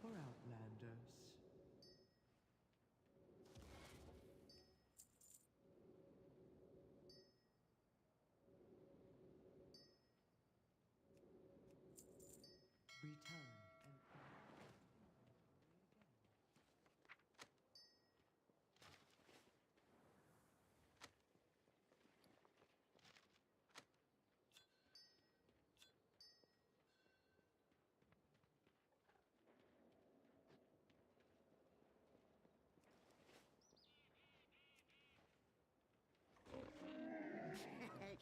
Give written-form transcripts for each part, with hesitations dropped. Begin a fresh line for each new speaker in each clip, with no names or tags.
for Outlanders. Return and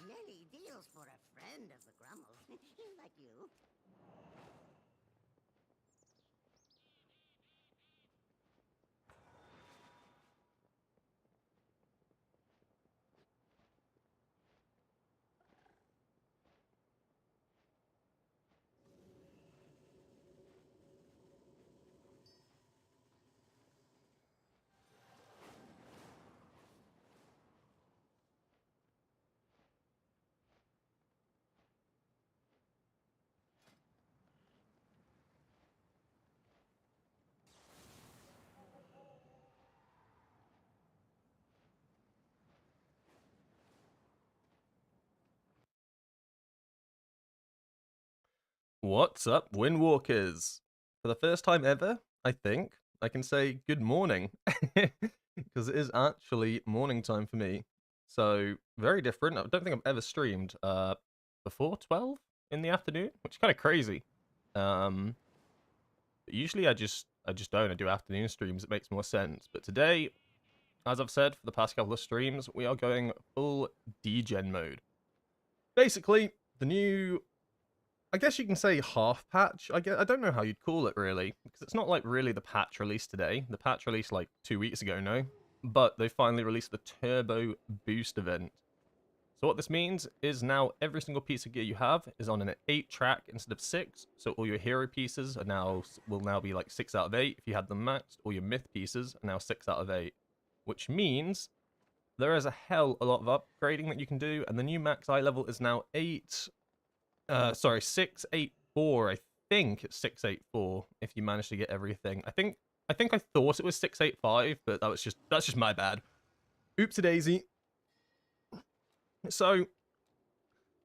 Many deals for a friend of the Grummles, like you.
What's up, Windwalkers? For the first time ever, I think, I can say good morning. Because it is actually morning time for me. So, very different. I don't think I've ever streamed before 12 in the afternoon, which is kind of crazy. Usually I just don't. I do afternoon streams. It makes more sense. But today, as I've said for the past couple of streams, we are going full degen mode. Basically, the new, I guess you can say, half patch. I don't know how you'd call it really, because it's not like really the patch released today. The patch released like 2 weeks ago, no? But they finally released the Turbo Boost event. So what this means is now every single piece of gear you have is on an 8-track instead of 6. So all your hero pieces will now be like 6 out of 8 if you had them maxed. All your myth pieces are now 6 out of 8, which means there is a hell a lot of upgrading that you can do, and the new max eye level is now 684. I think it's 684 if you manage to get everything. I think I thought it was 685, but that's just my bad. Oopsie daisy. So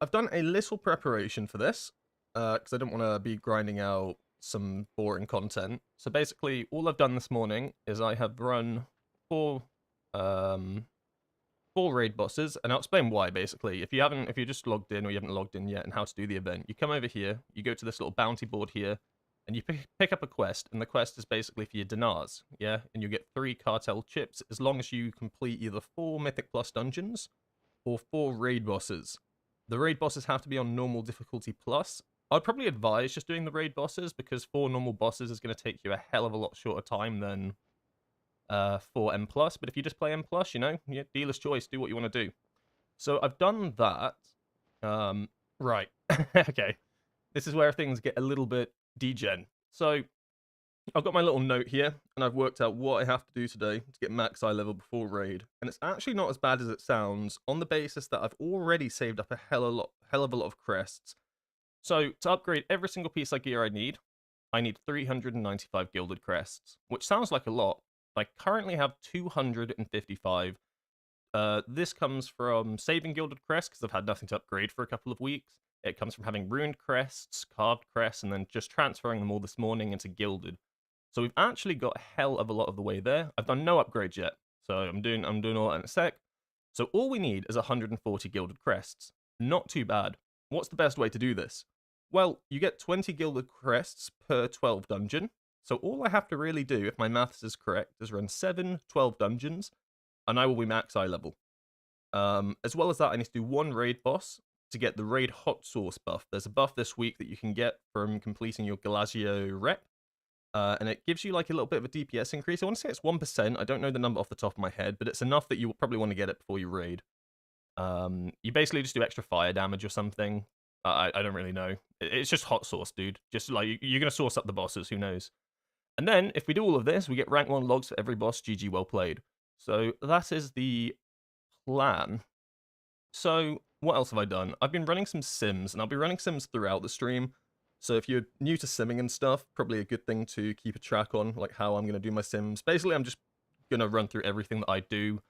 I've done a little preparation for this because I don't want to be grinding out some boring content. So basically, all I've done this morning is I have run 4 raid bosses, and I'll explain why. Basically, if you're just logged in or you haven't logged in yet and how to do the event, you come over here, you go to this little bounty board here, and you pick up a quest, and the quest is basically for your dinars, yeah, and you get 3 cartel chips as long as you complete either 4 mythic plus dungeons or 4 raid bosses. The raid bosses have to be on normal difficulty plus. I'd probably advise just doing the raid bosses, because 4 normal bosses is going to take you a hell of a lot shorter time than 4 M+, but if you just play M+, you know, yeah, dealer's choice, do what you want to do. So I've done that. Right. Okay. This is where things get a little bit degen. So I've got my little note here, and I've worked out what I have to do today to get max eye level before raid. And it's actually not as bad as it sounds, on the basis that I've already saved up a hell of a lot of crests. So to upgrade every single piece of gear I need 395 gilded crests, which sounds like a lot. I currently have 255. This comes from saving gilded crests because I've had nothing to upgrade for a couple of weeks. It comes from having ruined crests, carved crests, and then just transferring them all this morning into gilded. So we've actually got a hell of a lot of the way there. I've done no upgrades yet, so I'm doing all that in a sec. So all we need is 140 gilded crests. Not too bad. What's the best way to do this? Well, you get 20 gilded crests per 12 dungeon. So all I have to really do, if my maths is correct, is run 7 12 dungeons, and I will be max eye level. As well as that, I need to do 1 raid boss to get the raid hot sauce buff. There's a buff this week that you can get from completing your Galazio rep, and it gives you like a little bit of a DPS increase. I want to say it's 1%. I don't know the number off the top of my head, but it's enough that you will probably want to get it before you raid. You basically just do extra fire damage or something. I don't really know. It's just hot sauce, dude. Just like you're going to sauce up the bosses, who knows? And then, if we do all of this, we get rank 1 logs for every boss. GG, well played. So that is the plan. So what else have I done? I've been running some sims, and I'll be running sims throughout the stream. So if you're new to simming and stuff, probably a good thing to keep a track on, like how I'm going to do my sims. Basically, I'm just going to run through everything that I do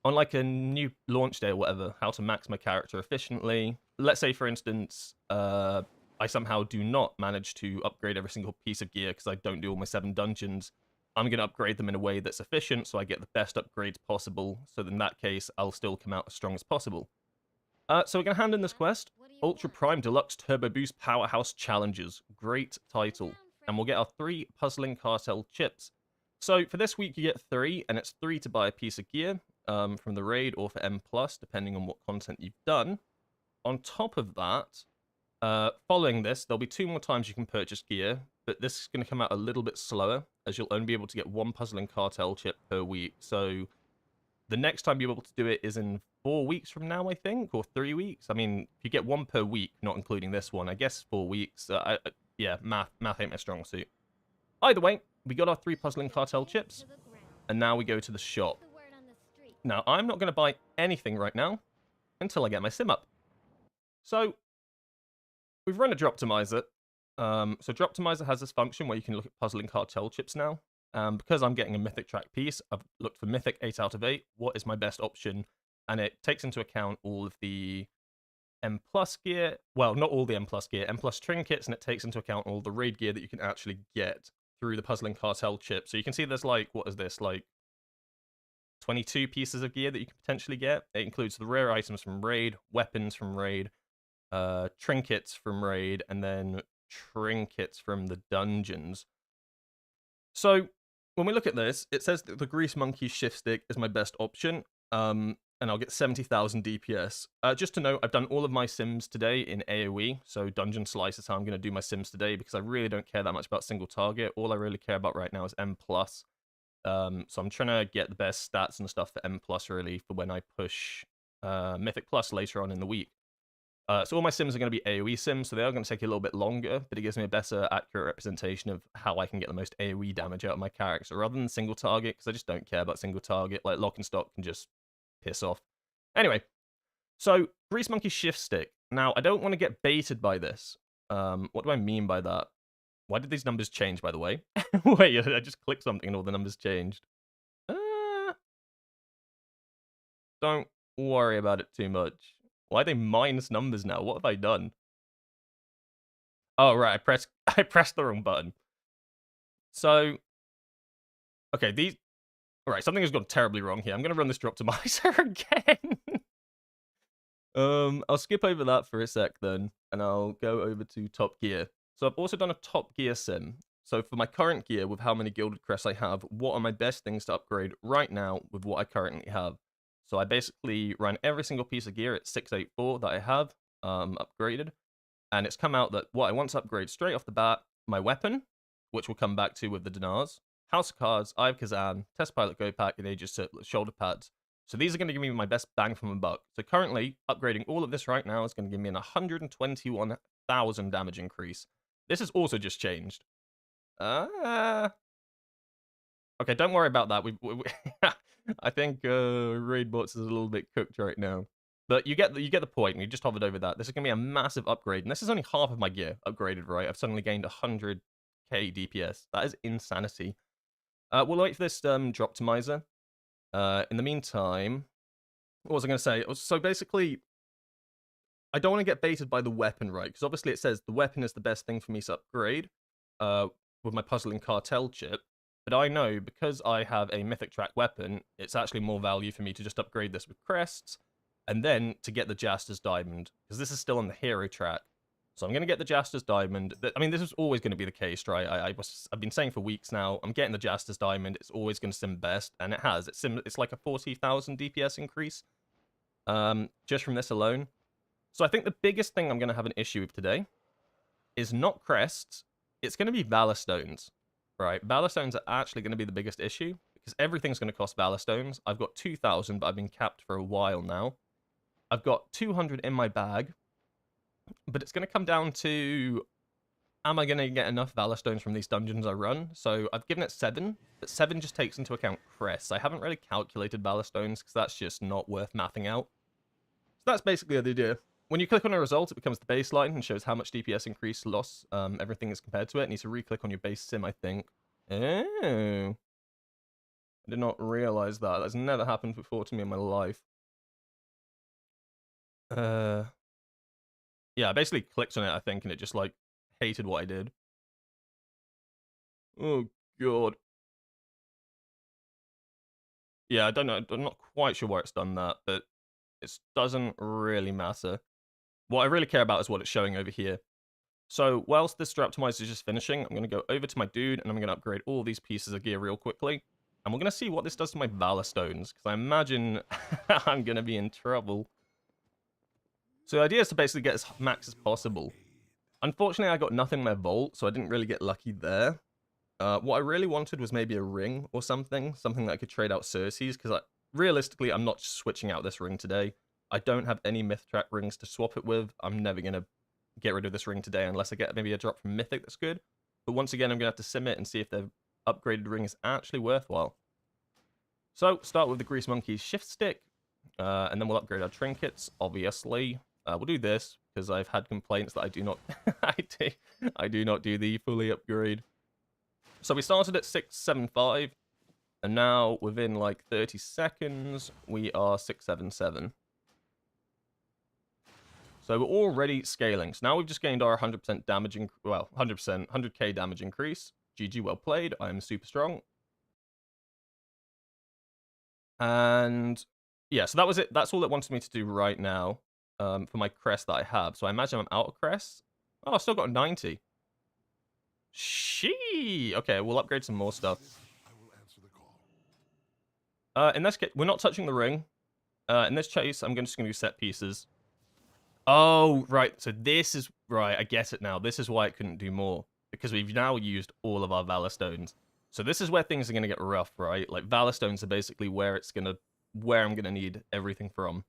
on like a new launch day or whatever, how to max my character efficiently. Let's say, for instance, I somehow do not manage to upgrade every single piece of gear because I don't do all my 7 dungeons. I'm going to upgrade them in a way that's efficient so I get the best upgrades possible. So in that case, I'll still come out as strong as possible. So we're going to hand in this quest. Ultra Prime Deluxe Turbo Boost Powerhouse Challenges. Great title. And we'll get our 3 Puzzling Cartel chips. So for this week, you get 3, and it's 3 to buy a piece of gear from the raid or for M+, depending on what content you've done. On top of that, following this, there'll be 2 more times you can purchase gear, but this is going to come out a little bit slower, as you'll only be able to get 1 Puzzling Cartel chip per week. So the next time you're able to do it is in 4 weeks from now, I think, or 3 weeks. I mean, if you get 1 per week, not including this one, I guess 4 weeks. Yeah, math ain't my strong suit. Either way, we got our 3 Puzzling Cartel chips, and now we go to the shop. Now, I'm not going to buy anything right now until I get my sim up. So, we've run a Droptimizer. So Droptimizer has this function where you can look at Puzzling Cartel chips now. Because I'm getting a Mythic track piece, I've looked for Mythic 8 out of 8. What is my best option? And it takes into account all of the M+ gear. Well, not all the M+ gear, M+ trinkets, and it takes into account all the raid gear that you can actually get through the Puzzling Cartel chip. So you can see there's like, what is this, like 22 pieces of gear that you can potentially get. It includes the rare items from raid, weapons from raid, trinkets from raid, and then trinkets from the dungeons. So when we look at this, it says that the Grease Monkey Shift Stick is my best option, and I'll get 70,000 DPS. Just to note, I've done all of my sims today in AoE, so Dungeon Slice is how I'm going to do my sims today, because I really don't care that much about single target. All I really care about right now is M+. So I'm trying to get the best stats and stuff for M+, really, for when I push Mythic Plus later on in the week. So all my sims are going to be AoE sims, so they are going to take a little bit longer, but it gives me a better, accurate representation of how I can get the most AoE damage out of my character, rather than single target, because I just don't care about single target. Like, lock and stock can just piss off. Anyway, so Grease Monkey Shift Stick. Now, I don't want to get baited by this. What do I mean by that? Why did these numbers change, by the way? Wait, I just clicked something and all the numbers changed. Don't worry about it too much. Why are they minus numbers now? What have I done? Oh, right, I pressed the wrong button. So, okay, these... Alright, something has gone terribly wrong here. I'm going to run this Droptimizer again. I'll skip over that for a sec then, and I'll go over to Top Gear. So I've also done a Top Gear sim. So for my current gear, with how many Gilded Crests I have, what are my best things to upgrade right now with what I currently have? So I basically ran every single piece of gear at 684 that I have upgraded, and it's come out that what I want to upgrade straight off the bat, my weapon, which we'll come back to with the Dinars, House of Cards, Eye of Kazan, Test Pilot Go Pack, and Aegis Circlet shoulder pads. So these are going to give me my best bang for my buck. So currently, upgrading all of this right now is going to give me an 121,000 damage increase. This has also just changed. Okay, don't worry about that. I think Raidbots is a little bit cooked right now. But you get the point. We just hovered over that. This is going to be a massive upgrade. And this is only half of my gear upgraded, right? I've suddenly gained 100k DPS. That is insanity. We'll wait for this Droptimizer. In the meantime, what was I going to say? So basically, I don't want to get baited by the weapon, right? Because obviously it says the weapon is the best thing for me to upgrade with my Puzzling Cartel chip. But I know, because I have a Mythic track weapon, it's actually more value for me to just upgrade this with crests, and then to get the Jaster's Diamond, because this is still on the hero track. So I'm going to get the Jaster's Diamond. I mean, this is always going to be the case, right? I've been saying for weeks now, I'm getting the Jaster's Diamond. It's always going to sim best, and it has. It's like a 40,000 DPS increase just from this alone. So I think the biggest thing I'm going to have an issue with today is not crests. It's going to be Valor Stones, right? Valor Stones are actually going to be the biggest issue, because everything's going to cost Valor Stones. I've got 2,000, but I've been capped for a while now. I've got 200 in my bag, but it's going to come down to, am I going to get enough Valor Stones from these dungeons I run? So I've given it 7, but 7 just takes into account crests. I haven't really calculated Valor Stones, because that's just not worth mathing out. So that's basically the idea. when you click on a result, it becomes the baseline and shows how much DPS increase, loss, everything is compared to it. And you need to re-click on your base sim, I think. Oh. I did not realize that. That's never happened before to me in my life. Yeah, I basically clicked on it, I think, and it just, like, hated what I did. Oh, God. Yeah, I don't know. I'm not quite sure why it's done that, but it doesn't really matter. What I really care about is what it's showing over here. So whilst this strap optimizer is just finishing, I'm going to go over to my dude, and I'm going to upgrade all these pieces of gear real quickly. And we're going to see what this does to my Valor Stones, because I imagine I'm going to be in trouble. So the idea is to basically get as max as possible. Unfortunately, I got nothing in my vault, so I didn't really get lucky there. What I really wanted was maybe a ring or something that I could trade out Cersei's, because realistically, I'm not switching out this ring today. I don't have any Myth Track rings to swap it with. I'm never going to get rid of this ring today unless I get maybe a drop from Mythic that's good. But once again, I'm going to have to sim it and see if the upgraded ring is actually worthwhile. So, start with the Grease Monkey's Shift Stick, and then we'll upgrade our trinkets, obviously. We'll do this, because I've had complaints that I do not I do not do the fully upgrade. So we started at 675, and now within like 30 seconds, we are 677. So we're already scaling. So now we've just gained our 100% damage, well, 100%, 100k damage increase. GG, well played. I'm super strong. And yeah, so that was it. That's all it wanted me to do right now for my crest that I have. So I imagine I'm out of crest. Oh, I've still got 90. Shee! Okay, we'll upgrade some more stuff. In this case, we're not touching the ring. In this chase, I'm just going to do set pieces. Oh, right. So this is... Right, I get it now. This is why it couldn't do more. Because we've now used all of our Valor Stones. So this is where things are going to get rough, right? Like, Valor Stones are basically where it's going to... Where I'm going to need everything from.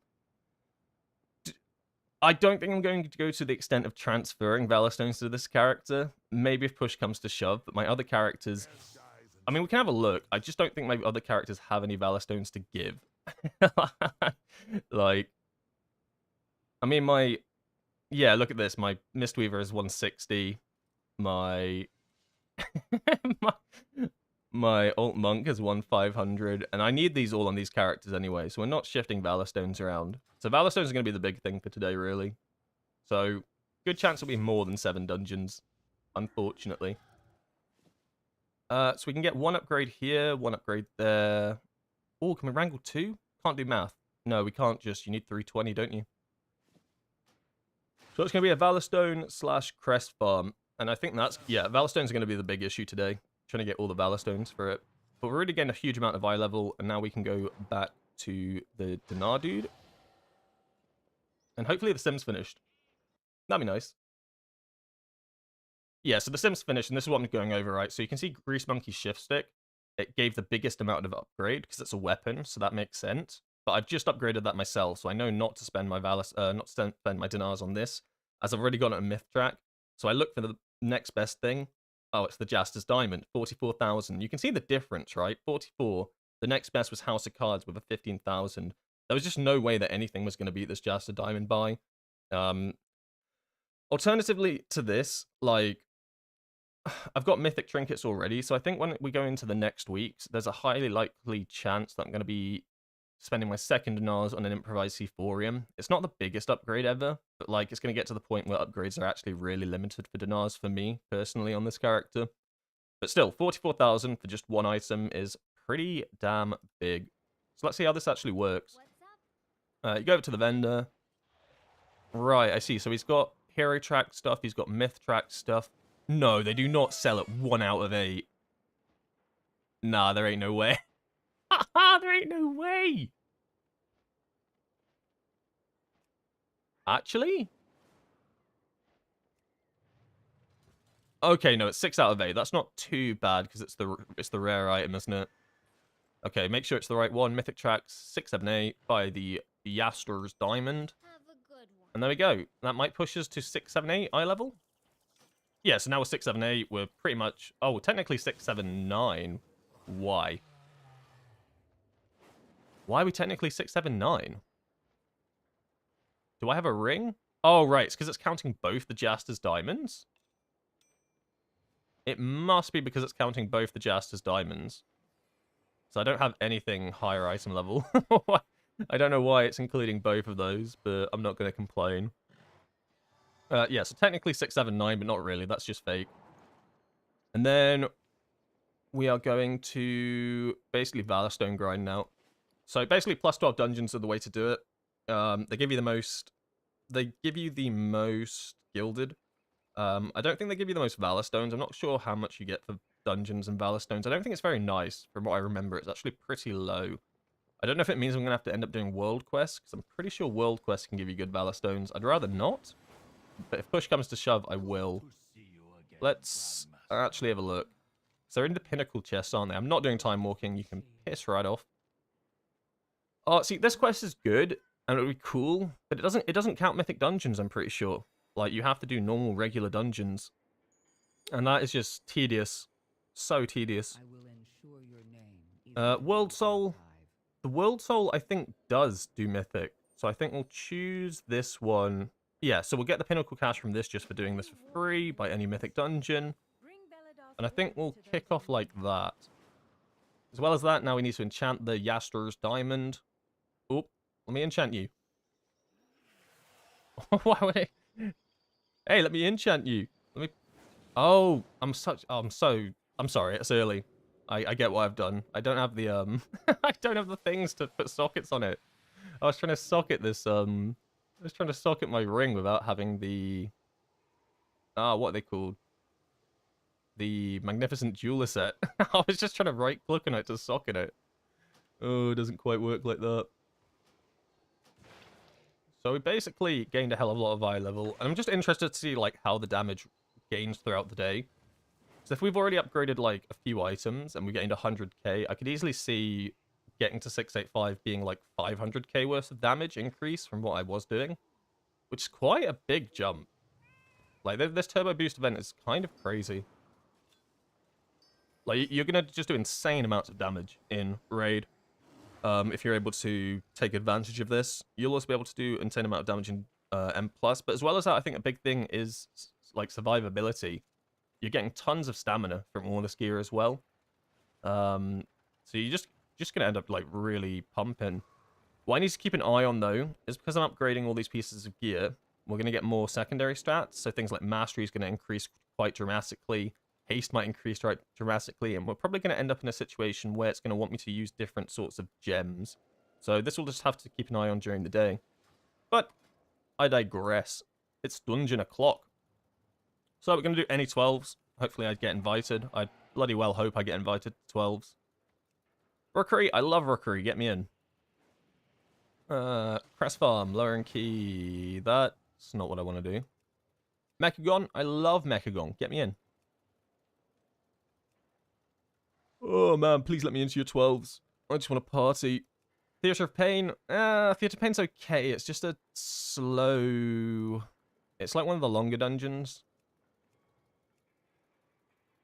I don't think I'm going to go to the extent of transferring Valor Stones to this character. Maybe if push comes to shove, but my other characters... I mean, we can have a look. I just don't think my other characters have any Valor Stones to give. Like... I mean, my... Yeah, look at this. My Mistweaver is 160. My... my Alt Monk is 1500. And I need these all on these characters anyway, so we're not shifting Valor Stones around. So Valor Stones are going to be the big thing for today, really. So, good chance it'll be more than 7 dungeons, unfortunately. So we can get one upgrade here, one upgrade there. Oh, can we wrangle 2? Can't do math. No, we can't just. You need 320, don't you? So it's going to be a Valor Stone / Crest farm. And I think that's... Yeah, Valor Stones are going to be the big issue today. Trying to get all the Valor Stones for it. But we're already getting a huge amount of eye level. And now we can go back to the Dinar dude. And hopefully the sim's finished. That'd be nice. Yeah, so the sim's finished. And this is what I'm going over, right? So you can see Grease Monkey's Shift Stick. It gave the biggest amount of upgrade because it's a weapon. So that makes sense. But I've just upgraded that myself, so I know not to spend my not to spend my dinars on this, as I've already got a myth track. So I look for the next best thing. Oh, it's the Jaster's Diamond, 44,000. You can see the difference, right? 44. The next best was House of Cards with a 15,000. There was just no way that anything was going to beat this Jaster Diamond by. Alternatively to this, like, I've got mythic trinkets already, so I think when we go into the next weeks, there's a highly likely chance that I'm going to be spending my second dinars on an improvised Sephorium. It's not the biggest upgrade ever, but like it's going to get to the point where upgrades are actually really limited for dinars for me, personally, on this character. But still, 44,000 for just one item is pretty damn big. So let's see how this actually works. You go over to the vendor. Right, I see. So he's got hero track stuff, he's got myth track stuff. No, they do not sell at 1 out of 8. Nah, there ain't no way. There ain't no way. Actually? Okay, no, it's 6 out of 8. That's not too bad because it's the rare item, isn't it? Okay, make sure it's the right one. Mythic Tracks 678 by the Jaster's Diamond. And there we go. That might push us to 678 eye level. Yeah, so now we're 678. We're pretty much... Oh, technically 679. Why? Why are we technically 679? Do I have a ring? Oh, right. It's because it's counting both the Just as diamonds. It must be because it's counting both the Just as diamonds. So I don't have anything higher item level. I don't know why it's including both of those, but I'm not going to complain. Yeah, so technically 6, 7, 9, but not really. That's just fake. And then we are going to basically Valorstone grind now. So basically plus 12 dungeons are the way to do it. They give you the most... They give you the most gilded. I don't think they give you the most Valor Stones. I'm not sure how much you get for dungeons and Valor Stones. I don't think it's very nice. From what I remember, it's actually pretty low. I don't know if it means I'm going to have to end up doing world quests, because I'm pretty sure world quests can give you good Valor Stones. I'd rather not, but if push comes to shove, I will. Let's actually have a look. So they're in the pinnacle chests, aren't they? I'm not doing time walking. You can piss right off. Oh, see, this quest is good, and it would be cool, but it doesn't count mythic dungeons, I'm pretty sure. Like, you have to do normal, regular dungeons. And that is just tedious. So tedious. World Soul. The World Soul, I think, does do mythic. So I think we'll choose this one. Yeah, so we'll get the Pinnacle Cash from this just for doing this for free by any mythic dungeon. And I think we'll kick off like that. As well as that, now we need to enchant the Yastra's Diamond. Oh, let me enchant you. Why would I... Hey, let me enchant you. Let me... Oh, I'm sorry, it's early. I get what I've done. I don't have the, I don't have the things to put sockets on it. I was trying to socket this, I was trying to socket my ring without having the... what are they called? The Magnificent Jeweler set. I was just trying to right-click on it to socket it. Oh, it doesn't quite work like that. So we basically gained a hell of a lot of eye level, and I'm just interested to see, like, how the damage gains throughout the day. So if we've already upgraded, like, a few items, and we gained 100k, I could easily see getting to 685 being, like, 500k worth of damage increase from what I was doing, which is quite a big jump. Like, this Turbo Boost event is kind of crazy. Like, you're going to just do insane amounts of damage in Raid. If you're able to take advantage of this. You'll also be able to do insane amount of damage in M+, but as well as that, I think a big thing is, like, survivability. You're getting tons of stamina from all this gear as well. So you're just going to end up, like, really pumping. What I need to keep an eye on, though, is because I'm upgrading all these pieces of gear, we're going to get more secondary stats. So things like Mastery is going to increase quite dramatically. Haste might increase dramatically, and we're probably going to end up in a situation where it's going to want me to use different sorts of gems. So this will just have to keep an eye on during the day. But I digress. It's dungeon o'clock. So we're going to do any 12s. Hopefully I get invited. I bloody well hope I get invited to 12s. Rookery. I love Rookery. Get me in. Crest Farm. Lowering key. That's not what I want to do. Mechagon. I love Mechagon. Get me in. Oh man, please let me into your 12s. I just want to party. Theatre of Pain. Theatre of Pain's okay. It's just a slow... It's like one of the longer dungeons.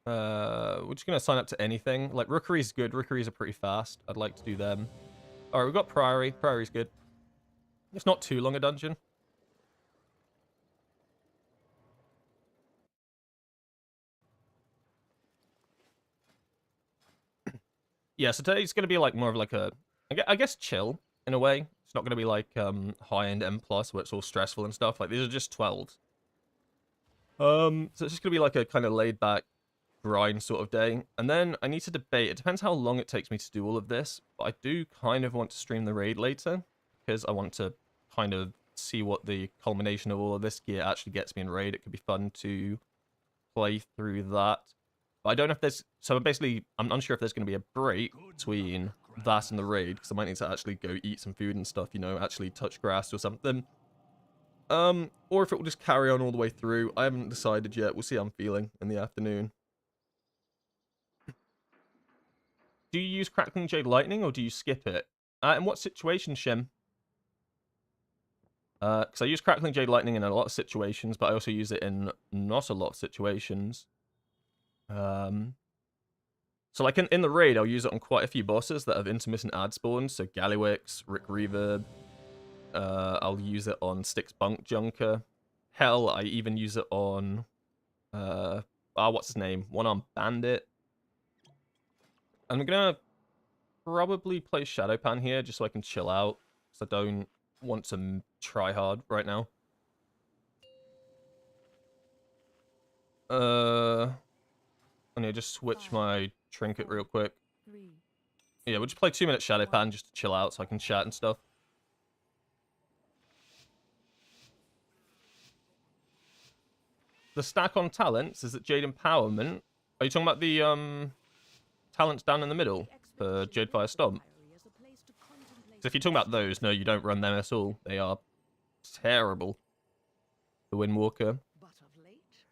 We're just going to sign up to anything. Like, Rookery's good. Rookeries are pretty fast. I'd like to do them. Alright, we've got Priory. Priory's good. It's not too long a dungeon. Yeah, so today's going to be like more of like a... I guess chill, in a way. It's not going to be like high-end M+, where it's all stressful and stuff. Like, these are just 12s. So it's just going to be like a kind of laid-back grind sort of day. And then I need to debate. It depends how long it takes me to do all of this. But I do kind of want to stream the raid later, because I want to kind of see what the culmination of all of this gear actually gets me in raid. It could be fun to play through that. But I don't know if there's... So basically, I'm unsure if there's going to be a break between that and the raid, because I might need to actually go eat some food and stuff, you know, actually touch grass or something. Or if it will just carry on all the way through. I haven't decided yet. We'll see how I'm feeling in the afternoon. Do you use Crackling Jade Lightning, or do you skip it? In what situation, Shem? Because I use Crackling Jade Lightning in a lot of situations, but I also use it in not a lot of situations. So like in the raid, I'll use it on quite a few bosses that have intermittent ad spawns, so Gallywix, Rick Reverb, I'll use it on Styx Bunk Junker. Hell, I even use it on what's his name? One-Armed Bandit. I'm gonna probably play Shadowpan here just so I can chill out, because I don't want to try hard right now. I need to just switch my trinket real quick. Yeah, we'll just play 2 minutes Shadowpan just to chill out so I can chat and stuff. The stack on talents, is it Jade Empowerment? Are you talking about the talents down in the middle for Jadefire Stomp? So if you're talking about those, no, you don't run them at all. They are terrible. The Windwalker.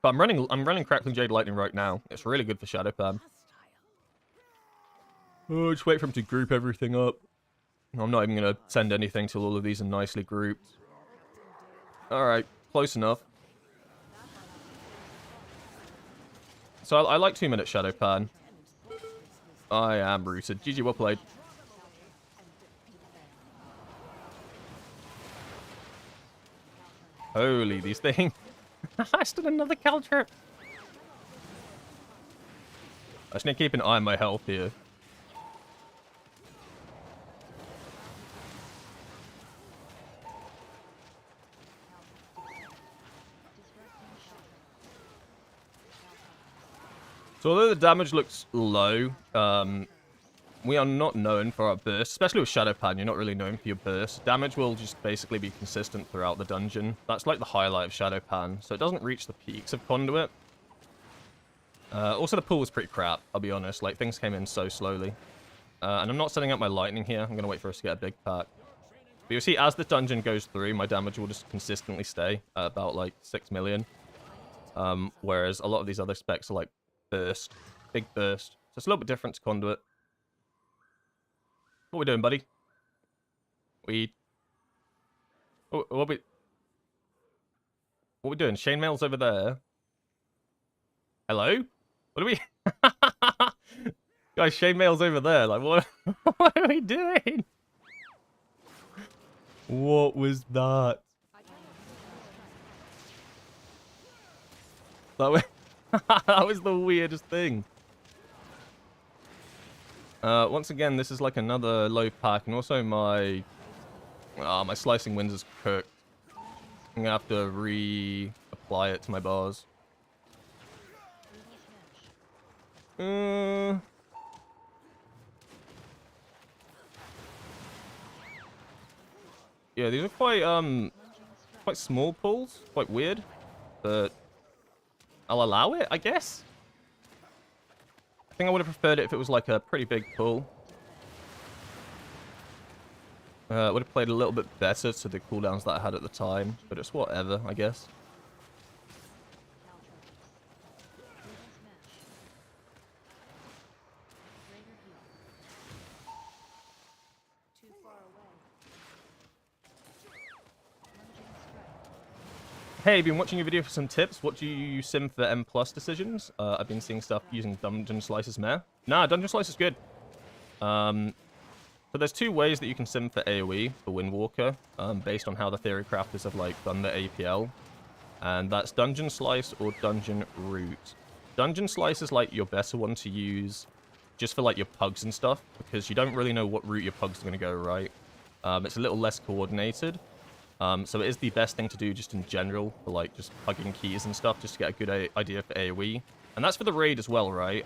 But I'm running Crackling Jade Lightning right now. It's really good for Shadowpan. Oh, just wait for him to group everything up. I'm not even going to send anything till all of these are nicely grouped. Alright, close enough. So I like 2 minute Shadowpan. I am rooted. GG, well played. Holy, these things. I stood another caltrip. I just need to keep an eye on my health here. So although the damage looks low, we are not known for our burst, especially with Shadowpan. You're not really known for your burst. Damage will just basically be consistent throughout the dungeon. That's like the highlight of Shadowpan, so it doesn't reach the peaks of Conduit. Also, the pool was pretty crap, I'll be honest. Like, things came in so slowly. And I'm not setting up my lightning here. I'm going to wait for us to get a big pack. But you'll see, as the dungeon goes through, my damage will just consistently stay at about, like, 6 million. Whereas a lot of these other specs are, like, burst. Big burst. So it's a little bit different to Conduit. What we doing, buddy? What we doing? Chainmail's over there. Hello? What are we... Guys, Chainmail's over there. Like, what? What are we doing? What was that? That was the weirdest thing. Once again, this is like another low pack, and also my Slicing Winds is cooked. I'm gonna have to re-apply it to my bars. Yeah, these are quite small pulls, quite weird, but I'll allow it, I guess. I think I would have preferred it if it was like a pretty big pull. Would have played a little bit better to the cooldowns that I had at the time, but it's whatever, I guess. Hey, been watching your video for some tips. What do you use sim for M+ decisions? I've been seeing stuff using Dungeon Slice's meh. Nah, Dungeon Slice is good. So there's 2 ways that you can sim for AoE for Windwalker, based on how the theory crafters have like done the APL. And that's Dungeon Slice or Dungeon Route. Dungeon Slice is like your better one to use just for like your pugs and stuff, because you don't really know what route your pugs are going to go, right? It's a little less coordinated. So it is the best thing to do just in general for like just plugging keys and stuff, just to get a good idea for AoE. And that's for the raid as well, right?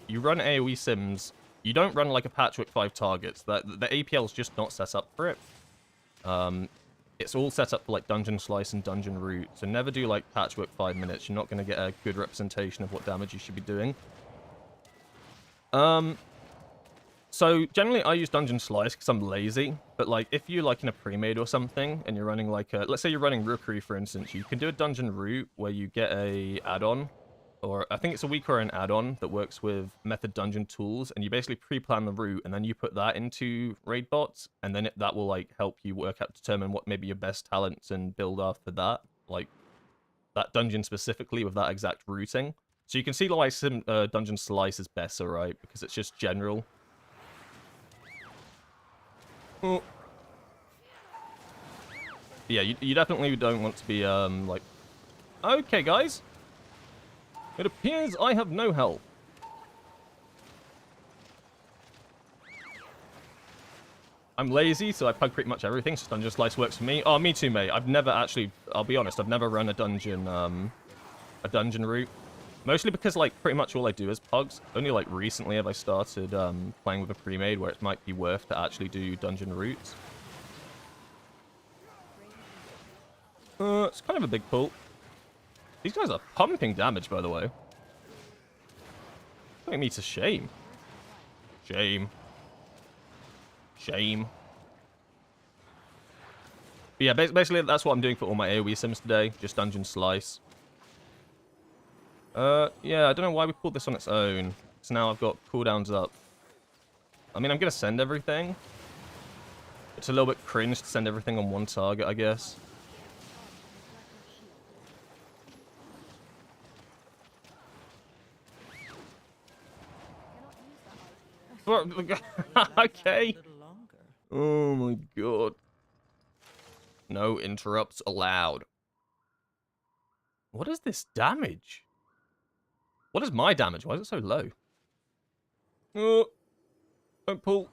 You run AoE sims. You don't run like a Patchwork 5 targets. The APL is just not set up for it. It's all set up for like Dungeon Slice and Dungeon Route. So never do like Patchwork 5 minutes. You're not going to get a good representation of what damage you should be doing. So generally I use Dungeon Slice because I'm lazy, but like if you're like in a pre-made or something and you're running like let's say you're running Rookery for instance, you can do a Dungeon Route where you get a add-on, or I think it's a weak or an add-on that works with Method Dungeon tools, and you basically pre-plan the route and then you put that into raid bots, and then that will like help you work out, determine what maybe your best talents and build after that, like that dungeon specifically with that exact routing. So you can see why Dungeon Slice is better, right? Because it's just general. Oh. Yeah, you definitely don't want to be, like... Okay, guys. It appears I have no health. I'm lazy, so I pug pretty much everything, so Dungeon Slice works for me. Oh, me too, mate. I've never actually... I'll be honest, I've never run a dungeon route. Mostly because, like, pretty much all I do is pugs. Only, like, recently have I started playing with a pre-made where it might be worth to actually do dungeon routes. It's kind of a big pull. These guys are pumping damage, by the way. Putting me to shame. Shame. Shame. But yeah, basically that's what I'm doing for all my AoE sims today. Just Dungeon Slice. Yeah, I don't know why we pulled this on its own. So now I've got cooldowns up. I mean, I'm going to send everything. It's a little bit cringe to send everything on one target, I guess. Okay. Oh my god. No interrupts allowed. What is this damage? What is my damage? Why is it so low? Oh, don't pull.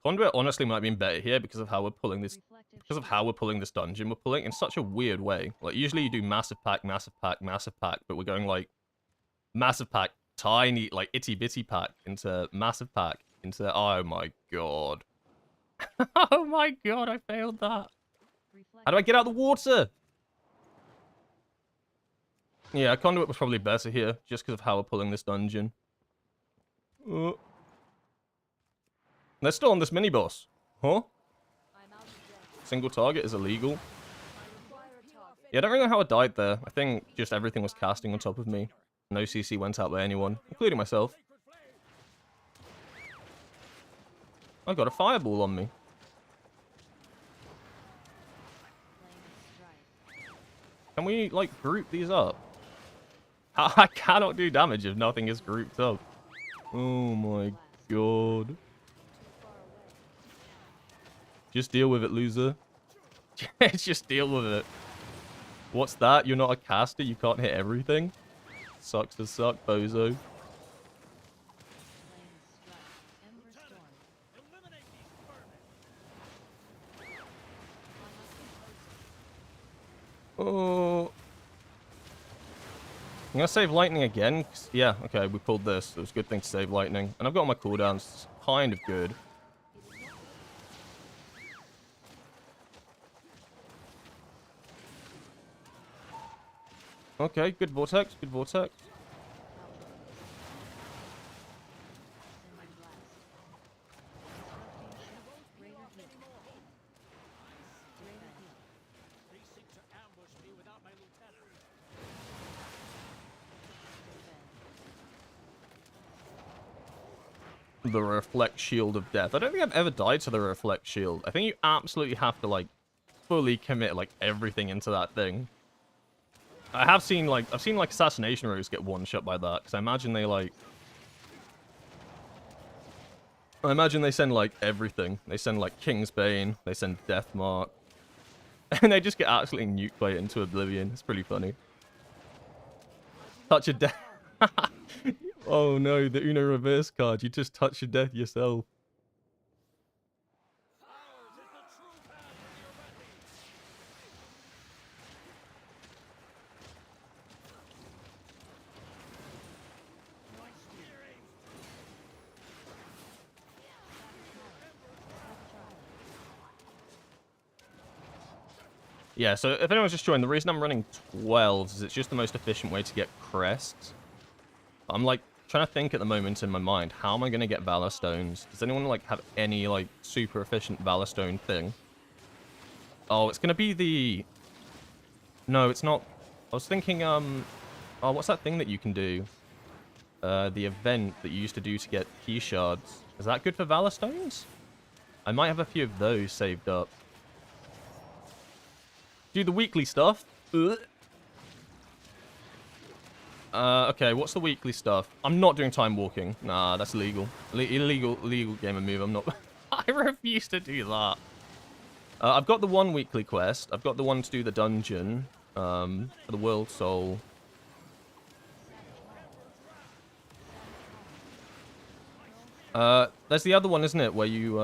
Conduit honestly might have been better here because of how we're pulling this. Because of how we're pulling this dungeon, we're pulling in such a weird way. Like usually you do massive pack, massive pack, massive pack, but we're going like massive pack, tiny, like itty bitty pack into massive pack into. Oh my god! Oh my god! I failed that. How do I get out of the water? Yeah, Conduit was probably better here, just because of how we're pulling this dungeon. They're still on this mini-boss. Huh? Single target is illegal. Yeah, I don't really know how I died there. I think just everything was casting on top of me. No CC went out by anyone, including myself. I got a fireball on me. Can we, like, group these up? I cannot do damage if nothing is grouped up. Oh my god. Just deal with it, loser. Just deal with it. What's that? You're not a caster? You can't hit everything? Sucks to suck, bozo. Oh. I'm gonna save lightning again. Yeah, okay, we pulled this. It was a good thing to save lightning. And I've got my cooldowns. It's kind of good. Okay, good vortex, good vortex. The reflect shield of death. I don't think I've ever died to the reflect shield. I think you absolutely have to like fully commit like everything into that thing. I've seen like assassination rogues get one shot by that because I imagine they send like everything. They send like King's Bane, they send Death Mark, and they just get absolutely nuked by it into oblivion. It's pretty funny. Touch of death. Oh no, the Uno reverse card. You just touch your death yourself. Yeah, so if anyone's just joined, the reason I'm running 12s is it's just the most efficient way to get crests. I'm like trying to think at the moment in my mind, how am I going to get Valor Stones? Does anyone like have any like super efficient Valor Stone thing? Oh, it's going to be the... No, it's not. I was thinking, oh, what's that thing that you can do? The event that you used to do to get key shards. Is that good for Valor Stones? I might have a few of those saved up. Do the weekly stuff. Ugh. Okay, what's the weekly stuff? I'm not doing time walking. Nah, that's illegal. Illegal gamer move. I'm not... I refuse to do that. I've got the one weekly quest. I've got the one to do the dungeon. For the world soul. There's the other one, isn't it? Where you,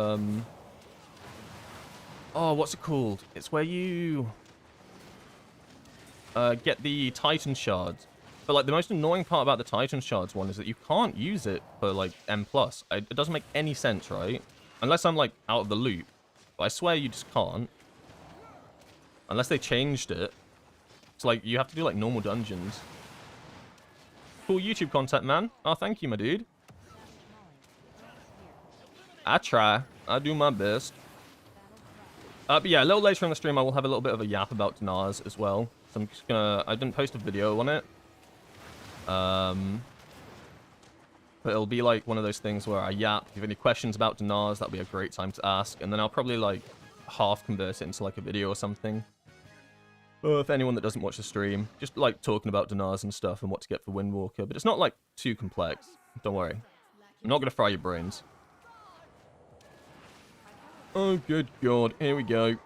Oh, what's it called? It's where you... get the Titan shards. But, like, the most annoying part about the Titan shards one is that you can't use it for, like, M+. It doesn't make any sense, right? Unless I'm, like, out of the loop. But I swear you just can't. Unless they changed it. It's like, you have to do, like, normal dungeons. Cool YouTube content, man. Oh, thank you, my dude. I try. I do my best. But yeah, a little later in the stream, I will have a little bit of a yap about Dinars as well. So I'm just gonna... I didn't post a video on it. But it'll be like one of those things where I yap. If you have any questions about Dinars, that'll be a great time to ask. And then I'll probably, like, half convert it into, like, a video or something. For anyone that doesn't watch the stream. Just, like, talking about Dinars and stuff and what to get for Windwalker. But it's not, like, too complex. Don't worry. I'm not gonna fry your brains. Oh, good God. Here we go.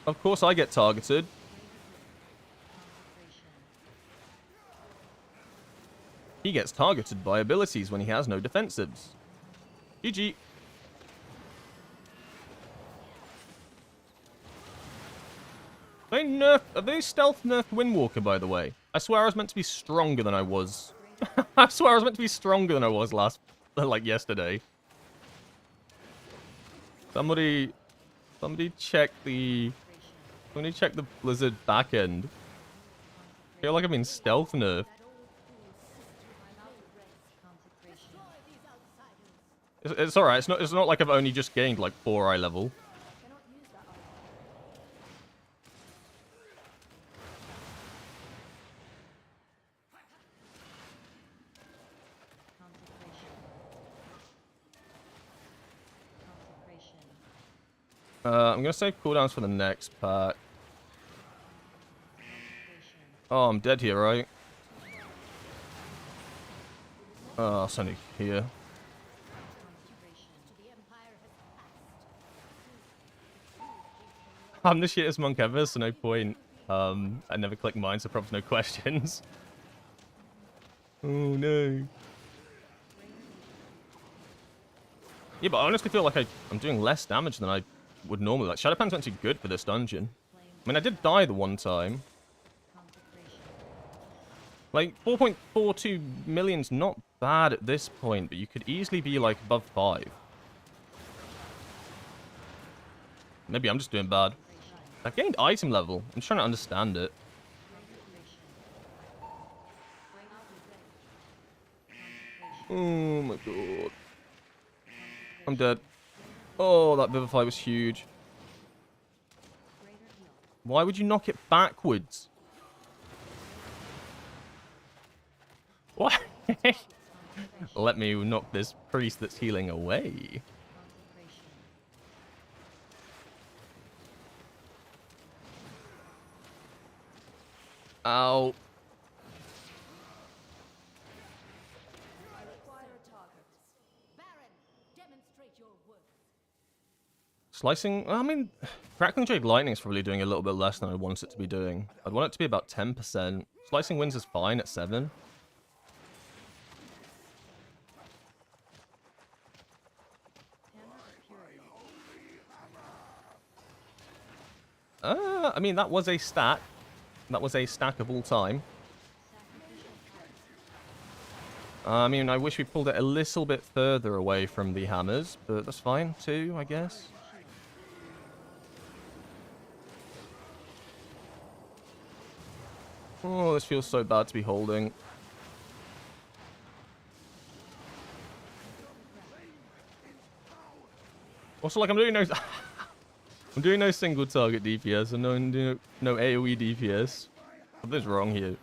Of course I get targeted. He gets targeted by abilities when he has no defensives. GG. Have they stealth nerfed Windwalker, by the way? I swear I was meant to be stronger than I was. I swear I was meant to be stronger than I was like yesterday. Somebody check the Blizzard backend. I feel like I've been stealth nerfed. It's alright. It's not like I've only just gained like 4 eye level. I'm gonna save cooldowns for the next pack. Oh, I'm dead here, right? Oh, it's only here. I'm the shittest monk ever, so no point. I never click mine, so probably no questions. Oh no. Yeah, but I honestly feel like I'm doing less damage than I would normally. Like, Shadowpan's actually good for this dungeon. I mean, I did die the one time. Like, 4.42 million's not bad at this point, but you could easily be, like, above 5. Maybe I'm just doing bad. I gained item level. I'm trying to understand it. Oh my god. I'm dead. Oh, that Vivify was huge. Why would you knock it backwards? What? Let me knock this priest that's healing away. Ow. Slicing, I mean, Crackling Jade Lightning is probably doing a little bit less than I want it to be doing. I'd want it to be about 10%. Slicing Winds is fine at 7. I mean, that was a stack. That was a stack of all time. I mean, I wish we pulled it a little bit further away from the hammers, but that's fine too, I guess. Oh, this feels so bad to be holding. Also, like, I'm doing no single target DPS and no AoE DPS. Something's wrong here.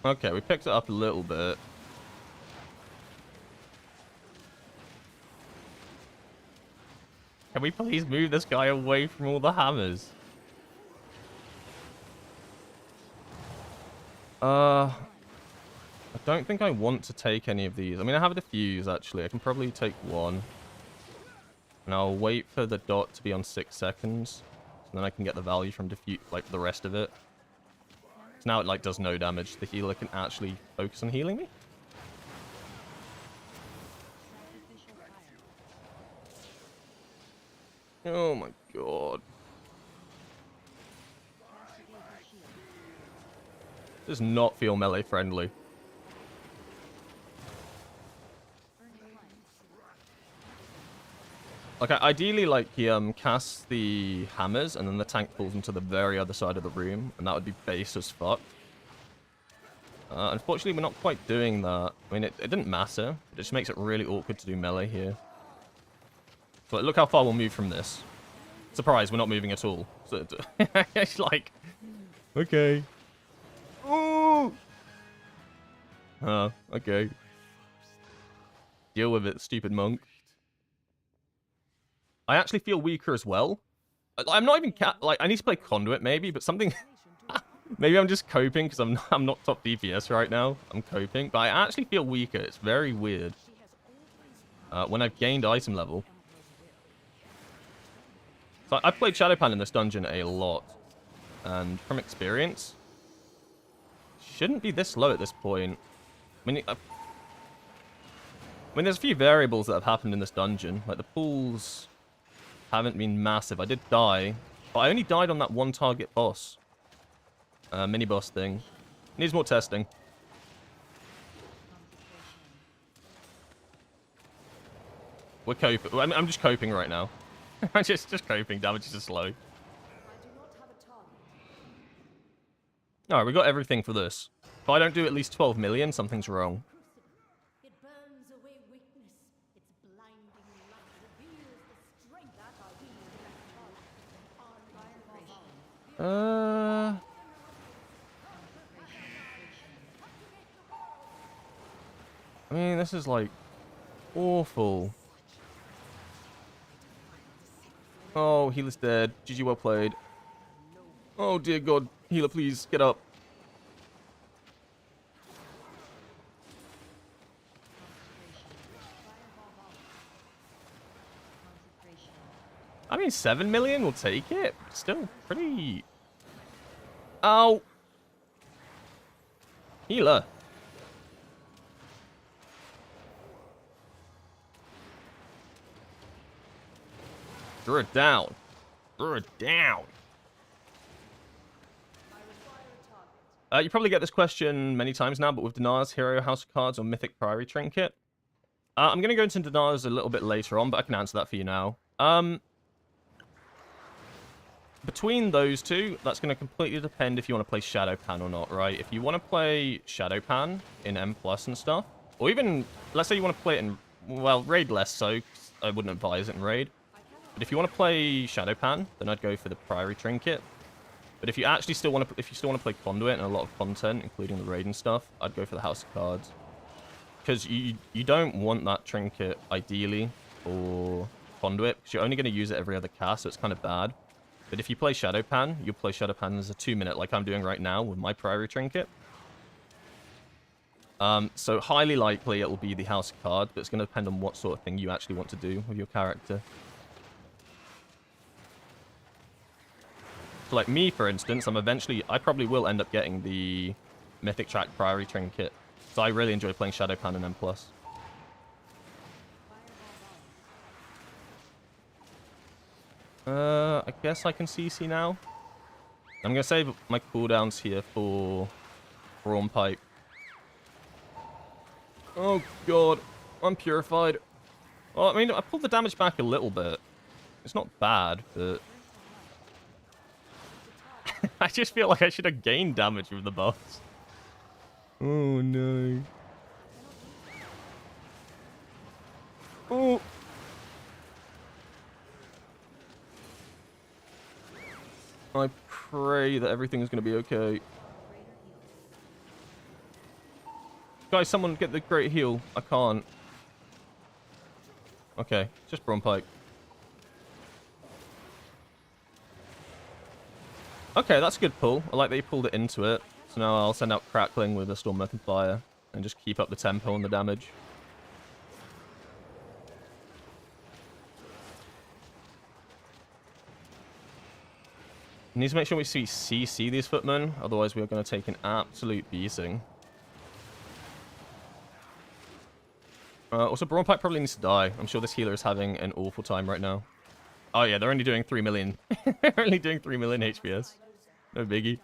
Okay, we picked it up a little bit. Can we please move this guy away from all the hammers? I don't think I want to take any of these. I mean, I have a diffuse, actually. I can probably take one. And I'll wait for the dot to be on 6 seconds. And then I can get the value from diffuse, like, the rest of it. So now it, like, does no damage. The healer can actually focus on healing me. Oh my god. Does not feel melee friendly. Okay, ideally, like, he casts the hammers, and then the tank pulls him to the very other side of the room, and that would be base as fuck. Unfortunately, we're not quite doing that. I mean, it didn't matter. It just makes it really awkward to do melee here. But look how far we'll move from this. Surprise, we're not moving at all. So it's like, okay. Ooh! Okay. Deal with it, stupid monk. I actually feel weaker as well. I'm not even like, I need to play conduit maybe, but something. Maybe I'm just coping because I'm not top DPS right now. I'm coping, but I actually feel weaker. It's very weird. When I've gained item level. So I've played Shadowpan in this dungeon a lot, and from experience, shouldn't be this low at this point. I mean, there's a few variables that have happened in this dungeon. Like, the pools haven't been massive. I did die, but I only died on that one target boss. Mini-boss thing. Needs more testing. We're coping. I'm just coping right now. I'm just coping. Damage is slow. Alright, we got everything for this. If I don't do at least 12 million, something's wrong.
It burns away weakness. Its blinding light reveals the strength that our
I mean, this is like awful. Oh, healer's dead. GG, well played. Oh dear god. Healer, please, get up. I mean, 7 million will take it. Still pretty... Ow. Healer. Throw it down. Throw it down. You probably get this question many times now, but with Dinar's Hero House Cards or Mythic Priory Trinket. I'm going to go into Dinar's a little bit later on, but I can answer that for you now. Between those two, that's going to completely depend if you want to play Shadowpan or not, right? If you want to play Shadowpan in M+ and stuff, or even, let's say you want to play it in, well, Raid less so, 'cause I wouldn't advise it in Raid. But if you want to play Shadowpan, then I'd go for the Priory Trinket. But if you actually still want to, if you still want to play Conduit and a lot of content, including the Raid and stuff, I'd go for the House of Cards. Because you don't want that trinket, ideally, for Conduit, because you're only going to use it every other cast, so it's kind of bad. But if you play Shadowpan, you'll play Shadowpan as a 2-minute, like I'm doing right now with my Priory Trinket. So highly likely it will be the House of Cards, but it's going to depend on what sort of thing you actually want to do with your character. So like me, for instance, I probably will end up getting the Mythic Track Priory Trinket. So I really enjoy playing Shadowpan and M+. I guess I can CC now. I'm going to save my cooldowns here for Brawn Pipe. Oh god, I'm purified. Well, I mean, I pulled the damage back a little bit. It's not bad, but... I just feel like I should have gained damage with the buffs. Oh no. Oh. I pray that everything is going to be okay. Guys, someone get the great heal. I can't. Okay, just Brawn Pike. Okay, that's a good pull. I like that you pulled it into it. So now I'll send out Crackling with a Storm Earth and Fire and just keep up the tempo and the damage. Need to make sure we CC these footmen, otherwise we are going to take an absolute beating. Also, Brawn Pipe probably needs to die. I'm sure this healer is having an awful time right now. Oh yeah, they're only doing 3 million. They're only doing 3 million HPS. No biggie.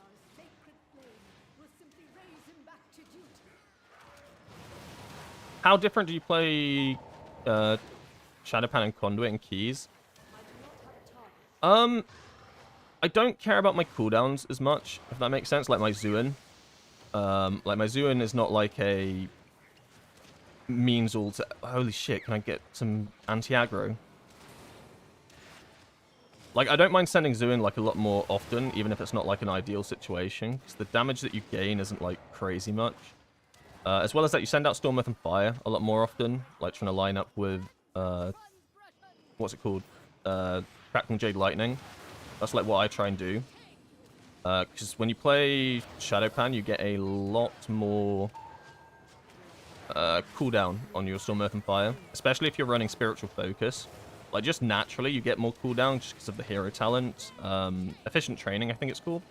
How different do you play Shadowpan and Conduit and Keys? I don't care about my cooldowns as much, if that makes sense. Like my Zuin. Like my Zuin is not like a means all to... Holy shit, can I get some anti-aggro? Like, I don't mind sending Zuin like a lot more often, even if it's not like an ideal situation, because the damage that you gain isn't like crazy much. As well as that, you send out Storm Earth and Fire a lot more often, like trying to line up with, what's it called? Crackling Jade Lightning. That's like what I try and do. Because when you play Shadowpan, you get a lot more cooldown on your Storm Earth and Fire, especially if you're running Spiritual Focus. Like, just naturally, you get more cooldown just because of the hero talent. Efficient Training, I think it's called.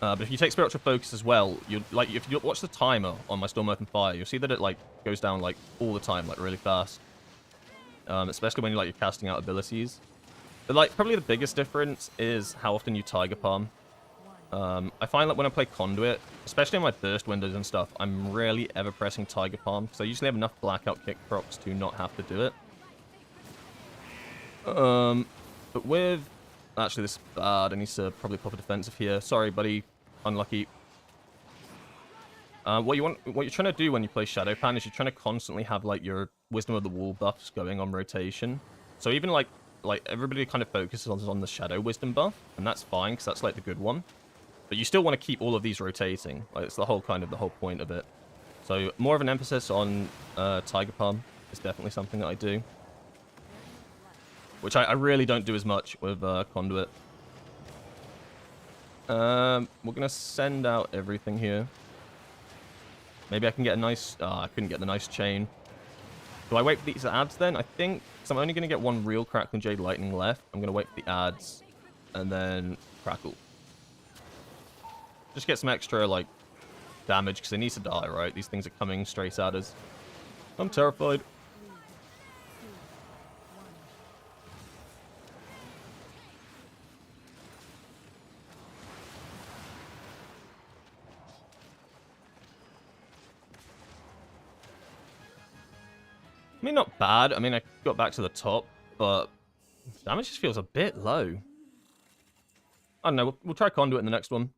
But if you take Spiritual Focus as well, you like if you watch the timer on my Storm Earth and Fire, you'll see that it like goes down like all the time, like really fast. Especially when you're casting out abilities. But like probably the biggest difference is how often you Tiger Palm. I find that when I play Conduit, especially in my burst windows and stuff, I'm rarely ever pressing Tiger Palm because I usually have enough blackout kick procs to not have to do it. But with... Actually, this is bad. I need to probably pop a defensive here. Sorry, buddy. Unlucky. What you're trying to do when you play Shadowpan is you're trying to constantly have like your Wisdom of the Wall buffs going on rotation. So even like everybody kind of focuses on the Shadow Wisdom buff, and that's fine because that's like the good one. But you still want to keep all of these rotating. Like it's the whole point of it. So more of an emphasis on Tiger Palm is definitely something that I do. Which I really don't do as much with Conduit. We're going to send out everything here. Maybe I can get a nice... I couldn't get the nice chain. Do I wait for these ads then? I think... Because I'm only going to get one real Crackling Jade Lightning left. I'm going to wait for the ads. And then Crackle. Just get some extra, like, damage. Because they need to die, right? These things are coming straight at us. I'm terrified. I mean, not bad. I mean, I got back to the top, but damage just feels a bit low. I don't know. We'll try Conduit in the next one.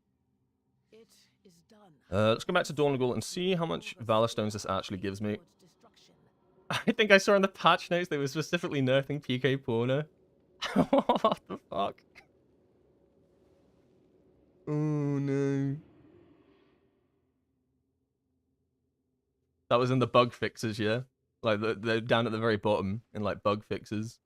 Let's go back to Dornagul and see how much Valor Stones this actually gives me. I think I saw in the patch notes they were specifically nerfing PK Porno. What the fuck? Oh, no. That was in the bug fixes, yeah? Like, they're down at the very bottom in, like, bug fixes.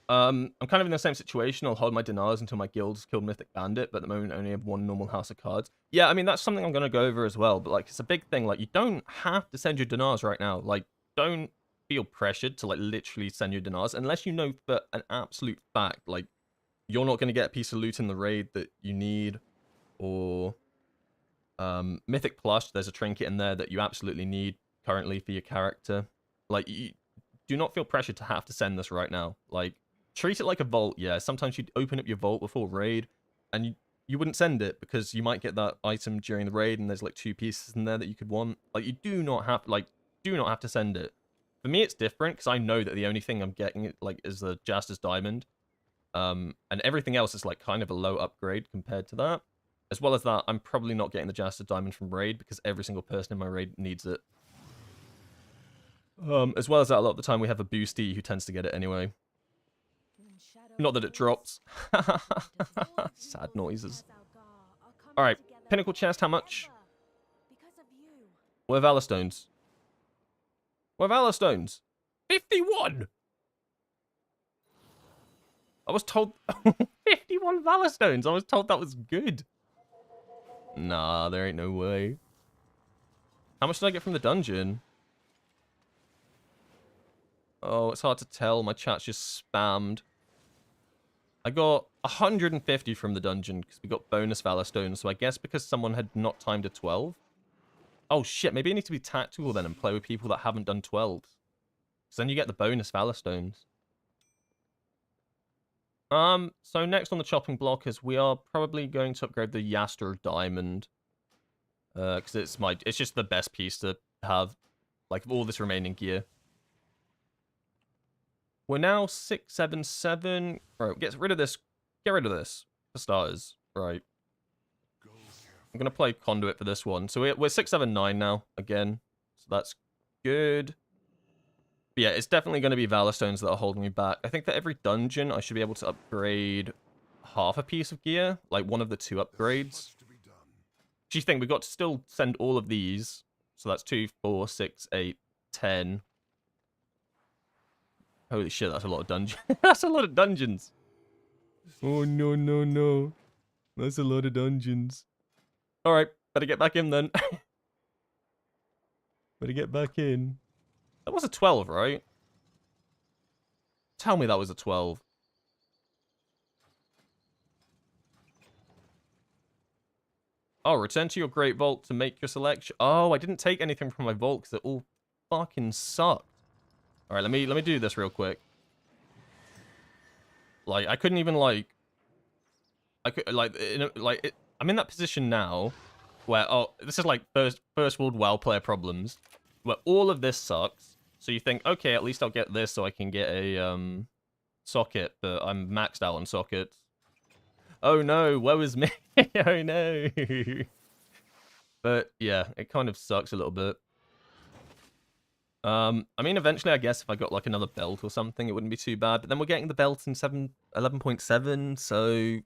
I'm kind of in the same situation. I'll hold my Dinars until my guild's killed Mythic Bandit, but at the moment I only have one normal house of cards. Yeah, I mean, that's something I'm going to go over as well, but, like, it's a big thing. Like, you don't have to send your Dinars right now. Like, don't feel pressured to, like, literally send your Dinars, unless you know for an absolute fact, like, you're not going to get a piece of loot in the raid that you need, or... Mythic Plush, there's a trinket in there that you absolutely need currently for your character. Like, you do not feel pressured to have to send this right now. Like, treat it like a vault, yeah. Sometimes you'd open up your vault before raid, and you wouldn't send it because you might get that item during the raid, and there's like 2 pieces in there that you could want. Like, you do not have to send it. For me, it's different because I know that the only thing I'm getting like is the Jaster's Diamond, and everything else is like kind of a low upgrade compared to that. As well as that, I'm probably not getting the Jaster Diamond from raid because every single person in my raid needs it. As well as that, a lot of the time we have a boosty who tends to get it anyway. Not that it drops. Sad noises. Alright, Pinnacle Chest, how much? What are Valor Stones? What Valor Stones? 51! I was told 51 Valor Stones. I was told that was good. Nah, there ain't no way. How much did I get from the dungeon? Oh, it's hard to tell. My chat's just spammed. I got 150 from the dungeon because we got bonus Valor Stones. So I guess because someone had not timed a 12. Oh shit, maybe I need to be tactical then and play with people that haven't done 12s. Because then you get the bonus Valor Stones. So next on the chopping block is we are probably going to upgrade the Yaster Diamond. Because it's just the best piece to have, like, of all this remaining gear. We're now 677. Right, get rid of this. Get rid of this, for starters. Right. I'm going to play Conduit for this one. So we're 679 now, again. So that's good. But yeah, it's definitely going to be Valor Stones that are holding me back. I think for every dungeon, I should be able to upgrade half a piece of gear. Like one of the 2 upgrades. Do you think we've got to still send all of these? So that's 2, 4, 6, 8, 10. Holy shit, that's a lot of dungeons. That's a lot of dungeons. Oh, no, no, no. That's a lot of dungeons. Alright, better get back in then. Better get back in. That was a 12, right? Tell me that was a 12. Oh, return to your Great Vault to make your selection. Oh, I didn't take anything from my vault because it all fucking sucked. All right, let me do this real quick. Like, I couldn't even like. I could I'm in that position now, where this is like first world WoW player problems, where all of this sucks. So you think, okay, at least I'll get this so I can get a socket, but I'm maxed out on sockets. Oh no, woe is me. Oh no. But yeah, it kind of sucks a little bit. I mean, eventually, I guess if I got like another belt or something, it wouldn't be too bad. But then we're getting the belt in 11.7, so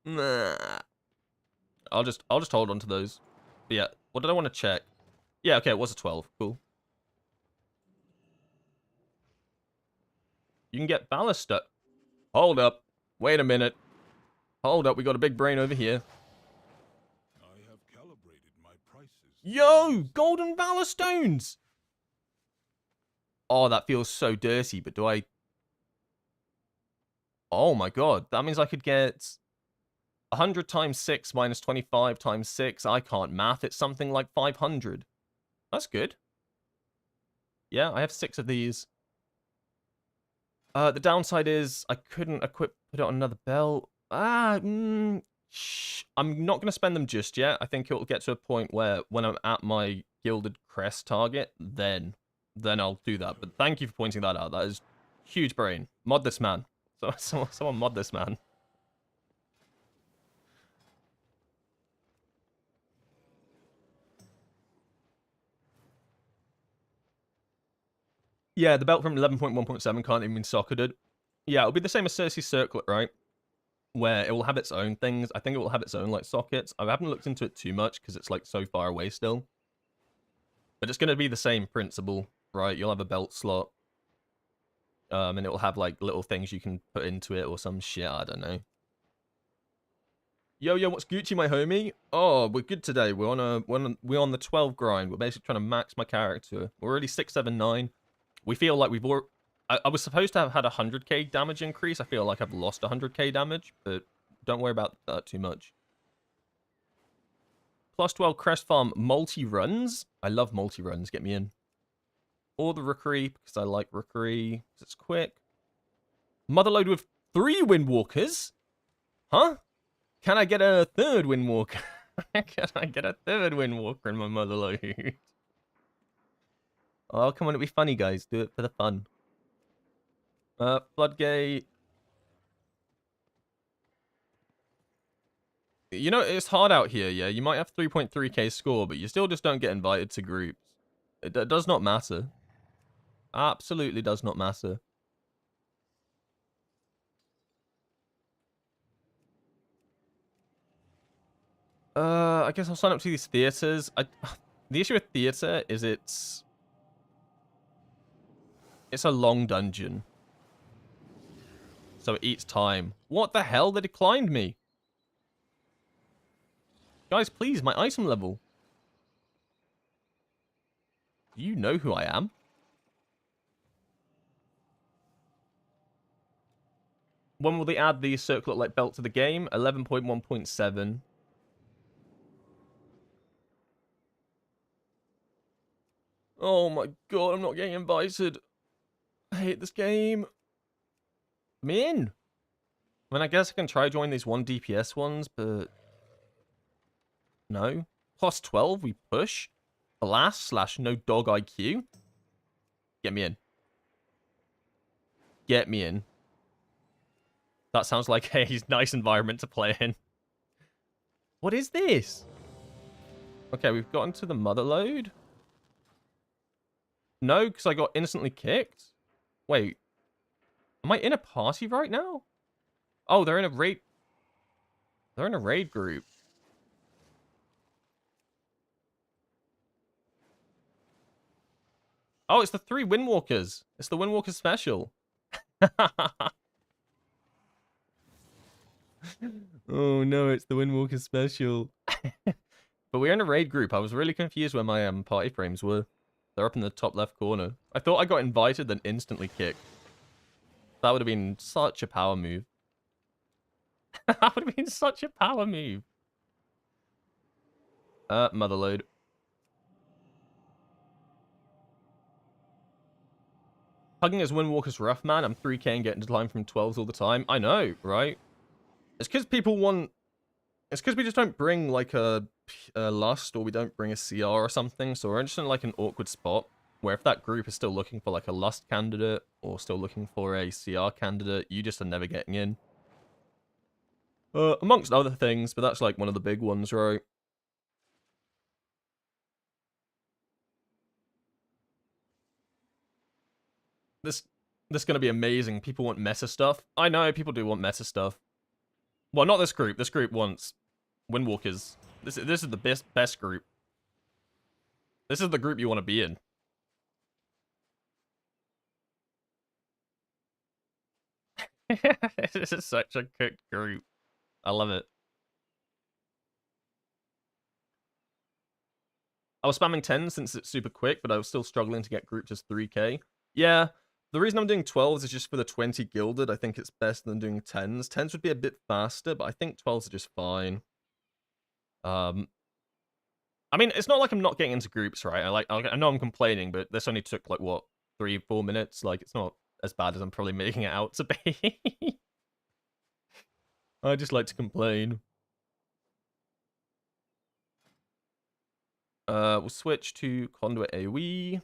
nah. I'll just hold on to those. But yeah, what did I want to check? Yeah, okay, it was a 12. Cool. You can get ballast up. Hold up. Wait a minute. Hold up, we got a big brain over here.
I have calibrated my prices.
Yo, golden Valor Stones! Oh, that feels so dirty, but do I... Oh my god, that means I could get 100 times 6 minus 25 times 6. I can't math, it's something like 500. That's good. Yeah, I have 6 of these. The downside is I couldn't put it on another belt. I'm not going to spend them just yet. I think it will get to a point where when I'm at my Gilded Crest target, then I'll do that. But thank you for pointing that out. That is huge brain. Mod this man. Someone mod this man. Yeah, the belt from 11.1.7 can't even be socketed. Yeah, it'll be the same as Cersei's Circlet, right? Where it will have its own things. I think it will have its own, like, sockets. I haven't looked into it too much because it's, like, so far away still. But it's going to be the same principle, right? You'll have a belt slot. And it will have, like, little things you can put into it or some shit. I don't know. Yo, what's Gucci, my homie? Oh, we're good today. We're on the 12 grind. We're basically trying to max my character. We're already 679. We feel like we've already... I was supposed to have had a 100k damage increase. I feel like I've lost 100k damage, but don't worry about that too much. Plus 12 Crest Farm multi-runs. I love multi-runs. Get me in. Or the Rookery, because I like Rookery, because it's quick. Motherload with 3 Windwalkers? Huh? Can I get a 3rd Windwalker? Can I get a 3rd Windwalker in my Motherload? Oh, come on, it'll be funny, guys. Do it for the fun. Floodgate. You know, it's hard out here, yeah? You might have 3.3k score, but you still just don't get invited to groups. It does not matter. Absolutely does not matter. I guess I'll sign up to these theaters. The issue with theater is it's... It's a long dungeon. So it eats time. What the hell? They declined me. Guys, please, my item level. Do you know who I am? When will they add the circlet light belt to the game? 11.1.7. Oh my god, I'm not getting invited. I hate this game. I'm in. I mean, I guess I can try join these 1 DPS ones, but... No. Plus 12, we push. Blast / no dog IQ. Get me in. Get me in. That sounds like a nice environment to play in. What is this? Okay, we've gotten to the mother load. No, because I got instantly kicked. Wait. Am I in a party right now? Oh, they're in a raid. They're in a raid group. Oh, it's the 3 Windwalkers. It's the Windwalker special. Oh no, it's the Windwalker special. But we're in a raid group. I was really confused where my party frames were. They're up in the top left corner. I thought I got invited, then instantly kicked. That would have been such a power move. That would have been such a power move. Motherload. Hugging as Windwalker's rough, man. I'm 3k and getting declined from 12s all the time. I know, right? It's because people want... It's because we just don't bring, like, a Lust, or we don't bring a CR or something, so we're just in, like, an awkward spot, where if that group is still looking for, like, a Lust candidate, or still looking for a CR candidate, you just are never getting in. Amongst other things, but that's, like, one of the big ones, right? This is going to be amazing. People want meta stuff. I know, people do want meta stuff. Well, not this group. This group wants Windwalkers. This is the best group. This is the group you want to be in. This is such a cooked group. I love it. I was spamming 10 since it's super quick, but I was still struggling to get grouped as 3k. Yeah, the reason I'm doing 12s is just for the 20 gilded. I think it's best than doing 10s. 10s would be a bit faster, but I think 12s are just fine. I mean, it's not like I'm not getting into groups, right? I know I'm complaining, but this only took, like, what, 3-4 minutes? Like, it's not as bad as I'm probably making it out to be. I just like to complain. We'll switch to Conduit AoE.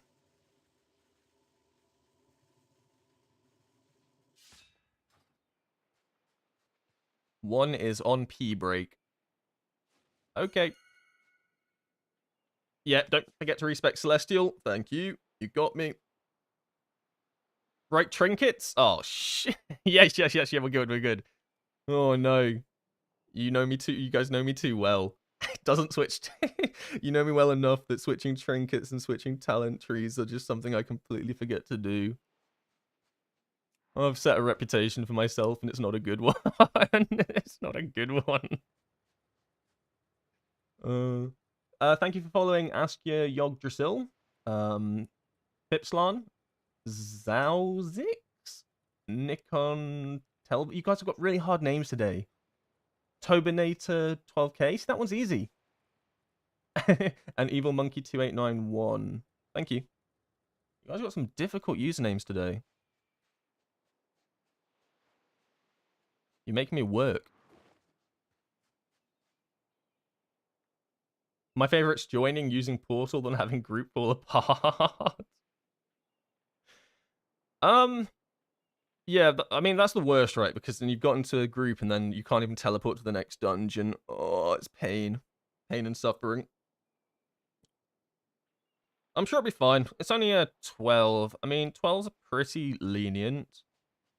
One is on P break. Okay. Yeah, don't forget to respect Celestial. Thank you. You got me. Right, trinkets? Oh, shit. Yes, yeah, we're good. Oh, no. You know me too. You guys know me too well. It doesn't switch. You know me well enough that switching trinkets and switching talent trees are just something I completely forget to do. I've set a reputation for myself, and it's not a good one. It's not a good one. Thank you for following Askia Yogdrasil, Pipslan, Zauzix, Nikon Tel. You guys have got really hard names today. Tobinator 12k. See, that one's easy. And Evil Monkey 2891. Thank you. You guys got some difficult usernames today. You're making me work. My favorite's joining, using Portal, then having group fall apart. Yeah, I mean, that's the worst, right? Because then you've got into a group and then you can't even teleport to the next dungeon. Oh, it's pain. Pain and suffering. I'm sure it'll be fine. It's only a 12. I mean, 12s are pretty lenient.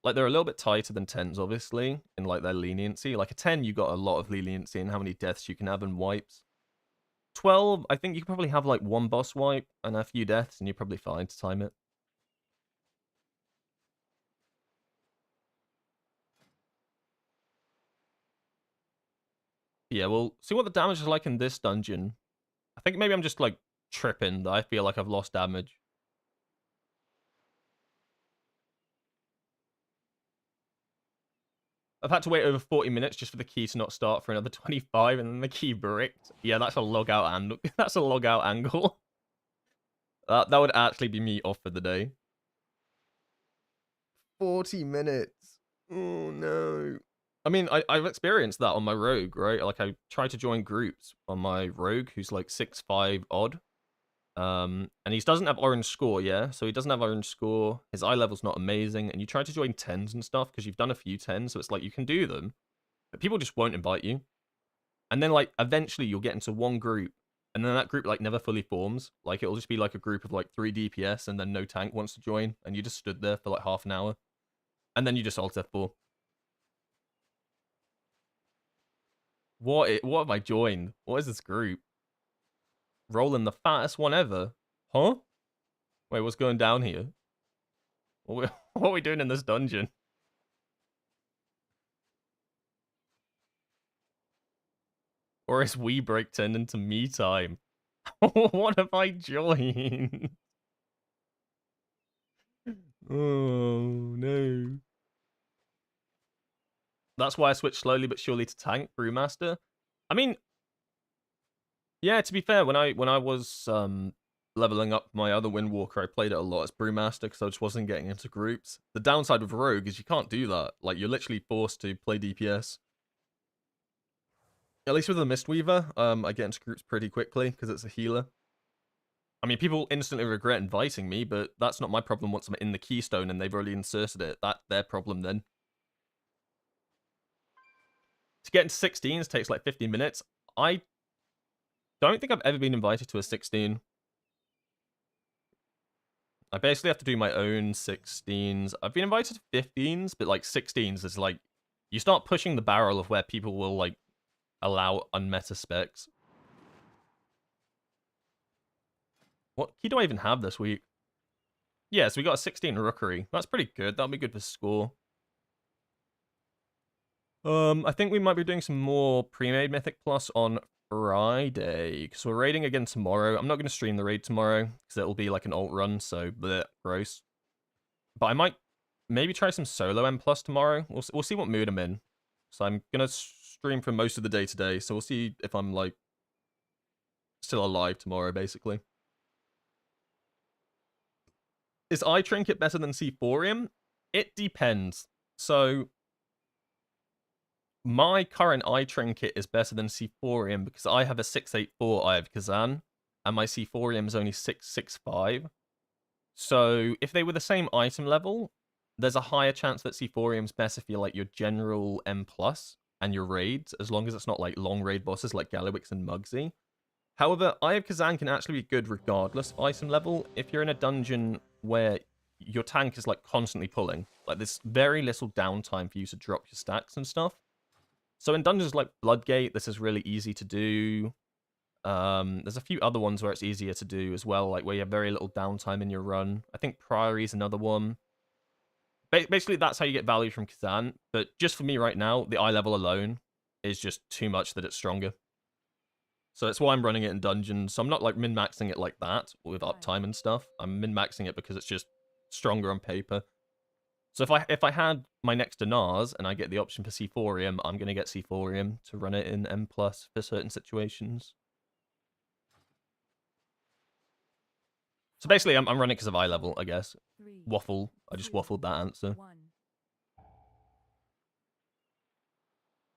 Like, they're a little bit tighter than 10s, obviously, in, like, their leniency. Like, a 10, you got a lot of leniency in how many deaths you can have and wipes. 12, I think you can probably have, like, one boss wipe and a few deaths, and you're probably fine to time it. Yeah, we'll see what the damage is like in this dungeon. I think maybe I'm just, like, tripping that I feel like I've lost damage. I've had to wait over 40 minutes just for the key to not start for another 25, and then the key bricked. Yeah, that's a log out angle. That's a log out angle. That would actually be me off for the day. 40 minutes. Oh, no. I mean, I've experienced that on my rogue, right? Like, I tried to join groups on my rogue, who's like 6'5" odd. And he doesn't have orange score, yeah? So he doesn't have orange score. His eye level's not amazing. And you try to join 10s and stuff, because you've done a few 10s, so it's like you can do them. But people just won't invite you. And then, like, eventually you'll get into one group, and then that group, like, never fully forms. Like, it'll just be, like, a group of, like, 3 DPS, and then no tank wants to join, and you just stood there for, like, half an hour. And then you just alt F4. What have I joined? What is this group? Rolling the fattest one ever? Huh? Wait, what's going down here? What are we doing in this dungeon? Or is we break turned into me time? What have I joined? Oh, no. That's why I switched slowly but surely to tank, Brewmaster. I mean, yeah, to be fair, when I was leveling up my other Windwalker, I played it a lot as Brewmaster because I just wasn't getting into groups. The downside with Rogue is you can't do that. Like, you're literally forced to play DPS. At least with the Mistweaver, I get into groups pretty quickly because it's a healer. I mean, people instantly regret inviting me, but that's not my problem once I'm in the Keystone and they've already inserted it. That's their problem then. To get into 16s takes like 15 minutes. I don't think I've ever been invited to a 16. I basically have to do my own 16s. I've been invited to 15s, but like 16s is like, you start pushing the barrel of where people will like allow unmeta specs. What key do I even have this week? Yeah, so we got a 16 rookery. That's pretty good. That'll be good for score. I think we might be doing some more pre-made Mythic Plus on Friday, because we're raiding again tomorrow. I'm not going to stream the raid tomorrow, because it'll be like an alt run, so bleh, gross. But I might maybe try some solo M Plus tomorrow. We'll see what mood I'm in. So I'm going to stream for most of the day today, so we'll see if I'm, like, still alive tomorrow, basically. Is Eye Trinket better than Seaphorium? It depends. So my current Eye Trinket is better than Seaphorium because I have a 684 Eye of Kazan, and my Seaphorium is only 665. So if they were the same item level, there's a higher chance that Seaphorium's better for like your general M+, and your raids, as long as it's not like long raid bosses like Galliwix and Mugsy. However, Eye of Kazan can actually be good regardless of item level. If you're in a dungeon where your tank is like constantly pulling, like there's very little downtime for you to drop your stacks and stuff. So in dungeons like Bloodgate, this is really easy to do. There's a few other ones where it's easier to do as well, like where you have very little downtime in your run. I think Priory is another one. Basically, that's how you get value from Kazan. But just for me right now, the eye level alone is just too much that it's stronger. So that's why I'm running it in dungeons. So I'm not like min-maxing it like that with uptime and stuff. I'm min-maxing it because it's just stronger on paper. So if I had my next Dinars and I get the option for Seaphorium, I'm going to get Seaphorium to run it in M+ for certain situations. So basically, I'm running because of eye level, I guess. Waffle. I just waffled that answer.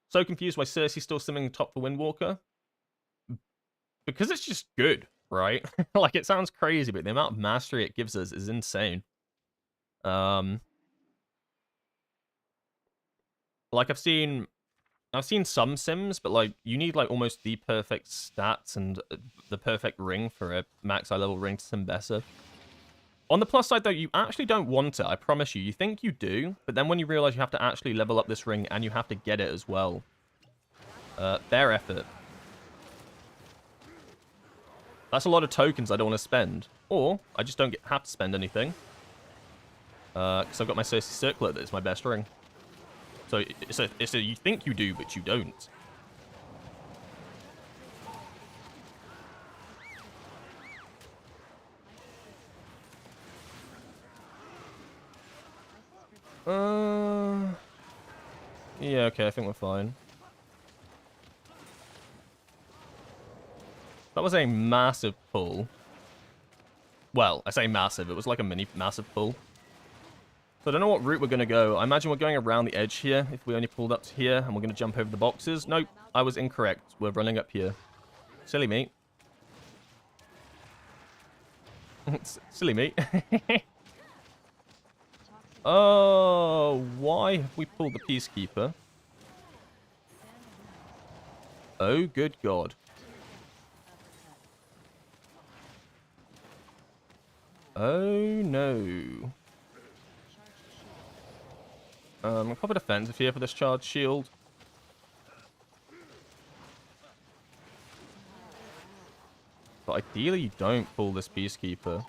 So confused why Cersei's still simming top for Windwalker. Because it's just good, right? Like, it sounds crazy, but the amount of mastery it gives us is insane. Like, I've seen some sims, but, like, you need, like, almost the perfect stats and the perfect ring for a max eye level ring to sim better. On the plus side, though, you actually don't want it, I promise you. You think you do, but then when you realize you have to actually level up this ring and you have to get it as well. Fair effort. That's a lot of tokens I don't want to spend. Or, I just don't have to spend anything. Because I've got my Cersei Circlet that is my best ring. So you think you do, but you don't. Yeah, okay, I think we're fine. That was a massive pull. Well, I say massive. It was like a mini massive pull. So I don't know what route we're going to go. I imagine we're going around the edge here if we only pulled up to here and we're going to jump over the boxes. Nope, I was incorrect. We're running up here. Silly me. Silly me. Oh, why have we pulled the Peacekeeper? Oh, good God. Oh, no. I'll pop a defensive here for this charge shield. But ideally, you don't pull this Peacekeeper.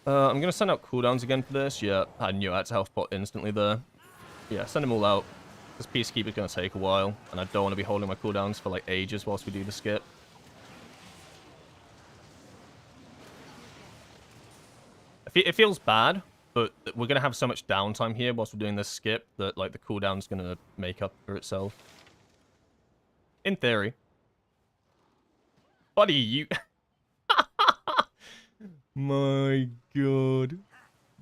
I'm going to send out cooldowns again for this. Yeah, I knew I had to health pot instantly there. Yeah, send them all out. This Peacekeeper's going to take a while, and I don't want to be holding my cooldowns for like ages whilst we do the skip. It feels bad, but we're going to have so much downtime here whilst we're doing this skip that like the cooldown's going to make up for itself. In theory. Buddy, you... My God.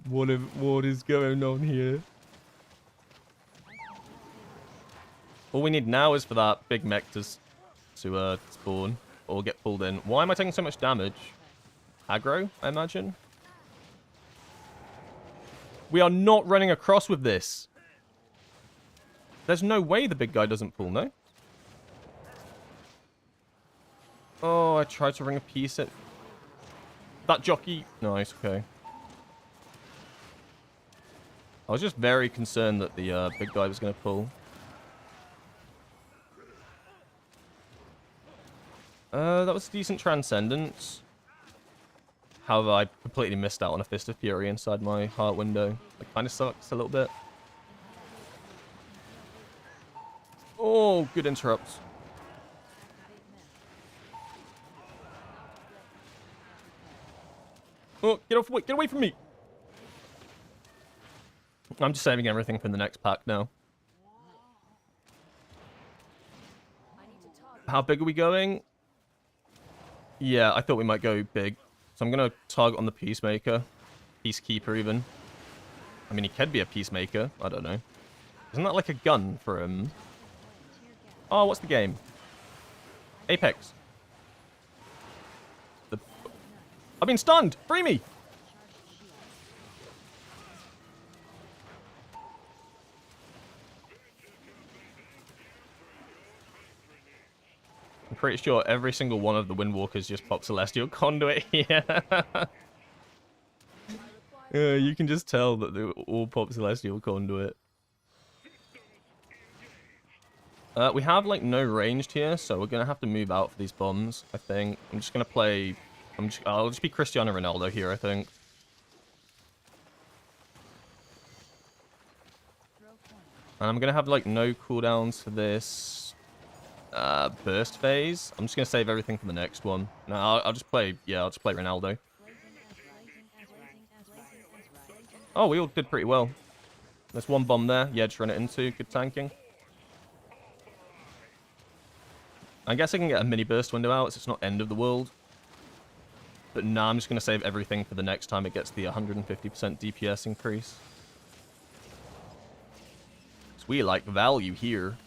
What is going on here? All we need now is for that big mech to spawn or get pulled in. Why am I taking so much damage? Aggro, I imagine? We are not running across with this. There's no way the big guy doesn't pull, no? Oh, I tried to ring a piece at... That jockey... Nice, okay. I was just very concerned that the big guy was going to pull. That was decent Transcendence. However, I completely missed out on a Fist of Fury inside my heart window. It kind of sucks a little bit. Oh, good interrupts. Oh, get away from me! I'm just saving everything for the next pack now. How big are we going? Yeah, I thought we might go big. So I'm going to target on the Peacemaker. Peacekeeper, even. I mean, he could be a Peacemaker. I don't know. Isn't that like a gun for him? Oh, what's the game? Apex. I've been stunned! Free me! I'm pretty sure every single one of the Windwalkers just pop Celestial Conduit here. You can just tell that they all pop Celestial Conduit. We have, like, no ranged here, so we're going to have to move out for these bombs, I think. I'm just going to play... I'll just be Cristiano Ronaldo here, I think. And I'm going to have, like, no cooldowns for this burst phase. I'm just going to save everything for the next one. No, I'll just play... Yeah, I'll just play Ronaldo. Oh, we all did pretty well. There's one bomb there. Yeah, just run it into. Good tanking. I guess I can get a mini burst window out, so it's not end of the world. But nah, I'm just going to save everything for the next time it gets the 150% DPS increase. So we like value here.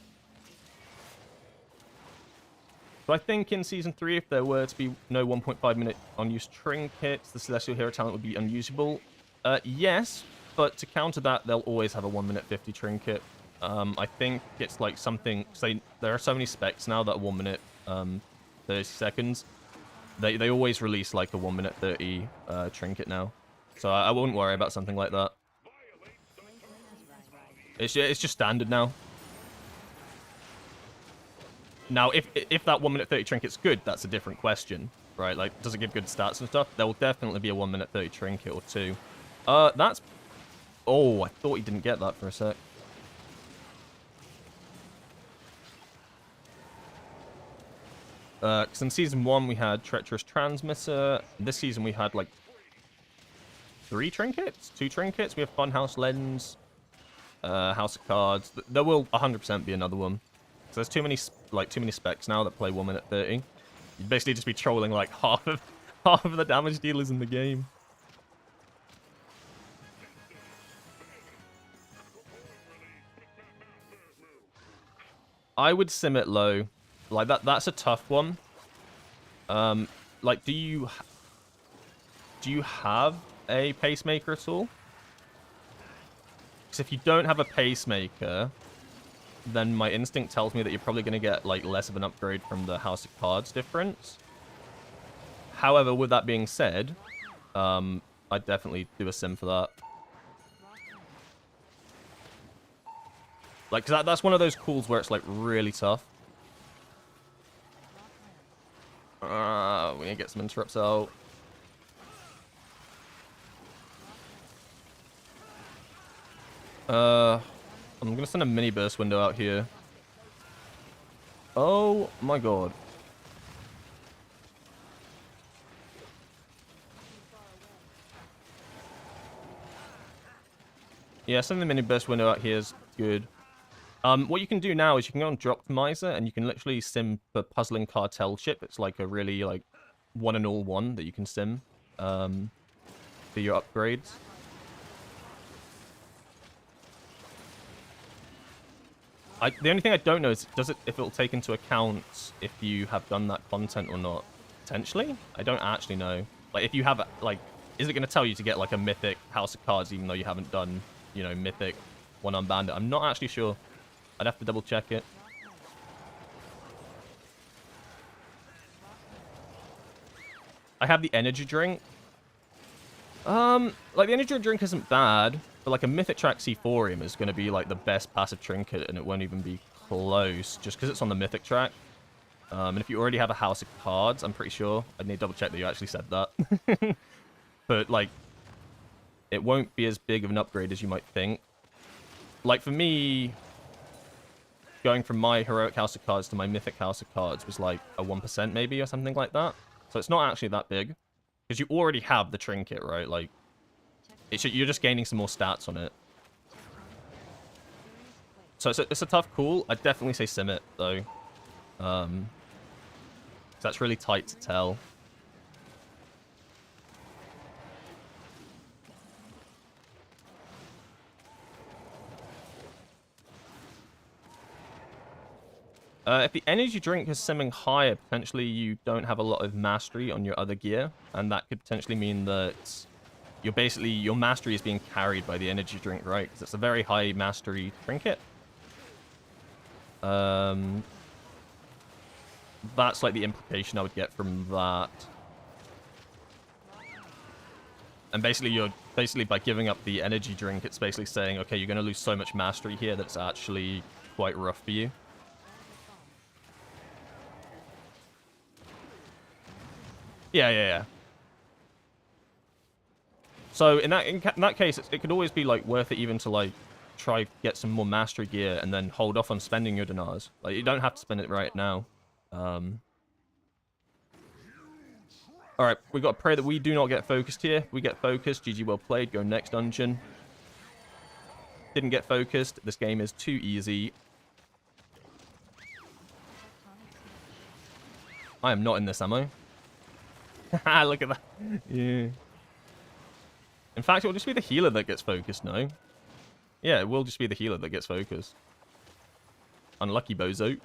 So I think in Season 3, if there were to be no 1.5 minute unused trinkets, the Celestial Hero talent would be unusable. Yes, but to counter that, they'll always have a 1 minute 50 trinket. I think it's like something... Say, there are so many specs now that 1 minute 30 seconds. They always release like a 1 minute 30 trinket now. So I wouldn't worry about something like that. It's just standard now. Now, if that 1 minute 30 trinket's good, that's a different question. Right, like, does it give good stats and stuff? There will definitely be a 1 minute 30 trinket or two. That's... Oh, I thought he didn't get that for a sec. Because in Season 1 we had Treacherous Transmitter. This season we had, like, 3 trinkets? 2 trinkets? We have Funhouse Lens, House of Cards. There will 100% be another one. So there's too many specs now that play 1 minute 30. You'd basically just be trolling, like, half of the damage dealers in the game. I would sim it low. Like, that's a tough one. Like, do you have a pacemaker at all? Because if you don't have a pacemaker, then my instinct tells me that you're probably going to get, like, less of an upgrade from the House of Cards difference. However, with that being said, I'd definitely do a sim for that. Like, 'cause that's one of those calls where it's, like, really tough. We need to get some interrupts out. I'm gonna send a mini burst window out here. Oh my god. Yeah, sending the mini burst window out here is good. What you can do now is you can go on Droptimizer and you can literally sim for Puzzling Cartel Ship. It's like a really, like, one and all one that you can sim for your upgrades. The only thing I don't know is if it'll take into account if you have done that content or not. Potentially? I don't actually know. Like, if you have, like, is it going to tell you to get, like, a Mythic House of Cards even though you haven't done, you know, Mythic One-Armed Bandit? I'm not actually sure. I'd have to double check it. I have the energy drink. Like, the energy drink isn't bad, but, like, a Mythic Track Seaphorium is going to be, like, the best passive trinket, and it won't even be close, just because it's on the Mythic Track. And if you already have a House of Cards, I'm pretty sure. I'd need to double check that you actually said that. But, like, it won't be as big of an upgrade as you might think. Like, for me, going from my Heroic House of Cards to my Mythic House of Cards was, like, a 1% maybe, or something like that. So it's not actually that big. Because you already have the trinket, right? Like, you're just gaining some more stats on it. So it's a tough call. I'd definitely say sim it, though. 'Cause that's really tight to tell. If the energy drink is simming higher, potentially you don't have a lot of mastery on your other gear, and that could potentially mean that your mastery is being carried by the energy drink, right? Because it's a very high mastery trinket. That's like the implication I would get from that. And basically by giving up the energy drink, it's basically saying, okay, you're going to lose so much mastery here that it's actually quite rough for you. Yeah. So in that case, it could always be like worth it even to like try get some more mastery gear and then hold off on spending your dinars. Like, you don't have to spend it right now. All right, we got to pray that we do not get focused here. We get focused. GG, well played. Go next dungeon. Didn't get focused. This game is too easy. I am not in this, am I? Look at that. Yeah. In fact, it will just be the healer that gets focused, no? Yeah, it will just be the healer that gets focused. Unlucky bozo.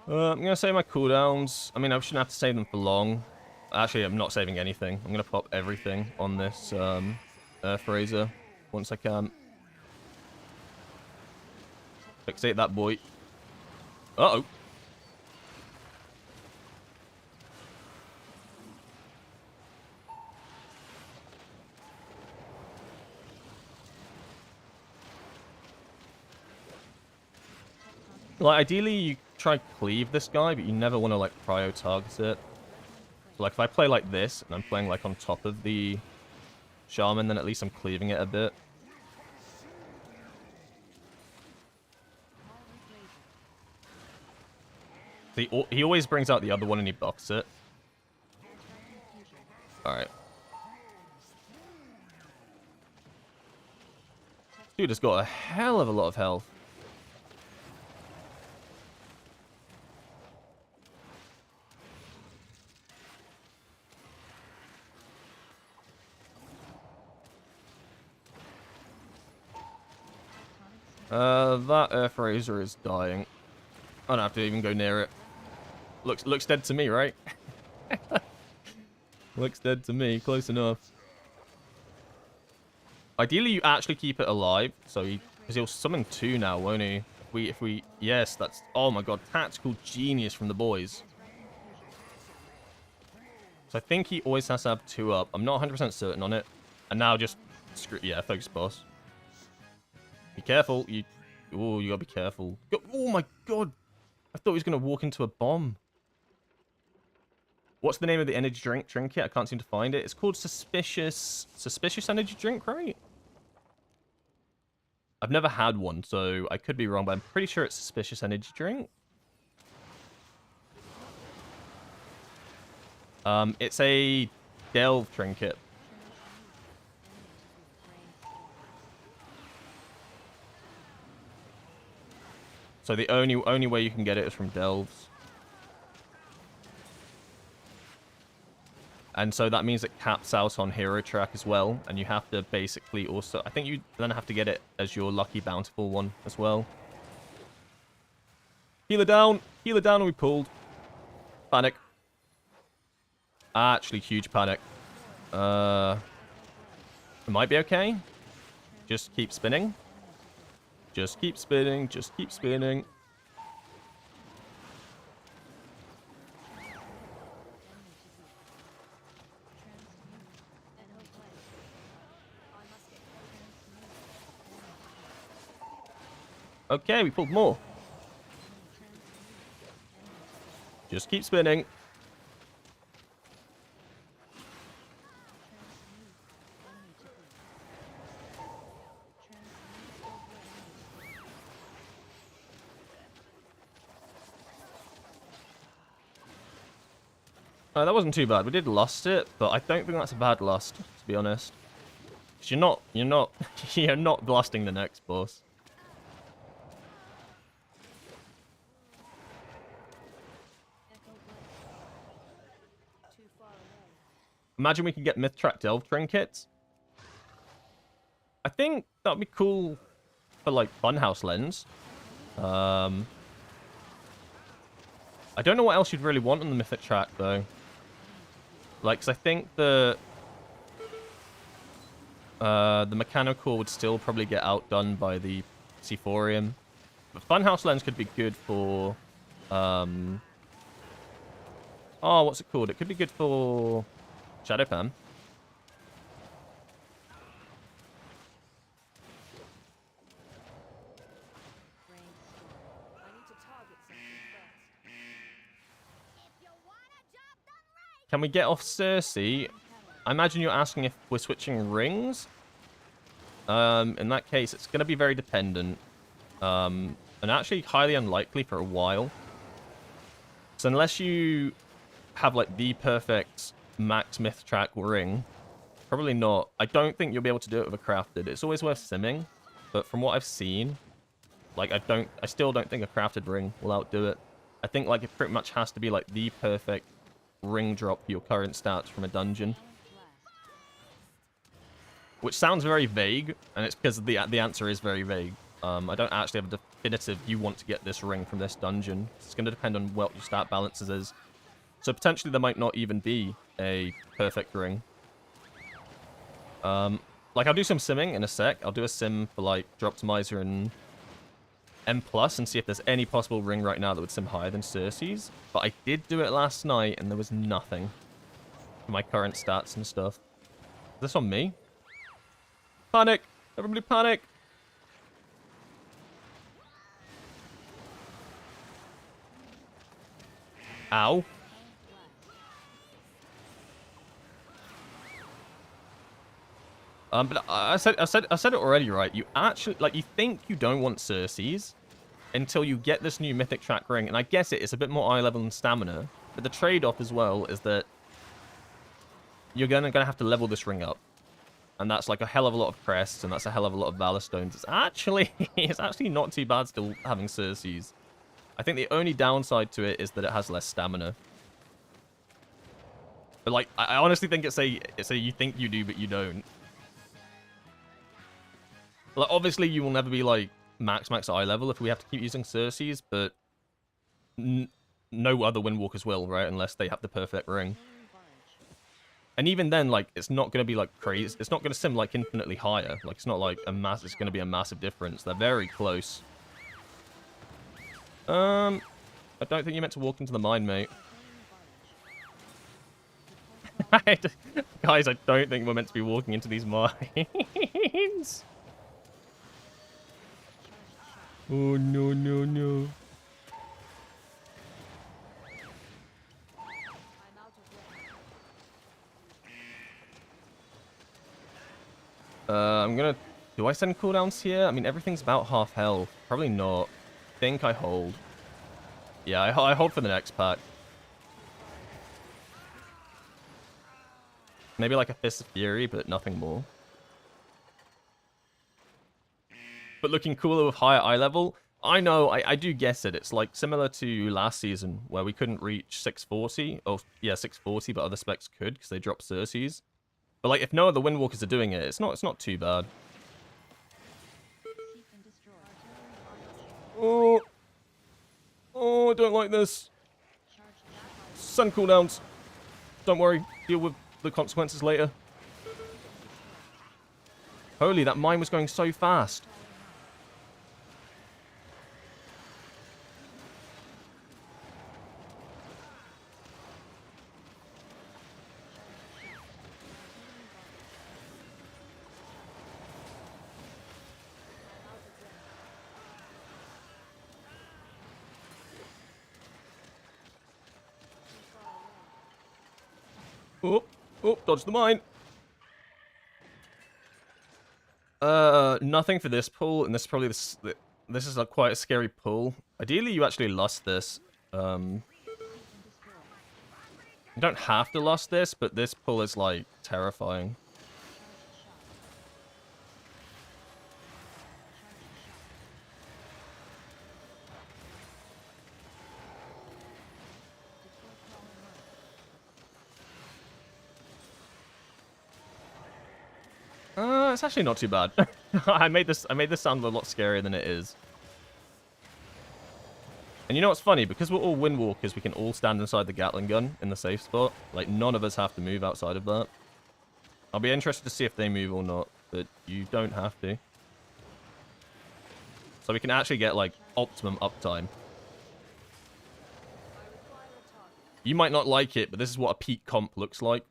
I'm going to save my cooldowns. I mean, I shouldn't have to save them for long. Actually, I'm not saving anything. I'm going to pop everything on this Earthrazor once I can. Fixate that boy. Uh-oh. Like, ideally, you try cleave this guy, but you never want to, like, prio target it. So, like, if I play like this, and I'm playing, like, on top of the shaman, then at least I'm cleaving it a bit. He always brings out the other one and he buffs it. Alright. Dude has got a hell of a lot of health. That Earth Razor is dying. I don't have to even go near it. Looks dead to me, right? Looks dead to me. Close enough. Ideally, you actually keep it alive, so because he'll summon 2 now, won't he? If we, yes, that's, oh my god, tactical genius from the boys. So I think he always has to have 2 up. I'm not 100% certain on it. And now just, yeah, focus boss. Be careful, oh, you gotta be careful. Oh my god, I thought he was gonna walk into a bomb. What's the name of the energy drink? Drink it. I can't seem to find it. It's called Suspicious Energy Drink, right? I've never had one, so I could be wrong, but I'm pretty sure it's Suspicious Energy Drink. It's a delve trinket. So the only way you can get it is from delves. And so that means it caps out on hero track as well. And you have to basically also... I think you then have to get it as your lucky bountiful one as well. Healer down! Healer down and we pulled. Panic. Actually, huge panic. It might be okay. Just keep spinning. Just keep spinning. Just keep spinning. Okay, we pulled more. Just keep spinning. That wasn't too bad. We did lost it, but I don't think that's a bad lost, to be honest. 'Cause you're not blasting the next boss. Imagine we could get Myth Track Delve trinkets. I think that'd be cool for, like, Funhouse Lens. I don't know what else you'd really want on the Mythic Track, though. Like, 'cause I think the mechanical would still probably get outdone by the Sephorium. But Funhouse Lens could be good for... oh, what's it called? It could be good for... Shadowpan. Can we get off Cersei? I imagine you're asking if we're switching rings. In that case, it's going to be very dependent. And actually highly unlikely for a while. So unless you have, like, the perfect max myth track ring, probably not. I don't think you'll be able to do it with a crafted. It's always worth simming, but from what I've seen, like, I still don't think a crafted ring will outdo it. I think, like, it pretty much has to be, like, the perfect ring drop for your current stats from a dungeon. Which sounds very vague, and it's because the answer is very vague. I don't actually have a definitive, you want to get this ring from this dungeon. It's going to depend on what your stat balances is. So potentially there might not even be a perfect ring. Like, I'll do some simming in a sec. I'll do a sim for, like, Droptimizer and M+, and see if there's any possible ring right now that would sim higher than Cersei's. But I did do it last night, and there was nothing for my current stats and stuff. Is this on me? Panic! Everybody panic! Ow. But I said it already, right? You actually, like, you think you don't want Circes until you get this new mythic track ring, and I guess it's a bit more eye level and stamina. But the trade-off as well is that you're gonna have to level this ring up, and that's like a hell of a lot of crests, and that's a hell of a lot of valor stones. It's actually not too bad still having Circes. I think the only downside to it is that it has less stamina. But like, I honestly think it's a you think you do, but you don't. Like, obviously, you will never be, like, max eye level if we have to keep using Circes, but no other Windwalkers will, right? Unless they have the perfect ring. And even then, like, it's not going to be, like, crazy. It's not going to sim, like, infinitely higher. Like, it's not, like, it's going to be a massive difference. They're very close. I don't think you meant to walk into the mine, mate. Guys, I don't think we're meant to be walking into these mines. Oh, no, no, no. I'm gonna... Do I send cooldowns here? I mean, everything's about half health. Probably not. Think I hold. Yeah, I hold for the next pack. Maybe like a Fist of Fury, but nothing more. But looking cooler with higher eye level. I know, I do guess it. It's like similar to last season where we couldn't reach 640. Oh, yeah, 640, but other specs could because they dropped Circes. But like, if no other Windwalkers are doing it, it's not too bad. Oh, I don't like this. Send cooldowns. Don't worry, deal with the consequences later. Holy, that mine was going so fast. Oh, dodge the mine. Nothing for this pull, and this is probably this is quite a scary pull. Ideally, you actually lost this. You don't have to lost this, but this pull is like terrifying. It's actually not too bad. I made this sound a lot scarier than it is. And you know what's funny? Because we're all Windwalkers, we can all stand inside the Gatling gun in the safe spot. Like, none of us have to move outside of that. I'll be interested to see if they move or not, but you don't have to. So we can actually get, like, optimum uptime. You might not like it, but this is what a peak comp looks like.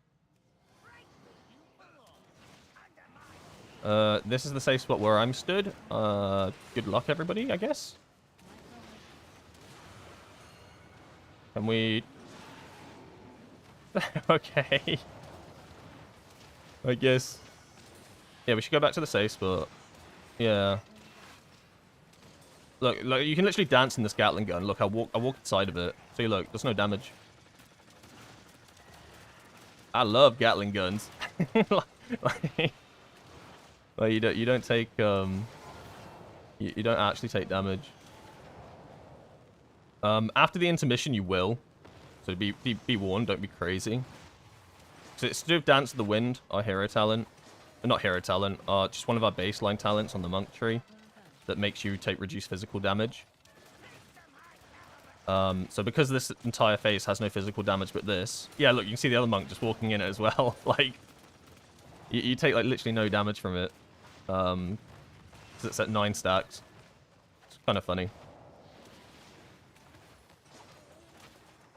This is the safe spot where I'm stood. Good luck, everybody, I guess. Can we... Okay. I guess. Yeah, we should go back to the safe spot. Yeah. Look, you can literally dance in this Gatling gun. Look, I walk inside of it. See, look, there's no damage. I love Gatling guns. Like, you don't take you don't actually take damage. After the intermission, you will. So be warned, don't be crazy. So it's to do with Dance of the Wind, our hero talent. Not hero talent, just one of our baseline talents on the monk tree that makes you take reduced physical damage. So because this entire phase has no physical damage but this... Yeah, look, you can see the other monk just walking in it as well. Like, you take, like, literally no damage from it. Because it's at 9 stacks. It's kind of funny.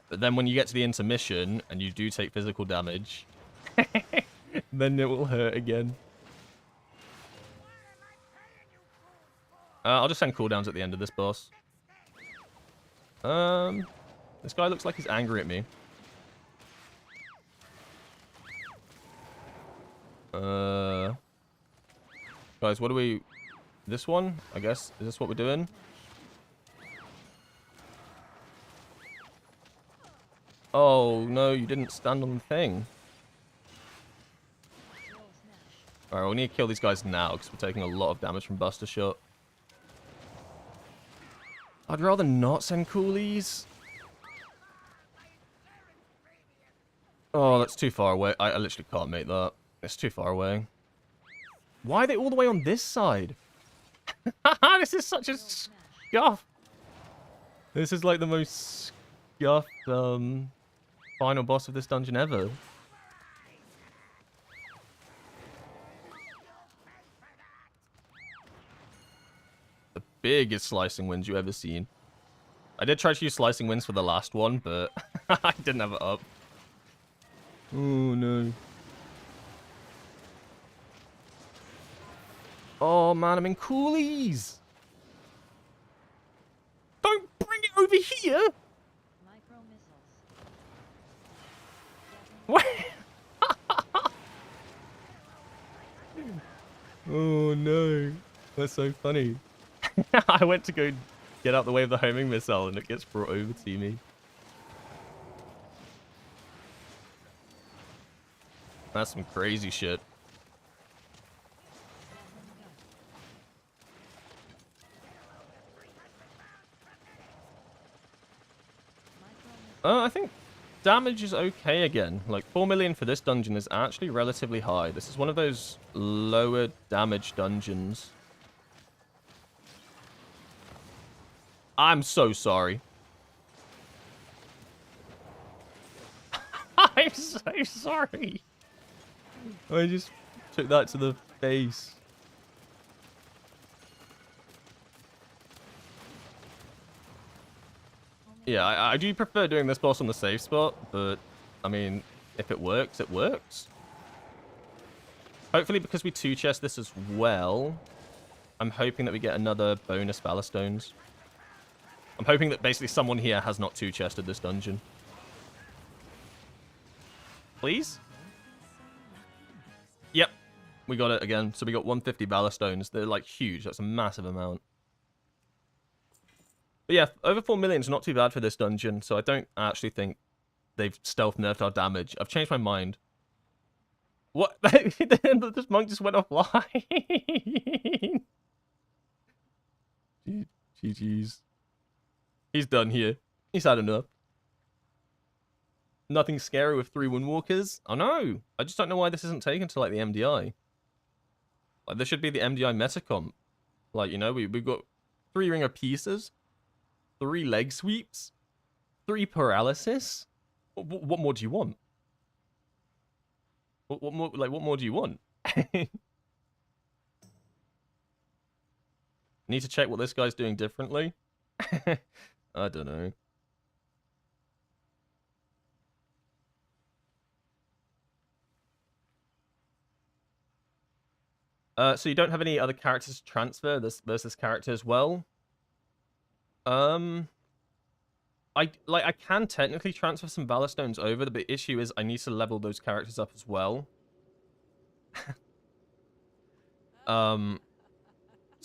But then when you get to the intermission, and you do take physical damage, then it will hurt again. I'll just send cooldowns at the end of this boss. This guy looks like he's angry at me. Guys, what do we... This one, I guess? Is this what we're doing? Oh, no, you didn't stand on the thing. Alright, we need to kill these guys now, because we're taking a lot of damage from Buster Shot. I'd rather not send coolies. Oh, that's too far away. I literally can't make that. It's too far away. Why are they all the way on this side? This is such a scuff. This is like the most scuffed final boss of this dungeon ever. The biggest slicing winds you ever seen. I did try to use slicing winds for the last one, but I didn't have it up. Oh no. Oh man, I'm in coolies. Don't bring it over here.
Micro missiles.
What? Oh no. That's so funny. I went to go get out the way of the homing missile and it gets brought over to me. That's some crazy shit. I think damage is okay again. Like 4 million for this dungeon is actually relatively high. This is one of those lower damage dungeons. I'm so sorry. I'm so sorry. I just took that to the face. Yeah, I do prefer doing this boss on the safe spot, but, I mean, if it works, it works. Hopefully, because we two-chest this as well, I'm hoping that we get another bonus Valor Stones. I'm hoping that basically someone here has not two-chested this dungeon. Please? Yep, we got it again. So we got 150 Valor Stones. They're, like, huge. That's a massive amount. But yeah, over 4 million is not too bad for this dungeon, so I don't actually think they've stealth nerfed our damage. I've changed my mind. What? This monk just went offline. GG's. He's done here. He's had enough. Nothing scary with 3 Windwalkers? Oh no! I just don't know why this isn't taken to like the MDI. Like, this should be the MDI Metacomp. Like, you know, we've got 3 Ring of Pieces. 3 leg sweeps, 3 paralysis. What more do you want? What more? Like, what more do you want? Need to check what this guy's doing differently. I don't know. So you don't have any other characters to transfer versus character as well? I can technically transfer some Valor Stones over. The issue is I need to level those characters up as well. So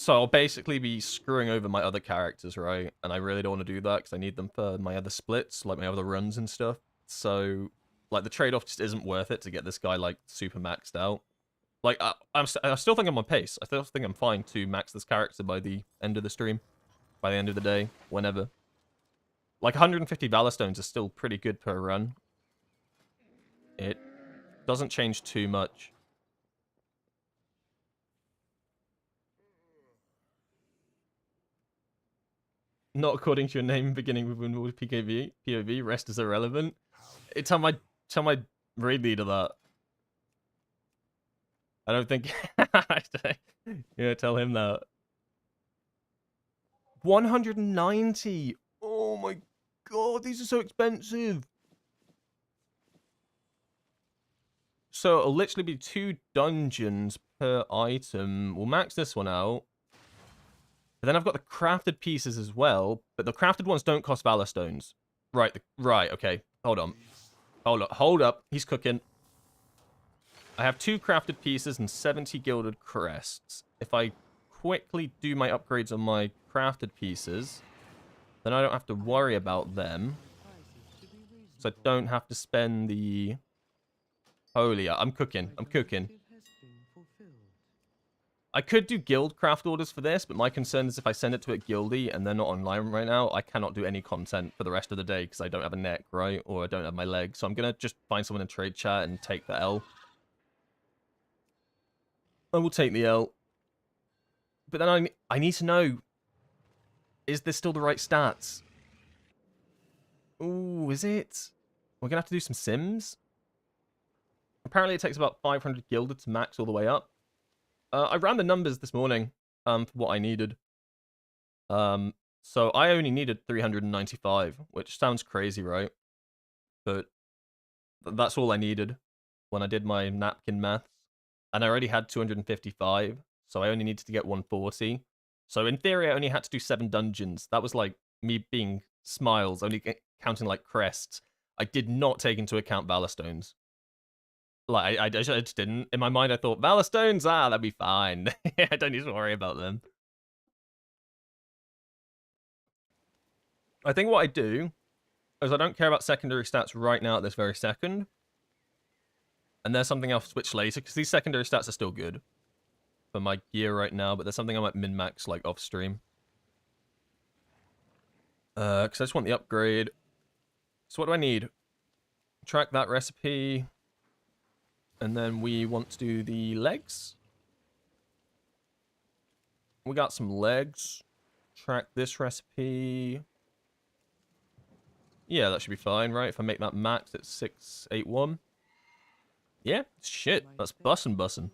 I'll basically be screwing over my other characters, right? And I really don't want to do that because I need them for my other splits, like my other runs and stuff. So, like, the trade-off just isn't worth it to get this guy, like, super maxed out. Like, I still think I'm on pace. I still think I'm fine to max this character by the end of the stream. By the end of the day, whenever. Like, 150 Valor Stones is still pretty good per run. It doesn't change too much. Not according to your name, beginning with Windwalker POV, rest is irrelevant. Tell my raid leader that. I don't think... Yeah, tell him that. 190! Oh my god, these are so expensive! So it'll literally be 2 dungeons per item. We'll max this one out. But then I've got the crafted pieces as well, but the crafted ones don't cost Valor Stones. Right, okay. Hold on. Hold up. He's cooking. I have 2 crafted pieces and 70 gilded crests. if I quickly do my upgrades on my crafted pieces, then I don't have to worry about them.
Prices to be reasonable.
So I don't have to spend the... Holy, I'm cooking.
My
I'm cooking.
directive has been fulfilled.
I could do guild craft orders for this, but my concern is if I send it to a guildie and they're not online right now, I cannot do any content for the rest of the day because I don't have a neck, right? Or I don't have my leg. So I'm going to just find someone in trade chat and take the L. I will take the L. But then I need to know, is this still the right stats? Ooh, is it? We're going to have to do some sims. Apparently it takes about 500 gilded to max all the way up. I ran the numbers this morning for what I needed. So I only needed 395, which sounds crazy, right? But that's all I needed when I did my napkin maths. And I already had 255, so I only needed to get 140. So in theory, I only had to do 7 dungeons. That was like me being smiles, only counting like crests. I did not take into account Valor Stones. Like, I just didn't. In my mind, I thought, Valor Stones, that'd be fine. I don't need to worry about them. I think what I do is I don't care about secondary stats right now at this very second. And there's something I'll switch later, because these secondary stats are still good for my gear right now, but there's something I might min-max, like, off-stream. Because I just want the upgrade. So what do I need? Track that recipe. And then we want to do the legs. We got some legs. Track this recipe. Yeah, that should be fine, right? If I make that max at 681. Yeah, shit. That's bussin'.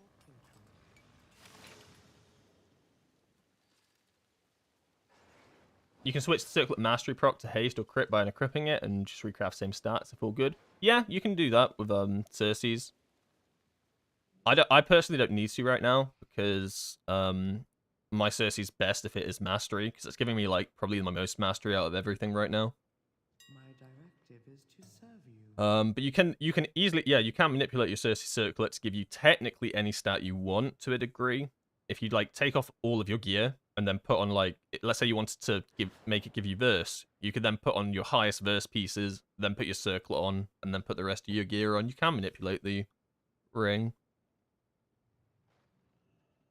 You can switch the Circlet Mastery proc to haste or crit by unequipping it and just recraft same stats if all good. Yeah, you can do that with Circe's. I personally don't need to right now because my Circe's best if it is mastery because it's giving me like probably my most mastery out of everything right now.
My directive is to serve you.
But you can easily you can manipulate your Circe Circlet to give you technically any stat you want to a degree. If you like take off all of your gear and then put on like let's say you wanted to make it give you verse, you could then put on your highest verse pieces, then put your circlet on, and then put the rest of your gear on. You can manipulate the ring.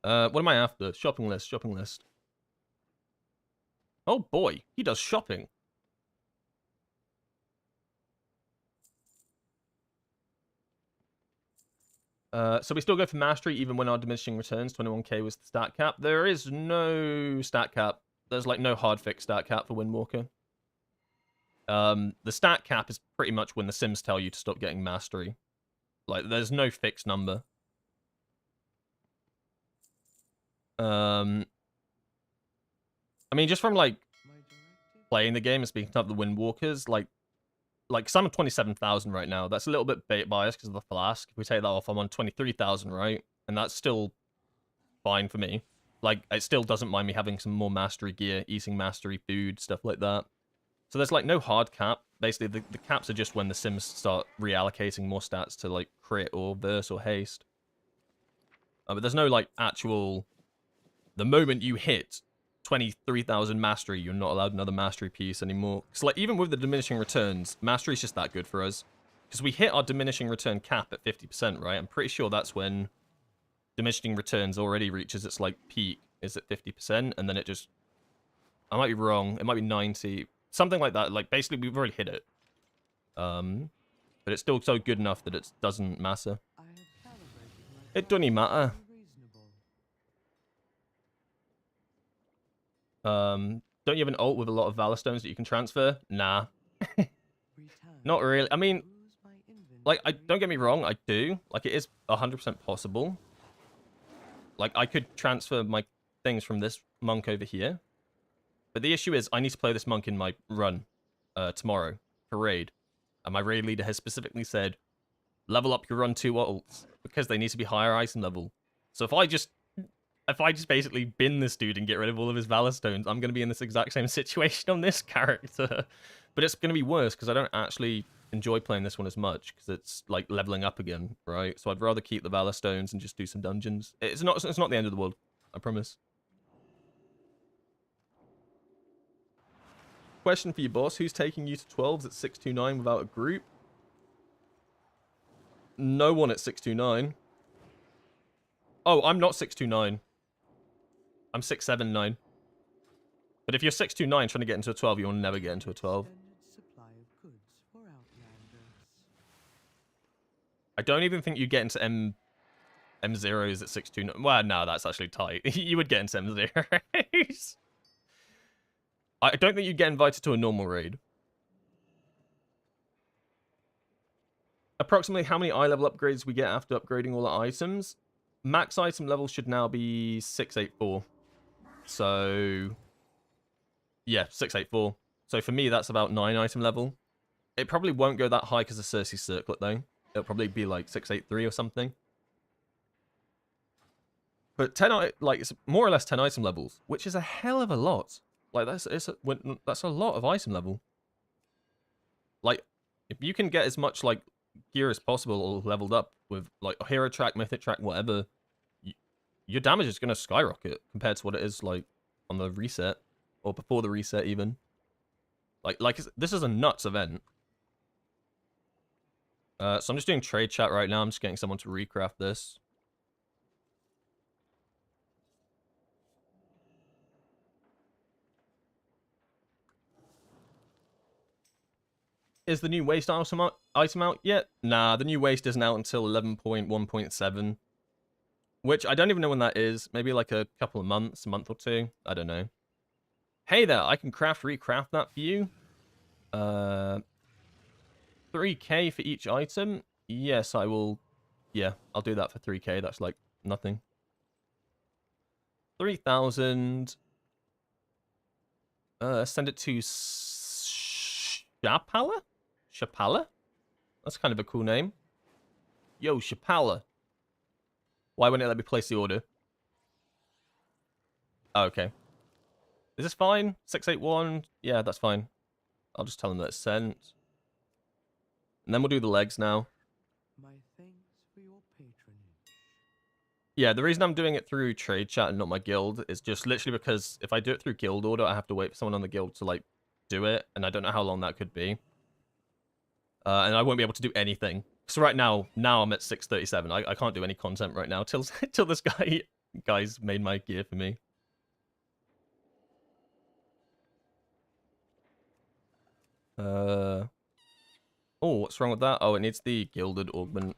What am I after? Shopping list. Oh boy, he does shopping. So we still go for mastery even when our diminishing returns. 21k was the stat cap. There is no stat cap. There's like no hard fix stat cap for Windwalker. The stat cap is pretty much when the Sims tell you to stop getting mastery. Like there's no fixed number. I mean, just from like playing the game and speaking up the Windwalkers, like some are 27,000 right now. That's a little bit bait biased because of the flask. If we take that off, I'm on 23,000, right? And that's still fine for me. Like, it still doesn't mind me having some more mastery gear, eating mastery food, stuff like that. So there's like no hard cap. Basically, the caps are just when the Sims start reallocating more stats to like crit or verse or haste. But there's no like actual... The moment you hit 23,000 mastery, you're not allowed another mastery piece anymore. Because like even with the diminishing returns, mastery is just that good for us. Because we hit our diminishing return cap at 50%, right? I'm pretty sure that's when diminishing returns already reaches its like peak is at 50%, and then it just... I might be wrong. It might be 90. Something like that. Like basically we've already hit it. But it's still so good enough that it doesn't matter. It doesn't matter. Don't you have an ult with a lot of Valor Stones that you can transfer? Nah. Not really. I mean, like, don't get me wrong, I do. Like, it is 100% possible. Like, I could transfer my things from this monk over here. But the issue is, I need to play this monk in my run tomorrow for raid. And my raid leader has specifically said, level up your run 2 ults, because they need to be higher item level. So if I just basically bin this dude and get rid of all of his Valor Stones, I'm going to be in this exact same situation on this character. But it's going to be worse because I don't actually enjoy playing this one as much because it's like leveling up again, right? So I'd rather keep the Valor Stones and just do some dungeons. It's not the end of the world. I promise. Question for you, boss. Who's taking you to 12s at 629 without a group? No one at 629. Oh, I'm not 629. I'm 679. But if you're 629 trying to get into a 12, you'll never get into a 12.
Extended supply of goods for outlanders.
I don't even think you get into M0s at 629. Well, no, that's actually tight. You would get into M0s. I don't think you'd get invited to a normal raid. Approximately how many eye level upgrades we get after upgrading all the items? Max item level should now be 684. So, yeah, 684. So for me, that's about 9 item level. It probably won't go that high because of Cersei's Circlet, though. It'll probably be like 683 or something. But 10, like, it's more or less 10 item levels, which is a hell of a lot. Like, that's a lot of item level. Like, if you can get as much, like, gear as possible leveled up with, like, a hero track, mythic track, whatever, your damage is going to skyrocket compared to what it is, like, on the reset. Or before the reset, even. This is a nuts event. So I'm just doing trade chat right now. I'm just getting someone to recraft this. Is the new waste item out yet? Nah, the new waste isn't out until 11.1.7. Which, I don't even know when that is. Maybe like a couple of months, a month or two. I don't know. Hey there, I can recraft that for you. 3k for each item? Yes, I will. Yeah, I'll do that for 3k. That's like nothing. 3,000. Send it to Shapala? Shapala? That's kind of a cool name. Yo, Shapala. Why wouldn't it let me place the order? Oh, okay. Is this fine? 681? Yeah, that's fine. I'll just tell them that it's sent. And then we'll do the legs now.
My thanks for your patronage.
Yeah, the reason I'm doing it through trade chat and not my guild is just literally because if I do it through guild order, I have to wait for someone on the guild to, like, do it. And I don't know how long that could be. And I won't be able to do anything. So right now I'm at 637. I can't do any content right now till this guy's made my gear for me. Oh, what's wrong with that? Oh, it needs the gilded augment.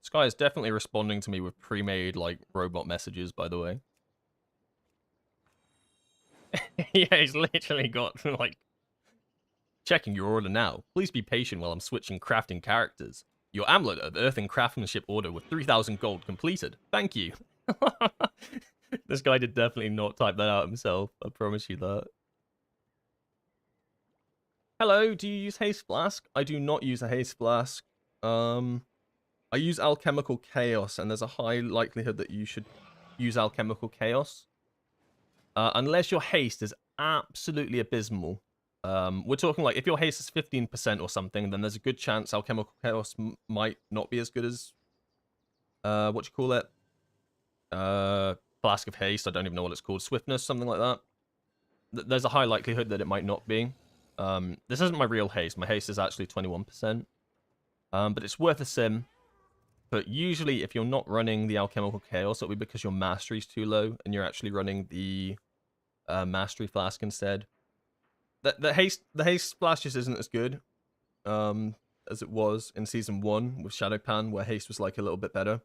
This guy is definitely responding to me with pre-made, like, robot messages, by the way. Yeah, he's literally got, like, checking your order now. Please be patient while I'm switching crafting characters. Your amulet of earth and craftsmanship order with 3,000 gold completed. Thank you. This guy did definitely not type that out himself. I promise you that. Hello, do you use haste flask? I do not use a haste flask. I use alchemical chaos, and there's a high likelihood that you should use alchemical chaos. Unless your haste is absolutely abysmal. We're talking like if your haste is 15% or something, then there's a good chance alchemical chaos might not be as good as what you call it? Flask of haste. I don't even know what it's called. Swiftness, something like that. There's a high likelihood that it might not be. This isn't my real haste. My haste is actually 21%. But it's worth a sim. But usually, if you're not running the alchemical chaos, it'll be because your mastery's too low, and you're actually running the mastery flask instead. The haste splash just isn't as good as it was in season 1 with Shadowpan, where haste was like a little bit better.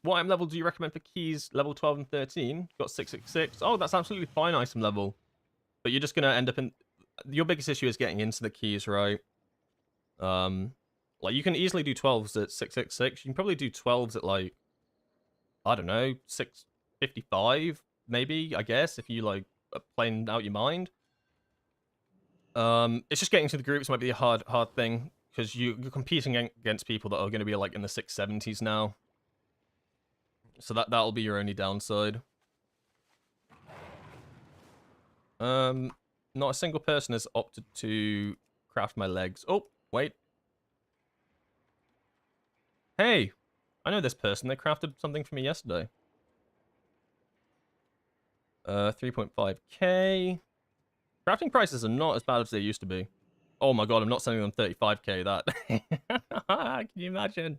What item level do you recommend for keys? Level 12 and 13. Got 666. Oh, that's absolutely fine item level. But you're just gonna end up in. Your biggest issue is getting into the keys, right? Like you can easily do 12s at 666. You can probably do 12s at like, I don't know, 655 maybe. I guess if you like playing out your mind. It's just getting to the groups might be a hard thing because you're competing against people that are going to be like in the 670s now. So that'll be your only downside. Not a single person has opted to craft my legs. Oh, wait. Hey, I know this person. They crafted something for me yesterday. 3.5k. Crafting prices are not as bad as they used to be. Oh my god, I'm not sending them 35k. That. Can you imagine?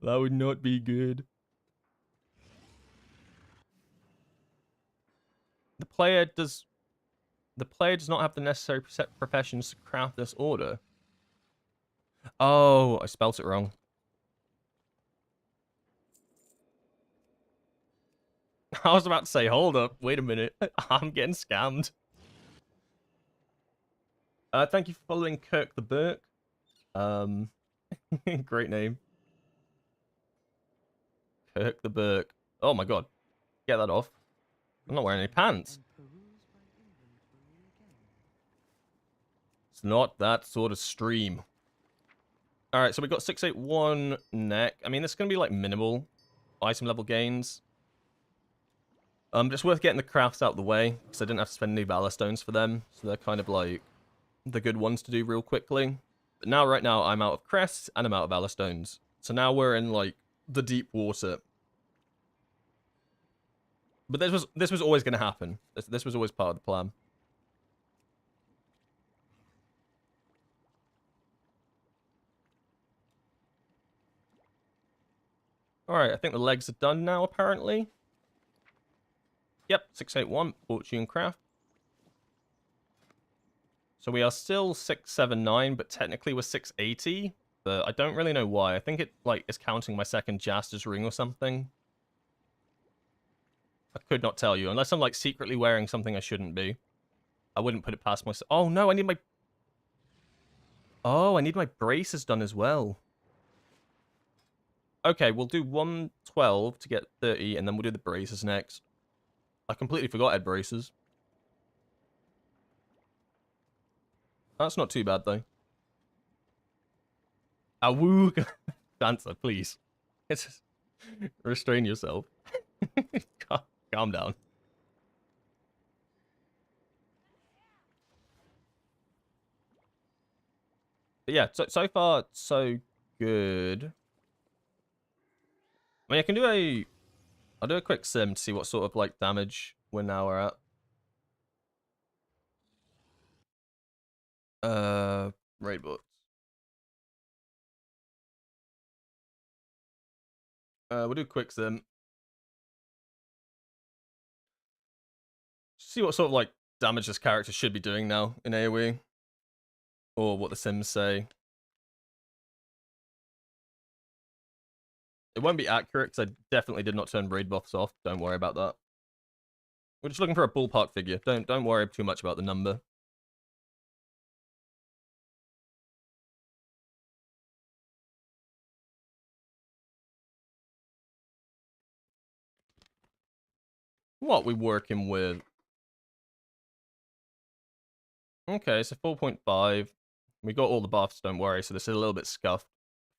That would not be good. The player does not have the necessary professions to craft this order. Oh, I spelt it wrong. I was about to say, hold up, wait a minute. I'm getting scammed. Thank you for following Kirk the Burke. Great name. Kirk the Burke. Oh my god. Get that off. I'm not wearing any pants.
And peruse my inventory again.
It's not that sort of stream. Alright, so we got 681 neck. I mean, this is going to be like minimal item level gains. It's worth getting the crafts out of the way, because I didn't have to spend any Valor Stones for them. So they're kind of like the good ones to do real quickly. But now, right now, I'm out of crests and I'm out of Valor Stones. So now we're in like the deep water. But this was always going to happen. This was always part of the plan. Alright, I think the legs are done now, apparently. Yep, 681, Fortune Craft. So we are still 679, but technically we're 680. But I don't really know why. I think it like is counting my second Jaster's ring or something. I could not tell you, unless I'm like secretly wearing something I shouldn't be. I wouldn't put it past myself. Oh no, I need my... Oh, I need my braces done as well. Okay, we'll do 112 to get 30, and then we'll do the braces next. I completely forgot I had braces. That's not too bad, though. Awoo! Dancer, please. It's... Restrain yourself. Calm down. But yeah, so far, so good. I mean, I can do a... I'll do a quick sim to see what sort of, like, damage we're at. Raid books. We'll do a quick sim. See what sort of, like, damage this character should be doing now in AoE. Or what the sims say. It won't be accurate, because I definitely did not turn raid buffs off. Don't worry about that. We're just looking for a ballpark figure. Don't worry too much about the number. What we working with? Okay, so 4.5. We got all the buffs, don't worry, so this is a little bit scuffed.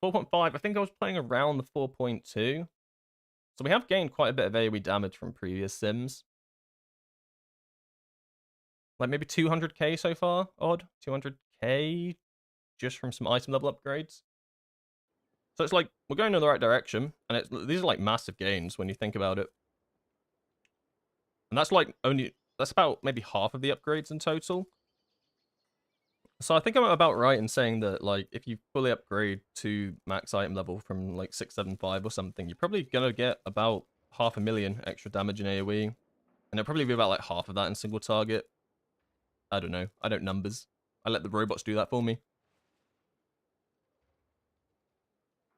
4.5, I think I was playing around the 4.2. So we have gained quite a bit of AoE damage from previous sims. Like maybe 200k so far, odd. 200k just from some item level upgrades. So it's like, we're going in the right direction, and these are like massive gains when you think about it. And that's like that's about maybe half of the upgrades in total. So I think I'm about right in saying that, like, if you fully upgrade to max item level from, like, 675 or something, you're probably gonna get about 500,000 extra damage in AoE. And it'll probably be about, like, half of that in single target. I don't know. I don't numbers. I let the robots do that for me.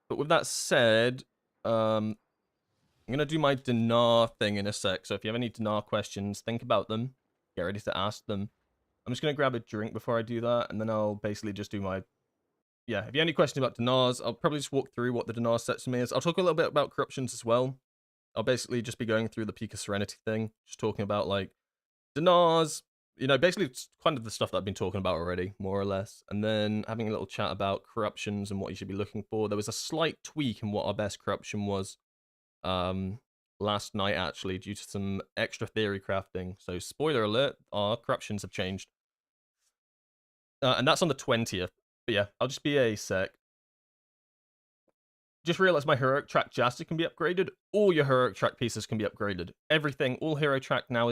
But with that said, I'm gonna do my Dinar thing in a sec. So if you have any Dinar questions, think about them. Get ready to ask them. I'm just going to grab a drink before I do that, and then I'll basically just do my... Yeah, if you have any questions about Dinars, I'll probably just walk through what the Dinar system is. I'll talk a little bit about corruptions as well. I'll basically just be going through the Peak of Serenity thing, just talking about, like, Dinars, you know, basically it's kind of the stuff that I've been talking about already, more or less. And then having a little chat about corruptions and what you should be looking for. There was a slight tweak in what our best corruption was last night, actually, due to some extra theory crafting. So, spoiler alert, our corruptions have changed. And that's on the 20th. But yeah, I'll just be a sec. just realize my heroic track Jasta can be upgraded. All your heroic track pieces can be upgraded. Everything, all hero track now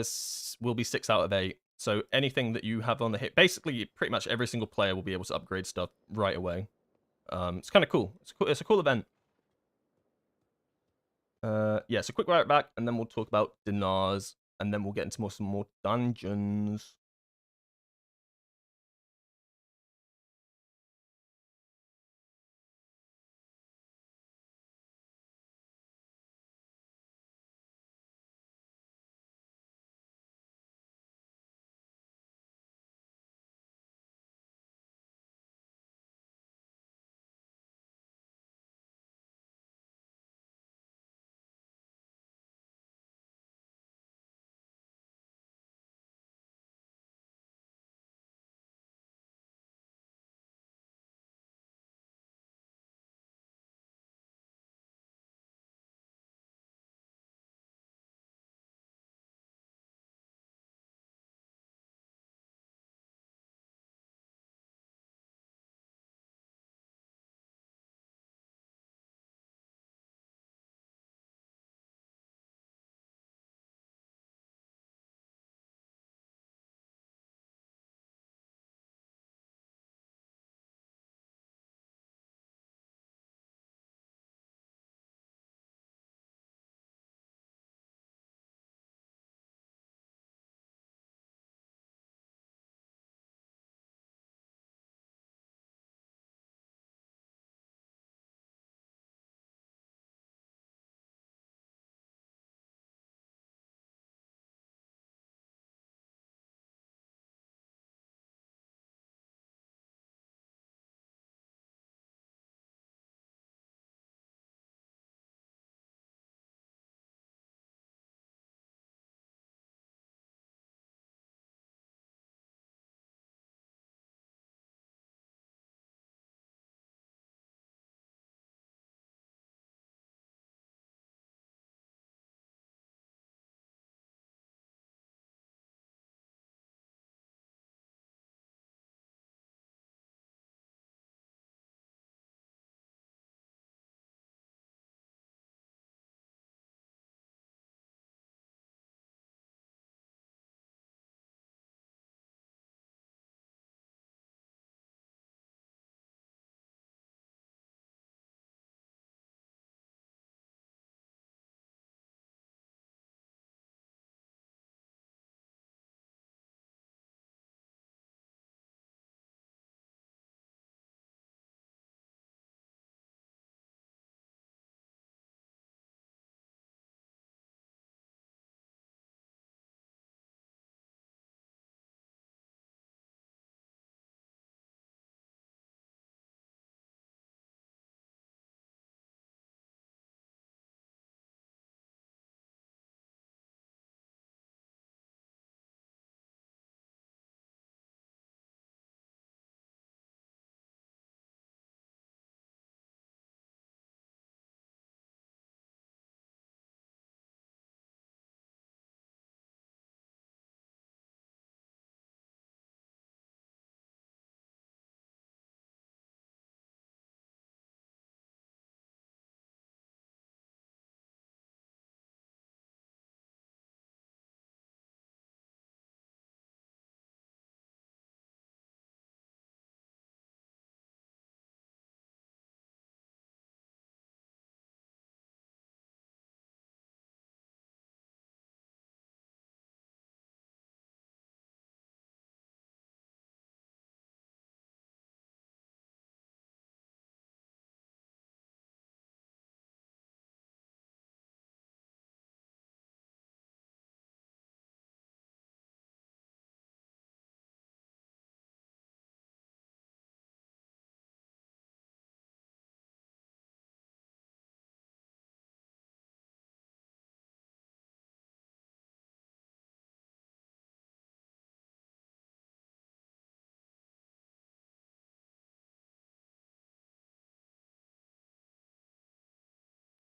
will be 6 out of 8. So anything that you have on the hit, basically pretty much every single player will be able to upgrade stuff right away. It's kind of cool. It's a cool event. Yeah, so quick right back, and then we'll talk about Dinars, and then we'll get into some more dungeons.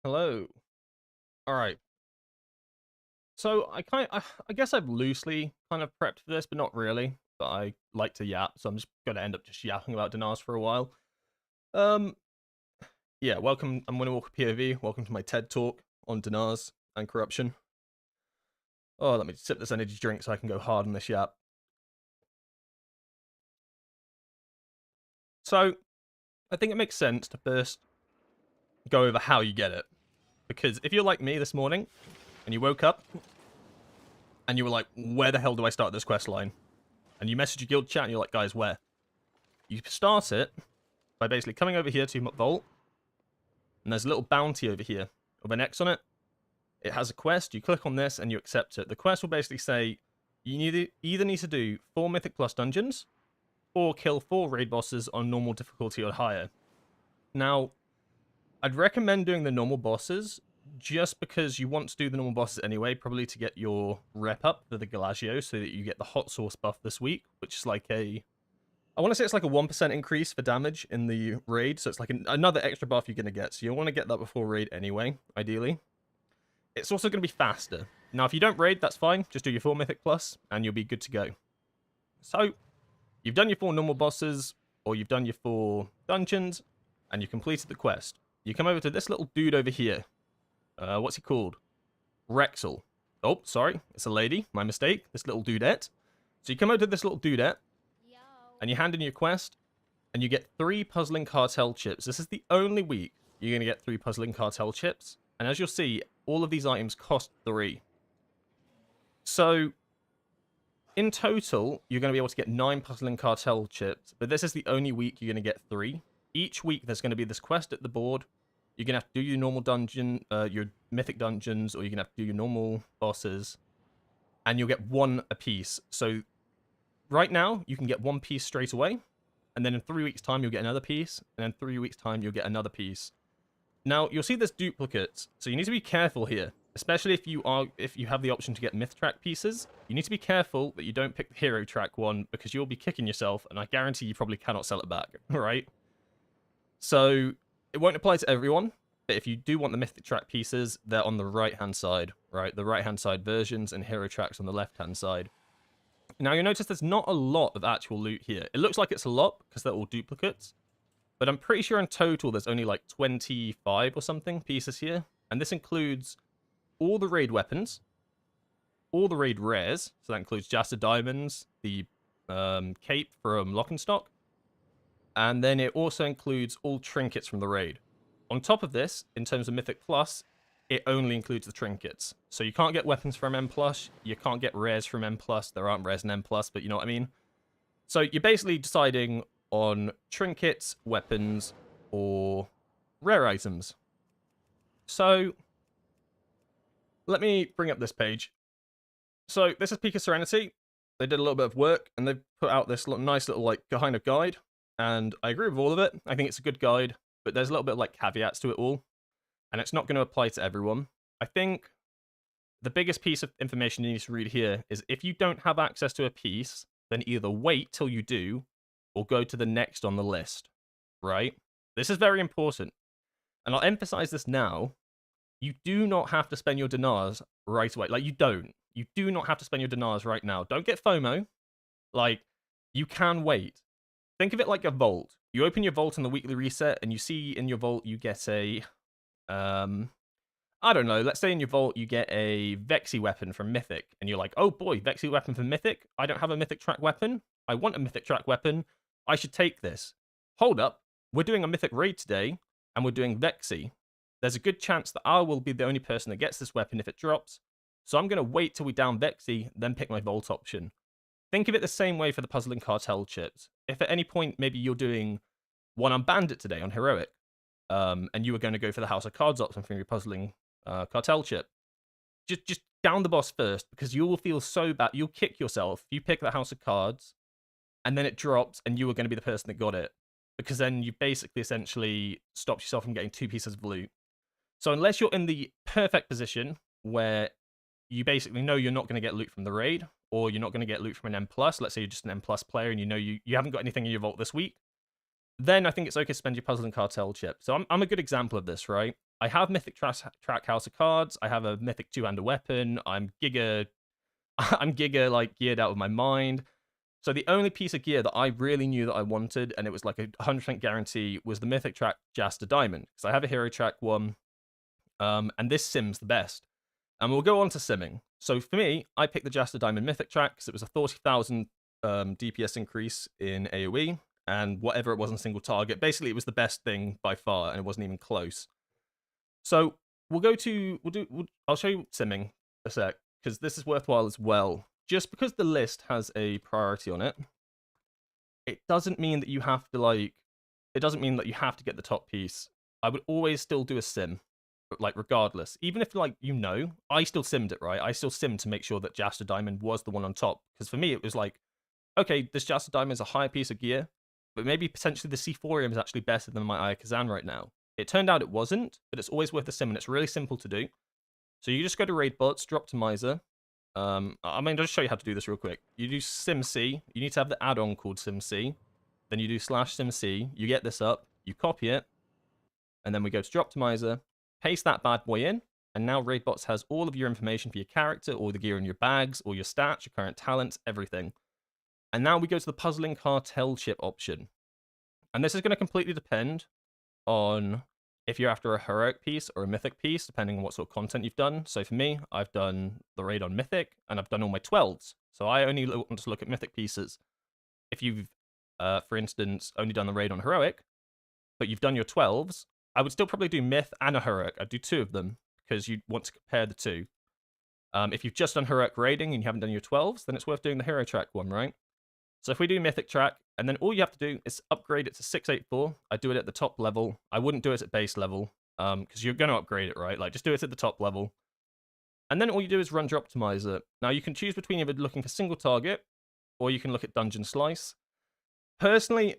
Hello. All right. So I guess I've loosely kind of prepped for this, but not really. But I like to yap, so I'm just gonna end up just yapping about Dinars for a while. Um, Yeah, welcome. I'm Windwalker POV. Welcome to my TED talk on Dinars and corruption. Oh, let me sip this energy drink so I can go hard on this yap. So, I think it makes sense to first go over how you get it. Because if you're like me this morning, and you woke up, and you were like, where the hell do I start this quest line? And you message your guild chat, and you're like, guys, where? You start it by basically coming over here to Vault, and there's a little bounty over here with an X on it. It has a quest. You click on this, and you accept it. The quest will basically say, you either need to do 4 Mythic Plus dungeons, or kill 4 raid bosses on normal difficulty or higher. Now, I'd recommend doing the normal bosses, just because you want to do the normal bosses anyway, probably to get your rep up for the Galagio, so that you get the hot sauce buff this week, which is like I want to say it's like a 1% increase for damage in the raid, so it's like another extra buff you're going to get, so you'll want to get that before raid anyway, ideally. It's also going to be faster. Now, if you don't raid, that's fine, just do your 4 Mythic Plus, and you'll be good to go. So, you've done your 4 normal bosses, or you've done your 4 dungeons, and you've completed the quest. You come over to this little dude over here. What's he called? Rexel. Oh, sorry, it's a lady. My mistake. This little dudette. So you come over to this little dudette, and you hand in your quest, and you get 3 Puzzling Cartel chips. This is the only week you're going to get 3 Puzzling Cartel chips. And as you'll see, all of these items cost 3. So, in total, you're going to be able to get 9 Puzzling Cartel chips, but this is the only week you're going to get 3. Each week, there's going to be this quest at the board. You're going to have to do your normal dungeon, your mythic dungeons, or you're going to have to do your normal bosses, and you'll get 1 apiece. So, right now, you can get 1 piece straight away, and then in 3 weeks' time, you'll get another piece, and then 3 weeks' time, you'll get another piece. Now, you'll see there's duplicates, so you need to be careful here, especially if you have the option to get myth track pieces. You need to be careful that you don't pick the hero track one, because you'll be kicking yourself, and I guarantee you probably cannot sell it back, right? So, it won't apply to everyone, but if you do want the mythic track pieces, they're on the right-hand side, right? The right-hand side versions, and hero tracks on the left-hand side. Now, you'll notice there's not a lot of actual loot here. It looks like it's a lot, because they're all duplicates. But I'm pretty sure in total there's only like 25 or something pieces here. And this includes all the raid weapons, all the raid rares. So that includes Jasta Diamonds, the cape from Lockenstock. And then it also includes all trinkets from the raid. On top of this, in terms of Mythic Plus, it only includes the trinkets. So you can't get weapons from M+, you can't get rares from M+, there aren't rares in M+, but you know what I mean? So you're basically deciding on trinkets, weapons, or rare items. So, let me bring up this page. So, this is Peak of Serenity. They did a little bit of work, and they've put out this nice little, like, kind of guide. And I agree with all of it. I think it's a good guide, but there's a little bit of, like, caveats to it all. And it's not going to apply to everyone. I think the biggest piece of information you need to read here is if you don't have access to a piece, then either wait till you do, or go to the next on the list, right? This is very important. And I'll emphasize this now. You do not have to spend your dinars right away. Like, you don't. You do not have to spend your dinars right now. Don't get FOMO. Like, you can wait. Think of it like a vault. You open your vault in the weekly reset, and you see in your vault you get a... I don't know, let's say in your vault you get a Vexy weapon from Mythic, and you're like, oh boy, Vexy weapon from Mythic? I don't have a Mythic track weapon. I want a Mythic track weapon. I should take this. Hold up, we're doing a Mythic raid today, and we're doing Vexy. There's a good chance that I will be the only person that gets this weapon if it drops, so I'm going to wait till we down Vexy, then pick my vault option. Think of it the same way for the Puzzling Cartel chips. If at any point maybe you're doing one on Bandit today, on Heroic, and you were going to go for the House of Cards option from your Puzzling Cartel chip, just down the boss first, because you will feel so bad. You'll kick yourself if you pick the House of Cards, and then it drops, and you were going to be the person that got it. Because then you basically essentially stopped yourself from getting 2 pieces of loot. So unless you're in the perfect position where you basically know you're not going to get loot from the raid, or you're not going to get loot from an M+, let's say you're just an M+ player and you know you haven't got anything in your vault this week, then I think it's okay to spend your Puzzling Cartel chip. So I'm a good example of this, right? I have Mythic Track House of Cards, I have a Mythic 2-hander weapon, I'm giga like geared out of my mind. So the only piece of gear that I really knew that I wanted, and it was like a 100% guarantee, was the Mythic Track Jasta Diamond. Because I have a Hero Track one, and this sim's the best. And we'll go on to simming. So for me, I picked the Jasta Diamond Mythic Track because it was a 40,000 DPS increase in AoE, and whatever it was in single target. Basically, it was the best thing by far, and it wasn't even close. So I'll show you simming a sec, because this is worthwhile as well. Just because the list has a priority on it, it doesn't mean that you have to it doesn't mean that you have to get the top piece. I would always still do a sim, like regardless. Even if I still simmed it, right? I still simmed to make sure that Jasta Diamond was the one on top. Because for me, it was like, okay, this Jasta Diamond is a higher piece of gear, but maybe potentially the Seathorium is actually better than my Aya Kazan right now. It turned out it wasn't, but it's always worth a sim, and it's really simple to do. So you just go to Raid Bots, Droptimizer. I mean, I'll just show you how to do this real quick. You do SimC. You need to have the add-on called SimC. Then you do /SimC. You get this up. You copy it. And then we go to Droptimizer. Paste that bad boy in. And now Raid Bots has all of your information for your character, all the gear in your bags, all your stats, your current talents, everything. And now we go to the Puzzling Cartel chip option. And this is going to completely depend on if you're after a heroic piece or a mythic piece, depending on what sort of content you've done. So for me, I've done the raid on mythic, and I've done all my 12s. So I only want to look at mythic pieces. If you've, for instance, only done the raid on heroic, but you've done your 12s, I would still probably do myth and a heroic. I'd do 2 of them, because you want to compare the 2. If you've just done heroic raiding and you haven't done your 12s, then it's worth doing the hero track one, right? So if we do mythic track, and then all you have to do is upgrade it to 684. I do it at the top level. I wouldn't do it at base level, because you're going to upgrade it, right? Like, just do it at the top level. And then all you do is run Droptimizer. Now, you can choose between either looking for single target, or you can look at Dungeon Slice. Personally,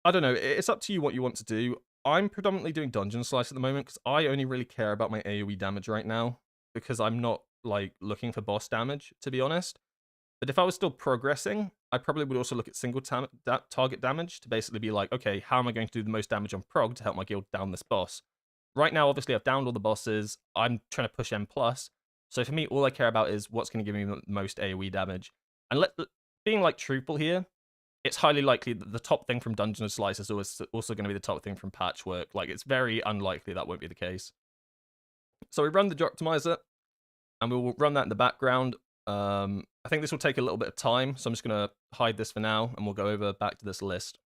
I don't know. It's up to you what you want to do. I'm predominantly doing Dungeon Slice at the moment, because I only really care about my AoE damage right now, because I'm not, like, looking for boss damage, to be honest. But if I was still progressing, I probably would also look at single target damage to basically be like, okay, how am I going to do the most damage on prog to help my guild down this boss? Right now, obviously, I've downed all the bosses. I'm trying to push M+. So for me, all I care about is what's going to give me the most AoE damage. And being, like, truthful here, it's highly likely that the top thing from Dungeon Slice is also going to be the top thing from Patchwork. Like, it's very unlikely that won't be the case. So we run the Droptimizer, and we will run that in the background. I think this will take a little bit of time, so I'm just going to hide this for now, and we'll go back to this list.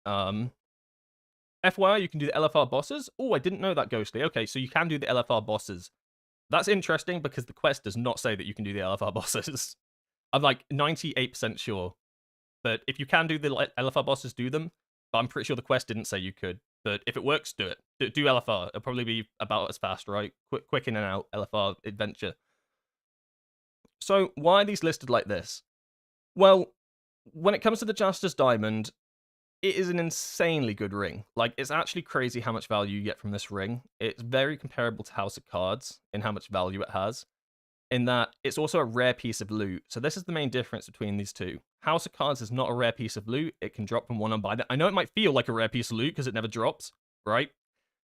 FYI, you can do the LFR bosses. Oh, I didn't know that, Ghostly. Okay, so you can do the LFR bosses. That's interesting, because the quest does not say that you can do the LFR bosses. I'm like 98% sure. But if you can do the LFR bosses, do them. But I'm pretty sure the quest didn't say you could. But if it works, do it. Do LFR. It'll probably be about as fast, right? Quick in and out, LFR adventure. So why are these listed like this? Well, when it comes to the Justice Diamond, it is an insanely good ring. Like, it's actually crazy how much value you get from this ring. It's very comparable to House of Cards in how much value it has, in that it's also a rare piece of loot. So this is the main difference between these two. House of Cards is not a rare piece of loot. It can drop from one on by. I know it might feel like a rare piece of loot because it never drops, right?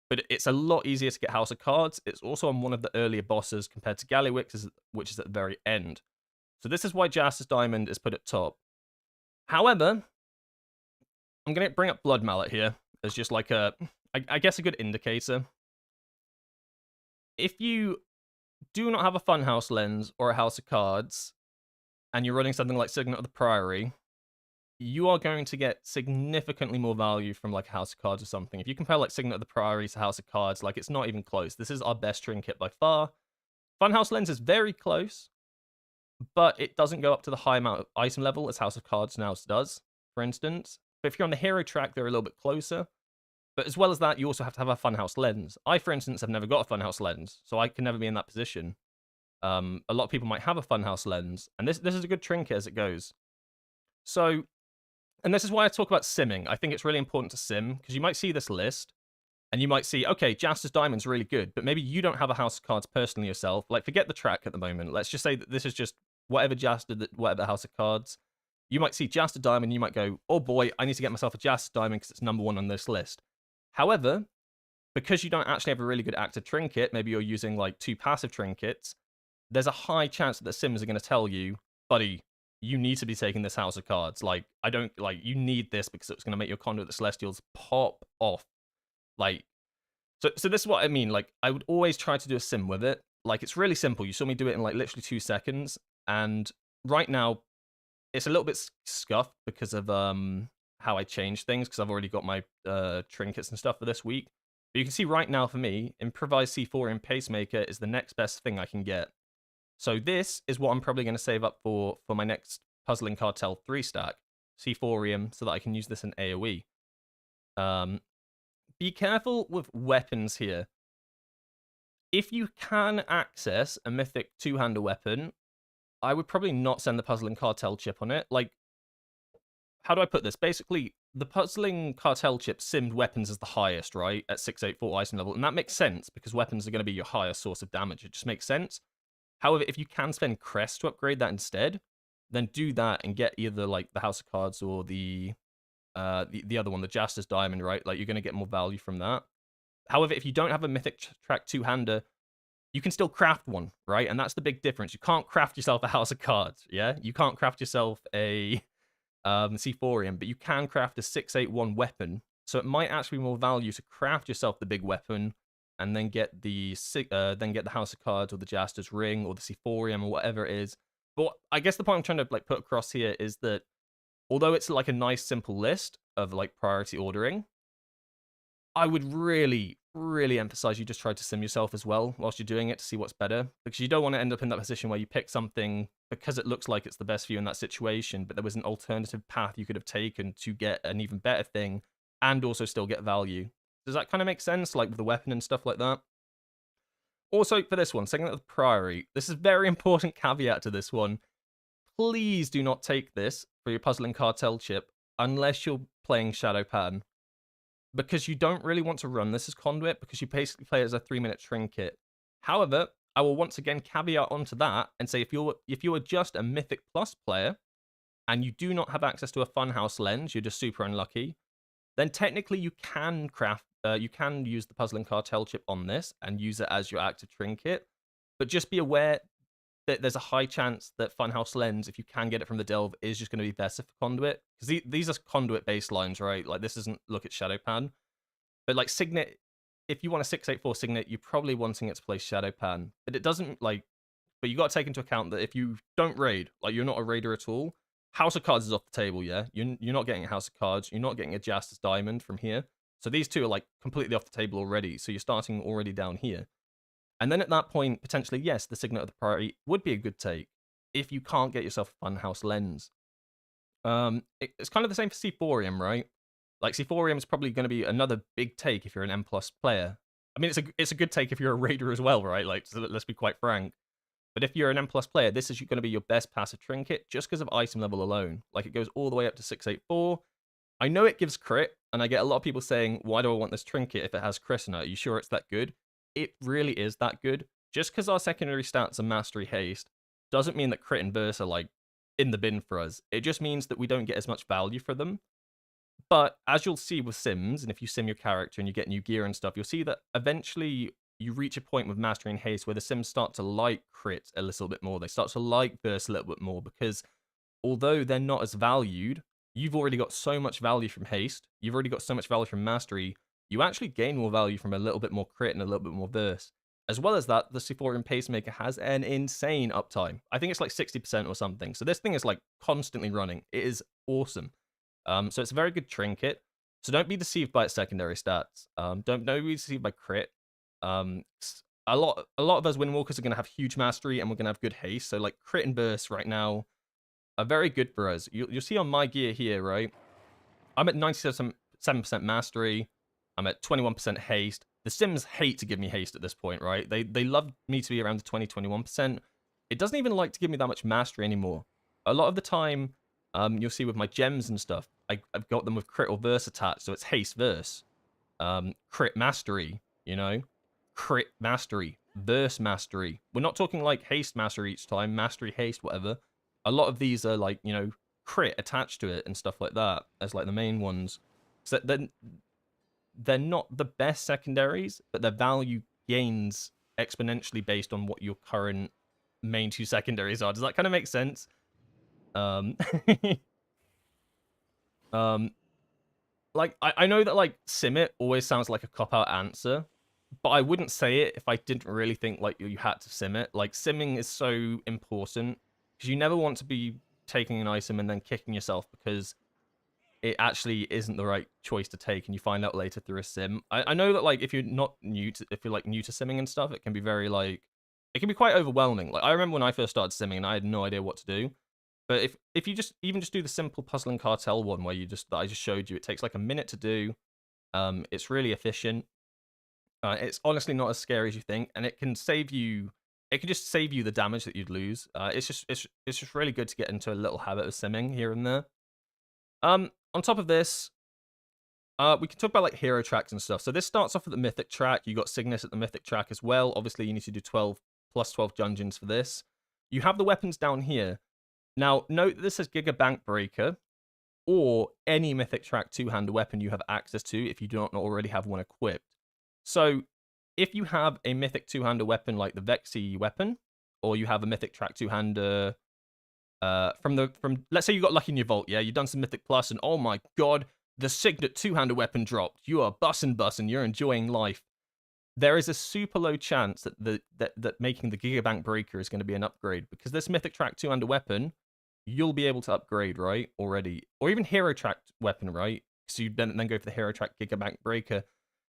But it's a lot easier to get House of Cards. It's also on one of the earlier bosses compared to Gallywix, which is at the very end. So this is why Justice Diamond is put at top. However, I'm going to bring up Blood Mallet here as just like I guess a good indicator. If you do not have a Funhouse lens or a House of Cards, and you're running something like Signet of the Priory, you are going to get significantly more value from like House of Cards or something. If you compare like Signet of the Priory to House of Cards, like, it's not even close. This is our best trinket by far. Funhouse lens is very close, but it doesn't go up to the high amount of item level as House of Cards now does, for instance. But if you're on the hero track, they're a little bit closer. But as well as that, you also have to have a Funhouse lens. I, for instance, have never got a Funhouse lens, so I can never be in that position. A lot of people might have a Funhouse lens, and this is a good trinket as it goes. So, and this is why I talk about simming. I think it's really important to sim, because you might see this list, and you might see, okay, Justice Diamond's really good, but maybe you don't have a House of Cards personally yourself. Like, forget the track at the moment. Let's just say that this is just whatever House of Cards. You might see Justice Diamond, you might go, oh boy, I need to get myself a Justice Diamond because it's number 1 on this list. However, because you don't actually have a really good active trinket, maybe you're using like 2 passive trinkets, there's a high chance that the sims are going to tell you, buddy, you need to be taking this House of Cards. Like, I don't, like, you need this because it's going to make your Conduit the Celestials pop off. Like, so this is what I mean. Like, I would always try to do a sim with it. Like, it's really simple. You saw me do it in, like, literally 2 seconds. And right now, it's a little bit scuffed because of how I changed things, because I've already got my trinkets and stuff for this week. But you can see right now for me, Improvised C4 Pacemaker is the next best thing I can get. So this is what I'm probably going to save up for my next Puzzling Cartel 3 stack, C4ium, so that I can use this in AoE. Be careful with weapons here. If you can access a mythic 2-hander weapon, I would probably not send the Puzzling Cartel chip on it. Like, how do I put this? Basically, the Puzzling Cartel chip simmed weapons as the highest, right? At 684 item level. And that makes sense, because weapons are going to be your highest source of damage. It just makes sense. However, if you can spend crests to upgrade that instead, then do that and get either, like, the House of Cards or the other one, the Jaster's Diamond, right? Like, you're going to get more value from that. However, if you don't have a Mythic Track 2-hander, you can still craft one, right? And that's the big difference. You can't craft yourself a House of Cards, yeah? You can't craft yourself a C4ium, but you can craft a 681 weapon. So it might actually be more value to craft yourself the big weapon and then get the House of Cards or the Jaster's Ring or the C4ium or whatever it is. But I guess the point I'm trying to, like, put across here is that although it's like a nice simple list of, like, priority ordering, I would really, really emphasize you just try to sim yourself as well whilst you're doing it to see what's better, because you don't want to end up in that position where you pick something because it looks like it's the best for you in that situation, but there was an alternative path you could have taken to get an even better thing and also still get value. Does that kind of make sense, like with the weapon and stuff like that? Also, for this one, second at the priority, this is a very important caveat to this one. Please do not take this for your Puzzling Cartel chip unless you're playing Shadowpan, because you don't really want to run this as Conduit, because you basically play it as a 3-minute trinket. However, I will once again caveat onto that and say if you're just a Mythic Plus player and you do not have access to a Funhouse lens, you're just super unlucky, then technically you can use the Puzzling Cartel chip on this and use it as your active trinket, but just be aware that there's a high chance that Funhouse lens, if you can get it from the Delve, is just going to be better for Conduit, because these are Conduit baselines, right? Like, this isn't look at Shadowpan, but like Signet, if you want a 684 Signet, you're probably wanting it to play Shadowpan, but it doesn't, like, but you got to take into account that if you don't raid, like, you're not a raider at all, House of Cards is off the table, yeah? You're not getting a House of Cards, you're not getting a Jaster's Diamond from here, so these two are, like, completely off the table already, so you're starting already down here. And then at that point, potentially, yes, the Signet of the Priority would be a good take if you can't get yourself a Funhouse lens. It's kind of the same for C4ium, right? Like, C4ium is probably going to be another big take if you're an M+ player. I mean, it's a good take if you're a raider as well, right? Like, so let's be quite frank. But if you're an M+ player, this is going to be your best passive trinket just because of item level alone. Like, it goes all the way up to 684. I know it gives crit, and I get a lot of people saying, why do I want this trinket if it has crit in it? Are you sure it's that good? It really is that good. Just because our secondary stats are Mastery Haste doesn't mean that crit and burst are, like, in the bin for us. It just means that we don't get as much value for them. But as you'll see with sims, and if you sim your character and you get new gear and stuff, you'll see that eventually you reach a point with Mastery and Haste where the sims start to like crit a little bit more. They start to like burst a little bit more, because although they're not as valued, you've already got so much value from Haste, you've already got so much value from Mastery, you actually gain more value from a little bit more crit and a little bit more burst. As well as that, the C4ium Pacemaker has an insane uptime. I think it's like 60% or something. So this thing is, like, constantly running. It is awesome. So it's a very good trinket. So don't be deceived by its secondary stats. Don't be deceived by crit. A lot of us Windwalkers are going to have huge mastery and we're going to have good haste. So, like, crit and burst right now are very good for us. You'll see on my gear here, right? I'm at 97% mastery. I'm at 21% haste. The sims hate to give me haste at this point, right? They love me to be around the 20-21%. It doesn't even like to give me that much mastery anymore. A lot of the time, you'll see with my gems and stuff, I've got them with crit or verse attached, so it's haste verse. Crit mastery, you know? Crit mastery. Verse mastery. We're not talking like haste mastery each time, mastery, haste, whatever. A lot of these are, like, you know, crit attached to it and stuff like that as, like, the main ones. So then they're not the best secondaries, but their value gains exponentially based on what your current main two secondaries are. Does that kind of make sense? Um, like I know that like sim it always sounds like a cop out answer, but I wouldn't say it if I didn't really think like you had to sim it. Like simming is so important because you never want to be taking an item and then kicking yourself because it actually isn't the right choice to take, and you find out later through a sim. I know that like if you're like new to simming and stuff, it can be very like it can be quite overwhelming. Like I remember when I first started simming and I had no idea what to do. But if you just even just do the simple puzzle and cartel one where that I just showed you, it takes like a minute to do. It's really efficient. It's honestly not as scary as you think, and it can save you. It can just save you the damage that you'd lose. It's just really good to get into a little habit of simming here and there. On top of this, we can talk about like hero tracks and stuff. So this starts off at the mythic track. You got Cygnus at the mythic track as well. Obviously, you need to do 12 plus 12 dungeons for this. You have the weapons down here. Now, note that this says Giga Bank Breaker, or any mythic track two-hander weapon you have access to if you do not already have one equipped. So, if you have a mythic two-hander weapon like the Vexy weapon, or you have a mythic track two-hander from let's say you got lucky in your vault, yeah, you've done some mythic plus, and oh my god, the Signet two-hander weapon dropped. You are bussin', you're enjoying life. There is a super low chance that making the Gigabank Breaker is going to be an upgrade, because this mythic track two-hander weapon, you'll be able to upgrade, right, already. Or even hero track weapon, right? So you then go for the hero track Gigabank Breaker.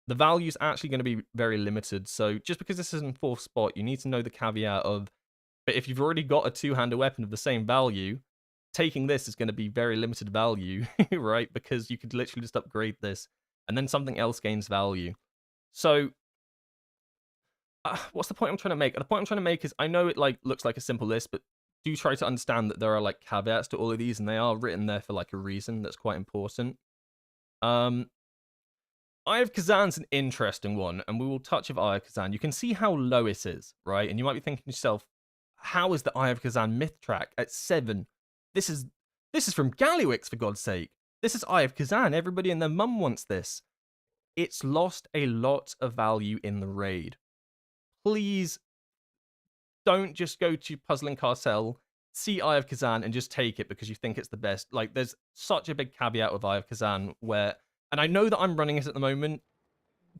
The value's actually going to be very limited, so just because this is in 4th spot, you need to know the caveat of, but if you've already got a two-hander weapon of the same value, taking this is going to be very limited value, right? Because you could literally just upgrade this, and then something else gains value. So, what's the point I'm trying to make? The point I'm trying to make is, I know it like looks like a simple list, but do try to understand that there are like caveats to all of these, and they are written there for like a reason that's quite important. Eye of Kazan's an interesting one, and we will touch of Eye of Kazan. You can see how low it is, right? And you might be thinking to yourself, how is the Eye of Kazan myth track at 7? This is from Gallywix, for God's sake. This is Eye of Kazan. Everybody and their mum wants this. It's lost a lot of value in the raid. Please don't just go to Puzzling Cartel, see Eye of Kazan, and just take it because you think it's the best. Like, there's such a big caveat with Eye of Kazan where, and I know that I'm running it at the moment.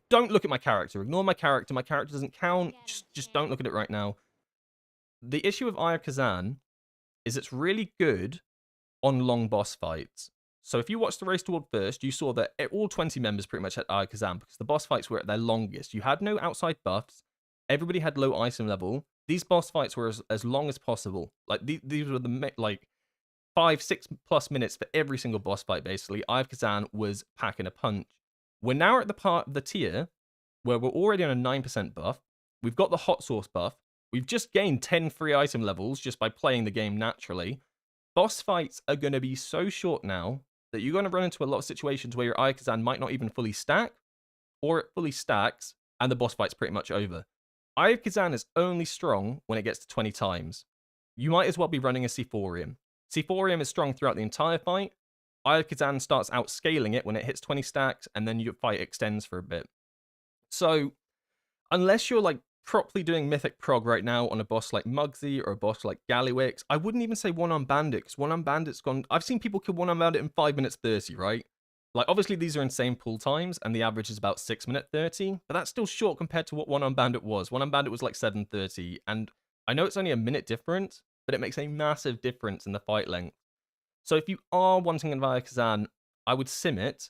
Don't look at my character. Ignore my character. My character doesn't count. Just don't look at it right now. The issue with Eye of Kazan is it's really good on long boss fights. So if you watched the race toward first, you saw that all 20 members pretty much had Eye of Kazan because the boss fights were at their longest. You had no outside buffs. Everybody had low item level. These boss fights were as long as possible. Like these were the like 5-6+ minutes for every single boss fight. Basically, Eye of Kazan was packing a punch. We're now at the part of the tier where we're already on a 9% buff. We've got the hot sauce buff. We've just gained 10 free item levels just by playing the game naturally. Boss fights are going to be so short now that you're going to run into a lot of situations where your Eye of Kazan might not even fully stack, or it fully stacks, and the boss fight's pretty much over. Eye of Kazan is only strong when it gets to 20 times. You might as well be running a Sephorium. Sephorium is strong throughout the entire fight. Eye of Kazan starts outscaling it when it hits 20 stacks, and then your fight extends for a bit. So, unless you're like properly doing Mythic Prog right now on a boss like Mugsy or a boss like Gallywix, I wouldn't even say One-Arm Bandit, because One-Arm Bandit's gone... I've seen people kill One-Arm Bandit in 5 minutes 30, right? Like, obviously these are insane pull times, and the average is about 6 minute 30, but that's still short compared to what One-Arm Bandit was. One-Arm Bandit was like 7:30, and I know it's only a minute difference, but it makes a massive difference in the fight length. So if you are wanting an Eye of Kazan, I would sim it,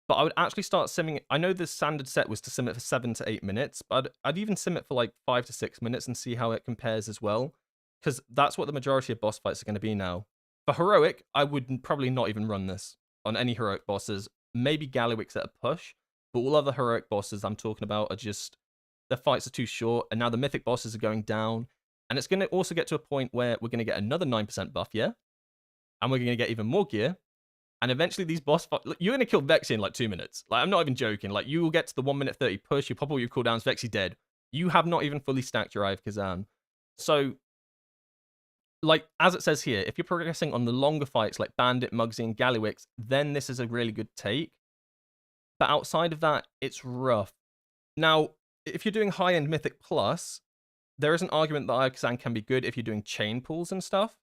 but I would actually start simming it. I know the standard set was to sim it for 7 to 8 minutes, but I'd even sim it for like 5 to 6 minutes and see how it compares as well, because that's what the majority of boss fights are going to be now. For Heroic, I would probably not even run this on any Heroic bosses. Maybe Gallywix at a push, but all other Heroic bosses I'm talking about are just... the fights are too short, and now the Mythic bosses are going down, and it's going to also get to a point where we're going to get another 9% buff, yeah? And we're going to get even more gear. And eventually these boss fights... You're going to kill Vexy in like 2 minutes. Like, I'm not even joking. Like, you will get to the 1 minute 30 push, you pop all your cooldowns, Vexy dead. You have not even fully stacked your Eye of Kazan. So, like, as it says here, if you're progressing on the longer fights like Bandit, Mugsy, and Gallywix, then this is a really good take. But outside of that, it's rough. Now, if you're doing high-end Mythic Plus, there is an argument that Eye of Kazan can be good if you're doing chain pulls and stuff.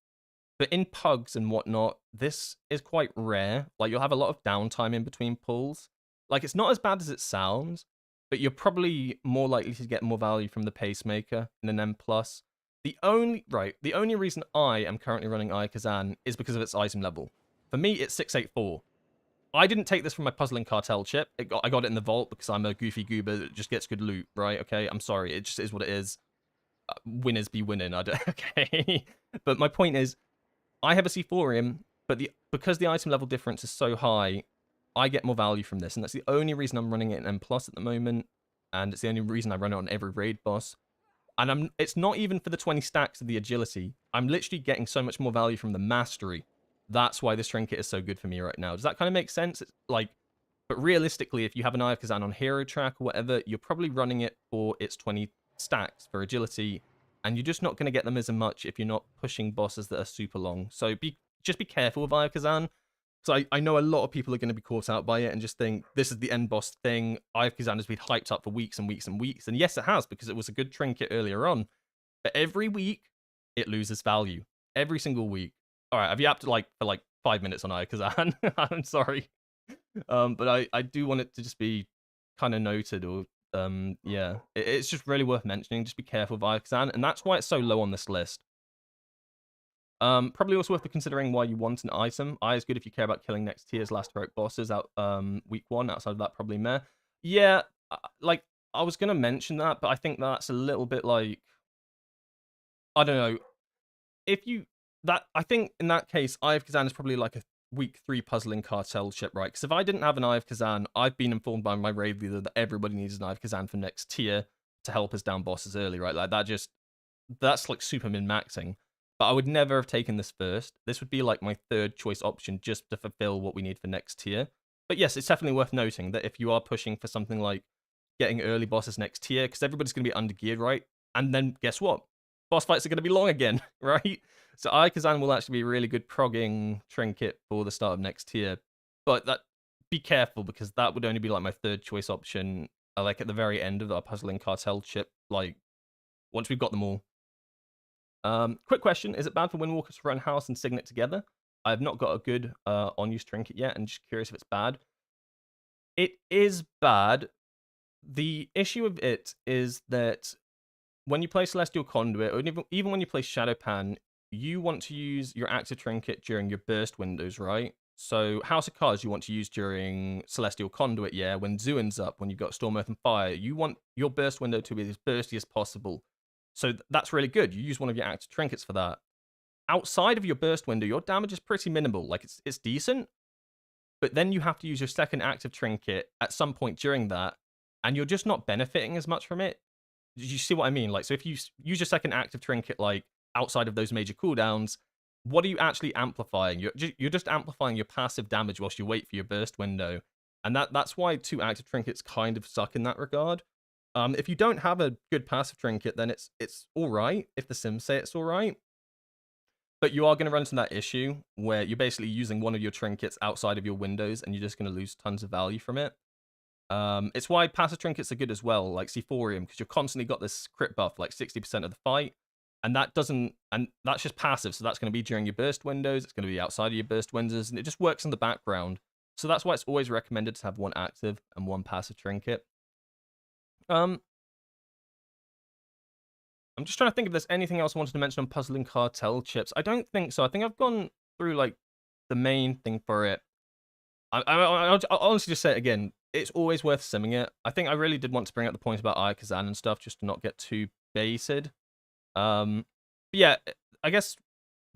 But in pugs and whatnot, this is quite rare. Like, you'll have a lot of downtime in between pulls. Like, it's not as bad as it sounds, but you're probably more likely to get more value from the pacemaker in an M+. The only reason I am currently running Ayakazan is because of its item level. For me, it's 684. I didn't take this from my Puzzling Cartel chip. I got it in the vault because I'm a goofy goober that just gets good loot, right? Okay, I'm sorry. It just is what it is. Winners be winning. Okay. But my point is, I have a C4ium, but because the item level difference is so high, I get more value from this. And that's the only reason I'm running it in M+ at the moment. And it's the only reason I run it on every raid boss. And it's not even for the 20 stacks of the agility. I'm literally getting so much more value from the mastery. That's why this trinket is so good for me right now. Does that kind of make sense? It's like, but realistically, if you have an Ayakazan on hero track or whatever, you're probably running it for its 20 stacks for agility, and you're just not going to get them as much if you're not pushing bosses that are super long. So just be careful with Ayakazan. So I know a lot of people are going to be caught out by it and just think this is the end boss thing. Ayakazan has been hyped up for weeks and weeks and weeks. And yes, it has, because it was a good trinket earlier on. But every week, it loses value. Every single week. All right, I've yapped for 5 minutes on Ayakazan. I'm sorry. But I do want it to just be kind of noted, or yeah. It's just really worth mentioning. Just be careful with Ayakazan, and that's why it's so low on this list. Probably also worth considering why you want an item. Eye is good if you care about killing next tier's last heroic bosses out week 1. Outside of that, probably meh. Yeah, like I was gonna mention that, but I think that's a little bit like, I don't know. I think in that case, Eye of Kazan is probably like a week 3 Puzzling Cartel chip, right? Because if I didn't have an Eye of Kazan, I've been informed by my raid leader that everybody needs an Eye of Kazan for next tier to help us down bosses early, right? Like that's like super min-maxing. But I would never have taken this first. This would be like my 3rd choice option just to fulfill what we need for next tier. But yes, it's definitely worth noting that if you are pushing for something like getting early bosses next tier, because everybody's going to be undergeared, right? And then guess what? Boss fights are going to be long again, right? So Ayakazan will actually be a really good progging trinket for the start of next tier. But be careful, because that would only be like my 3rd choice option, like at the very end of our Puzzling Cartel chip, like once we've got them all. Quick question, is it bad for Windwalker to run House and Signet together? I have not got a good on-use trinket yet, and just curious if it's bad. It is bad. The issue of it is that when you play Celestial Conduit, or even when you play Shadow Pan, you want to use your active trinket during your burst windows, right? So House of Cards you want to use during Celestial Conduit, yeah, when Zuin's up, when you've got Storm, Earth, and Fire. You want your burst window to be as bursty as possible. So that's really good. You use one of your active trinkets for that. Outside of your burst window, your damage is pretty minimal. Like, it's decent, but then you have to use your 2nd active trinket at some point during that, and you're just not benefiting as much from it. You see what I mean? Like, so if you use your 2nd active trinket, like, outside of those major cooldowns, what are you actually amplifying? You're just amplifying your passive damage whilst you wait for your burst window. And that's why 2 active trinkets kind of suck in that regard. If you don't have a good passive trinket, then it's alright if the sims say it's alright. But you are going to run into that issue where you're basically using one of your trinkets outside of your windows, and you're just going to lose tons of value from it. It's why passive trinkets are good as well, like C4ium, because you've constantly got this crit buff, like 60% of the fight, and that's just passive, so that's going to be during your burst windows, it's going to be outside of your burst windows, and it just works in the background. So that's why it's always recommended to have 1 active and 1 passive trinket. I'm just trying to think if there's anything else I wanted to mention on Puzzling Cartel chips. I don't think so. I think I've gone through like the main thing for it. I'll honestly just say it again. It's always worth simming it. I think I really did want to bring up the point about Ayakazan and stuff, just to not get too baited. But yeah, I guess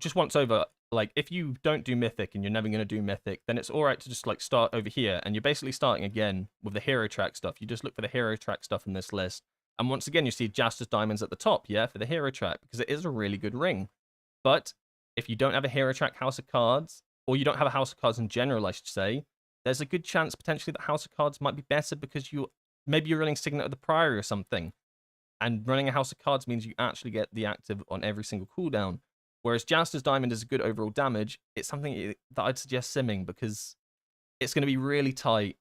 just once over, like, if you don't do Mythic and you're never going to do Mythic, then it's alright to just, like, start over here, and you're basically starting again with the hero track stuff. You just look for the hero track stuff in this list, and once again, you see Jaster's Diamonds at the top, yeah, for the hero track, because it is a really good ring. But if you don't have a hero track House of Cards, or you don't have a House of Cards in general, I should say, there's a good chance potentially that House of Cards might be better because maybe you're running Signet of the Priory or something. And running a House of Cards means you actually get the active on every single cooldown. Whereas Jaster's Diamond is a good overall damage, it's something that I'd suggest simming because it's going to be really tight.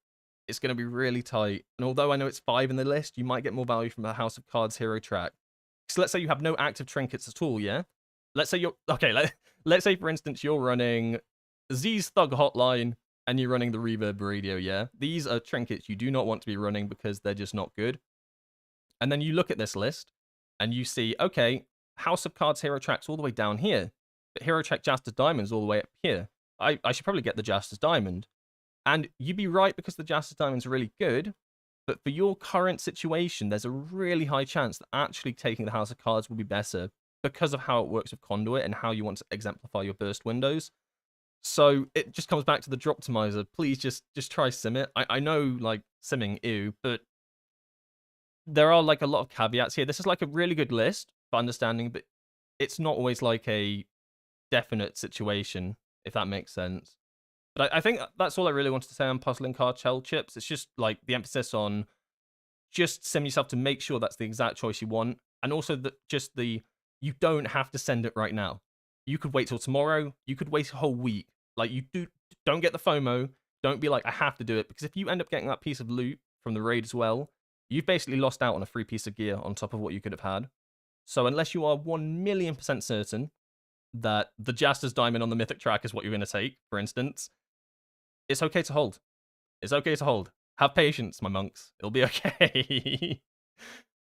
It's going to be really tight. And although I know it's 5 in the list, you might get more value from the House of Cards hero track. So let's say you have no active trinkets at all, yeah? let's say you're okay. Let's say for instance you're running Z's Thug Hotline and you're running the Reverb Radio. Yeah, these are trinkets you do not want to be running because they're just not good. And then you look at this list and you see, okay, House of Cards Hero Track's all the way down here, but Hero Track Jaster's Diamond's all the way up here. I should probably get the Jaster's Diamond. And you'd be right because the Jaster's Diamond's really good, but for your current situation, there's a really high chance that actually taking the House of Cards will be better because of how it works with Conduit and how you want to exemplify your burst windows. So it just comes back to the Droptimizer. Please just try sim it. I know, like, simming, ew, but there are, like, a lot of caveats here. This is, like, a really good list for understanding, but it's not always, like, a definite situation, if that makes sense. But I think that's all I really wanted to say on puzzling card shell chips. It's just, like, the emphasis on just sim yourself to make sure that's the exact choice you want. And also you don't have to send it right now. You could wait till tomorrow. You could wait a whole week. Like, don't get the FOMO. Don't be like, I have to do it. Because if you end up getting that piece of loot from the raid as well, you've basically lost out on a free piece of gear on top of what you could have had. So unless you are 1,000,000% certain that the Jaster's Diamond on the Mythic track is what you're going to take, for instance, it's okay to hold. It's okay to hold. Have patience, my monks. It'll be okay.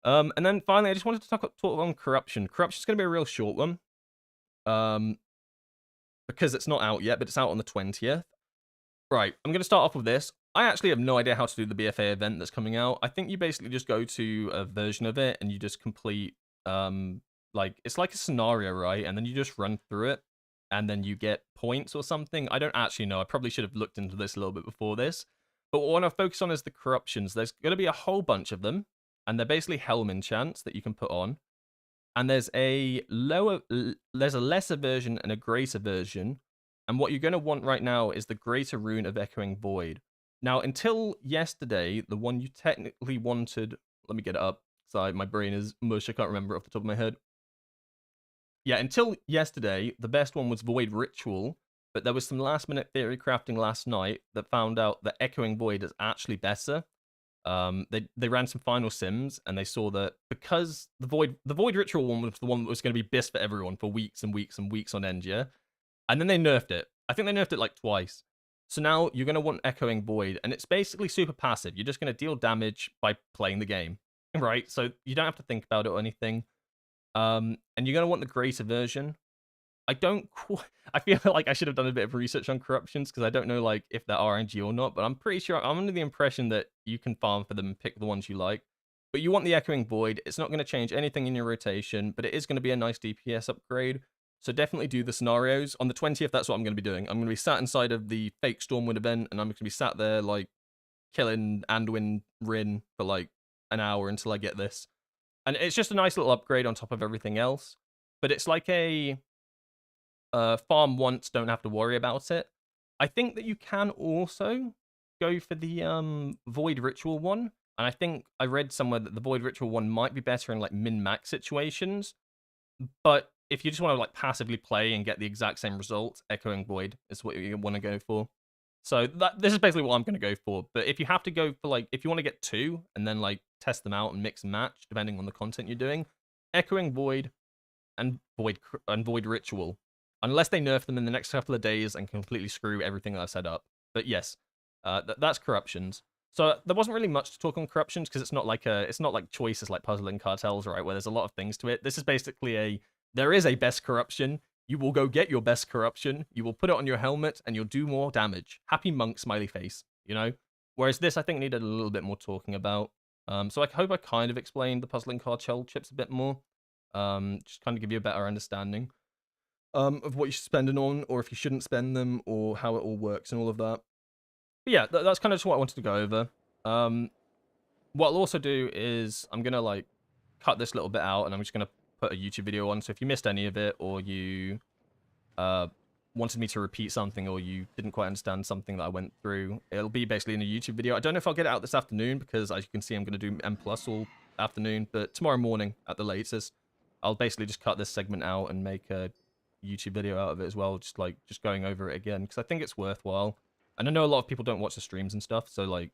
And then finally, I just wanted to talk on corruption. Corruption's going to be a real short one. Because it's not out yet, but it's out on the 20th. Right, I'm going to start off with this. I actually have no idea how to do the BFA event that's coming out. I think you basically just go to a version of it and you just complete, it's like a scenario, right? And then you just run through it and then you get points or something. I don't actually know. I probably should have looked into this a little bit before this. But what I want to focus on is the corruptions. There's going to be a whole bunch of them, and they're basically helm enchants that you can put on. And there's a lesser version and a greater version. And what you're going to want right now is the greater rune of Echoing Void. Now, until yesterday, the one you technically wanted... Let me get it up. Sorry, my brain is mush. I can't remember it off the top of my head. Yeah, until yesterday, the best one was Void Ritual. But there was some last-minute theory crafting last night that found out that Echoing Void is actually better. They ran some final sims and they saw that because the Void Ritual one was the one that was going to be best for everyone for weeks and weeks and weeks on end, yeah? And then they nerfed it. I think they nerfed it like twice. So now you're going to want Echoing Void, and it's basically super passive. You're just going to deal damage by playing the game, right? So you don't have to think about it or anything. And you're going to want the greater version. I feel like I should have done a bit of research on corruptions because I don't know like if they're RNG or not, but I'm pretty sure I'm under the impression that you can farm for them and pick the ones you like. But you want the Echoing Void. It's not going to change anything in your rotation, but it is going to be a nice DPS upgrade. So definitely do the scenarios. On the 20th, that's what I'm going to be doing. I'm going to be sat inside of the fake Stormwind event, and I'm going to be sat there like killing Anduin Rin for like an hour until I get this. And it's just a nice little upgrade on top of everything else. But it's like a... farm once, don't have to worry about it. I think that you can also go for the Void Ritual one, and I think I read somewhere that the Void Ritual one might be better in like min-max situations, but if you just want to like passively play and get the exact same result, Echoing Void is what you want to go for. So this is basically what I'm going to go for, but if you have to go for like, if you want to get two and then like test them out and mix and match depending on the content you're doing, Echoing Void and Void Ritual. Unless they nerf them in the next couple of days and completely screw everything that I've set up. But yes, that's corruptions. So there wasn't really much to talk on corruptions because it's not like choices like puzzling cartels, right? Where there's a lot of things to it. This is basically there is a best corruption. You will go get your best corruption. You will put it on your helmet and you'll do more damage. Happy monk smiley face, you know? Whereas this I think needed a little bit more talking about. So I hope I kind of explained the puzzling cartel chips a bit more. Just kind of give you a better understanding. Of what you should spend it on, or if you shouldn't spend them, or how it all works and all of that. But yeah, that's kind of just what I wanted to go over. What I'll also do is I'm going to like cut this little bit out and I'm just going to put a YouTube video on. So if you missed any of it, or you wanted me to repeat something, or you didn't quite understand something that I went through, it'll be basically in a YouTube video. I don't know if I'll get it out this afternoon because as you can see I'm going to do M+ all afternoon, but tomorrow morning at the latest, I'll basically just cut this segment out and make a YouTube video out of it as well, just going over it again because I think it's worthwhile. And I know a lot of people don't watch the streams and stuff, so like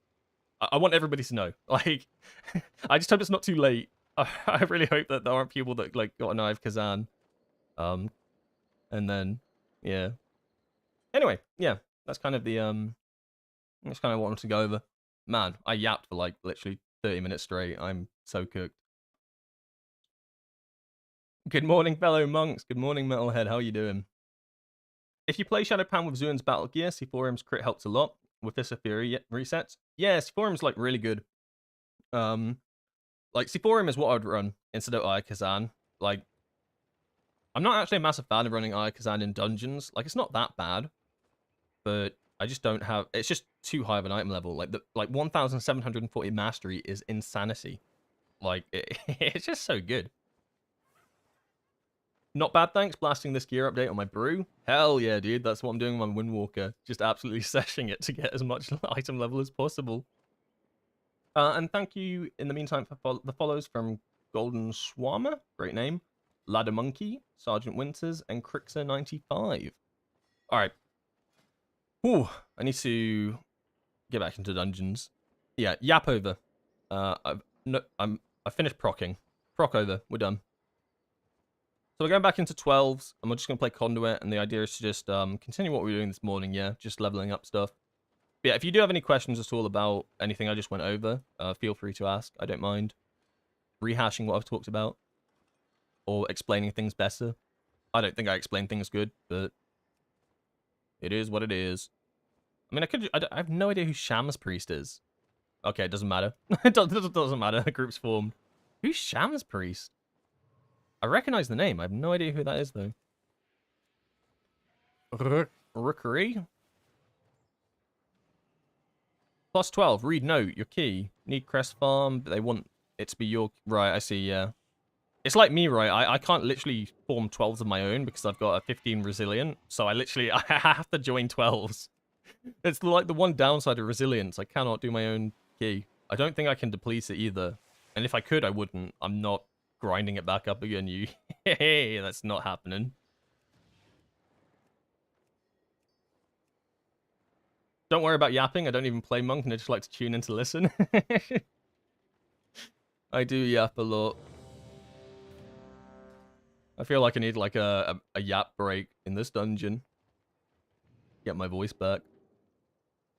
I want everybody to know. Like I just hope it's not too late. I really hope that there aren't people that like got an Eye of Kazan. And then, yeah. Anyway, yeah, that's kind of the, that's kind of what I wanted to go over. Man, I yapped for like literally 30 minutes straight. I'm so cooked. Good morning, fellow monks. Good morning, Metalhead. How you doing? If you play Shadowpan with Zuin's Battle Gear, C4M's crit helps a lot. With this Fury resets. Yeah, C4M's like really good. Like C4M is what I'd run instead of Aya Kazan. Like, I'm not actually a massive fan of running Aya Kazan in dungeons. Like, it's not that bad, but I just don't have. It's just too high of an item level. Like 1,740 mastery is insanity. Like, it's just so good. Not bad, thanks. Blasting this gear update on my brew. Hell yeah, dude. That's what I'm doing with my Windwalker. Just absolutely seshing it to get as much item level as possible. And thank you, in the meantime, for the follows from Golden Swarmer, great name, Ladder Monkey, Sergeant Winters, and Crixer95. All right. Whew, I need to get back into dungeons. Yeah, yap over. I finished procking. Proc over. We're done. So we're going back into 12s, and we're just going to play Conduit, and the idea is to just continue what we were doing this morning, yeah? Just leveling up stuff. But yeah, if you do have any questions at all about anything I just went over, feel free to ask. I don't mind rehashing what I've talked about or explaining things better. I don't think I explain things good, but it is what it is. I mean, I have no idea who Shams Priest is. Okay, it doesn't matter. It doesn't matter. The group's formed. Who's Shams Priest? I recognize the name. I have no idea who that is, though. Rookery? Plus 12. Read note. Your key. Need crest farm, but they want it to be your... Right, I see, yeah. It's like me, right? I can't literally form 12s of my own because I've got a 15 resilient. So I have to join 12s. It's like the one downside of resilience. I cannot do my own key. I don't think I can deplete it either. And if I could, I wouldn't. I'm not grinding it back up again. You, hey, that's not happening. Don't worry about yapping. I don't even play monk, and I just like to tune in to listen. I do yap a lot. I feel like I need like a yap break in this dungeon. Get my voice back.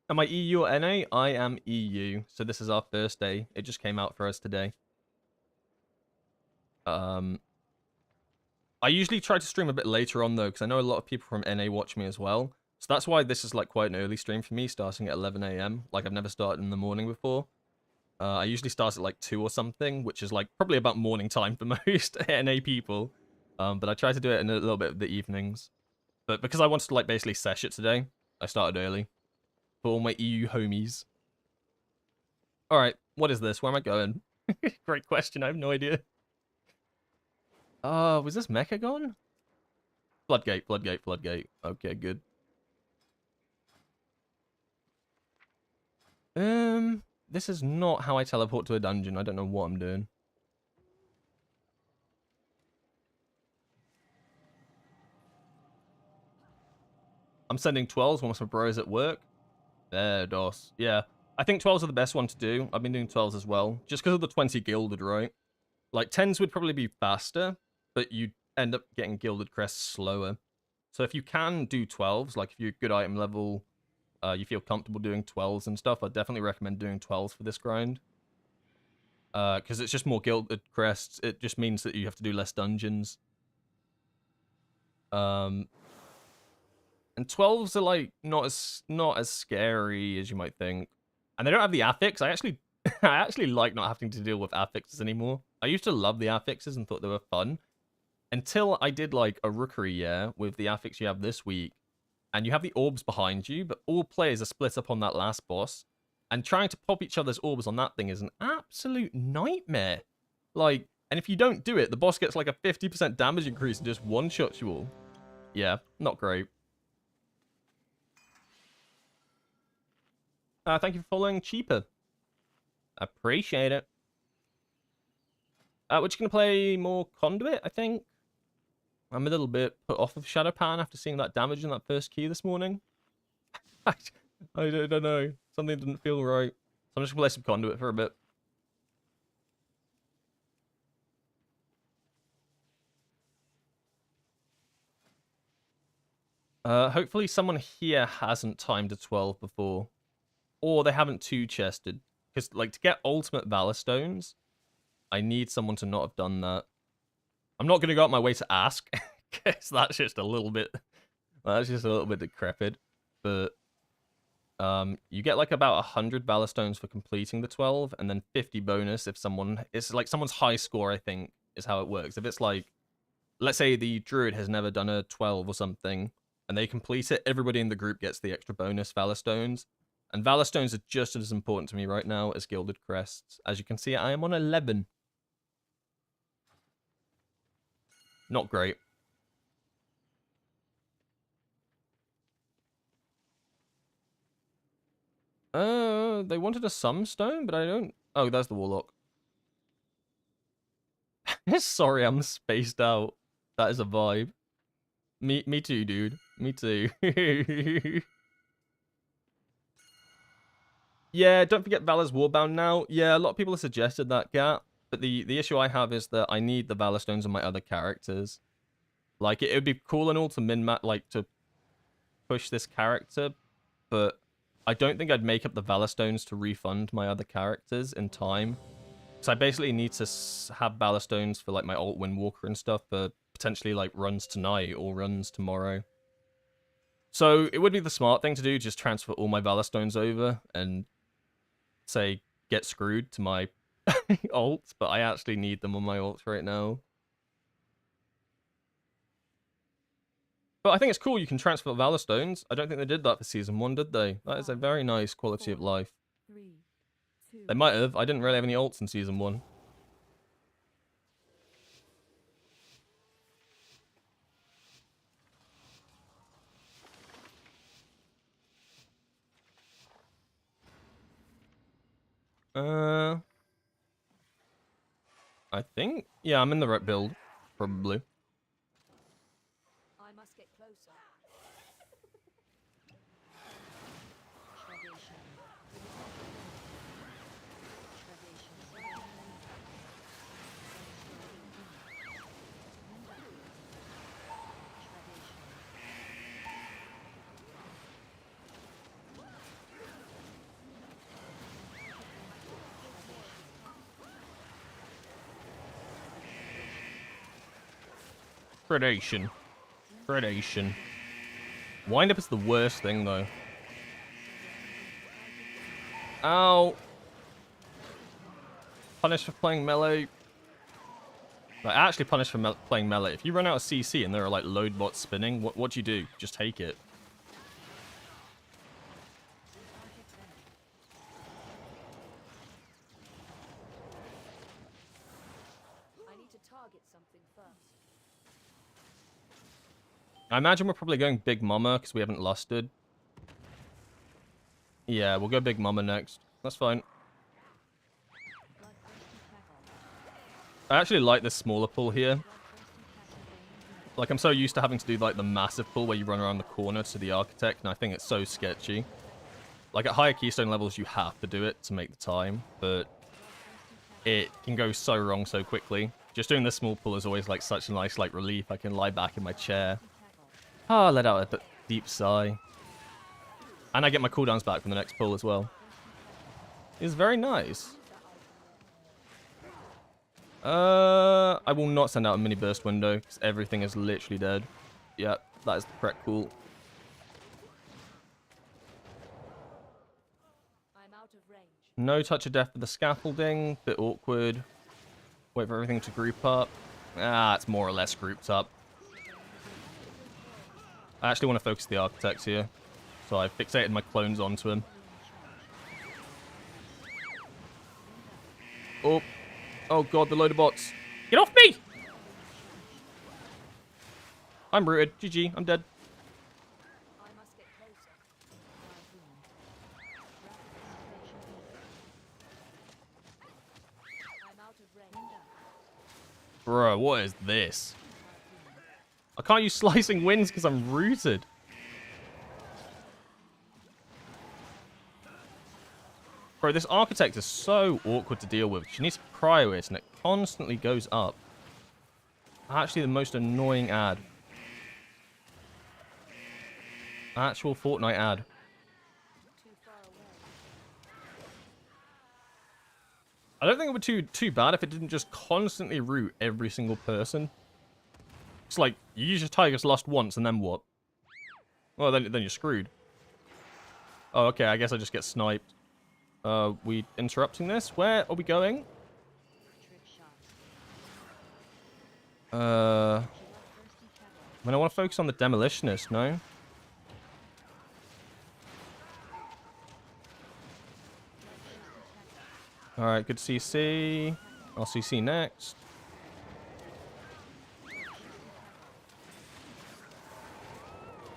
Am I EU or NA? I am EU. So this is our first day. It just came out for us today. I usually try to stream a bit later on though, because I know a lot of people from NA watch me as well. So that's why this is like quite an early stream for me, starting at 11 AM. Like I've never started in the morning before. I usually start at like 2 or something, which is like probably about morning time for most NA people. But I try to do it in a little bit of the evenings. But because I wanted to like basically sesh it today, I started early. For all my EU homies. Alright, what is this? Where am I going? Great question, I have no idea. Was this Mechagon? Floodgate, floodgate, floodgate. Okay, good. This is not how I teleport to a dungeon. I don't know what I'm doing. I'm sending 12s once my bro is at work. There, DOS. Yeah, I think 12s are the best one to do. I've been doing 12s as well. Just because of the 20 gilded, right? Like, 10s would probably be faster, but you'd end up getting gilded crests slower. So if you can do 12s, like if you're good item level, you feel comfortable doing 12s and stuff, I'd definitely recommend doing 12s for this grind. Because it's just more gilded crests. It just means that you have to do less dungeons. And 12s are like not as scary as you might think. And they don't have the affix. I actually like not having to deal with affixes anymore. I used to love the affixes and thought they were fun. Until I did like a rookery, yeah, with the affix you have this week. And you have the orbs behind you, but all players are split up on that last boss. And trying to pop each other's orbs on that thing is an absolute nightmare. Like, and if you don't do it, the boss gets like a 50% damage increase and just one-shots you all. Yeah, not great. Thank you for following Cheaper. Appreciate it. We're just going to play more Conduit, I think. I'm a little bit put off of Shadowpan after seeing that damage in that first key this morning. I don't know. Something didn't feel right. So I'm just going to play some Conduit for a bit. Hopefully someone here hasn't timed a 12 before. Or they haven't two-chested. Because, like, to get ultimate Valor Stones, I need someone to not have done that. I'm not going to go out my way to ask, because that's just a little bit... That's just a little bit decrepit. But you get, like, about 100 Valor Stones for completing the 12, and then 50 bonus if someone... It's like someone's high score, I think, is how it works. If it's like... Let's say the Druid has never done a 12 or something, and they complete it, everybody in the group gets the extra bonus Valor Stones. And Valor Stones are just as important to me right now as Gilded Crests. As you can see, I am on 11. Not great. They wanted a Sumstone, but I don't... Oh, there's the Warlock. Sorry, I'm spaced out. That is a vibe. Me too, dude. Me too. Yeah, don't forget Valor's Warbound now. Yeah, a lot of people have suggested that, Gat. But the issue I have is that I need the Valor Stones on my other characters. Like, it would be cool and all to like, to push this character, but I don't think I'd make up the Valor Stones to refund my other characters in time. So I basically need to have Valor Stones for, like, my alt Windwalker and stuff for potentially, like, runs tonight or runs tomorrow. So it would be the smart thing to do, just transfer all my Valor Stones over and say, get screwed to my alts, but I actually need them on my alts right now. But I think it's cool you can transfer Valor Stones. I don't think they did that for Season 1, did they? That is a very nice quality of life. They might have. I didn't really have any alts in Season 1. I think... Yeah, I'm in the right build. Probably.
I must get closer.
Predation. Predation. Wind-up is the worst thing, though. Ow! Punished for playing melee. Like, actually punished for playing melee. If you run out of CC and there are, like, load bots spinning, what do you do? Just take it.
I need to target something first.
I imagine we're probably going Big Mama because we haven't lusted. Yeah, we'll go Big Mama next. That's fine. I actually like this smaller pull here. Like, I'm so used to having to do, like, the massive pull where you run around the corner to the Architect, and I think it's so sketchy. Like, at higher Keystone levels, you have to do it to make the time, but it can go so wrong so quickly. Just doing this small pull is always, like, such a nice, like, relief. I can lie back in my chair. Ah, let out a deep sigh. And I get my cooldowns back from the next pull as well. It's very nice. I will not send out a mini burst window, because everything is literally dead. Yeah, that is the correct call.
I'm out of range.
No touch of death for the scaffolding. Bit awkward. Wait for everything to group up. Ah, it's more or less grouped up. I actually want to focus the Architects here, so I fixated my clones onto him. Oh. Oh god, the load of bots. Get off me! I'm rooted. GG, I'm dead.
I must get closer. I'm out of range.
Bro, what is this? I can't use Slicing Winds because I'm rooted. Bro, this Architect is so awkward to deal with. She needs to prio it, and it constantly goes up. Actually, the most annoying ad. Actual Fortnite ad. I don't think it would be too bad if it didn't just constantly root every single person. It's like, you use your Tigers lost once, and then what? Well, then you're screwed. Oh, okay, I guess I just get sniped. We interrupting this? Where are we going? I mean, I want to focus on the Demolitionist, no? Alright, good CC. I'll CC next.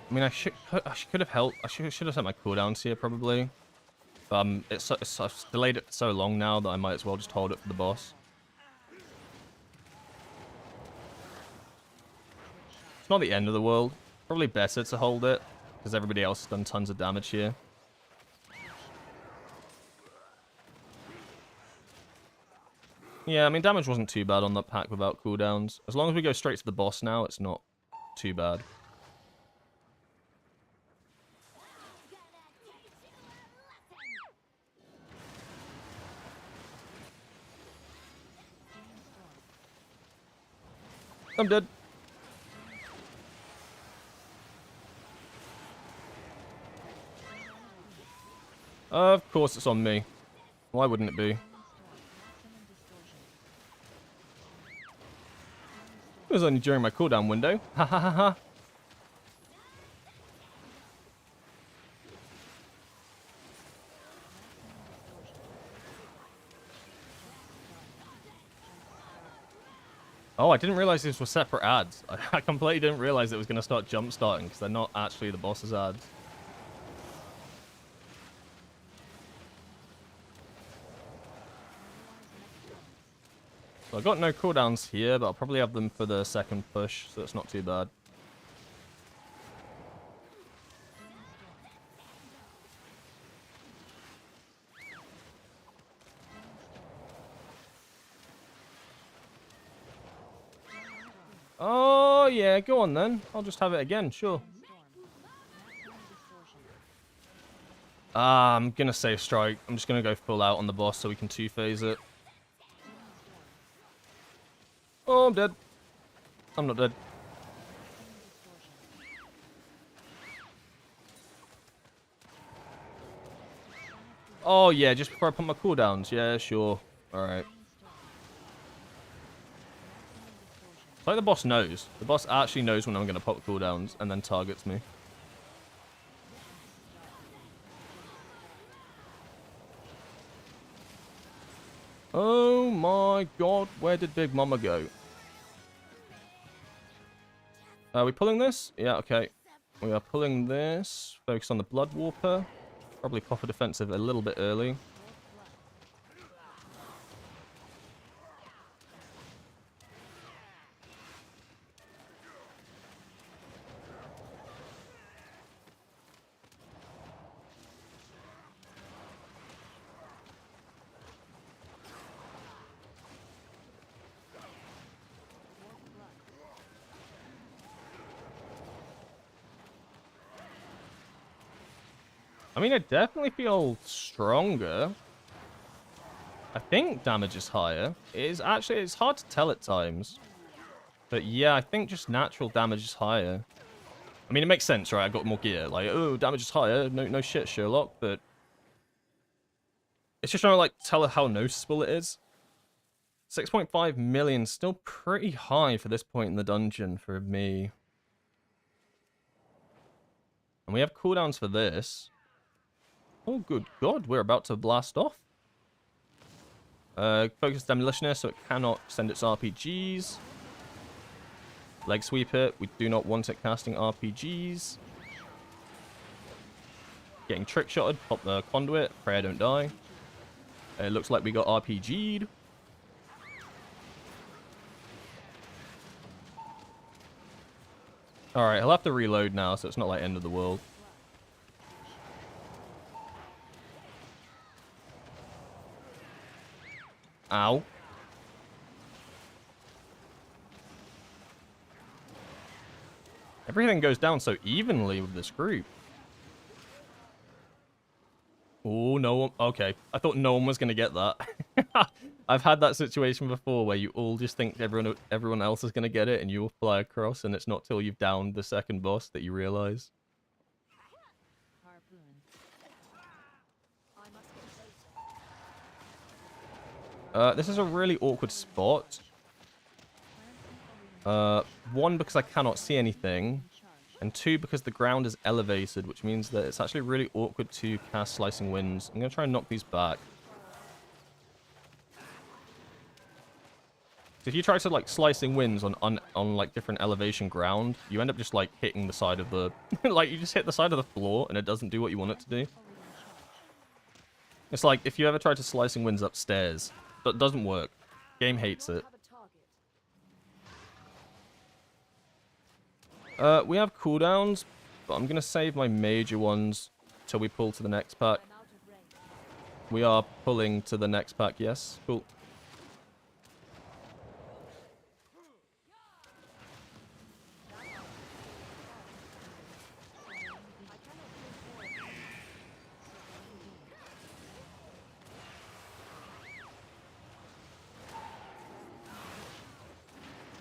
I mean, I could have helped. I should have set my cooldowns here, probably. But it's delayed it for so long now that I might as well just hold it for the boss. It's not the end of the world. Probably better to hold it, because everybody else has done tons of damage here. Yeah, I mean, damage wasn't too bad on that pack without cooldowns. As long as we go straight to the boss now, it's not too bad. I'm dead. Of course it's on me. Why wouldn't it be? It was only during my cooldown window. Ha ha ha ha. Oh, I didn't realize these were separate ads. I completely didn't realize it was going to start jump starting because they're not actually the boss's ads. So I got no cooldowns here, but I'll probably have them for the second push, so it's not too bad. Oh, yeah, go on then. I'll just have it again, sure. I'm gonna save strike. I'm just gonna go full out on the boss so we can two-phase it. Oh, I'm dead. I'm not dead. Oh, yeah, just before I put my cooldowns. Yeah, sure. Alright. It's like the boss knows. The boss actually knows when I'm going to pop cooldowns and then targets me. Oh my god, where did Big Mama go? Are we pulling this? Yeah, okay. We are pulling this. Focus on the Blood Warper. Probably pop a defensive a little bit early. I mean, I definitely feel stronger. I think damage is higher. It's hard to tell at times. But yeah, I think just natural damage is higher. I mean, it makes sense, right? I got more gear. Like, oh, damage is higher. No shit, Sherlock. But it's just trying to, like, tell her how noticeable it is. 6.5 million, still pretty high for this point in the dungeon for me. And we have cooldowns for this. Oh, good god, we're about to blast off. Focus Demolitionist, so it cannot send its RPGs. Leg sweep it. We do not want it casting RPGs. Getting trick-shotted. Pop the conduit. Pray I don't die. It looks like we got RPG'd. Alright, I'll have to reload now, so it's not like end of the world. Ow. Everything goes down so evenly with this group. Oh, no one... Okay, I thought no one was going to get that. I've had that situation before where you all just think everyone else is going to get it and you will fly across, and it's not till you've downed the second boss that you realize. This is a really awkward spot. One, because I cannot see anything. And two, because the ground is elevated, which means that it's actually really awkward to cast Slicing Winds. I'm going to try and knock these back. So if you try to, like, Slicing Winds on like, different elevation ground, you end up just, like, hitting the side of the... like, you just hit the side of the floor, and it doesn't do what you want it to do. It's like, if you ever try to Slicing Winds upstairs, that doesn't work. Game hates it. We have cooldowns, but I'm going to save my major ones till we pull to the next pack. We are pulling to the next pack, yes. Cool.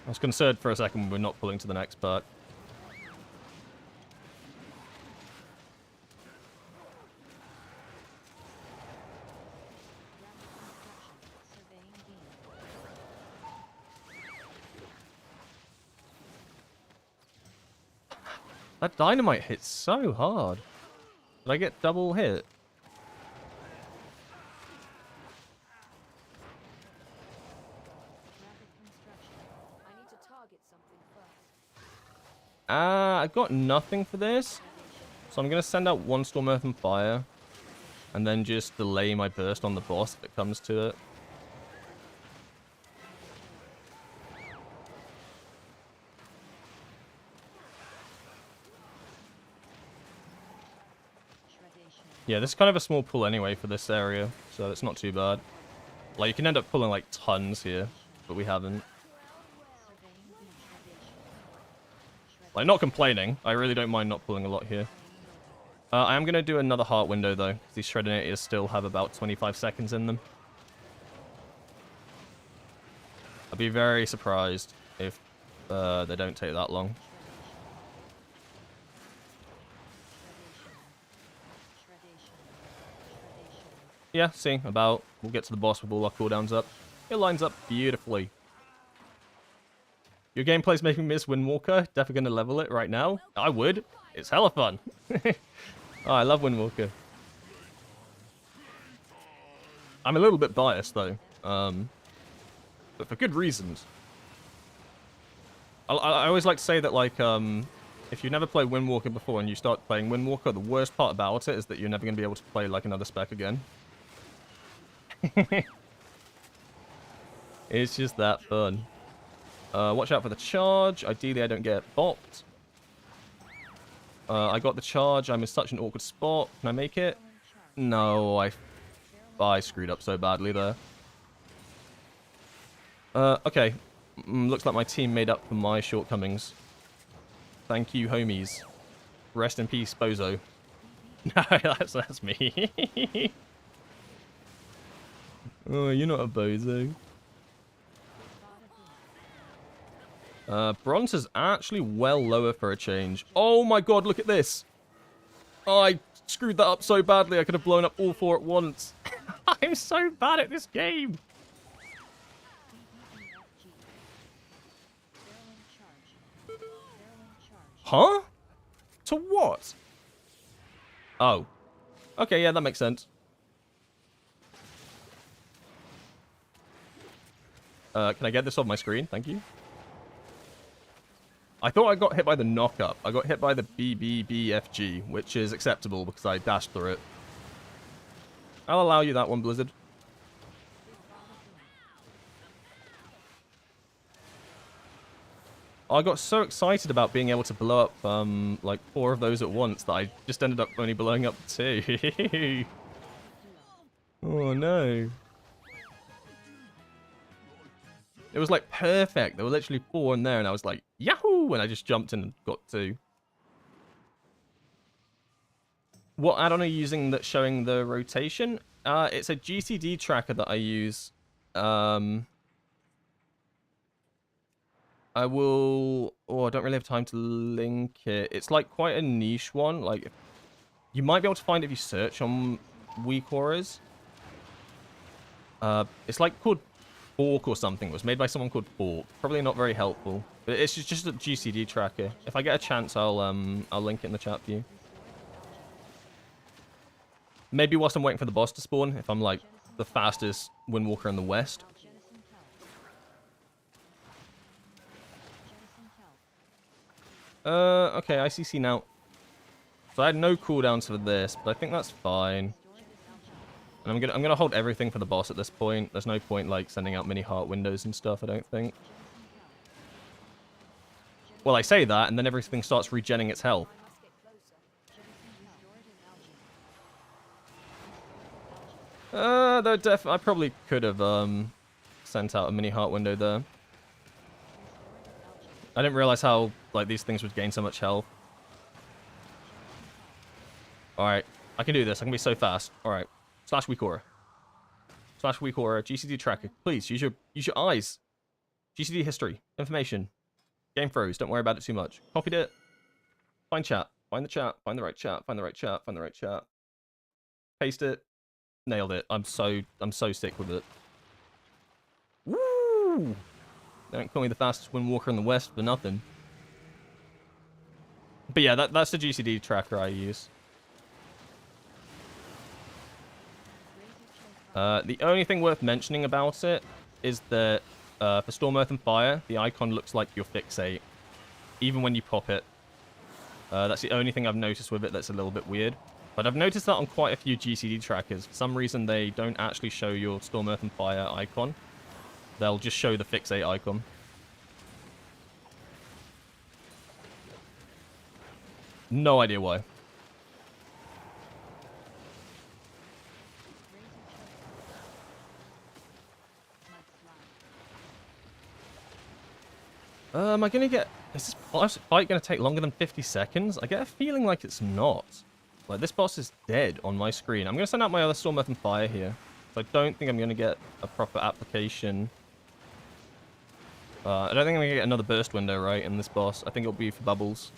I was concerned for a second when we're not pulling to the next pack. That dynamite hits so hard. Did I get double hit? I got nothing for this. So I'm going to send out one Storm Earth and Fire. And then just delay my burst on the boss if it comes to it. Yeah, this is kind of a small pull anyway for this area, so it's not too bad. Like, you can end up pulling, like, tons here, but we haven't. Like, not complaining. I really don't mind not pulling a lot here. I am going to do another heart window, though, because these Shreddinators still have about 25 seconds in them. I'd be very surprised if they don't take that long. Yeah, see, about. We'll get to the boss with all our cooldowns up. It lines up beautifully. Your gameplay's making me miss Windwalker. Definitely going to level it right now. I would. It's hella fun. Oh, I love Windwalker. I'm a little bit biased, though. But for good reasons. I always like to say that, like, if you never played Windwalker before and you start playing Windwalker, the worst part about it is that you're never going to be able to play, like, another spec again. It's just that fun. Watch out for the charge. Ideally, I don't get bopped. I got the charge. I'm in such an awkward spot. Can I make it? No, I screwed up so badly there. Okay. Looks like my team made up for my shortcomings. Thank you, homies. Rest in peace, Bozo. No, that's me. Oh, you're not a bozo. Bronze is actually well lower for a change. Oh my god, look at this. Oh, I screwed that up so badly. I could have blown up all four at once. I'm so bad at this game. Huh? To what? Oh. Okay, yeah, that makes sense. Can I get this off my screen? Thank you. I thought I got hit by the knock-up. I got hit by the BBBFG, which is acceptable because I dashed through it. I'll allow you that one, Blizzard. I got so excited about being able to blow up, like, 4 of those at once that I just ended up only blowing up 2. Oh, no. It was, like, perfect. There were literally 4 in there, and I was like, yahoo! And I just jumped in and got 2. What add-on are you using that's showing the rotation? It's a GCD tracker that I use. I will... Oh, I don't really have time to link it. It's like quite a niche one. Like, you might be able to find it if you search on weak auras. It's like called Fork or something. It was made by someone called Fork. Probably not very helpful. But it's just a GCD tracker. If I get a chance, I'll link it in the chat for you. Maybe whilst I'm waiting for the boss to spawn, if I'm like the fastest Windwalker in the West. Okay, ICC now. So I had no cooldowns for this, but I think that's fine. And I'm gonna hold everything for the boss at this point. There's no point like sending out mini heart windows and stuff, I don't think. Well, I say that, and then everything starts regenning its health. I probably could have sent out a mini heart window there. I didn't realize how like these things would gain so much health. Alright, I can do this. I can be so fast. Alright. Slash weak aura. Slash weak aura. GCD tracker. Please, use your eyes. GCD history. Information. Game froze. Don't worry about it too much. Copied it. Find chat. Find the chat. Find the right chat. Find the right chat. Find the right chat. Paste it. Nailed it. I'm so sick with it. Woo! They don't call me the fastest Windwalker in the West for nothing. But yeah, that's the GCD tracker I use. The only thing worth mentioning about it is that for Storm, Earth, and Fire, the icon looks like your fixate, even when you pop it. That's the only thing I've noticed with it that's a little bit weird. But I've noticed that on quite a few GCD trackers. For some reason, they don't actually show your Storm, Earth, and Fire icon. They'll just show the fixate icon. No idea why. Am I gonna get... Is this fight gonna take longer than 50 seconds? I get a feeling like it's not. Like, this boss is dead on my screen. I'm gonna send out my other Storm, Earth, and Fire here. So I don't think I'm gonna get a proper application. I don't think I'm gonna get another burst window, right, in this boss. I think it'll be for bubbles.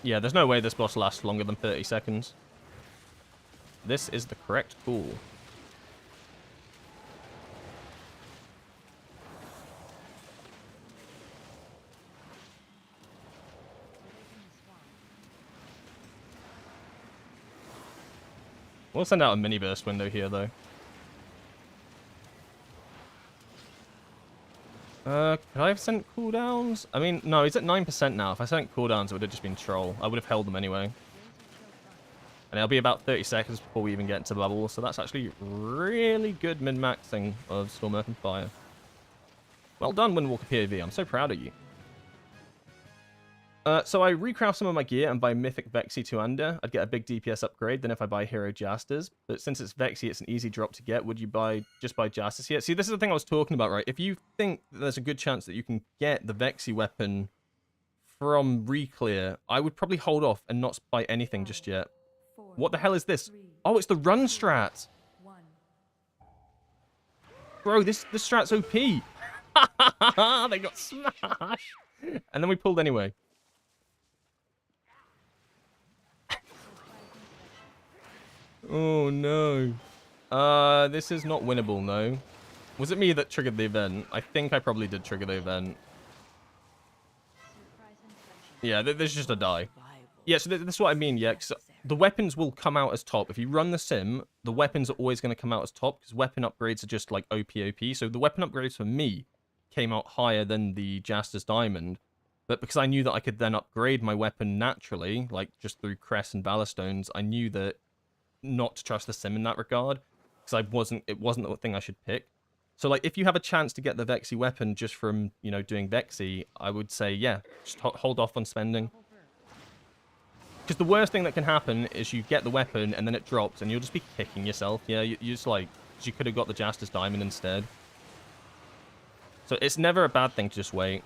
Yeah, there's no way this boss lasts longer than 30 seconds. This is the correct call. We'll send out a mini burst window here, though. Could I have sent cooldowns? I mean, no, he's at 9% now. If I sent cooldowns, it would have just been troll. I would have held them anyway. And it'll be about 30 seconds before we even get into bubble, so that's actually really good min-maxing of Storm, Earth, and Fire. Well done, Windwalker POV. I'm so proud of you. So I recraft some of my gear, and buy Mythic Vexy to under. I'd get a big DPS upgrade than if I buy Hero Jasters. But since it's Vexy, it's an easy drop to get. Would you just buy Jasters here? See, this is the thing I was talking about, right? If you think there's a good chance that you can get the Vexy weapon from Reclear, I would probably hold off and not buy anything just yet. What the hell is this? Oh, it's the run strat. Bro, this strat's OP. They got smashed. And then we pulled anyway. Oh, no. This is not winnable, no. Was it me that triggered the event? I think I probably did trigger the event. Yeah, this is just a die. Yeah, so this is what I mean, yeah, 'cause the weapons will come out as top. If you run the sim, the weapons are always going to come out as top, because weapon upgrades are just, like, OP. So the weapon upgrades for me came out higher than the Jaster's Diamond. But because I knew that I could then upgrade my weapon naturally, like, just through Crest and Ballstones, I knew that not to trust the sim in that regard, because it wasn't the thing I should pick. So like if you have a chance to get the Vexy weapon just from, you know, doing Vexy, I would say yeah, just hold off on spending, because the worst thing that can happen is you get the weapon and then it drops and you'll just be kicking yourself. Yeah, you just like, you could have got the Jaster's Diamond instead. So it's never a bad thing to just wait.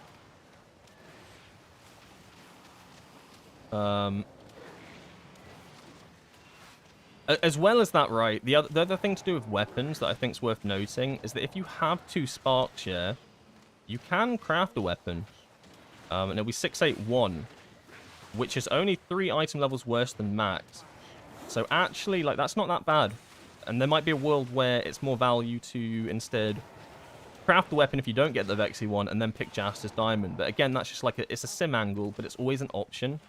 As well as that, right, the other thing to do with weapons that I think is worth noting is that if you have 2 sparks, yeah, you can craft a weapon. And it'll be 681, which is only 3 item levels worse than max. So actually, like, that's not that bad. And there might be a world where it's more value to instead craft the weapon if you don't get the Vexy one and then pick Jaster's Diamond. But again, that's just like, it's a sim angle, but it's always an option.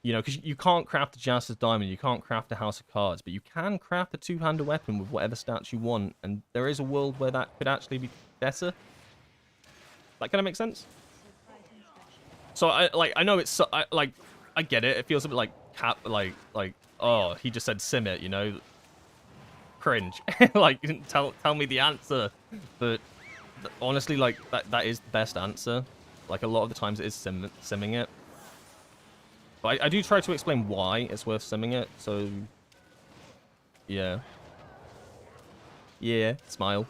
You know, because you can't craft a Jaster's Diamond, you can't craft a House of Cards, but you can craft a 2-handed weapon with whatever stats you want, and there is a world where that could actually be better. That kind of makes sense? So, I know it's, I get it, it feels a bit like, oh, he just said sim it, you know? Cringe. Like, tell me the answer. But, honestly, like, that is the best answer. Like, a lot of the times it is simming it. But I do try to explain why it's worth simming it, so... Yeah. Yeah, smile.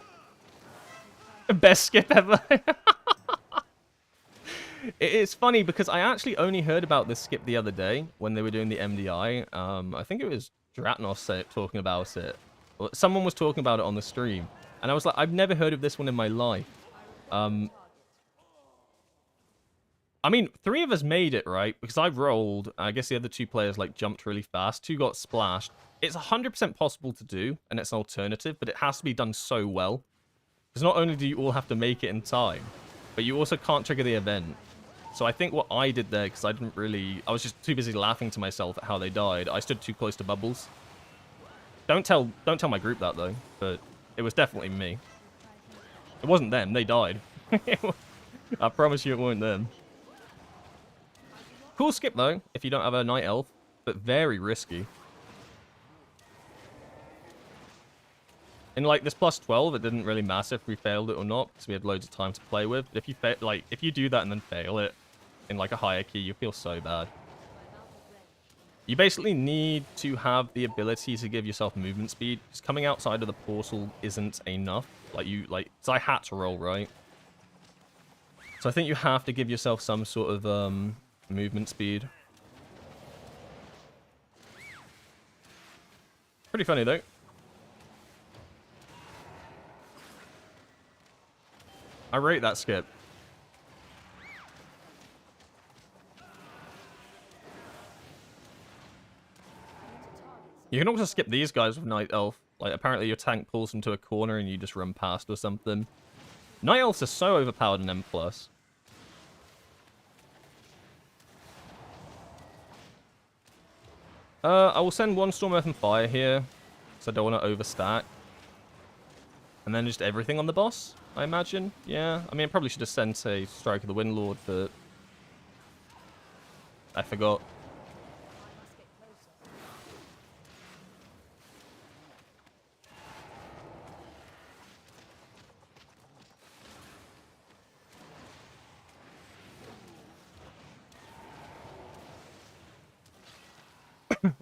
Best skip ever. It's funny because I actually only heard about this skip the other day when they were doing the MDI. I think it was Dratnos talking about it. Someone was talking about it on the stream. And I was like, I've never heard of this one in my life. I mean, 3 of us made it, right? Because I rolled. I guess the other 2 players, like, jumped really fast. 2 got splashed. It's 100% possible to do, and it's an alternative, but it has to be done so well. Because not only do you all have to make it in time, but you also can't trigger the event. So I think what I did there, because I was just too busy laughing to myself at how they died. I stood too close to Bubbles. Don't tell my group that, though, but it was definitely me. It wasn't them. They died. I promise you it weren't them. Cool skip, though, if you don't have a Night Elf, but very risky. In, like, this plus 12, it didn't really matter if we failed it or not, because we had loads of time to play with. But if you do that and then fail it in, like, a higher key, you feel so bad. You basically need to have the ability to give yourself movement speed, because coming outside of the portal isn't enough. So I had to roll, right? So I think you have to give yourself some sort of, movement speed. Pretty funny, though. I rate that skip. You can also skip these guys with Night Elf. Like, apparently your tank pulls them to a corner and you just run past or something. Night Elves are so overpowered in M+. I will send 1 Storm, Earth, and Fire here, because I don't want to overstack. And then just everything on the boss, I imagine. Yeah, I mean, I probably should have sent a Strike of the Windlord, but I forgot.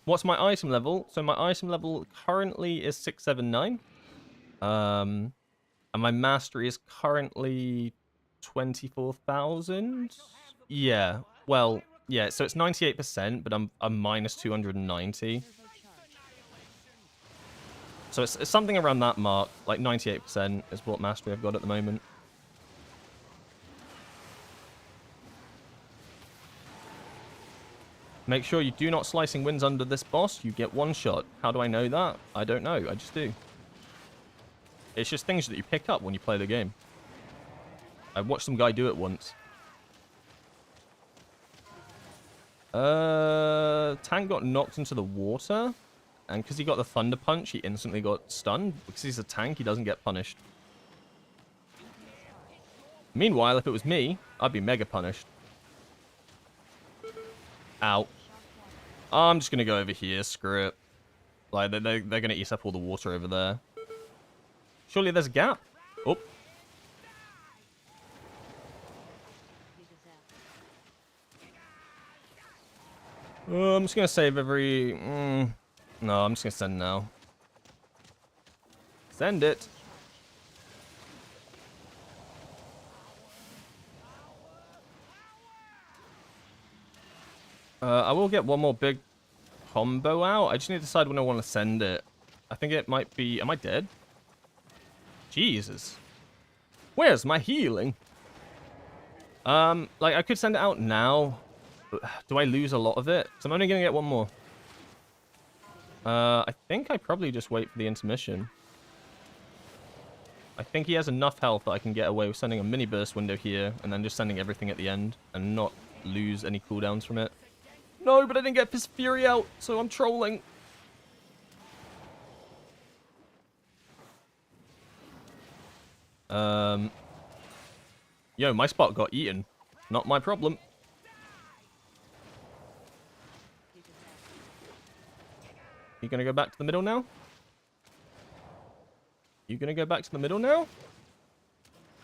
What's my item level? So my item level currently is 679. And my mastery is currently 24,000. Yeah. Well, yeah, so it's 98%, but I'm minus 290. So it's something around that mark, like 98% is what mastery I've got at the moment. Make sure you do not slicing winds under this boss. You get 1 shot. How do I know that? I don't know. I just do. It's just things that you pick up when you play the game. I watched some guy do it once. Tank got knocked into the water. And because he got the Thunder Punch, he instantly got stunned. Because he's a tank, he doesn't get punished. Meanwhile, if it was me, I'd be mega punished. Ow. I'm just going to go over here. Screw it. Like, they're going to eat up all the water over there. Surely there's a gap. Oh. I'm just going to save every... No, I'm just going to send now. Send it. I will get one more big combo out. I just need to decide when I want to send it. I think it might be... Am I dead? Jesus. Where's my healing? Like, I could send it out now. But do I lose a lot of it? So I'm only going to get one more. I think I probably just wait for the intermission. I think he has enough health that I can get away with sending a mini burst window here and then just sending everything at the end and not lose any cooldowns from it. No, but I didn't get Fist Fury out, so I'm trolling. Yo, my spot got eaten. Not my problem. You gonna go back to the middle now? You gonna go back to the middle now?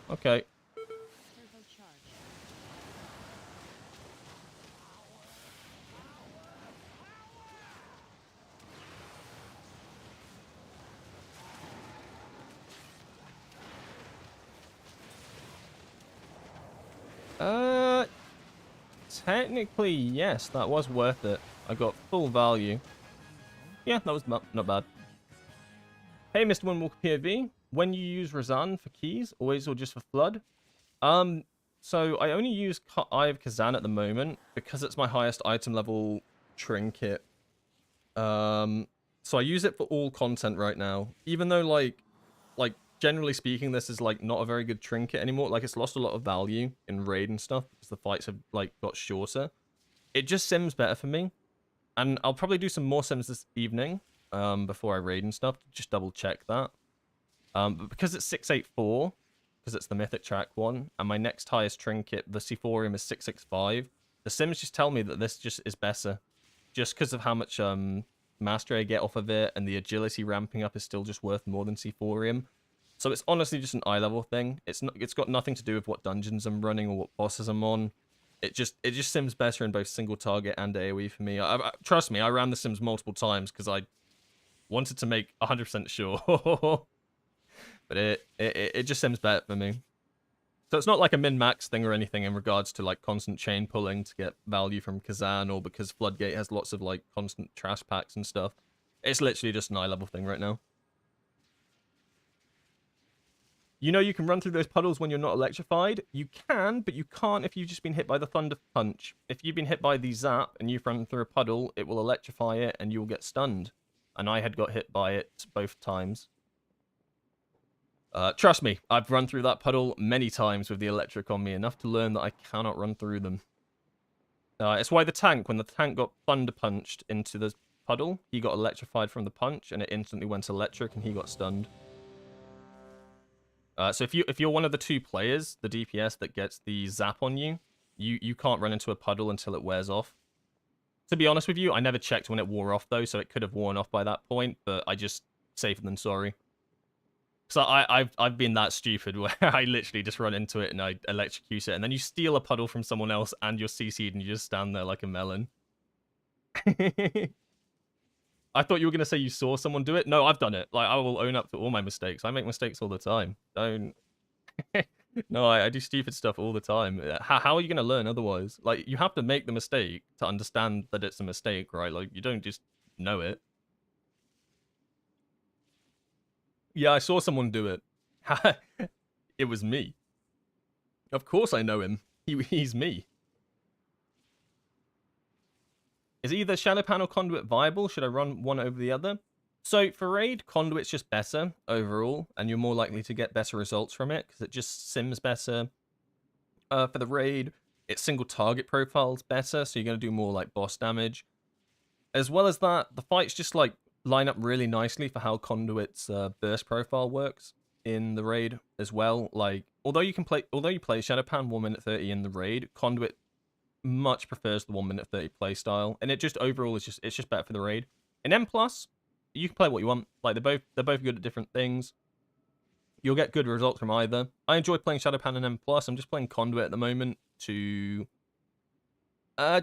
Okay. Technically, yes, that was worth it. I got full value. Yeah, that was not bad. Hey, Mr. Windwalker POV. When you use Razan for keys, always or just for Flood? So I only use Eye of Kazan at the moment because it's my highest item level trinket. So I use it for all content right now. Even though, like generally speaking, this is like not a very good trinket anymore. Like, it's lost a lot of value in raid and stuff because the fights have like got shorter. It just sims better for me, and I'll probably do some more sims this evening before I raid and stuff. Just double check that. But because it's 684, because it's the mythic track one, and my next highest trinket, the Sephorium, is 665. The sims just tell me that this just is better, just because of how much mastery I get off of it, and the agility ramping up is still just worth more than Sephorium. So it's honestly just an eye level thing. It's got nothing to do with what dungeons I'm running or what bosses I'm on. It just sims better in both single target and AoE for me. Trust me, I ran the sims multiple times because I wanted to make 100% sure. But it just sims better for me. So it's not like a min-max thing or anything in regards to like constant chain pulling to get value from Kazan, or because Floodgate has lots of like constant trash packs and stuff. It's literally just an eye level thing right now. You know you can run through those puddles when you're not electrified? You can, but you can't if you've just been hit by the Thunder Punch. If you've been hit by the Zap and you've run through a puddle, it will electrify it and you'll get stunned. And I had got hit by it both times. Trust me, I've run through that puddle many times with the electric on me, enough to learn that I cannot run through them. It's why the tank, when the tank got Thunder Punched into the puddle, he got electrified from the punch and it instantly went electric and he got stunned. So if you're one of the two players, the DPS that gets the zap on you, you can't run into a puddle until it wears off. To be honest with you, I never checked when it wore off though, so it could have worn off by that point, but I just safer than sorry. So I've been that stupid where I literally just run into it and I electrocute it, and then you steal a puddle from someone else and you're CC'd and you just stand there like a melon. I thought you were going to say you saw someone do it. No, I've done it. Like, I will own up to all my mistakes. I make mistakes all the time. Don't... No, I do stupid stuff all the time. How are you going to learn otherwise? Like, you have to make the mistake to understand that it's a mistake, right? Like, you don't just know it. Yeah, I saw someone do it. It was me. Of course I know him. He's me. Is either Shadow Pan or Conduit viable? Should I run one over the other? So for raid, Conduit's just better overall, and you're more likely to get better results from it because it just sims better. For the raid, its single target profile's better, so you're going to do more like boss damage. As well as that, the fights just like line up really nicely for how Conduit's burst profile works in the raid as well. Like, although you play Shadow Pan 1 minute 30 in the raid, Conduit much prefers the 1 minute 30 playstyle, and it just overall is just better for the raid. In M+, you can play what you want. Like, they're both good at different things. You'll get good results from either. I enjoy playing Shadow Pan and M+. I'm just playing Conduit at the moment to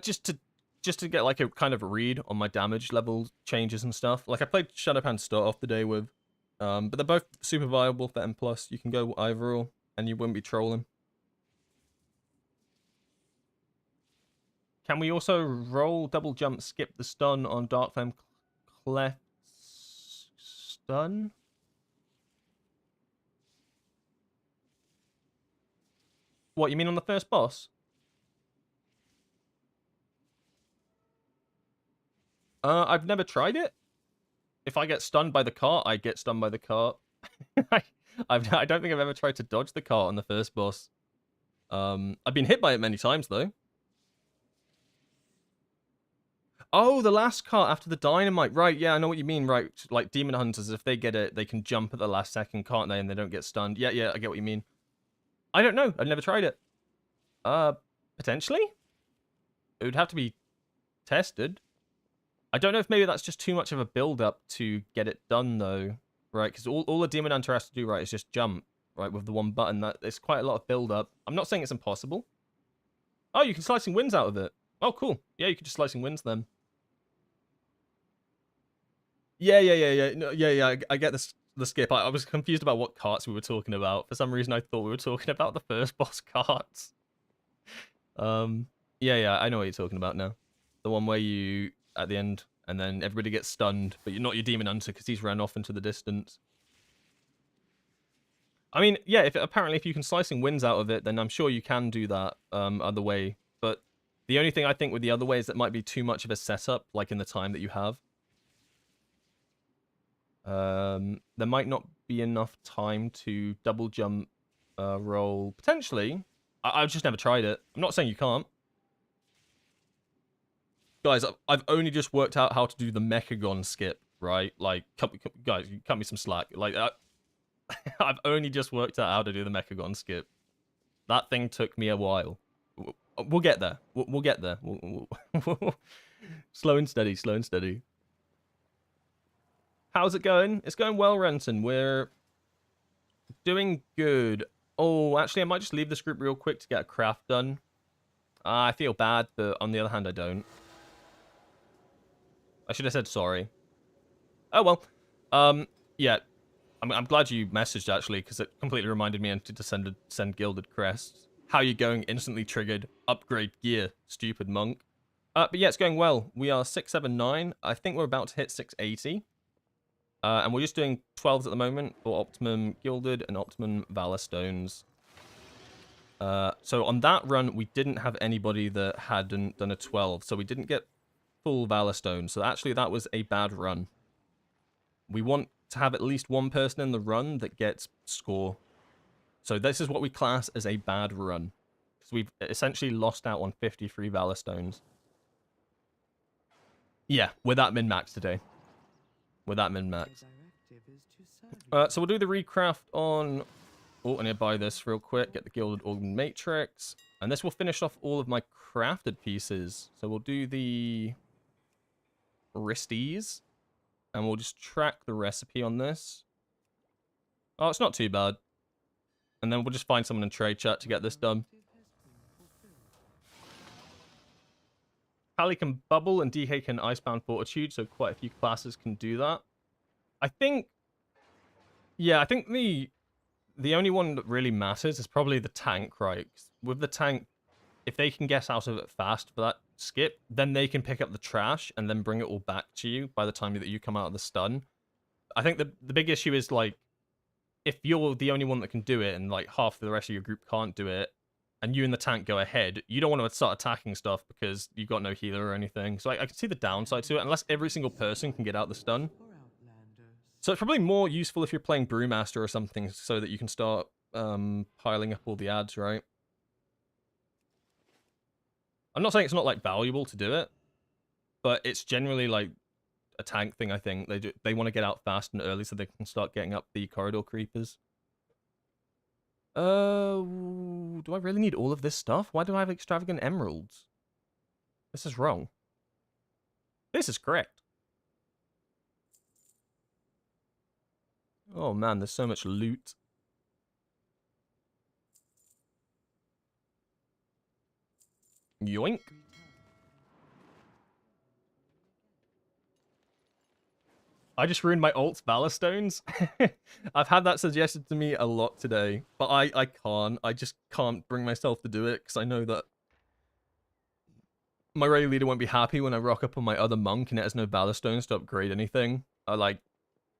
just to get like a kind of read on my damage level changes and stuff. Like, I played Shadow Pan to start off the day with, but they're both super viable for M+. You can go either or, and you wouldn't be trolling. Can we also roll, double jump, skip the stun on Dark Flame Cleft's stun? What, you mean on the first boss? I've never tried it. If I get stunned by the cart, I get stunned by the cart. I don't think I've ever tried to dodge the cart on the first boss. I've been hit by it many times, though. Oh, the last cart after the dynamite. Right, yeah, I know what you mean. Right, like demon hunters, if they get it, they can jump at the last second, can't they? And they don't get stunned. Yeah, I get what you mean. I don't know. I've never tried it. Potentially? It would have to be tested. I don't know if maybe that's just too much of a build-up to get it done, though. Right, because all the demon hunter has to do, right, is just jump, right, with the one button. It's quite a lot of build-up. I'm not saying it's impossible. Oh, you can slicing winds out of it. Oh, cool. Yeah, you can just slicing winds then. Yeah. No, yeah. I get the skip. I was confused about what carts we were talking about. For some reason, I thought we were talking about the first boss carts. Yeah. I know what you're talking about now. The one where you at the end, and then everybody gets stunned, but you're not your demon hunter because he's ran off into the distance. I mean, yeah. Apparently, if you can slicing winds out of it, then I'm sure you can do that other way. But the only thing I think with the other way is that might be too much of a setup, like in the time that you have. There might not be enough time to double jump roll. Potentially. I've just never tried it. I'm not saying you can't. Guys, I've only just worked out how to do the Mechagon skip, right? Like, guys, you cut me some slack. Like, I've only just worked out how to do the Mechagon skip. That thing took me a while. We'll get there. We'll get there. Slow and steady, slow and steady. How's it going? It's going well, Renton. We're doing good. Oh, actually, I might just leave this group real quick to get a craft done. I feel bad, but on the other hand, I don't. I should have said sorry. Oh, well. Yeah. I'm glad you messaged, actually, because it completely reminded me to send Gilded Crests. How you going? Instantly triggered. Upgrade gear. Stupid monk. But yeah, it's going well. We are 679. I think we're about to hit 680. And we're just doing 12s at the moment for Optimum Gilded and Optimum Valor Stones. So on that run, we didn't have anybody that hadn't done a 12. So we didn't get full Valor Stones. So actually, that was a bad run. We want to have at least one person in the run that gets score. So this is what we class as a bad run. Because we've essentially lost out on 53 Valor Stones. Yeah, we're that min-max today. We're that min-max. So we'll do the recraft on... Oh, I need to buy this real quick. Get the Gilded Organ Matrix. And this will finish off all of my crafted pieces. So we'll do the... wristies. And we'll just track the recipe on this. Oh, it's not too bad. And then we'll just find someone in trade chat to get this done. Pally can bubble and DK can Icebound Fortitude, so quite a few classes can do that. I think... Yeah, I think the only one that really matters is probably the tank, right? With the tank, if they can get out of it fast for that skip, then they can pick up the trash and then bring it all back to you by the time that you come out of the stun. I think the big issue is, like, if you're the only one that can do it and, like, half the rest of your group can't do it, and you and the tank go ahead, you don't want to start attacking stuff because you've got no healer or anything. So I can see the downside to it, unless every single person can get out the stun. So it's probably more useful if you're playing Brewmaster or something, so that you can start piling up all the ads, right? I'm not saying it's not, like, valuable to do it, but it's generally, like, a tank thing, I think. They want to get out fast and early so they can start getting up the corridor creepers. Do I really need all of this stuff? Why do I have extravagant emeralds? This is wrong. This is correct. Oh man, there's so much loot. Yoink. I just ruined my alt's Valor Stones. I've had that suggested to me a lot today, but I can't. I just can't bring myself to do it because I know that my raid leader won't be happy when I rock up on my other monk and it has no Ballast-stones to upgrade anything.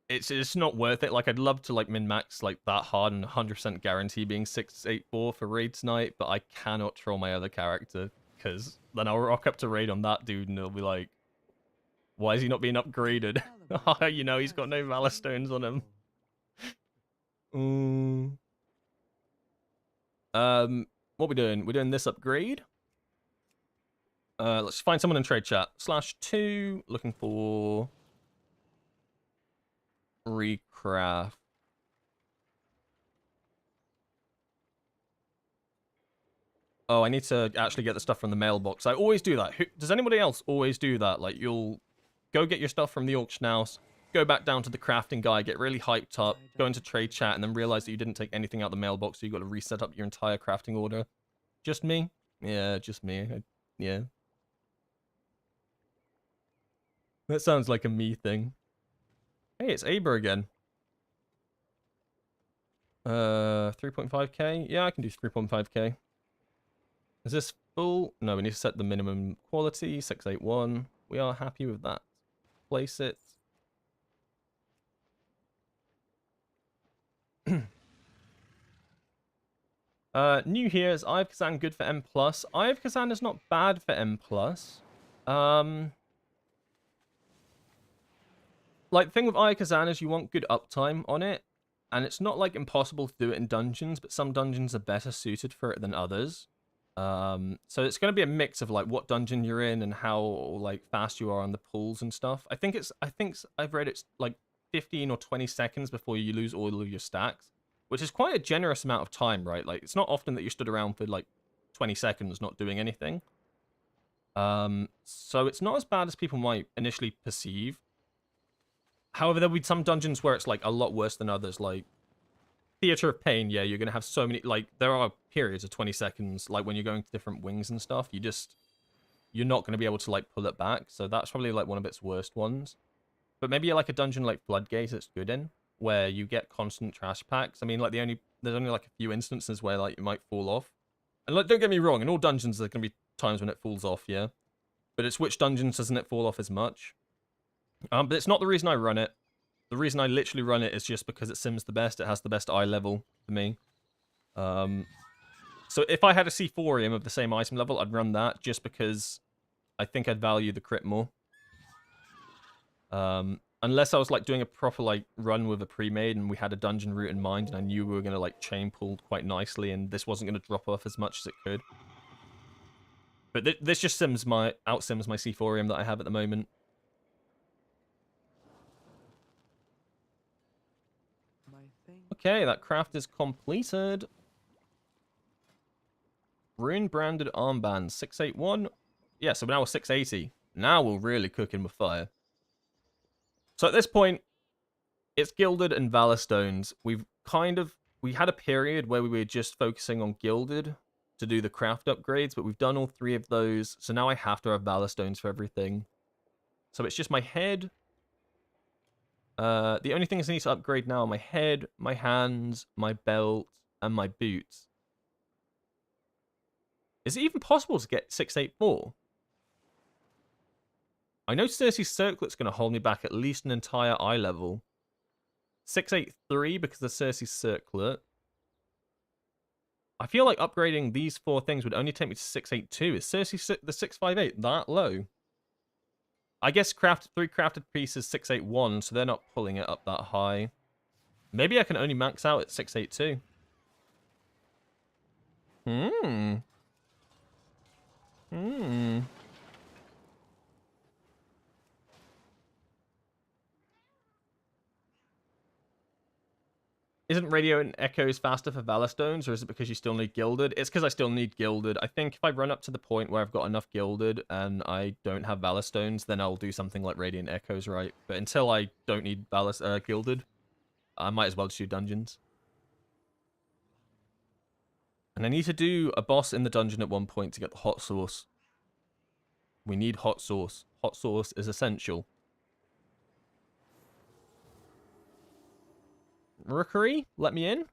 It's not worth it. Like, I'd love to like min-max like that hard and 100% guarantee being 684 for raid tonight, but I cannot troll my other character because then I'll rock up to raid on that dude and it'll be like, why is he not being upgraded? You know, he's got no Ballast-stones on him. What we doing? We're doing this upgrade. Let's find someone in trade chat. /2, looking for recraft. Oh, I need to actually get the stuff from the mailbox. I always do that. Does anybody else always do that? Like, you'll go get your stuff from the auction house, go back down to the crafting guy, get really hyped up, go into trade chat, and then realize that you didn't take anything out of the mailbox, so you got to reset up your entire crafting order. Just me? Yeah, just me. Yeah. That sounds like a me thing. Hey, it's Aber again. 3.5k? Yeah, I can do 3.5k. Is this full? No, we need to set the minimum quality, 681. We are happy with that. Place it. New here is Eye of Kazan good for M+. Eye of Kazan is not bad for M+. Like, the thing with Eye of Kazan is you want good uptime on it, and it's not, like, impossible to do it in dungeons, but some dungeons are better suited for it than others. So it's going to be a mix of, like, what dungeon you're in and how, like, fast you are on the pulls and stuff. I think I've read it's, like, 15 or 20 seconds before you lose all of your stacks, which is quite a generous amount of time, right? Like, it's not often that you stood around for, like, 20 seconds not doing anything. So it's not as bad as people might initially perceive. However, there'll be some dungeons where it's, like, a lot worse than others. Like, Theater of Pain, yeah, you're going to have so many, like, there are periods of 20 seconds, like, when you're going to different wings and stuff, you're not going to be able to, like, pull it back. So that's probably, like, one of its worst ones. But maybe, like, a dungeon like Floodgate it's good in, where you get constant trash packs. I mean, like, there's only, like, a few instances where, like, it might fall off. And, like, don't get me wrong, in all dungeons, there's going to be times when it falls off, yeah? But it's which dungeons doesn't it fall off as much? But it's not the reason I run it. The reason I literally run it is just because it sims the best. It has the best eye level for me. So if I had a C4ium of the same item level, I'd run that just because I think I'd value the crit more. Unless I was like doing a proper like run with a pre-made and we had a dungeon route in mind and I knew we were going to like chain pulled quite nicely and this wasn't going to drop off as much as it could. But this just out-sims my C4ium that I have at the moment. Okay, that craft is completed. Rune branded armband, 681. Yeah, so now we're 680. Now we're really cooking with fire. So at this point, it's Gilded and Valor-stones. We had a period where we were just focusing on Gilded to do the craft upgrades, but we've done all three of those. So now I have to have Valor-stones for everything. So it's just my head. The only things I need to upgrade now are my head, my hands, my belt, and my boots. Is it even possible to get 684? I know Circe's Circlet's going to hold me back at least an entire eye level. 683 because of Circe's Circlet. I feel like upgrading these four things would only take me to 682. Is Circe's the 658 that low? I guess three crafted pieces 681, so they're not pulling it up that high. Maybe I can only max out at 682. Isn't radio and echoes faster for Valor-stones, or is it because you still need Gilded? It's because I still need Gilded. I think if I run up to the point where I've got enough Gilded and I don't have Valor-stones, then I'll do something like Radiant Echoes, right? But until I don't need Gilded, I might as well just do dungeons. And I need to do a boss in the dungeon at one point to get the hot sauce. We need hot sauce. Hot sauce is essential. Rookery, let me in.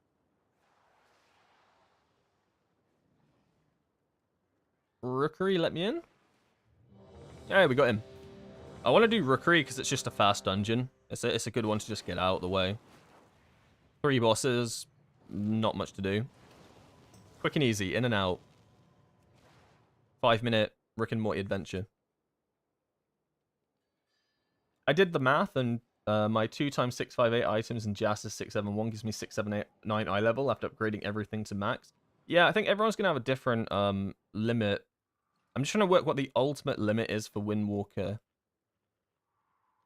Rookery, let me in. Yeah, we got him. I want to do Rookery because it's just a fast dungeon. It's a good one to just get out of the way. 3 bosses, not much to do. Quick and easy, in and out. 5-minute Rick and Morty adventure. I did the math, and my 2 times 658 items in Justice 671 gives me 679 eye level after upgrading everything to max. Yeah, I think everyone's gonna have a different limit. I'm just trying to work what the ultimate limit is for Windwalker.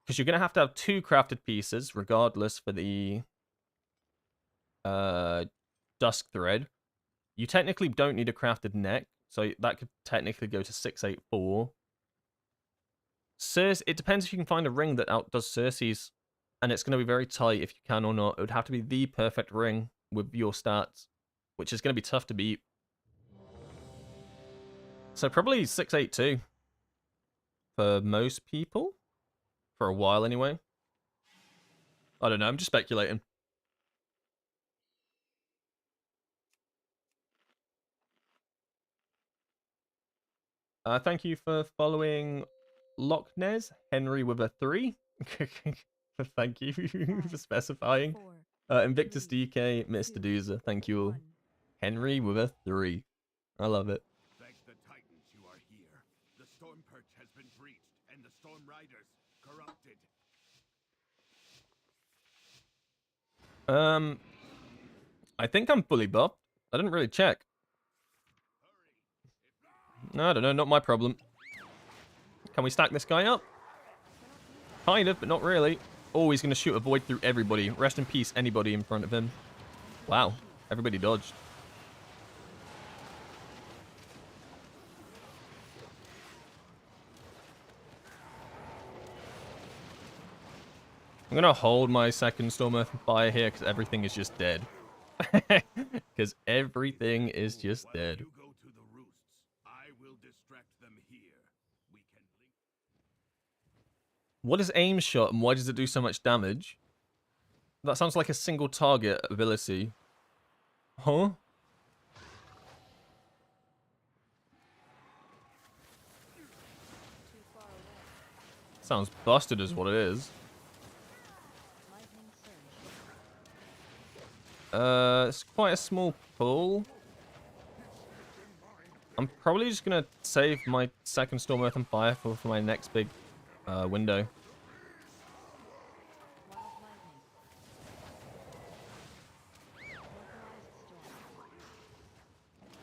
Because you're going to have 2 crafted pieces, regardless, for the Dusk Thread. You technically don't need a crafted neck, so that could technically go to 684. Circe, it depends if you can find a ring that outdoes Circe's, and it's going to be very tight if you can or not. It would have to be the perfect ring with your stats, which is going to be tough to beat. So probably 682 for most people. For a while, anyway. I don't know, I'm just speculating. Thank you for following Loch Ness, Henry with a 3. Thank you for specifying. Invictus DK, Mr. Doozer, thank you all. Henry with a 3. I love it.
Thank the Titans you are here. The storm perch has been breached, and the storm riders corrupted.
I think I'm fully buffed. I didn't really check. I don't know, not my problem. Can we stack this guy up? Kind of, but not really. Oh, he's going to shoot a void through everybody. Rest in peace, anybody in front of him. Wow, everybody dodged. I'm going to hold my second Storm Earth and Fire here because everything is just dead. Because everything is just dead.
You go to the roosts. I will distract them here. We can link.
What is aim shot and why does it do so much damage? That sounds like a single target ability. Huh? Sounds busted is what it is. It's quite a small pool. I'm probably just gonna save my second Storm Earth and Fire for my next big window.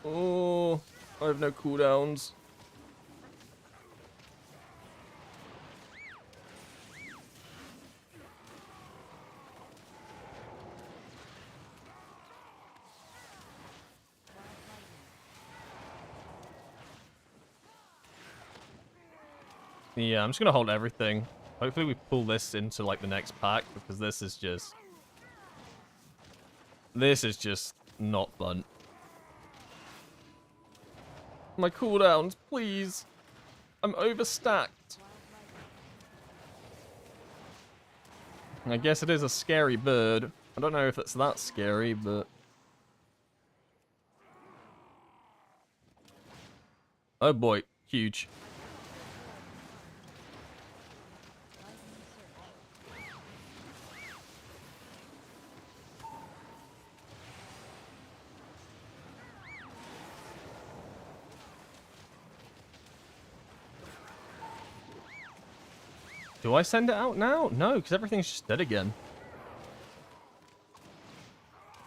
Oh, I have no cooldowns. Yeah, I'm just gonna hold everything. Hopefully we pull this into like the next pack because this is just not fun. My cooldowns, please. I'm overstacked. I guess it is a scary bird. I don't know if it's that scary, but... Oh boy, huge. Do I send it out now? No, because everything's just dead again.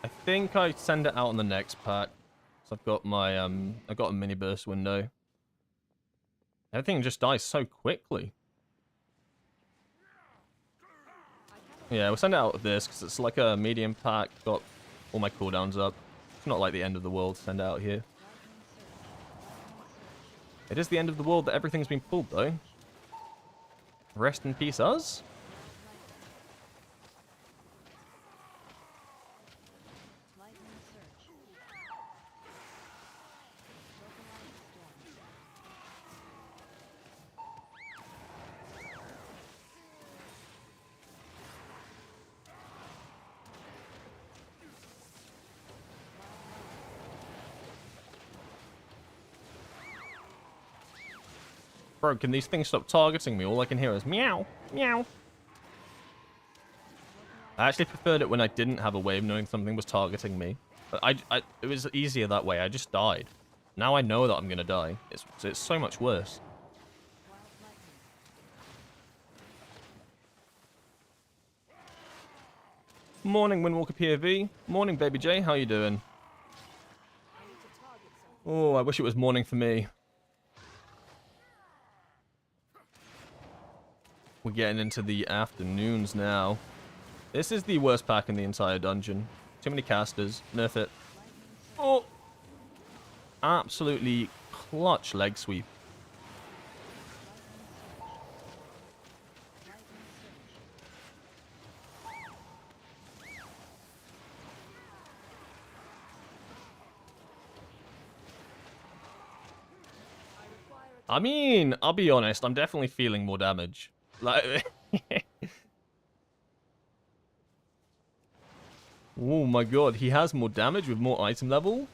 I think I send it out on the next pack. So I've got my I got a mini burst window. Everything just dies so quickly. Yeah, we'll send it out with this because it's like a medium pack. Got all my cooldowns up. It's not like the end of the world to send out here. It is the end of the world that everything's been pulled though. Rest in peace, us. Bro, can these things stop targeting me? All I can hear is meow, meow. I actually preferred it when I didn't have a way of knowing something was targeting me. But it was easier that way. I just died. Now I know that I'm going to die. It's so much worse. Morning, Windwalker POV. Morning, Baby J. How you doing? Oh, I wish it was morning for me. We're getting into the afternoons now. This is the worst pack in the entire dungeon. Too many casters. Nerf it. Oh! Absolutely clutch leg sweep. I mean, I'll be honest, I'm definitely feeling more damage. Like, oh my god, he has more damage with more item level?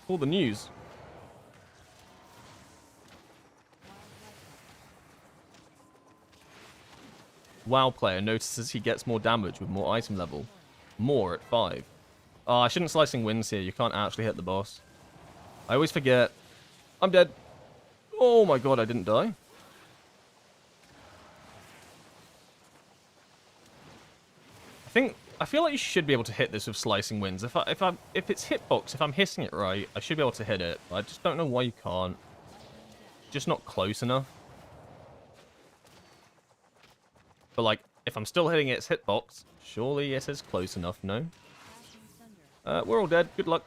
All the news. WoW player notices he gets more damage with more item level. More at 5. Oh, I shouldn't slicing winds here. You can't actually hit the boss. I always forget. I'm dead. Oh my god, I didn't die. I feel like you should be able to hit this with slicing winds. If it's hitbox, if I'm hitting it right, I should be able to hit it. I just don't know why you can't. Just not close enough. But like, if I'm still hitting its hitbox, surely it is close enough, no? We're all dead. Good luck.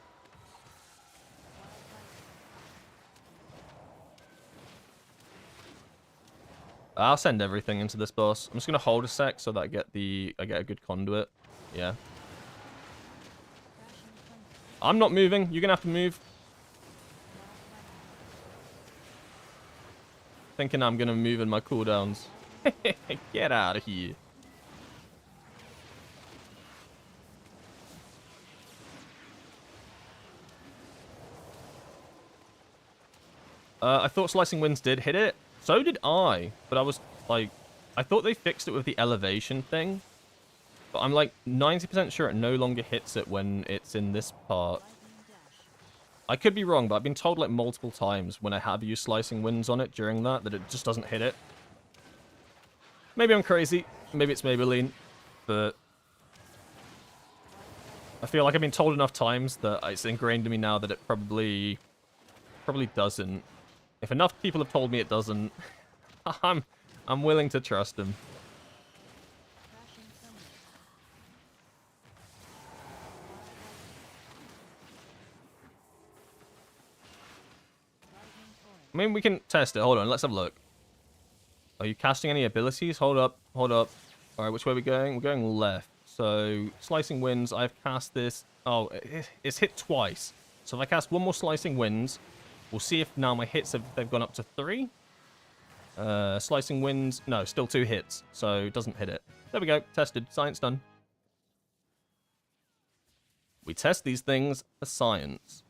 I'll send everything into this boss. I'm just gonna hold a sec so that I get a good conduit. Yeah. I'm not moving. You're gonna have to move. Thinking I'm gonna move in my cooldowns. Get out of here. I thought Slicing Winds did hit it. So did I. But I was like, I thought they fixed it with the elevation thing. But I'm like 90% sure it no longer hits it when it's in this part. I could be wrong, but I've been told like multiple times when I have used Slicing Winds on it during that it just doesn't hit it. Maybe I'm crazy. Maybe it's Maybelline. But I feel like I've been told enough times that it's ingrained in me now that it probably doesn't. If enough people have told me it doesn't, I'm willing to trust them. I mean, we can test it. Hold on, let's have a look. Are you casting any abilities? Hold up, hold up. All right, which way are we going? We're going left. So, Slicing Winds, I've cast this. Oh, it's hit twice. So if I cast one more Slicing Winds, we'll see if now my hits they've gone up to 3. Slicing Winds, no, still 2 hits. So it doesn't hit it. There we go, tested, science done. We test these things for science.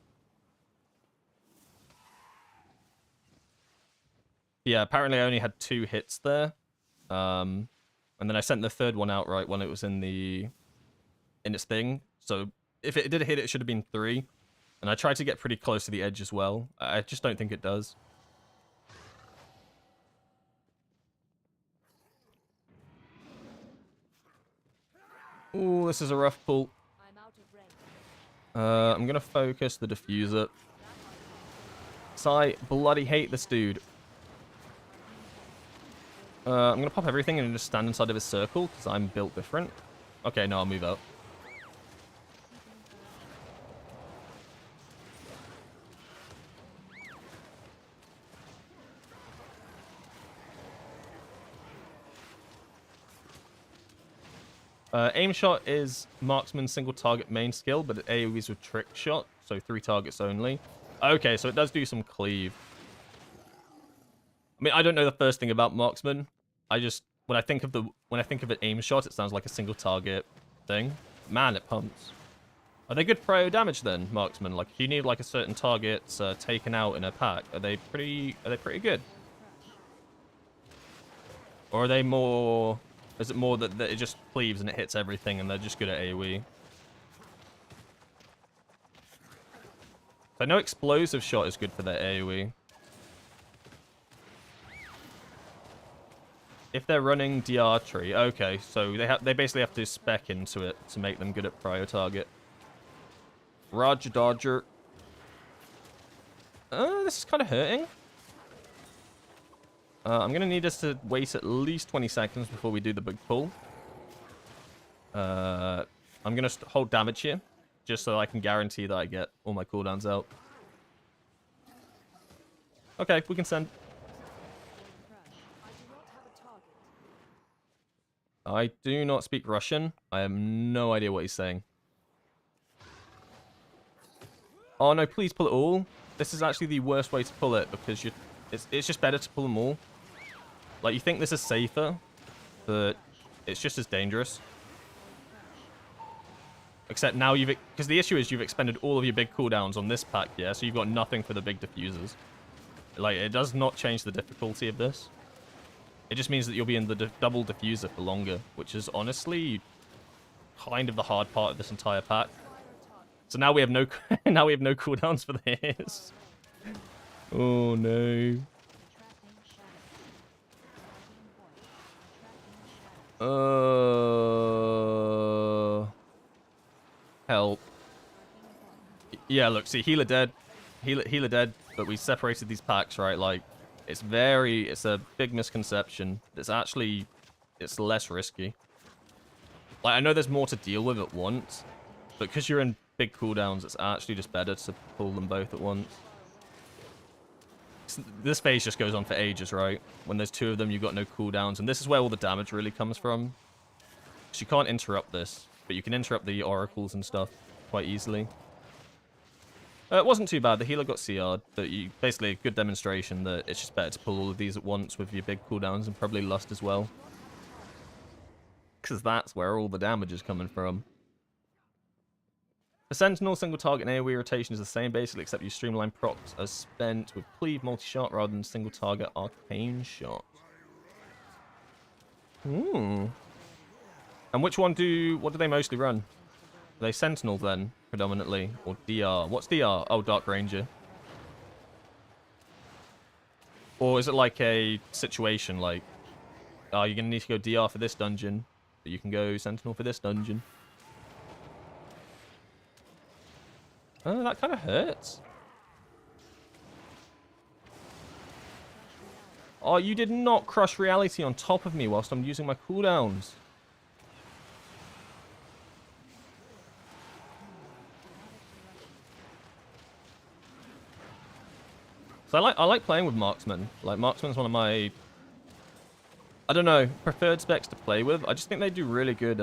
Yeah, apparently I only had 2 hits there. And then I sent the third one out right when it was in its thing. So if it did hit, it should have been 3. And I tried to get pretty close to the edge as well. I just don't think it does. Ooh, this is a rough pull. I'm gonna focus the diffuser. So I bloody hate this dude. I'm gonna pop everything and just stand inside of his circle because I'm built different. Okay, no, I'll move out. Aim shot is marksman single target main skill, but it AoEs with trick shot, so 3 targets only. Okay, so it does do some cleave. I mean, I don't know the first thing about marksman. I just when I think of an aim shot, it sounds like a single target thing. Man, it pumps. Are they good prio damage then, marksman? Like, if you need like a certain target taken out in a pack, are they pretty good? Or are they more... Is it more that it just cleaves and it hits everything and they're just good at AoE? I know explosive shot is good for their AoE. If they're running DR tree, okay, so they basically have to spec into it to make them good at prio target. Roger Dodger. This is kind of hurting. I'm going to need us to wait at least 20 seconds before we do the big pull. I'm going to hold damage here, just so I can guarantee that I get all my cooldowns out. Okay, we can send. I do not speak Russian. I have no idea what he's saying. Oh no, please pull it all. This is actually the worst way to pull it because it's just better to pull them all. Like, you think this is safer, but it's just as dangerous. Except now because the issue is you've expended all of your big cooldowns on this pack, yeah? So you've got nothing for the big diffusers. Like, it does not change the difficulty of this. It just means that you'll be in the double diffuser for longer, which is honestly kind of the hard part of this entire pack. So now we have no now we have no cooldowns for this. Oh no. Help. Yeah, look, see, healer dead. Healer dead, but we separated these packs, right? Like, it's a big misconception. It's less risky. Like, I know there's more to deal with at once, but because you're in big cooldowns, it's actually just better to pull them both at once. This phase just goes on for ages, right? When there's two of them, you've got no cooldowns, and this is where all the damage really comes from. So you can't interrupt this, but you can interrupt the oracles and stuff quite easily. It wasn't too bad. The healer got CR'd, but basically a good demonstration that it's just better to pull all of these at once with your big cooldowns and probably Lust as well. Because that's where all the damage is coming from. For Sentinel, single target and AoE rotation is the same basically, except you streamline procs are spent with cleave multi-shot rather than single target arcane shot. And what do they mostly run? Are they Sentinel then, predominantly? Or DR? What's DR? Oh, Dark Ranger. Or is it like a situation like, oh, you're going to need to go DR for this dungeon, but you can go Sentinel for this dungeon? Oh, that kind of hurts. Oh, you did not crush reality on top of me whilst I'm using my cooldowns. So I like playing with Marksman. Like, Marksman's one of my, I don't know, preferred specs to play with. I just think they do really good,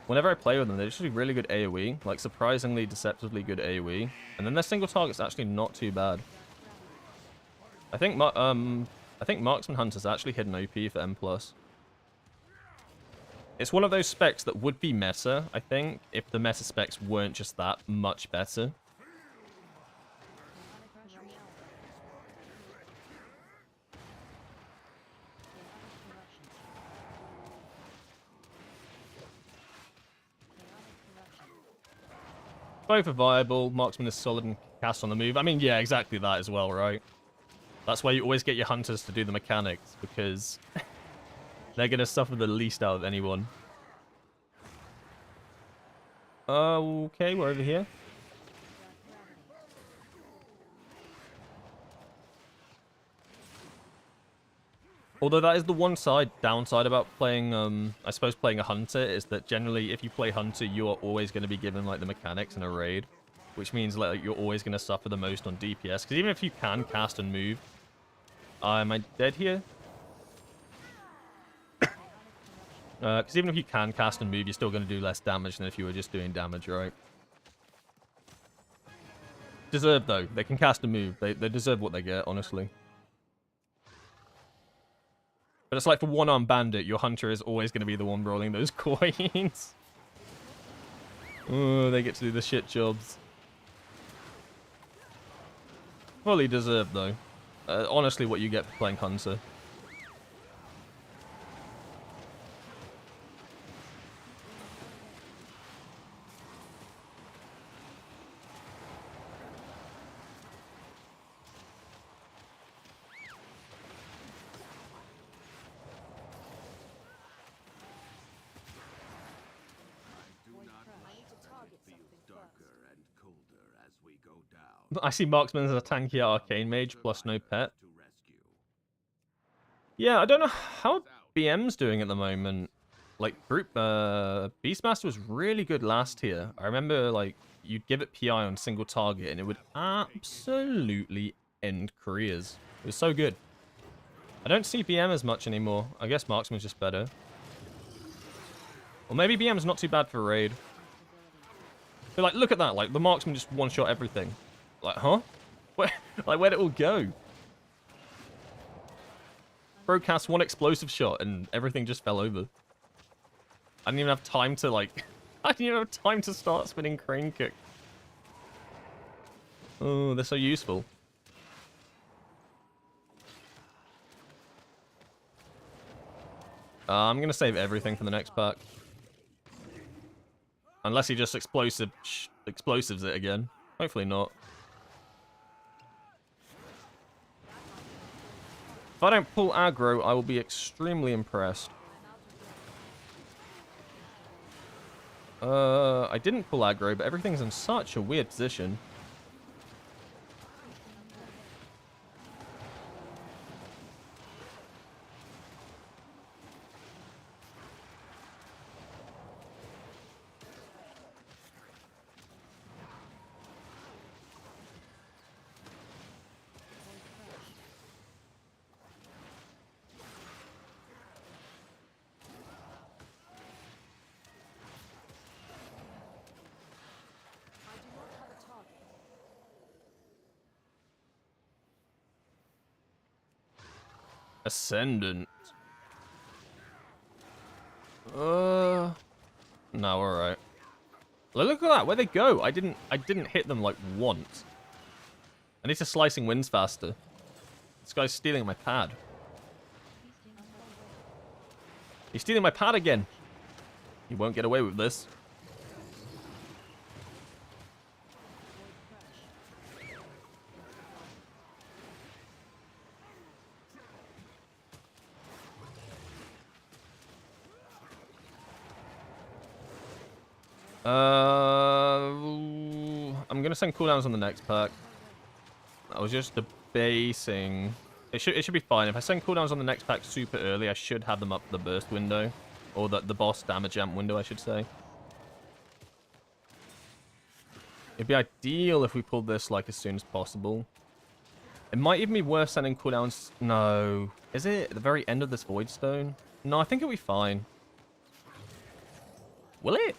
whenever I play with them, they just do really good AoE. Like, surprisingly, deceptively good AoE. And then their single target's actually not too bad. I think Marksman Hunter's actually hidden OP for M+. It's one of those specs that would be meta, I think, if the meta specs weren't just that much better. Both are viable. Marksman is solid and cast on the move. I mean, yeah, exactly that as well, right? That's why you always get your hunters to do the mechanics, because they're going to suffer the least out of anyone. Okay, we're over here. Although that is the one downside about playing, I suppose playing a hunter, is that generally if you play hunter, you are always going to be given like the mechanics in a raid, which means like you're always going to suffer the most on DPS. Because even if you can cast and move, am I dead here? Because even if you can cast and move, you're still going to do less damage than if you were just doing damage, right? Deserved though. They can cast and move. They deserve what they get, honestly. But it's like for one-armed bandit, your hunter is always going to be the one rolling those coins. Oh, they get to do the shit jobs. Fully deserved, though. Honestly, what you get for playing hunter. I see Marksman as a tanky arcane mage plus no pet. Yeah, I don't know how BM's doing at the moment. Like, Beastmaster was really good last year. I remember, like, you'd give it PI on single target and it would absolutely end careers. It was so good. I don't see BM as much anymore. I guess Marksman's just better. Or maybe BM's not too bad for raid. But, like, look at that. Like, the Marksman just one-shot everything. Like, huh? Where'd it all go? Bro cast one explosive shot and everything just fell over. I didn't even have time to, like... I didn't even have time to start spinning crane kick. Oh, they're so useful. I'm going to save everything for the next pack. Unless he just explosives it again. Hopefully not. If I don't pull aggro, I will be extremely impressed. I didn't pull aggro, but everything's in such a weird position. Ascendant. No, alright. Look at that, where'd they go? I didn't hit them like once. I need to slicing winds faster. This guy's stealing my pad. He's stealing my pad again. He won't get away with this. I'm gonna send cooldowns on the next pack. I was just debating. It should be fine. If I send cooldowns on the next pack super early, I should have them up the burst window. Or the boss damage amp window, I should say. It'd be ideal if we pulled this like as soon as possible. It might even be worth sending cooldowns. No. Is it at the very end of this Void Stone? No, I think it'll be fine. Will it?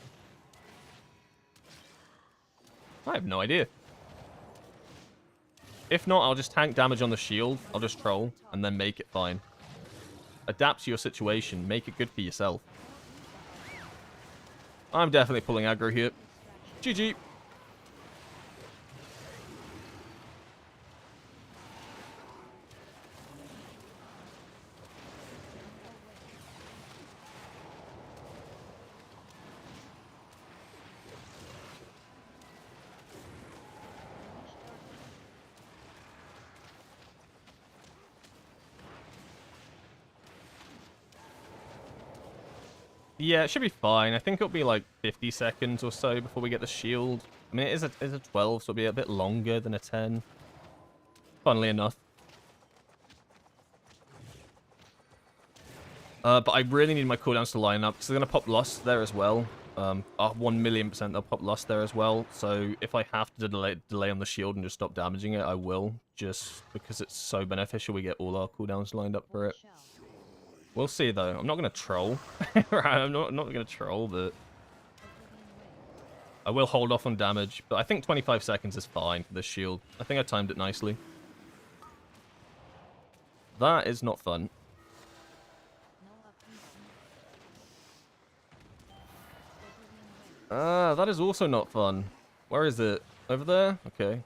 I have no idea. If not, I'll just tank damage on the shield. I'll just troll and then make it fine. Adapt to your situation. Make it good for yourself. I'm definitely pulling aggro here. GG. Yeah, it should be fine. I think it'll be like 50 seconds or so before we get the shield. I mean, it is a 12, so it'll be a bit longer than a 10. Funnily enough. But I really need my cooldowns to line up, because they're going to pop Lust there as well. 1,000,000% they'll pop Lust there as well. So if I have to delay on the shield and just stop damaging it, I will. Just because it's so beneficial we get all our cooldowns lined up for it. We'll see, though. I'm not going to troll. Right, I'm not going to troll, but... I will hold off on damage. But I think 25 seconds is fine for this shield. I think I timed it nicely. That is not fun. That is also not fun. Where is it? Over there? Okay.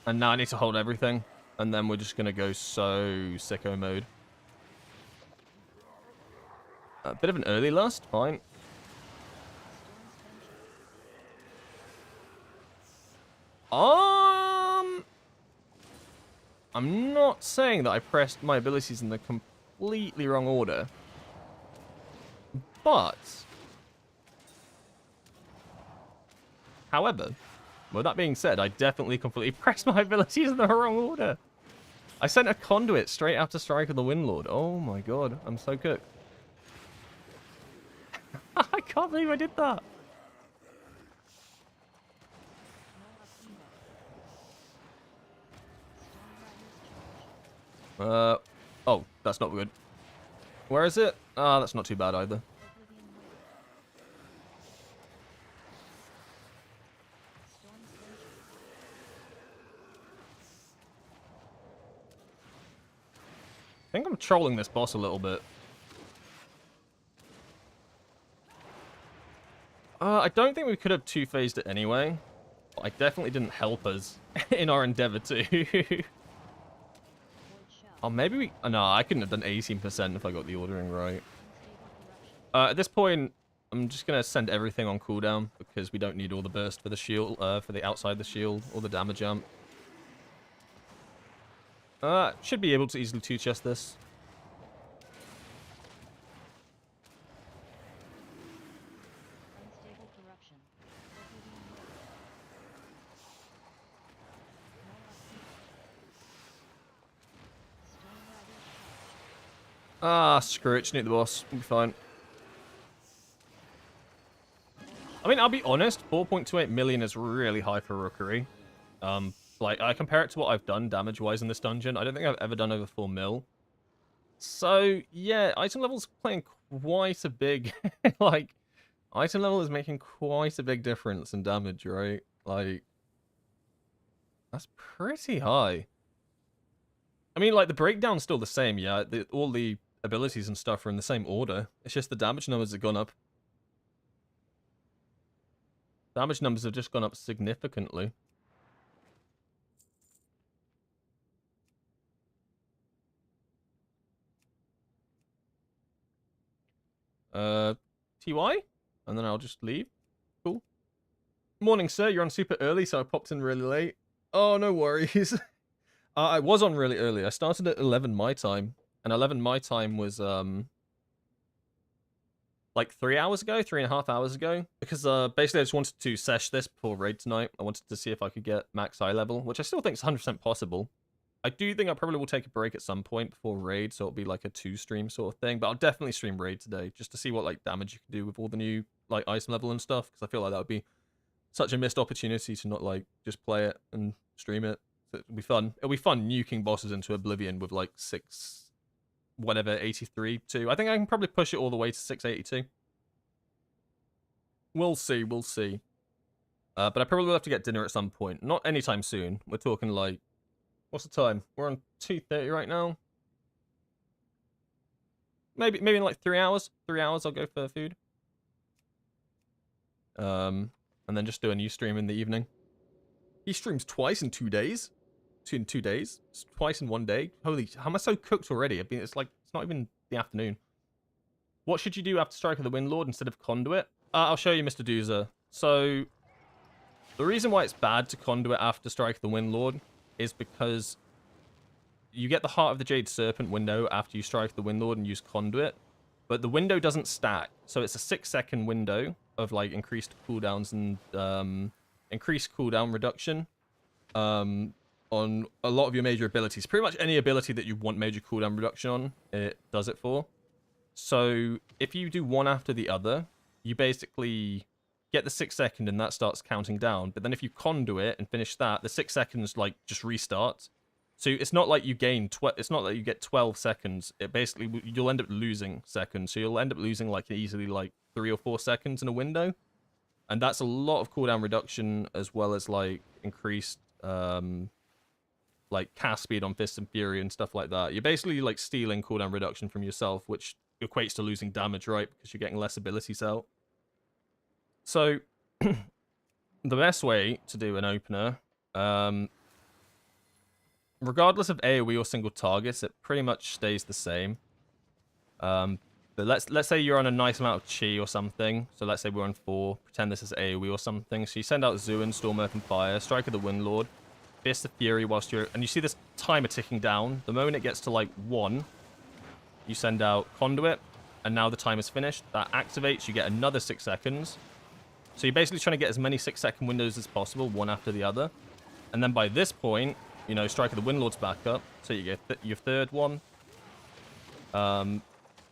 And now I need to hold everything. And then we're just going to go so sicko mode. A bit of an early lust. Fine. I'm not saying that I pressed my abilities in the completely wrong order. But, however, with that being said, I definitely completely pressed my abilities in the wrong order. I sent a conduit straight after Strike of the Windlord. Oh my god, I'm so cooked. I can't believe I did that. Oh, that's not good. Where is it? Ah, that's not too bad either. I think I'm trolling this boss a little bit. I don't think we could have two-phased it anyway. But I definitely didn't help us in our endeavor to. Oh, maybe we... Oh, no, I couldn't have done 18% if I got the ordering right. At this point, I'm just going to send everything on cooldown because we don't need all the burst for the shield, for the outside the shield or the damage jump. Should be able to easily two-chest this. Ah, screw it, sneak the boss. We'll be fine. I mean, I'll be honest, 4.28 million is really high for Rookery. Like, I compare it to what I've done damage-wise in this dungeon. I don't think I've ever done over 4 mil. So, yeah, item level's playing quite a big... like, item level is making quite a big difference in damage, right? Like, that's pretty high. I mean, like, the breakdown's still the same, yeah? All the abilities and stuff are in the same order. It's just the damage numbers have gone up. Damage numbers have just gone up significantly. TY? And then I'll just leave. Cool. Morning, sir. You're on super early, so I popped in really late. Oh, no worries. I was on really early. I started at 11 my time. And 11 my time was, like 3 hours ago, 3.5 hours ago. Because, basically I just wanted to sesh this before raid tonight. I wanted to see if I could get max eye level, which I still think is 100% possible. I do think I probably will take a break at some point before raid, so it'll be like a 2-stream sort of thing. But I'll definitely stream raid today, just to see what, like, damage you can do with all the new, like, item level and stuff. Because I feel like that would be such a missed opportunity to not, like, just play it and stream it. So it'll be fun. It'll be fun nuking bosses into oblivion with, like, 83 too. I think I can probably push it all the way to 682. We'll see, we'll see. But I probably will have to get dinner at some point. Not anytime soon. We're talking, like... What's the time? We're on 2:30 right now. Maybe in like 3 hours. 3 hours I'll go for food. And then just do a new stream in the evening. He streams twice in 2 days. In 2 days. It's twice in 1 day. Holy, how am I so cooked already? I mean, it's like, it's not even the afternoon. What should you do after Strike of the Windlord instead of Conduit? I'll show you, Mr. Doozer. So, the reason why it's bad to Conduit after Strike of the Windlord is because you get the Heart of the Jade Serpent window after you strike the Windlord and use Conduit, but the window doesn't stack, so it's a 6-second window of like increased cooldowns and increased cooldown reduction on a lot of your major abilities. Pretty much any ability that you want major cooldown reduction on, it does it for. So if you do one after the other, you basically get the 6 second and that starts counting down. But then if you Conduit and finish that, the 6 seconds like just restarts. So it's not like you gain it's not like you get 12 seconds. It basically, you'll end up losing seconds. So you'll end up losing like easily like 3 or 4 seconds in a window. And that's a lot of cooldown reduction as well as like increased like cast speed on Fist and Fury and stuff like that. You're basically like stealing cooldown reduction from yourself, which equates to losing damage, right? Because you're getting less abilities out. So, the best way to do an opener, regardless of AoE or single targets, it pretty much stays the same. But let's say you're on a nice amount of chi or something. So let's say we're on 4. Pretend this is AoE or something. So you send out Zuin, Storm, Earth, and Fire, Strike of the Windlord, Fist of Fury whilst you're... And you see this timer ticking down. The moment it gets to like 1, you send out Conduit, and now the time is finished. That activates, you get another 6 seconds. So you're basically trying to get as many 6-second windows as possible, one after the other. And then by this point, you know, Strike of the Windlord's back up, so you get your third one. And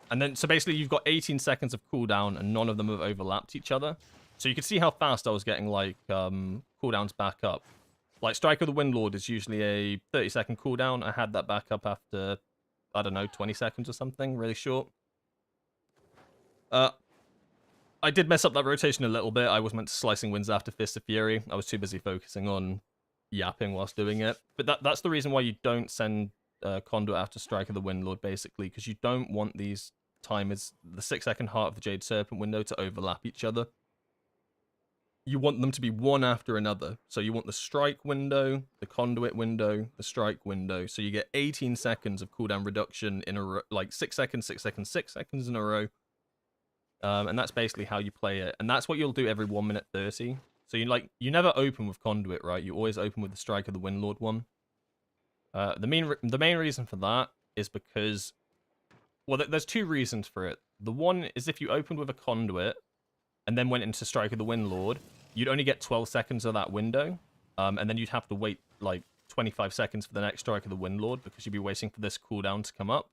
then, so basically you've got 18 seconds of cooldown, and none of them have overlapped each other. So you can see how fast I was getting, like, cooldowns back up. Like, Strike of the Windlord is usually a 30-second cooldown. I had that back up after, I don't know, 20 seconds or something, really short. I did mess up that rotation a little bit. I was meant to slicing winds after Fist of Fury. I was too busy focusing on yapping whilst doing it. But that's the reason why you don't send Conduit after Strike of the Windlord, basically, because you don't want these timers, the 6-second Heart of the Jade Serpent window, to overlap each other. You want them to be one after another. So you want the Strike window, the Conduit window, the Strike window. So you get 18 seconds of cooldown reduction in a row, like 6 seconds, 6 seconds, 6 seconds in a row. And that's basically how you play it. And that's what you'll do every 1 minute 30. So you never open with Conduit, right? You always open with the Strike of the Windlord one. The main reason for that is because, well, there's 2 reasons for it. The one is if you opened with a Conduit and then went into Strike of the Windlord, you'd only get 12 seconds of that window. And then you'd have to wait like 25 seconds for the next Strike of the Windlord because you'd be waiting for this cooldown to come up.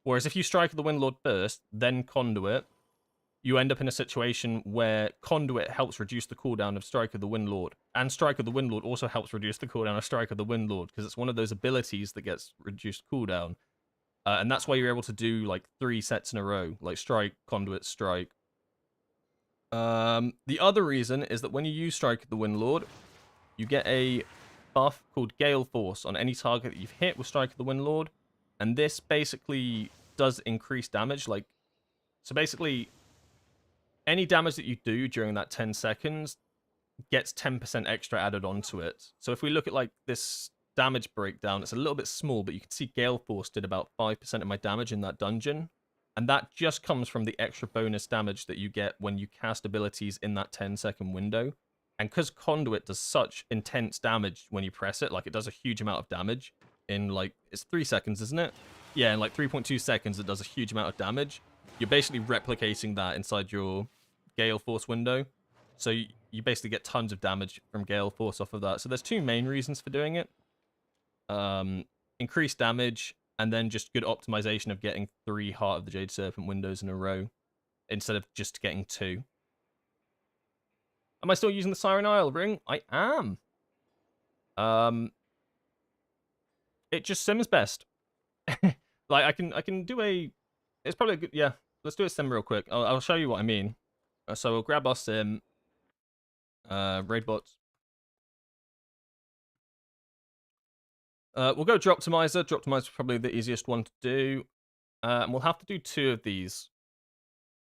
Whereas if you Strike of the Windlord first, then Conduit, you end up in a situation where Conduit helps reduce the cooldown of Strike of the Windlord, and Strike of the Windlord also helps reduce the cooldown of Strike of the Windlord, because it's one of those abilities that gets reduced cooldown. And that's why you're able to do like 3 sets in a row, like Strike, Conduit, Strike. The other reason is that when you use Strike of the Windlord, you get a buff called Gale Force on any target that you've hit with Strike of the Windlord, and this basically does increase damage. Like, so basically, any damage that you do during that 10 seconds gets 10% extra added onto it. So if we look at like this damage breakdown, it's a little bit small, but you can see Gale Force did about 5% of my damage in that dungeon. And that just comes from the extra bonus damage that you get when you cast abilities in that 10-second window. And because Conduit does such intense damage when you press it, like it does a huge amount of damage in like, it's 3 seconds, isn't it? Yeah, in like 3.2 seconds, it does a huge amount of damage. You're basically replicating that inside your Gale Force window. So you basically get tons of damage from Gale Force off of that. So there's 2 main reasons for doing it. Increased damage, and then just good optimization of getting 3 Heart of the Jade Serpent windows in a row, instead of just getting 2. Am I still using the Siren Isle ring? I am. It just sims best. Like, I can do a... It's probably a good... Yeah, let's do a sim real quick. I'll show you what I mean. So we'll grab our sim, raid bots. We'll go Droptimizer. Droptimizer is probably the easiest one to do. And we'll have to do 2 of these.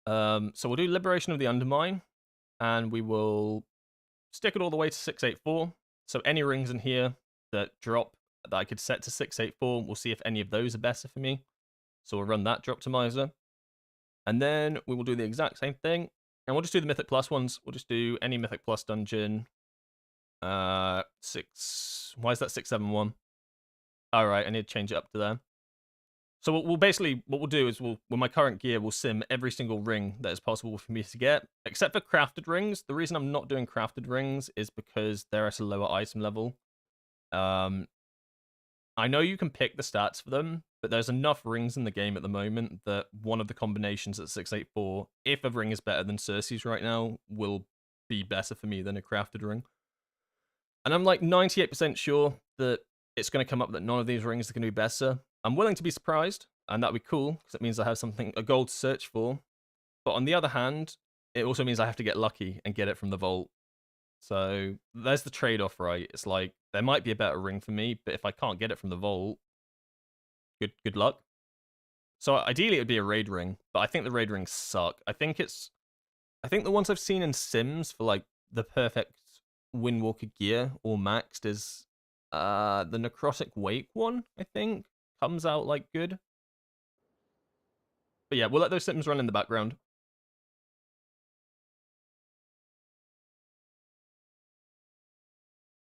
So we'll do Liberation of the Undermine, and we will stick it all the way to 684. So any rings in here that drop that I could set to 684, we'll see if any of those are better for me. So we'll run that Droptimizer. And then we will do the exact same thing. And we'll just do the Mythic Plus ones. We'll just do any Mythic Plus dungeon. 6... Why is that 671? Alright, I need to change it up to there. So we'll basically, what we'll do is with my current gear, we'll sim every single ring that is possible for me to get. Except for crafted rings. The reason I'm not doing crafted rings is because they're at a lower item level. I know you can pick the stats for them, but there's enough rings in the game at the moment that one of the combinations at 684, if a ring is better than Circe's right now, will be better for me than a crafted ring. And I'm like 98% sure that it's going to come up that none of these rings are going to be better. I'm willing to be surprised, and that'd be cool, because it means I have a goal to search for. But on the other hand, it also means I have to get lucky and get it from the vault. So there's the trade-off, right? It's like, there might be a better ring for me, but if I can't get it from the vault, good luck. So ideally it would be a raid ring, but I think the raid rings suck. I think the ones I've seen in Sims for like the perfect Windwalker gear or maxed is the Necrotic Wake one, I think. Comes out like good. But yeah, we'll let those Sims run in the background.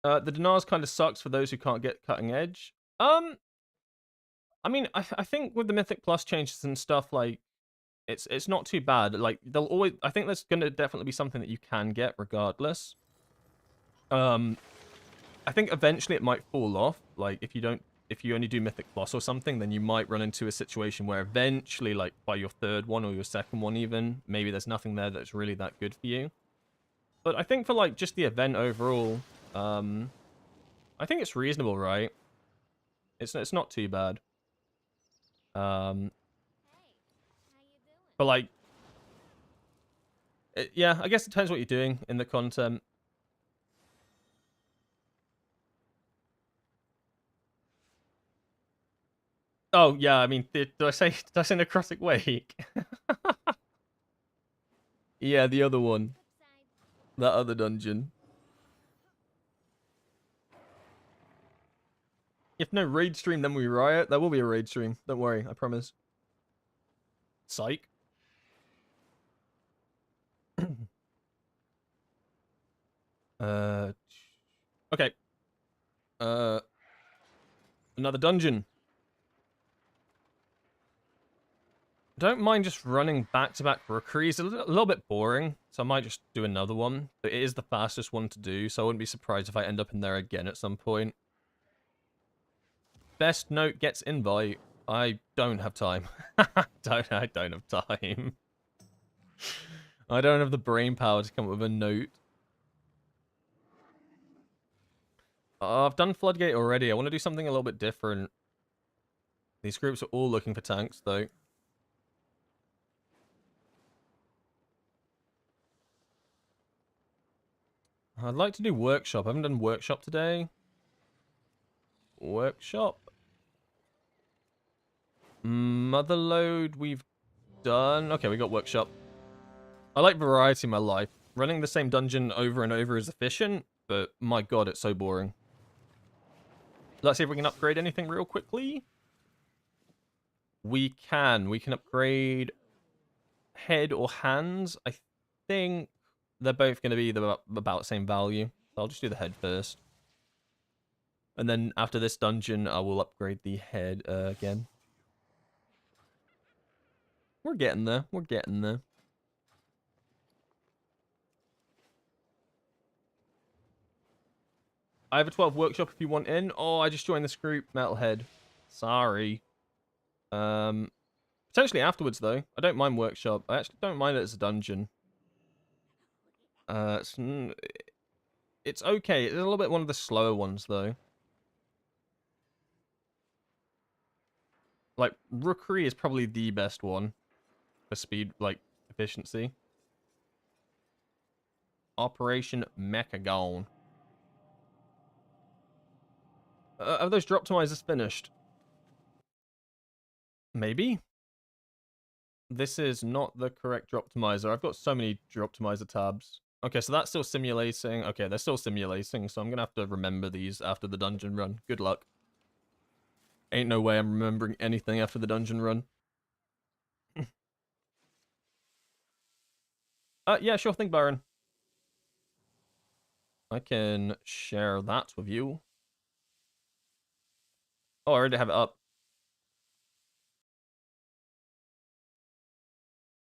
The Dinars kind of sucks for those who can't get cutting edge. I mean, I think with the Mythic Plus changes and stuff, like, It's not too bad. Like they'll always. I think there's gonna definitely be something that you can get regardless. I think eventually it might fall off. Like if you only do Mythic Plus or something, then you might run into a situation where eventually, like by your third one or your second one even, maybe there's nothing there that's really that good for you. But I think for like just the event overall, I think it's reasonable, right? It's not too bad. But like, yeah, I guess it depends what you're doing in the content. Oh yeah, I mean, did I say Necrotic Wake? Yeah, the other one, that other dungeon. If no raid stream, then we riot. There will be a raid stream. Don't worry, I promise. Psych. Okay. Another dungeon. Don't mind just running back-to-back rookeries. A little bit boring, so I might just do another one. But it is the fastest one to do, so I wouldn't be surprised if I end up in there again at some point. Best note gets invite. I don't have time. I don't have time. I don't have the brain power to come up with a note. I've done Floodgate already. I want to do something a little bit different. These groups are all looking for tanks, though. I'd like to do Workshop. I haven't done Workshop today. Workshop. Motherload we've done. Okay, we got Workshop. I like variety in my life. Running the same dungeon over and over is efficient, but my god, it's so boring. Let's see if we can upgrade anything real quickly. We can. We can upgrade head or hands. I think they're both going to be about the same value. So I'll just do the head first. And then after this dungeon, I will upgrade the head again. We're getting there. We're getting there. I have a 12 workshop if you want in. Oh, I just joined this group, Metalhead. Sorry. Potentially afterwards, though. I don't mind workshop. I actually don't mind it as a dungeon. It's okay. It's a little bit one of the slower ones, though. Like, Rookery is probably the best one for speed, like, efficiency. Operation Mechagon. Are those drop optimizers finished? Maybe? This is not the correct drop optimizer. I've got so many drop optimizer tabs. Okay, so that's still simulating. Okay, they're still simulating, so I'm going to have to remember these after the dungeon run. Good luck. Ain't no way I'm remembering anything after the dungeon run. Yeah, sure thing, Baron. I can share that with you. Oh, I already have it up.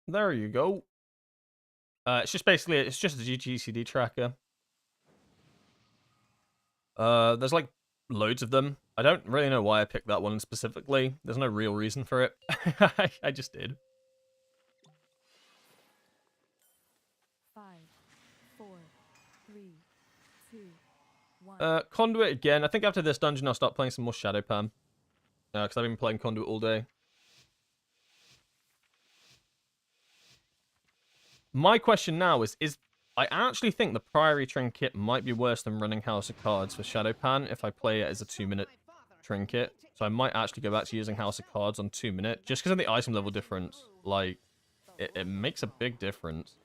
There you go. It's just basically, it's just a GCD tracker. There's like loads of them. I don't really know why I picked that one specifically. There's no real reason for it. I just did.
5, 4, 3, 2, 1.
Conduit again. I think after this dungeon I'll start playing some more Shadow Pan. Because I've been playing Conduit all day. My question now is I actually think the Priory Trinket might be worse than running House of Cards for Shadow Pan if I play it as a 2-minute trinket. So I might actually go back to using House of Cards on 2-minute, just because of the item level difference. Like, it makes a big difference.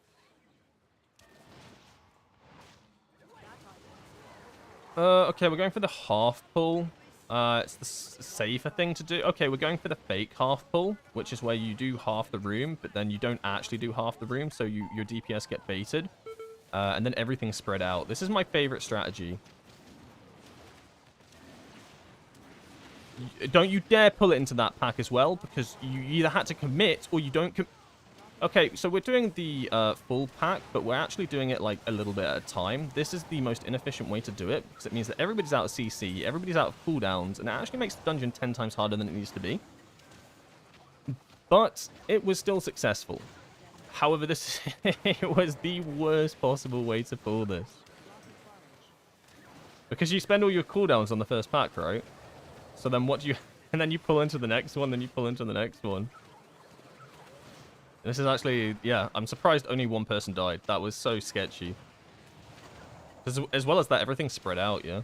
Okay, we're going for the half pull. It's the safer thing to do. Okay, we're going for the fake half pull, which is where you do half the room, but then you don't actually do half the room, so your DPS get baited. And then everything's spread out. This is my favorite strategy. Don't you dare pull it into that pack as well, because you either had to commit or you don't Okay, so we're doing the full pack, but we're actually doing it like a little bit at a time. This is the most inefficient way to do it, because it means that everybody's out of CC, everybody's out of cooldowns, and it actually makes the dungeon 10 times harder than it needs to be. But it was still successful. However, this it was the worst possible way to pull this. Because you spend all your cooldowns on the first pack, right? So then what do you... And then you pull into the next one, then you pull into the next one. This is actually... Yeah, I'm surprised only one person died. That was so sketchy. As well as that, everything spread out, yeah?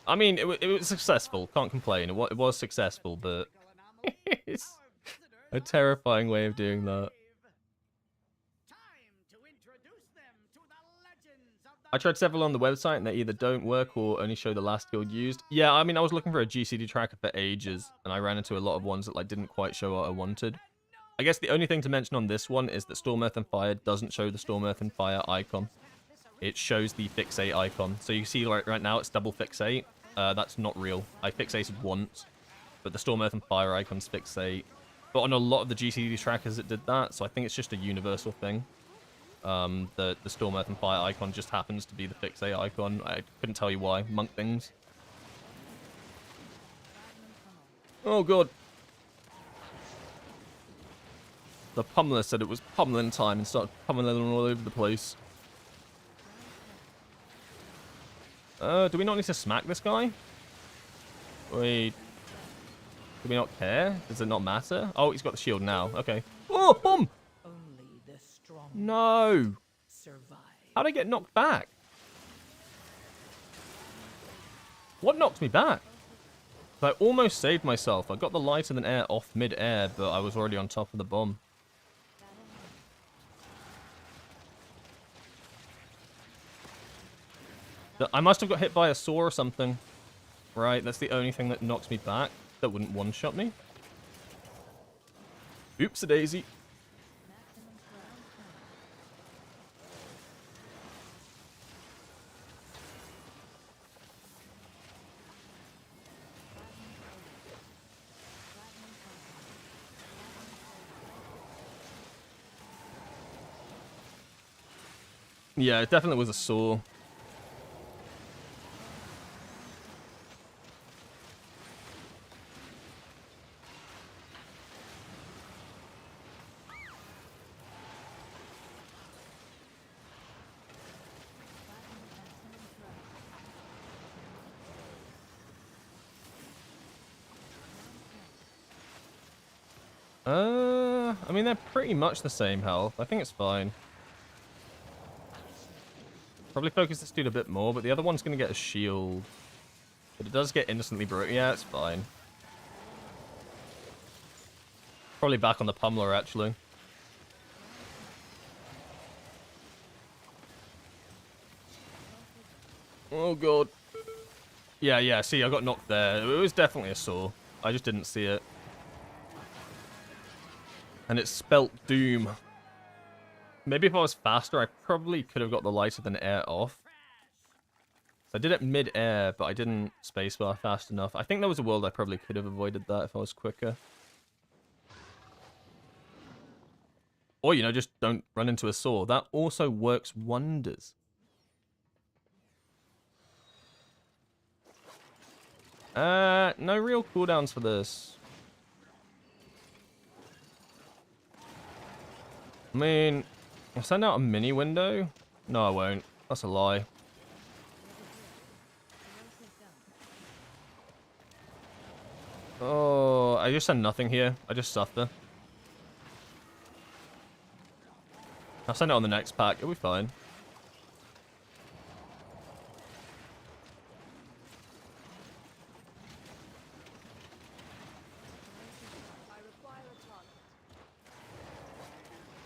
I mean, it was successful. Can't complain. It was successful, but... It's a terrifying way of doing that. I tried several on the website and they either don't work or only show the last guild used. Yeah, I mean, I was looking for a GCD tracker for ages and I ran into a lot of ones that like didn't quite show what I wanted. I guess the only thing to mention on this one is that Storm Earth and Fire doesn't show the Storm Earth and Fire icon. It shows the fixate icon. So you see right now it's double fixate. That's not real. I fixated once, but the Storm Earth and Fire icon's fixate. But on a lot of the GCD trackers it did that, so I think it's just a universal thing. The Storm Earth and Fire icon just happens to be the fixate icon. I couldn't tell you why. Monk things. Oh god. The pummeler said it was pummeling time and started pummeling all over the place. Do we not need to smack this guy? Wait. Do we not care? Does it not matter? Oh, he's got the shield now. Okay. Oh, boom!
Only the strong
No!
survive.
How'd I get knocked back? What knocked me back? I almost saved myself. I got the lighter than air off mid-air, but I was already on top of the bomb. I must have got hit by a saw or something. Right, that's the only thing that knocks me back. That wouldn't one-shot me. Oops-a-daisy. Yeah, it definitely was a saw. I mean, they're pretty much the same health. I think it's fine. Probably focus this dude a bit more, but the other one's going to get a shield. But it does get instantly broken. Yeah, it's fine. Probably back on the pummeler, actually. Oh, God. Yeah, see, I got knocked there. It was definitely a saw. I just didn't see it. And it spelt doom. Maybe if I was faster, I probably could have got the lighter than air off. So I did it mid-air, but I didn't spacebar fast enough. I think there was a world I probably could have avoided that if I was quicker. Or, you know, just don't run into a saw. That also works wonders. No real cooldowns for this. I mean, I'll send out a mini window. No, I won't. That's a lie. Oh, I just send nothing here. I just suffer. I'll send it on the next pack. It'll be fine.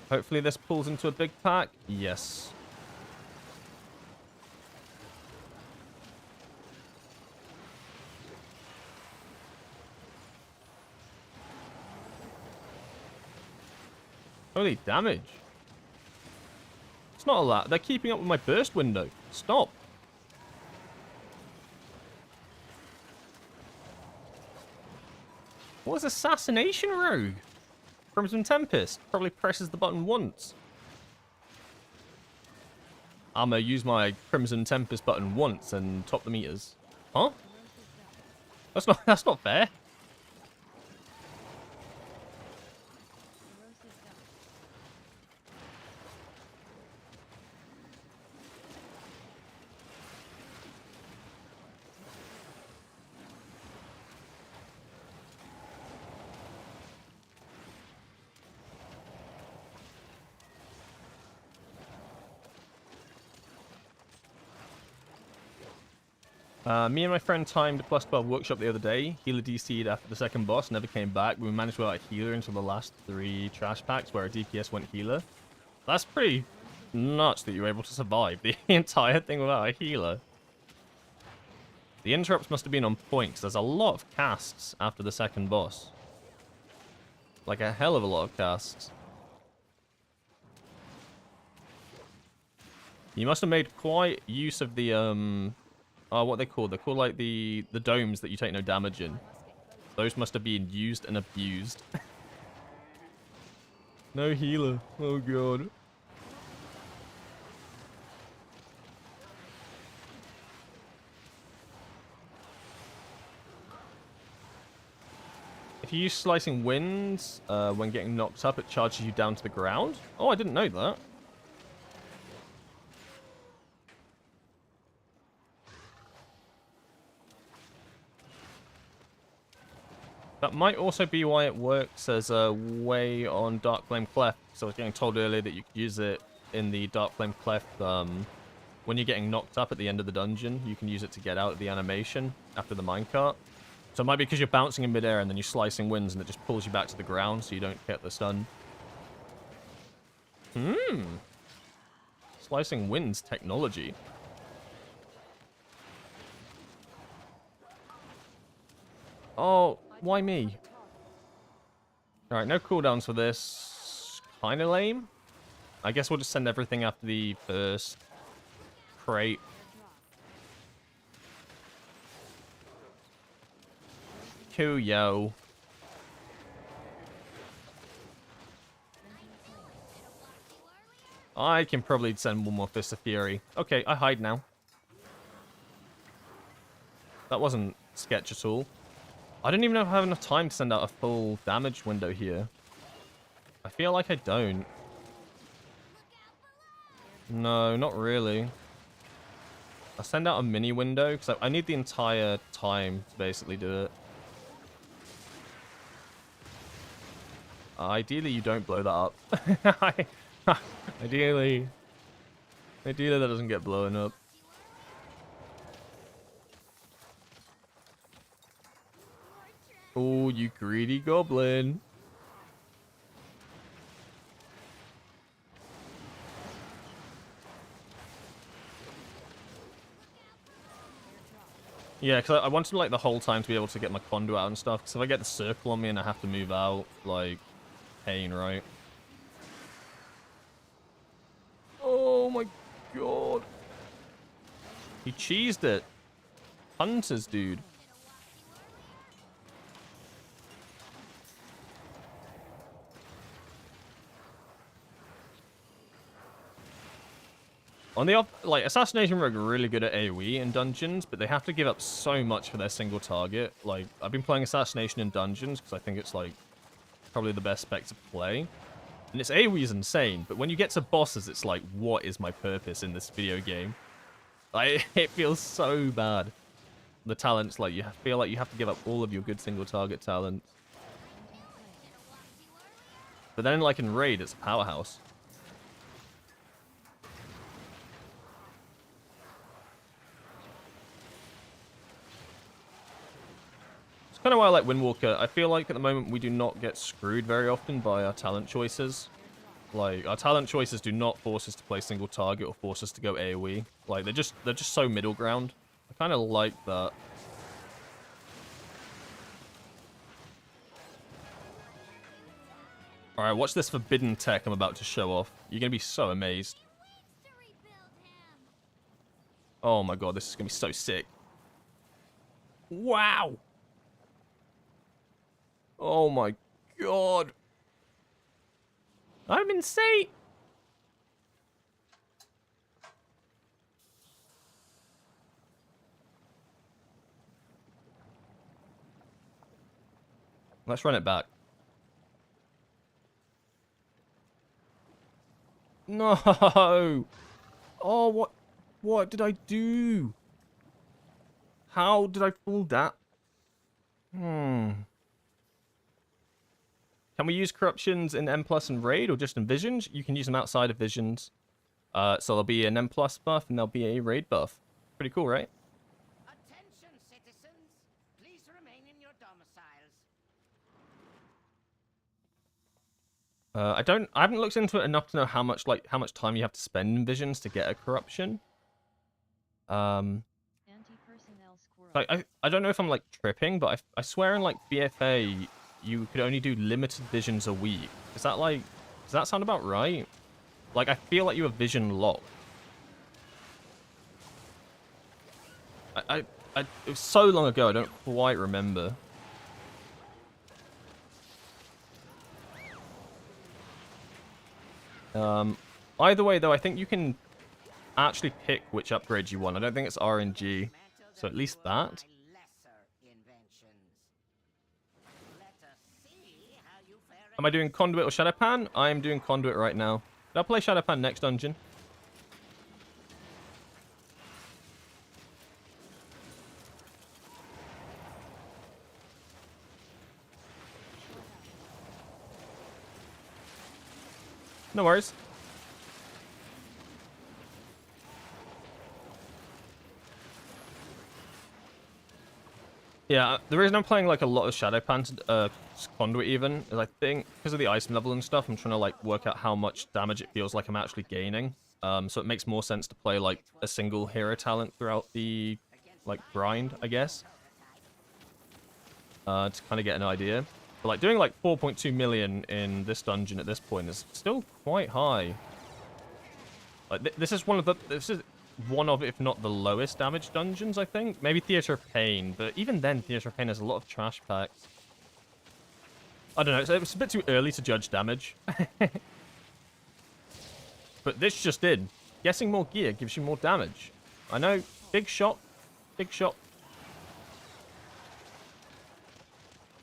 Hopefully this pulls into a big pack. Yes. Holy damage. It's not a lot. They're keeping up with my burst window. Stop. What was assassination rogue? Crimson Tempest probably presses the button once. I'm gonna use my Crimson Tempest button once and top the meters. Huh? That's not fair. Me and my friend timed a +12 workshop the other day. Healer DC'd after the second boss, never came back. We managed to out healer until the last 3 trash packs where a DPS went healer. That's pretty nuts that you were able to survive the entire thing without a healer. The interrupts must have been on point, 'cause there's a lot of casts after the second boss. Like a hell of a lot of casts. You must have made quite use of the, what they called? They're called like the domes that you take no damage in. Those must have been used and abused. No healer. Oh god. If you use Slicing Winds when getting knocked up, it charges you down to the ground. Oh, I didn't know that. That might also be why it works as a way on Dark Flame Cleft. So I was getting told earlier that you could use it in the Dark Flame Cleft when you're getting knocked up at the end of the dungeon. You can use it to get out of the animation after the minecart. So it might be because you're bouncing in midair and then you're slicing winds and it just pulls you back to the ground so you don't get the stun. Slicing winds technology. Oh, why me? Alright, no cooldowns for this. Kinda lame. I guess we'll just send everything after the first crate. Cool, yo. I can probably send one more Fist of Fury. Okay, I hide now. That wasn't sketch at all. I don't even know if I have enough time to send out a full damage window here. I feel like I don't. No, not really. I'll send out a mini window, because I need the entire time to basically do it. Ideally, you don't blow that up. Ideally, that doesn't get blown up. Oh, you greedy goblin. Yeah, because I wanted like the whole time to be able to get my conduit out and stuff. Because if I get the circle on me and I have to move out, like, pain, right? Oh my god. He cheesed it. Hunters, dude. On the like, Assassination Rogue are really good at AoE in dungeons, but they have to give up so much for their single target. Like, I've been playing Assassination in dungeons because I think it's, like, probably the best spec to play. And its AoE is insane, but when you get to bosses, it's like, what is my purpose in this video game? Like, it feels so bad. The talents, like, you feel like you have to give up all of your good single target talents. But then, like, in Raid, it's a powerhouse. Kind of why I like Windwalker. I feel like at the moment we do not get screwed very often by our talent choices. Like, our talent choices do not force us to play single target or force us to go AoE. Like, they're just so middle ground. I kind of like that. Alright, watch this forbidden tech I'm about to show off. You're going to be so amazed. Oh my god, this is going to be so sick. Wow! Oh my god. I'm insane. Let's run it back. No. Oh, what did I do? How did I fall that? Can we use corruptions in M+ and Raid or just in Visions? You can use them outside of Visions. So there'll be an M+ buff and there'll be a Raid buff. Pretty cool, right?
Attention, citizens. Please remain in your domiciles.
I haven't looked into it enough to know how much time you have to spend in Visions to get a corruption. I don't know if I'm like tripping, but I swear in like BFA you could only do limited visions a week. Is that like, does that sound about right? Like I feel like you have vision locked. It was so long ago I don't quite remember. Either way though, I think you can actually pick which upgrade you want. I don't think it's RNG. So at least that. Am I doing Conduit or Shadowpan? I am doing Conduit right now. Did I play Shadowpan next dungeon? No worries. Yeah, the reason I'm playing like a lot of Shadowpan, Conduit even, is I think because of the item level and stuff, I'm trying to like work out how much damage it feels like I'm actually gaining. So it makes more sense to play like a single hero talent throughout the like grind, I guess. To kind of get an idea. But like doing like 4.2 million in this dungeon at this point is still quite high. Like this is one of, if not the lowest damage dungeons, I think. Maybe Theatre of Pain, but even then, Theatre of Pain has a lot of trash packs. I don't know, so it's a bit too early to judge damage. But this just did. Guessing more gear gives you more damage. I know, big shot, big shot.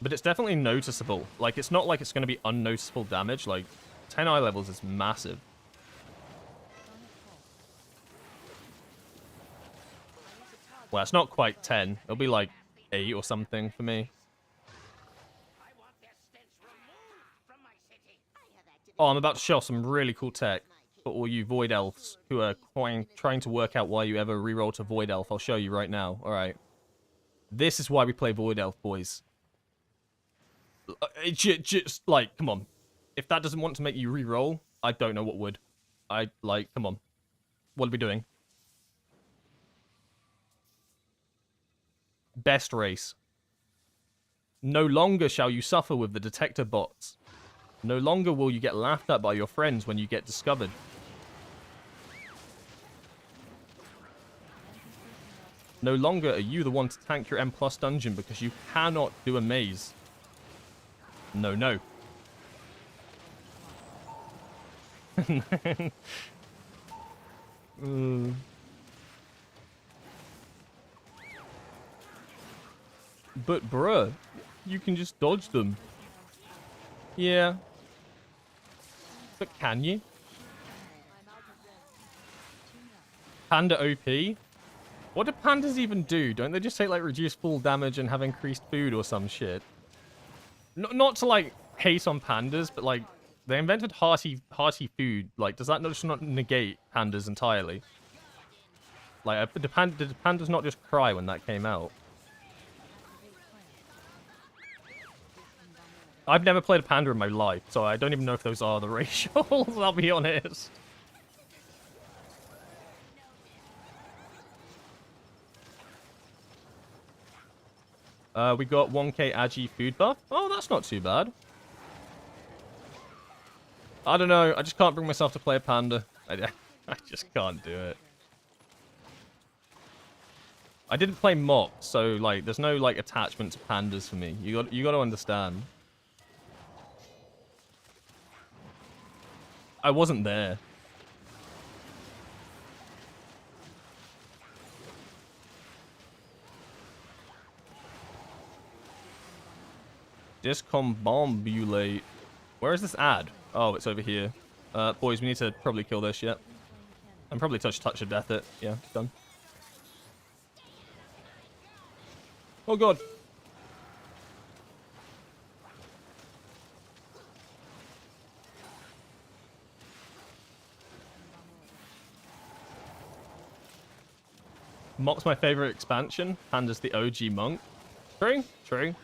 But it's definitely noticeable. Like, it's not like it's going to be unnoticeable damage. Like, 10 eye levels is massive. Well, it's not quite 10. It'll be like 8 or something for me. Oh, I'm about to show some really cool tech for all you Void Elves who are trying to work out why you ever reroll to Void Elf. I'll show you right now. Alright. This is why we play Void Elf, boys. Just, like, come on. If that doesn't want to make you reroll, I don't know what would. Come on. What are we doing? Best race. No longer shall you suffer with the detector bots. No longer will you get laughed at by your friends when you get discovered. No longer are you the one to tank your M+ dungeon because you cannot do a maze. No, no. But bruh, you can just dodge them. Yeah. But can you? Panda OP? What do pandas even do? Don't they just take like reduced full damage and have increased food or some shit? Not to like hate on pandas, but like they invented hearty food. Like, does that just not negate pandas entirely? Like, did pandas not just cry when that came out? I've never played a panda in my life, so I don't even know if those are the racials, I'll be honest. We got 1k Agi food buff. Oh, that's not too bad. I don't know, I just can't bring myself to play a panda. I just can't do it. I didn't play Mop, so like, there's no like attachment to pandas for me. You got to understand. I wasn't there. Discombobulate. Where is this ad? Oh, it's over here. Boys, we need to probably kill this, yeah. And probably touch of death it. Yeah, done. Oh god. Mock's my favorite expansion. Panda's the OG monk. True, true.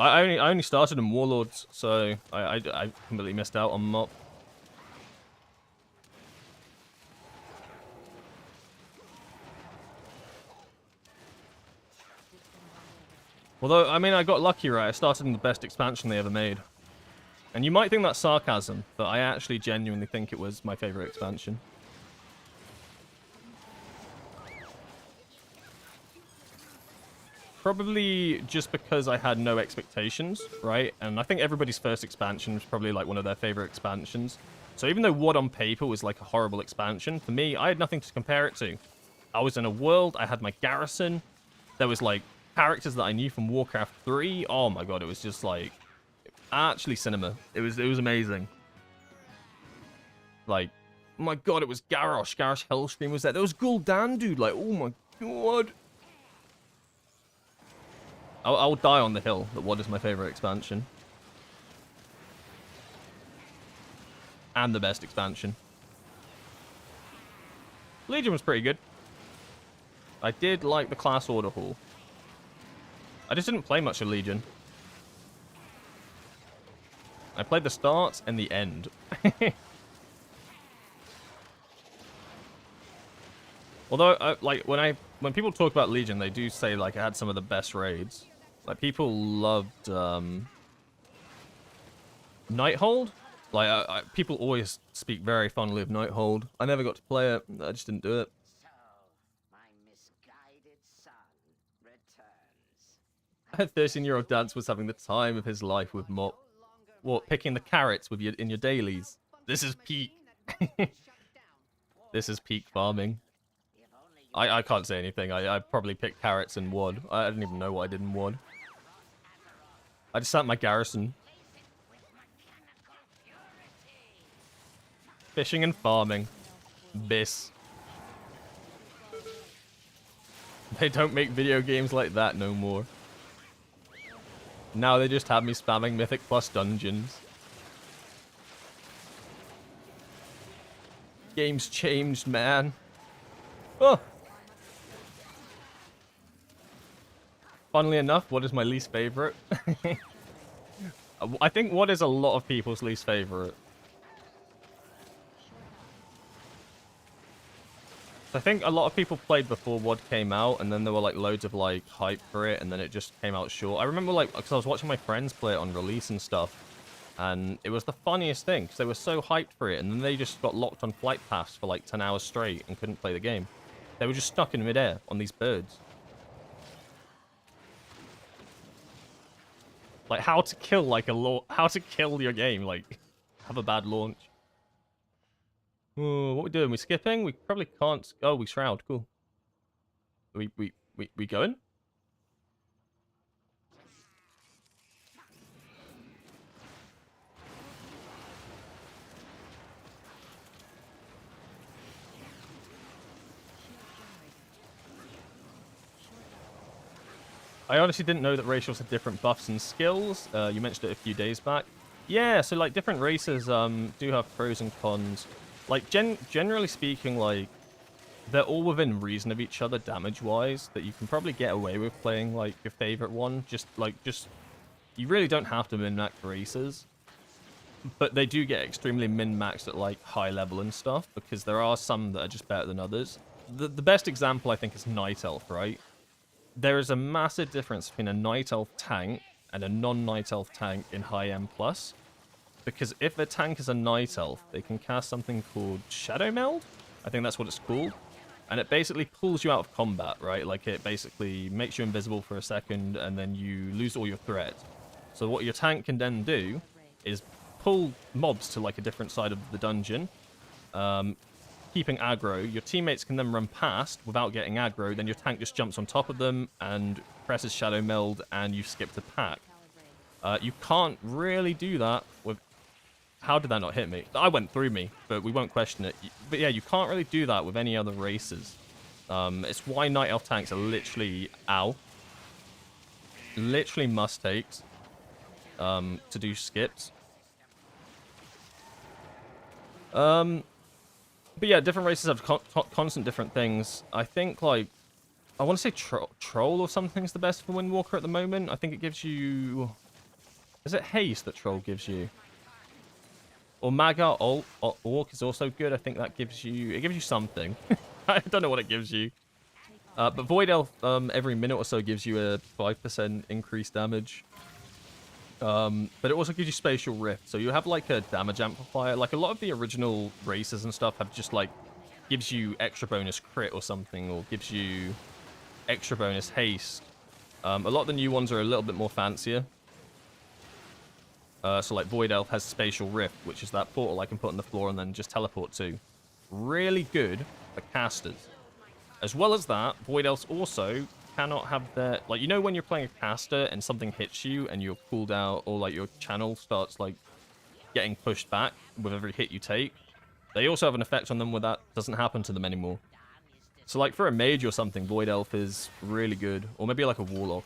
I only started in Warlords, so I completely missed out on Mock. Although, I mean, I got lucky, right? I started in the best expansion they ever made. And you might think that's sarcasm, but I actually genuinely think it was my favorite expansion. Probably just because I had no expectations, right? And I think everybody's first expansion was probably like one of their favorite expansions. So even though WoD on paper was like a horrible expansion, for me, I had nothing to compare it to. I was in a world, I had my garrison, there was like characters that I knew from Warcraft 3. Oh my god, it was just like actually cinema. It was amazing. Like, oh my god, it was Garrosh. Garrosh Hellscream was there. There was Gul'dan, dude. Like, oh my god. I'll die on the hill that WoD is my favorite expansion. And the best expansion. Legion was pretty good. I did like the class order hall. I just didn't play much of Legion. I played the start and the end. Although, like, when people talk about Legion, they do say, like, it had some of the best raids. Like, people loved, Nighthold. Like, people always speak very fondly of Nighthold. I never got to play it. I just didn't do it.
So, my misguided son returns.
A 13-year-old dance was having the time of his life with Mop. What, picking the carrots with in your dailies? This is peak. This is peak farming. I can't say anything. I probably picked carrots in WoD. I didn't even know what I did in WoD. I just sat in my garrison. Fishing and farming. Biss. They don't make video games like that no more. Now they just have me spamming Mythic Plus dungeons. Game's changed, man. Oh! Funnily enough, what is my least favorite? I think what is a lot of people's least favorite. I think a lot of people played before WoD came out, and then there were like loads of like hype for it, and then it just came out short. I remember like, because I was watching my friends play it on release and stuff, and it was the funniest thing, because they were so hyped for it, and then they just got locked on Flight Pass for like 10 hours straight and couldn't play the game. They were just stuck in midair on these birds. Like, how to kill like how to kill your game, like, have a bad launch. Oh, what we doing? We skipping? We probably can't. Oh, we shroud. Cool. We going? I honestly didn't know that racials had different buffs and skills. You mentioned it a few days back. Yeah, so like different races do have pros and cons. Like generally speaking, like they're all within reason of each other damage-wise. That you can probably get away with playing like your favorite one. Just you really don't have to min-max races. But they do get extremely min-maxed at like high level and stuff, because there are some that are just better than others. The best example I think is Night Elf, right? There is a massive difference between a Night Elf tank and a non-Night Elf tank in high M+. Because if the tank is a Night Elf, they can cast something called Shadow Meld? I think that's what it's called. And it basically pulls you out of combat, right? Like, it basically makes you invisible for a second, and then you lose all your threat. So what your tank can then do is pull mobs to like a different side of the dungeon, keeping aggro. Your teammates can then run past without getting aggro. Then your tank just jumps on top of them and presses Shadow Meld, and you've skipped a pack. You can't really do that with... How did that not hit me? I went through me, but we won't question it. But yeah, you can't really do that with any other races. It's why Night Elf tanks are literally literally must-takes to do skips. But yeah, different races have constant different things. I think, like, I want to say Troll or something's the best for Windwalker at the moment. I think it gives you... Is it Haste that Troll gives you? Or Maga Orc is also good. I think that gives you... It gives you something. I don't know what it gives you. But Void Elf every minute or so gives you a 5% increased damage. But it also gives you Spatial Rift. So you have like a damage amplifier. Like a lot of the original races and stuff have just like... Gives you extra bonus crit or something. Or gives you extra bonus haste. A lot of the new ones are a little bit more fancier. So like Void Elf has Spatial Rift, which is that portal I can put on the floor and then just teleport to. Really good for casters. As well as that, Void Elves also cannot have their... Like, you know when you're playing a caster and something hits you and your cooldown or like your channel starts like getting pushed back with every hit you take? They also have an effect on them where that doesn't happen to them anymore. So like for a mage or something, Void Elf is really good. Or maybe like a Warlock.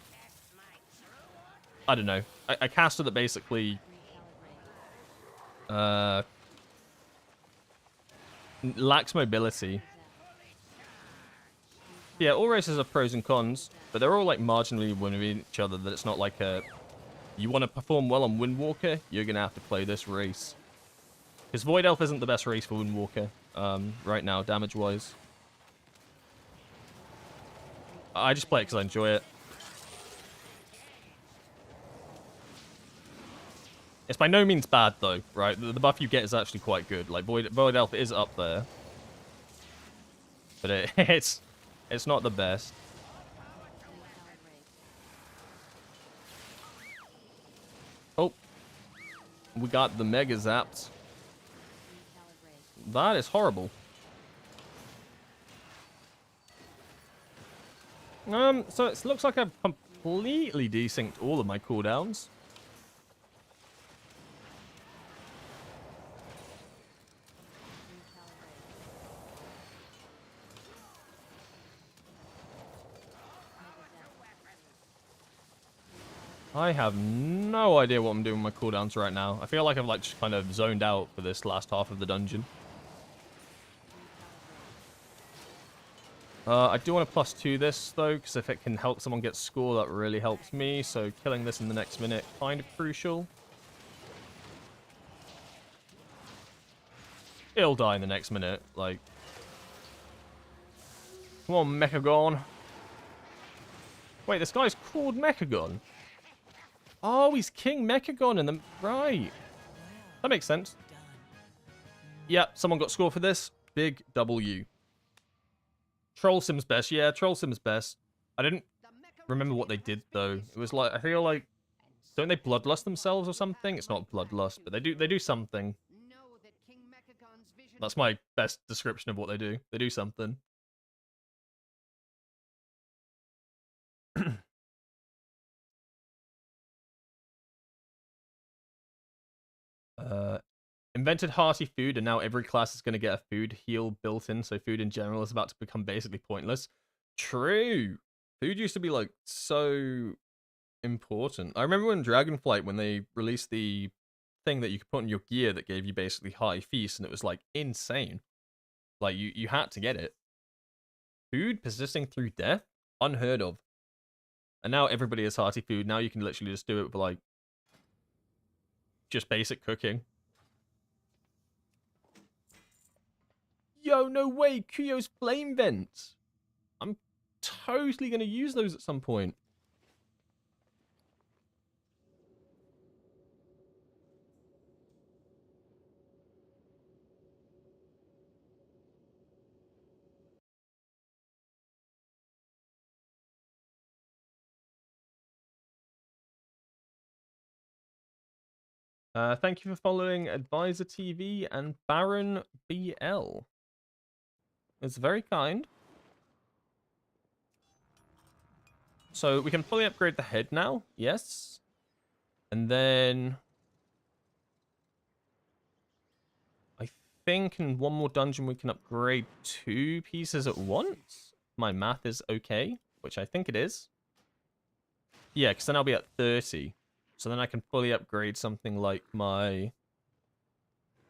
I don't know. A caster that basically lacks mobility. Yeah, all races have pros and cons, but they're all like marginally winning each other. That it's not like a... You want to perform well on Windwalker, you're going to have to play this race. Because Void Elf isn't the best race for Windwalker right now, damage-wise. I just play it because I enjoy it. It's by no means bad, though, right? The buff you get is actually quite good. Like, Void Elf is up there. But it's not the best. Oh. We got the Mega Zapped. That is horrible. So it looks like I've completely desynced all of my cooldowns. I have no idea what I'm doing with my cooldowns right now. I feel like I've like just kind of zoned out for this last half of the dungeon. I do want to +2 this though, because if it can help someone get score, that really helps me. So killing this in the next minute, kind of crucial. It'll die in the next minute, like. Come on, Mechagon. Wait, this guy's called Mechagon. Oh, he's King Mechagon in the... Right. That makes sense. Yep, someone got score for this. Big W. Troll Sim's best. Yeah, Troll Sim's best. I didn't remember what they did, though. It was like... I feel like... Don't they bloodlust themselves or something? It's not bloodlust, but they do something. That's my best description of what they do. They do something. Invented hearty food, and now every class is going to get a food heal built in, so food in general is about to become basically pointless. True. Food used to be, like, so important. I remember when Dragonflight, when they released the thing that you could put in your gear that gave you basically high feast, and it was, like, insane. Like, you had to get it. Food persisting through death? Unheard of. And now everybody has hearty food. Now you can literally just do it with, like, just basic cooking. Yo, no way, Kuyo's flame vents. I'm totally going to use those at some point. Thank you for following Advisor TV and Baron BL. It's very kind. So we can fully upgrade the head now. Yes. And then I think in one more dungeon we can upgrade 2 pieces at once. My math is okay, which I think it is. Yeah, because then I'll be at 30. So then I can fully upgrade something like my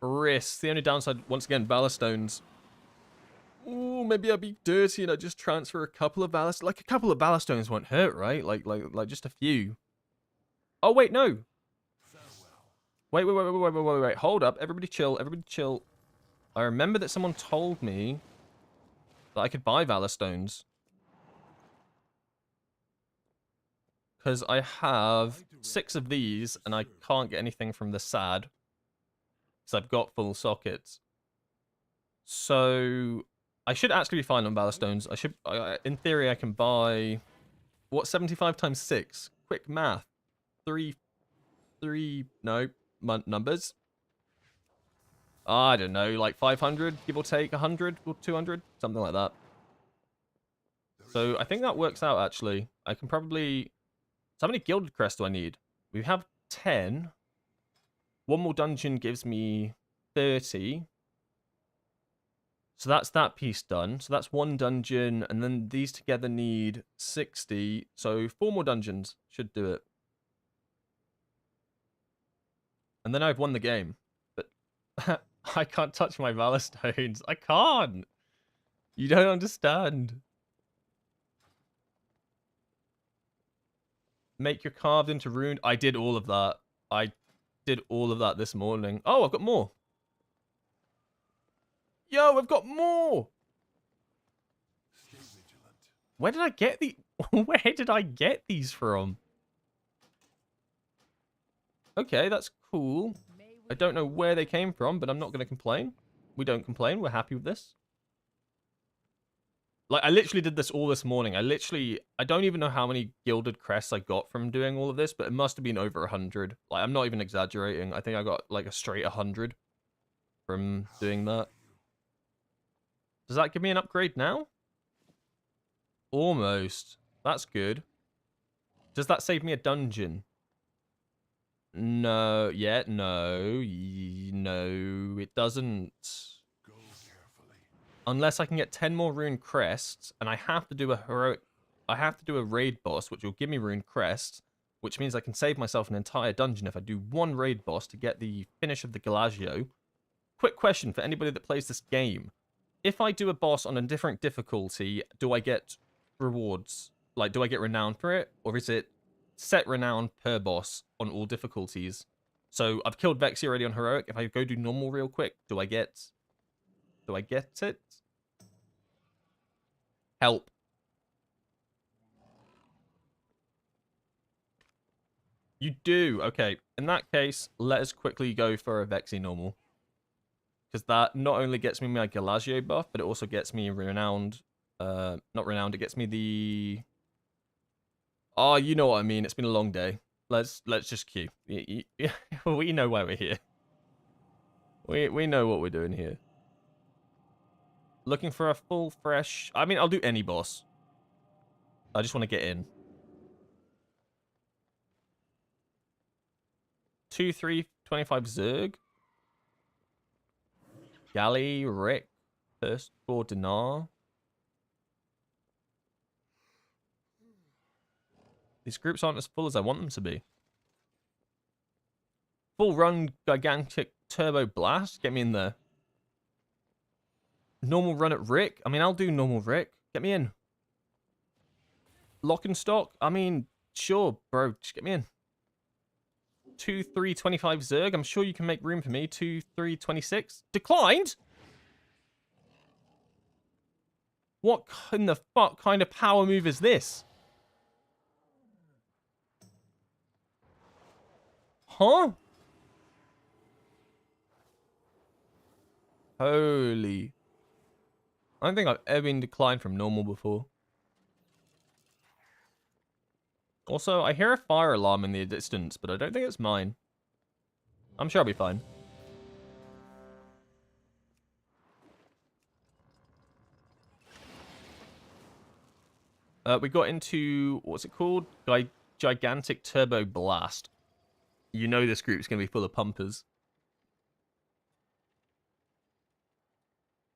wrist. The only downside, once again, ballast stones. Ooh, maybe I'll be dirty and I just transfer a couple of ballast. Like a couple of ballast stones won't hurt, right? Like just a few. Oh wait, no. Wait. Hold up. Everybody chill. Everybody chill. I remember that someone told me that I could buy Valor Stones. Because I have 6 of these and I can't get anything from the SAD. Because I've got full sockets. So I should actually be fine on Valor Stones. I should, in theory, I can buy, what, 75 times 6? Quick math. 3, no, numbers. I don't know, like 500, give or take 100 or 200, something like that. So I think that works out, actually. I can probably... So how many Gilded Crests do I need? We have 10. One more dungeon gives me 30. So that's that piece done. So that's 1 dungeon, and then these together need 60. So 4 more dungeons should do it. And then I've won the game. But I can't touch my Valor Stones. I can't. You don't understand. Make your carved into rune. I did all of that. I did all of that this morning. Oh, I've got more. Yo, I've got more.
Stay vigilant.
Where did I get the... Where did I get these from? Okay, that's cool. I don't know where they came from, but I'm not going to complain. We don't complain. We're happy with this. Like, I literally did this all this morning. I don't even know how many Gilded Crests I got from doing all of this, but it must have been over 100. Like, I'm not even exaggerating. I think I got, like, a straight 100 from doing that. Does that give me an upgrade now? Almost. That's good. Does that save me a dungeon? No. Yeah, no. No, it doesn't.
Go carefully.
Unless I can get 10 more rune crests, and I have to do a heroic... I have to do a raid boss, which will give me rune crests, which means I can save myself an entire dungeon if I do 1 raid boss to get the finish of the Galagio. Quick question for anybody that plays this game. If I do a boss on a different difficulty, do I get rewards? Like, do I get renown for it? Or is it set renown per boss on all difficulties? So, I've killed Vexy already on heroic. If I go do normal real quick, do I get it? Help. You do. Okay. In that case, let us quickly go for a Vexy normal. Because that not only gets me my Galagio buff, but it also gets me renowned. Not renowned, it gets me the... Oh, you know what I mean. It's been a long day. Let's just queue. We know why we're here. We know what we're doing here. Looking for a full, fresh... I mean, I'll do any boss. I just want to get in. 2, 3, 25 Zerg. Galley, Rick, first for Dinar. These groups aren't as full as I want them to be. Full run, gigantic turbo blast. Get me in there. Normal run at Rick. I mean, I'll do normal Rick. Get me in. Lock and stock. I mean, sure, bro. Just get me in. 2, 3, 25 Zerg. I'm sure you can make room for me. 2, 3, 26. Declined? What in the fuck kind of power move is this? Huh? Holy. I don't think I've ever been declined from normal before. Also, I hear a fire alarm in the distance, but I don't think it's mine. I'm sure I'll be fine. We got into, what's it called? Gigantic Turbo Blast. You know this group's going to be full of pumpers.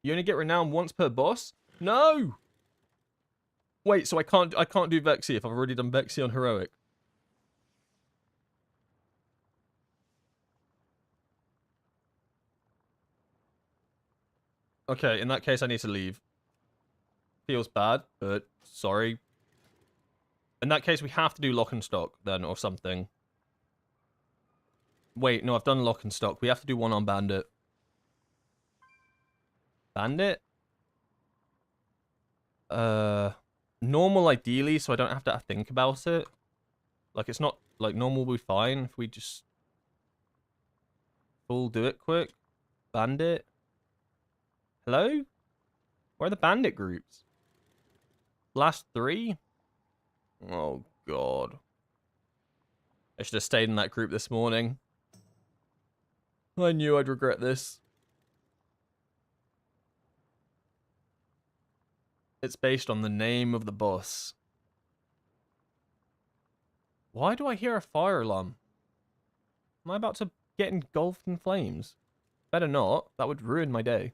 You only get renown once per boss? No! Wait, so I can't do Vexy if I've already done Vexy on Heroic. Okay, in that case I need to leave. Feels bad, but sorry. In that case we have to do Lock and Stock then, or something. Wait, no, I've done Lock and Stock. We have to do one on Bandit. Bandit? Normal ideally, so I don't have to think about it. Like, it's not, like, normal will be fine if we just full do it quick. Bandit? Hello? Where are the bandit groups? Last 3? Oh, God. I should have stayed in that group this morning. I knew I'd regret this. It's based on the name of the boss. Why do I hear a fire alarm? Am I about to get engulfed in flames? Better not. That would ruin my day.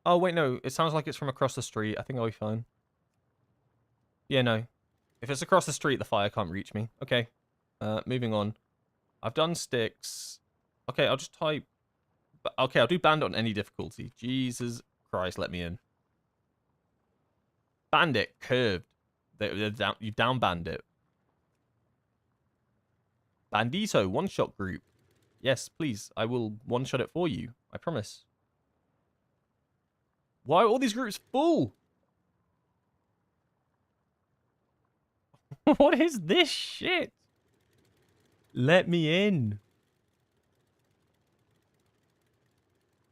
Oh, wait, no. It sounds like it's from across the street. I think I'll be fine. Yeah, no. If it's across the street, the fire can't reach me. Okay. Moving on. I've done sticks. Okay, I'll just type... Okay, I'll do bandit on any difficulty. Jesus Christ, let me in. Bandit, curved. You down bandit. Bandito, one-shot group. Yes, please. I will one-shot it for you. I promise. Why are all these groups full? What is this shit? Let me in.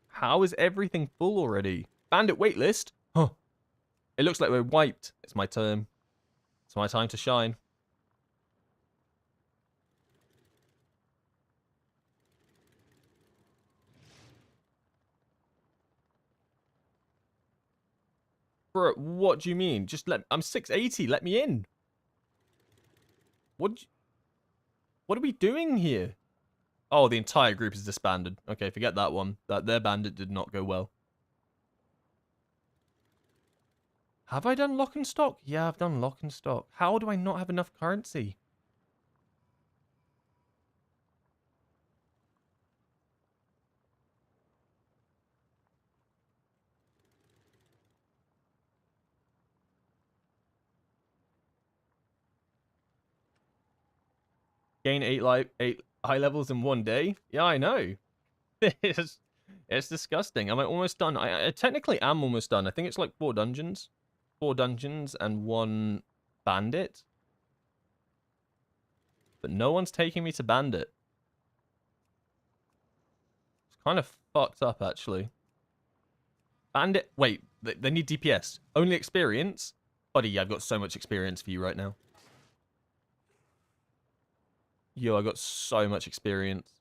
How is everything full already? Bandit waitlist? Huh. It looks like we're wiped. It's my turn. It's my time to shine. Bro, what do you mean? Just I'm 680. Let me in. What are we doing here? Oh, the entire group is disbanded. Okay, forget that one. Their bandit did not go well. Have I done Lock and Stock? Yeah, I've done Lock and Stock. How do I not have enough currency? Gain 8 high levels in 1 day? Yeah, I know. It's disgusting. Am I almost done? I technically am almost done. I think it's like 4 dungeons. 4 dungeons and 1 bandit. But no one's taking me to bandit. It's kind of fucked up, actually. Bandit... Wait, they need DPS. Only experience? Buddy, I've got so much experience for you right now. Yo, I got so much experience.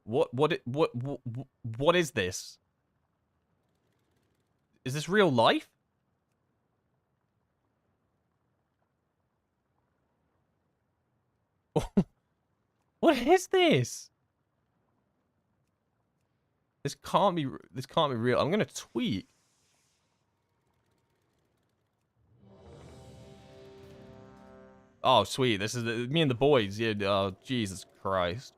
What is this? Is this real life? What is this? This can't be real. I'm gonna tweak. Oh, sweet. This is me and the boys. Yeah. Oh, Jesus Christ.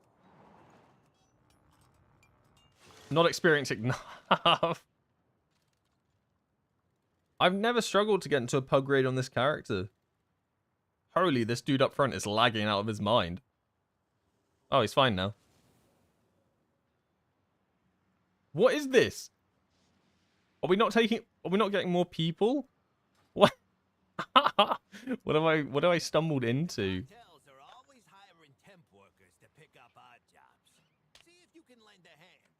Not experiencing enough. I've never struggled to get into a pug raid on this character. Holy, this dude up front is lagging out of his mind. Oh, he's fine now. What is this? Are we not getting more people? What? What have I stumbled into?
Hotels are always hiring temp workers to pick up odd jobs. See if you can lend a hand.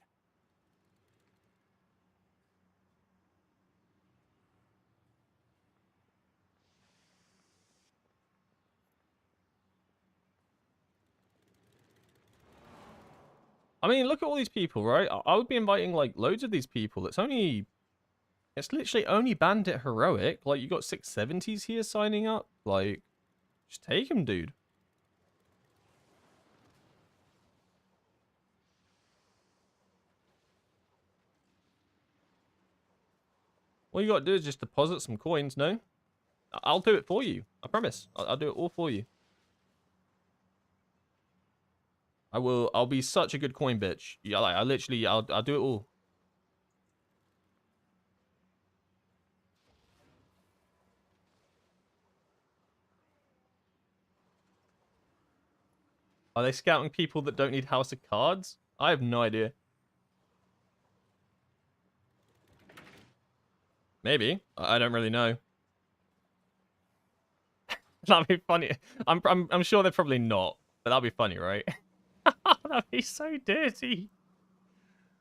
I mean, look at all these people, right? I would be inviting, like, loads of these people. It's literally only Bandit Heroic. Like, you got 670s here signing up. Like, just take them, dude. All you gotta do is just deposit some coins, no? I'll do it for you. I promise. I'll do it all for you. I'll be such a good coin bitch. Yeah, like, I'll do it all. Are they scouting people that don't need House of Cards? I have no idea. Maybe. I don't really know. That'd be funny. I'm sure they're probably not, but that'd be funny, right? That'd be so dirty.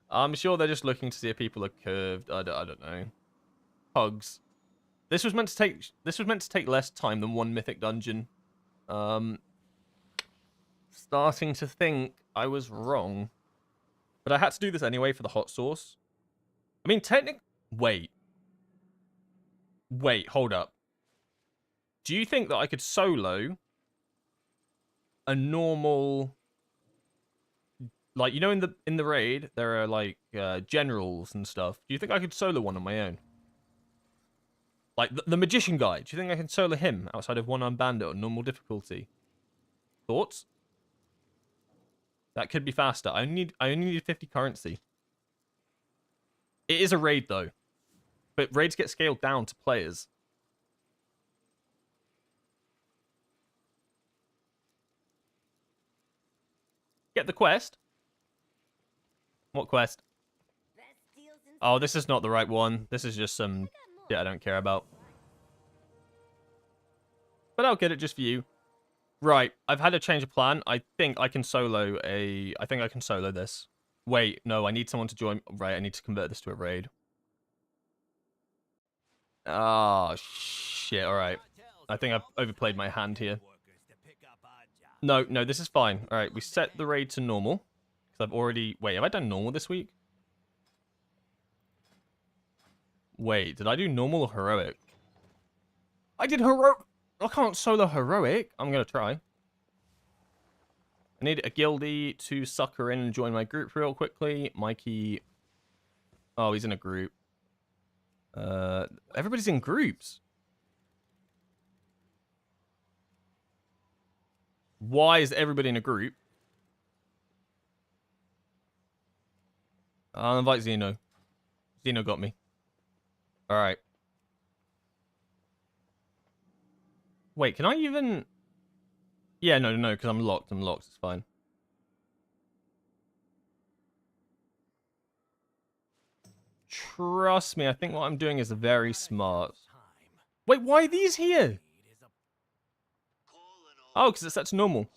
I'm sure they're just looking to see if people are curved. I don't know. Hugs. This was meant to take less time than one mythic dungeon. Starting to think I was wrong. But I had to do this anyway for the hot sauce. I mean, Wait, hold up. Do you think that I could solo a normal, like, you know, in the raid there are like generals and stuff. Do you think I could solo one on my own? Like the magician guy. Do you think I can solo him outside of one-armed bandit on normal difficulty? Thoughts? That could be faster. I only need 50 currency. It is a raid though. But raids get scaled down to players. Get the quest. What quest? Oh, this is not the right one. This is just some shit I don't care about. But I'll get it just for you. Right, I've had a change of plan. I think I can solo this. Wait, no, I need someone to join. Right, I need to convert this to a raid. Oh, shit, alright. I think I've overplayed my hand here. No, this is fine. Alright, we set the raid to normal. Because I've already... Wait, have I done normal this week? Wait, did I do normal or heroic? I did heroic! I can't solo heroic. I'm going to try. I need a guildie to sucker in and join my group real quickly. Mikey... Oh, he's in a group. Everybody's in groups. Why is everybody in a group? I'll invite Zeno. Zeno got me. Alright. Wait, can I even... Yeah, no, because I'm locked. It's fine. Trust me, I think what I'm doing is very smart. Wait, why are these here? Oh, because it's set to normal.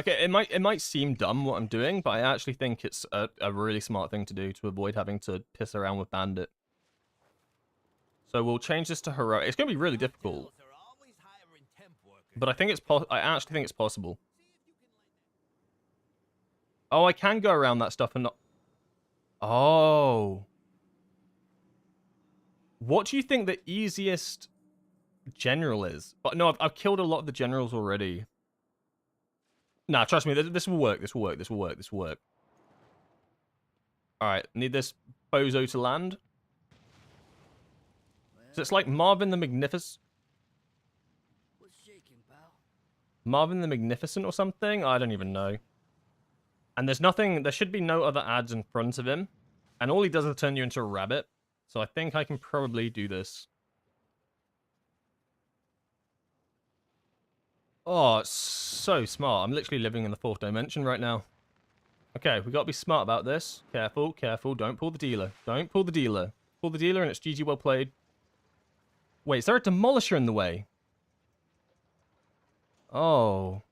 Okay, it might seem dumb what I'm doing, but I actually think it's a really smart thing to do to avoid having to piss around with Bandit. So we'll change this to heroic. It's going to be really difficult. But I think I actually think it's possible. Oh, I can go around that stuff and not... Oh. What do you think the easiest general is? But no, I've killed a lot of the generals already. Nah, trust me, this will work. This will work. Alright, need this bozo to land. So it's like Marvin the Magnificent. Marvin the Magnificent or something? I don't even know. And there should be no other ads in front of him. And all he does is turn you into a rabbit. So I think I can probably do this. Oh, it's so smart. I'm literally living in the 4th dimension right now. Okay, we got to be smart about this. Careful. Don't pull the dealer. Pull the dealer and it's GG well played. Wait, is there a demolisher in the way? Oh.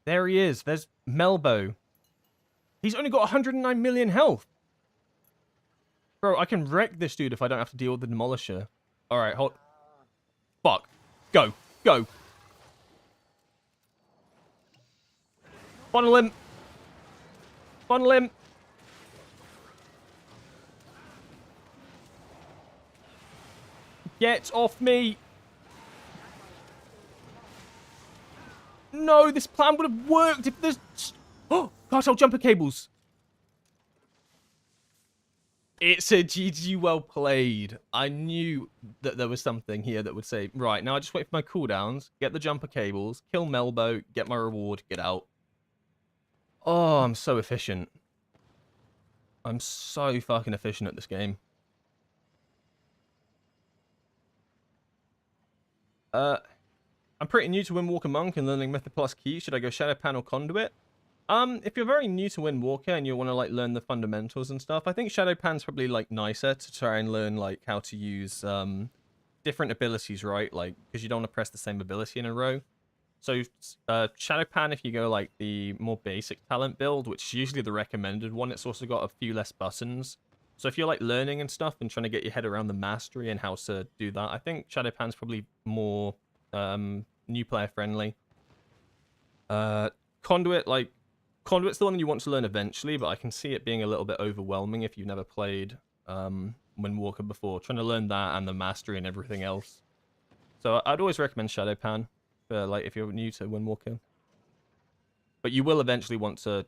There he is. There's Melbo. He's only got 109 million health. Bro, I can wreck this dude if I don't have to deal with the demolisher. Alright, hold... Fuck. Go. Go. Funnel him. Funnel him. Get off me. No, this plan would have worked if there's... Oh, cartel jumper cables. It's a GG well played. I knew that there was something here that would say, right, now I just wait for my cooldowns, get the jumper cables, kill Melbo, get my reward, get out. Oh, I'm so efficient. I'm so fucking efficient at this game. I'm pretty new to Windwalker Monk and learning Method Plus Key. Should I go Shadow Pan or Conduit? If you're very new to Windwalker and you want to like learn the fundamentals and stuff, I think Shadow Pan's probably like nicer to try and learn like how to use different abilities, right? Like because you don't want to press the same ability in a row. So Shadow Pan, if you go like the more basic talent build, which is usually the recommended one, it's also got a few less buttons. So if you're like learning and stuff and trying to get your head around the mastery and how to do that, I think Shadow Pan's probably more new player friendly. Conduit, like Conduit's the one you want to learn eventually, but I can see it being a little bit overwhelming if you've never played Windwalker before, trying to learn that and the mastery and everything else. So I'd always recommend Shadow Pan for like if you're new to Windwalker. But you will eventually want to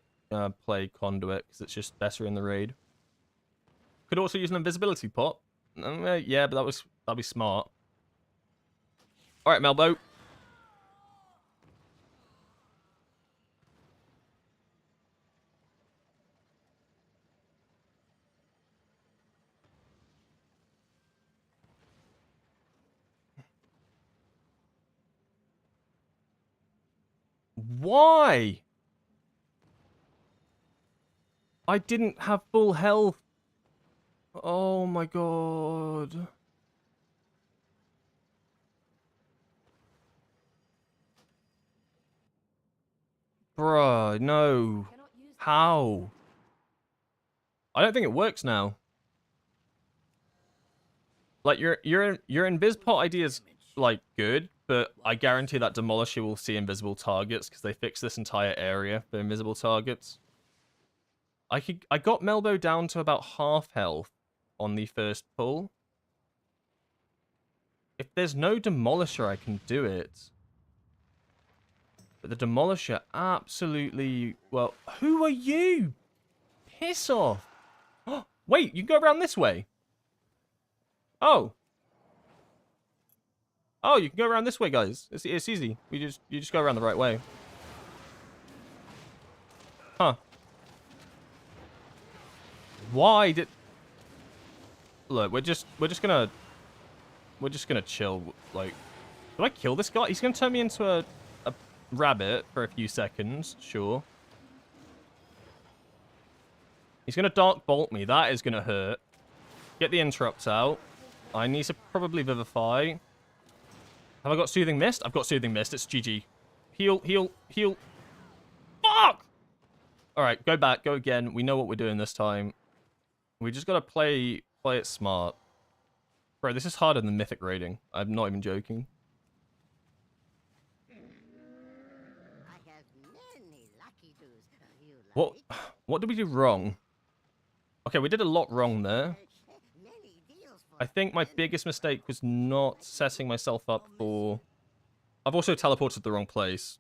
play Conduit because it's just better in the raid. Could also use an invisibility pot. Yeah, but that'd be smart. All right, Melbo. Why? I didn't have full health. Oh my god. Bruh, no. How? I don't think it works now. Like your invis pot idea is like good, but I guarantee that Demolisher will see invisible targets because they fixed this entire area for invisible targets. I got Melbo down to about half health on the first pull. If there's no Demolisher, I can do it. But the Demolisher absolutely... Well, who are you? Piss off. Wait, you can go around this way. Oh. Oh, you can go around this way, guys. It's easy. You just go around the right way. Huh. Why did... Look, we're just gonna chill. Like, did I kill this guy? He's gonna turn me into a rabbit for a few seconds, sure. He's gonna dark bolt me. That is gonna hurt. Get the interrupts out. I need to probably vivify. Have I got Soothing Mist? I've got Soothing Mist. It's GG. Heal, heal, heal. Fuck! Alright, go back, go again. We know what we're doing this time. We just gotta play it smart. Bro, this is harder than Mythic raiding. I'm not even joking.
I have many lucky doos.
What did we do wrong? Okay, we did a lot wrong there.
Many deals for
I think my biggest mistake was not setting myself up for... I've also teleported to the wrong place.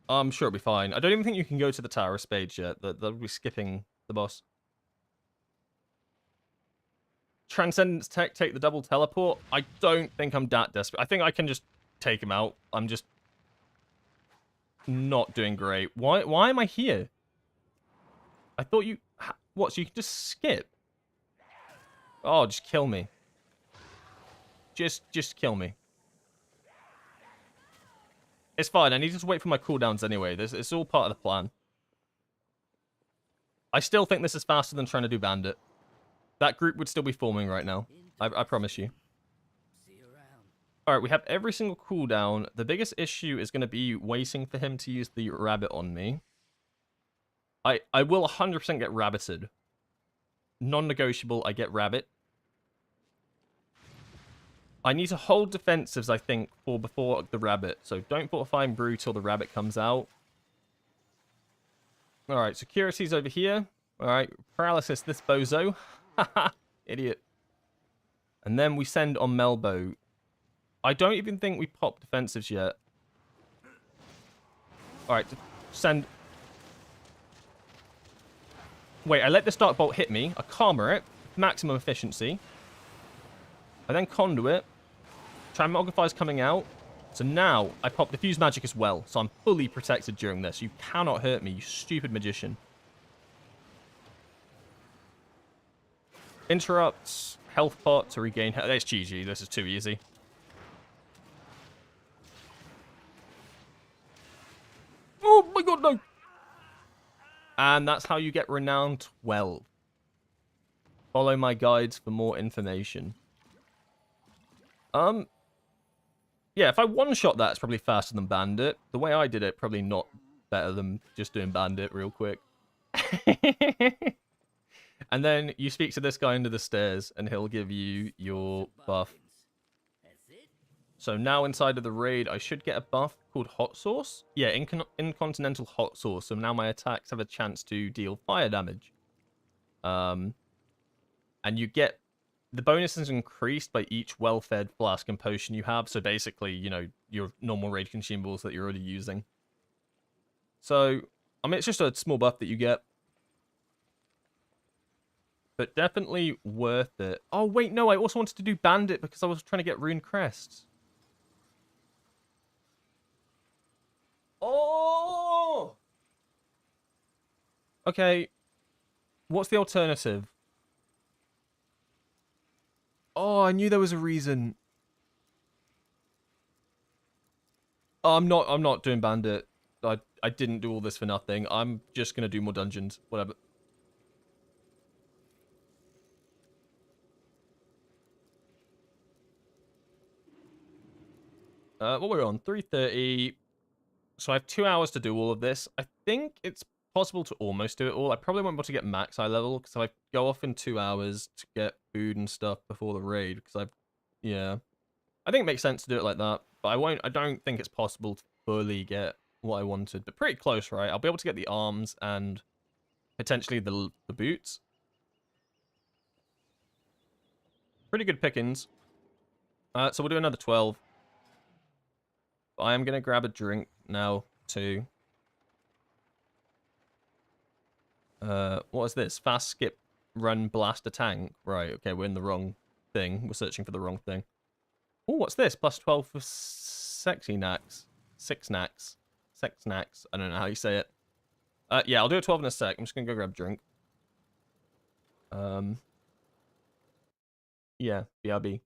I'm sure it'll be fine. I don't even think you can go to the Tower of Spades yet. They'll be skipping the boss. Transcendence Tech, take the double teleport. I don't think I'm that desperate. I think I can just take him out. I'm just not doing great. Why am I here? I thought you... What, so you can just skip? Oh, just kill me. Just kill me. It's fine. I need to just wait for my cooldowns anyway. It's all part of the plan. I still think this is faster than trying to do Bandit. That group would still be forming right now. I promise you. Alright, we have every single cooldown. The biggest issue is going to be waiting for him to use the rabbit on me. I will 100% get rabbited. Non-negotiable, I get rabbit. I need to hold defensives, I think, for before the rabbit. So don't fortify and brew till the rabbit comes out. Alright, security's over here. Alright, paralysis this bozo. Haha, idiot. And then we send on Melbo. I don't even think we pop defensives yet. Alright, send... Wait, I let the Dark Bolt hit me. I Karma it. Maximum efficiency. I then Conduit. Trimogrify's coming out. So now I pop Diffuse Magic as well. So I'm fully protected during this. You cannot hurt me, you stupid magician. Interrupts. Health pot to regain health. It's GG. This is too easy. Oh my god, no! And that's how you get Renown 12. Follow my guides for more information. Yeah, if I one-shot that, it's probably faster than Bandit. The way I did it, probably not better than just doing Bandit real quick. And then you speak to this guy under the stairs, and he'll give you your buff. So now inside of the raid, I should get a buff called Hot Sauce. Yeah, Incontinental Hot Sauce. So now my attacks have a chance to deal fire damage. And you get... The bonus is increased by each well-fed flask and potion you have. So basically, you know, your normal raid consumables that you're already using. So, I mean, it's just a small buff that you get. But definitely worth it. Oh, wait, no, I also wanted to do Bandit because I was trying to get Rune Crests. Oh! Okay. What's the alternative? Oh, I knew there was a reason. Oh, I'm not doing Bandit. I didn't do all this for nothing. I'm just gonna do more dungeons. Whatever. What we're on? 3:30. So I have 2 hours to do all of this. I think it's possible to almost do it all. I probably won't be able to get max eye level because I go off in 2 hours to get food and stuff before the raid. Because yeah, I think it makes sense to do it like that. But I don't think it's possible to fully get what I wanted. But pretty close, right? I'll be able to get the arms and potentially the boots. Pretty good pickings. So we'll do another 12. I am gonna grab a drink now too. What is this? Fast skip, run, blast a tank. Right, okay, we're in the wrong thing. We're searching for the wrong thing. Oh, what's this? Plus 12 for sexy knacks. Six knacks. Sex knacks. I don't know how you say it. Yeah, I'll do a 12 in a sec. I'm just gonna go grab a drink. Yeah, BRB.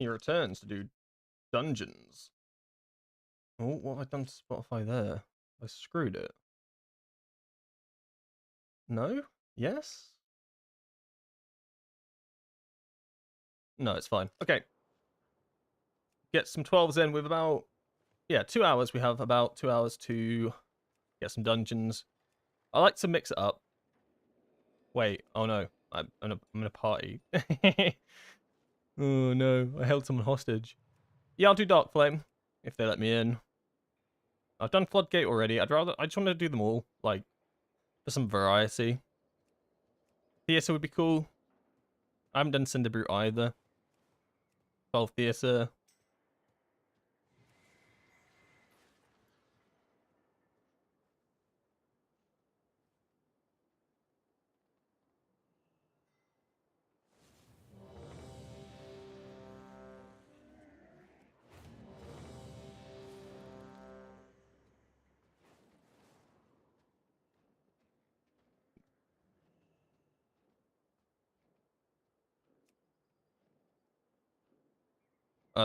he returns to do dungeons. Oh, what have I done to Spotify there? I screwed it. No? Yes? No, it's fine. Okay. Get some 12s in with about, yeah, 2 hours. We have about 2 hours to get some dungeons. I like to mix it up. Wait, oh no. I'm in a party. Oh no, I held someone hostage. Yeah, I'll do Dark Flame, if they let me in. I've done Floodgate already. I just want to do them all, like, for some variety. Theatre would be cool. I haven't done Cinderbrute either. 12 Theatre.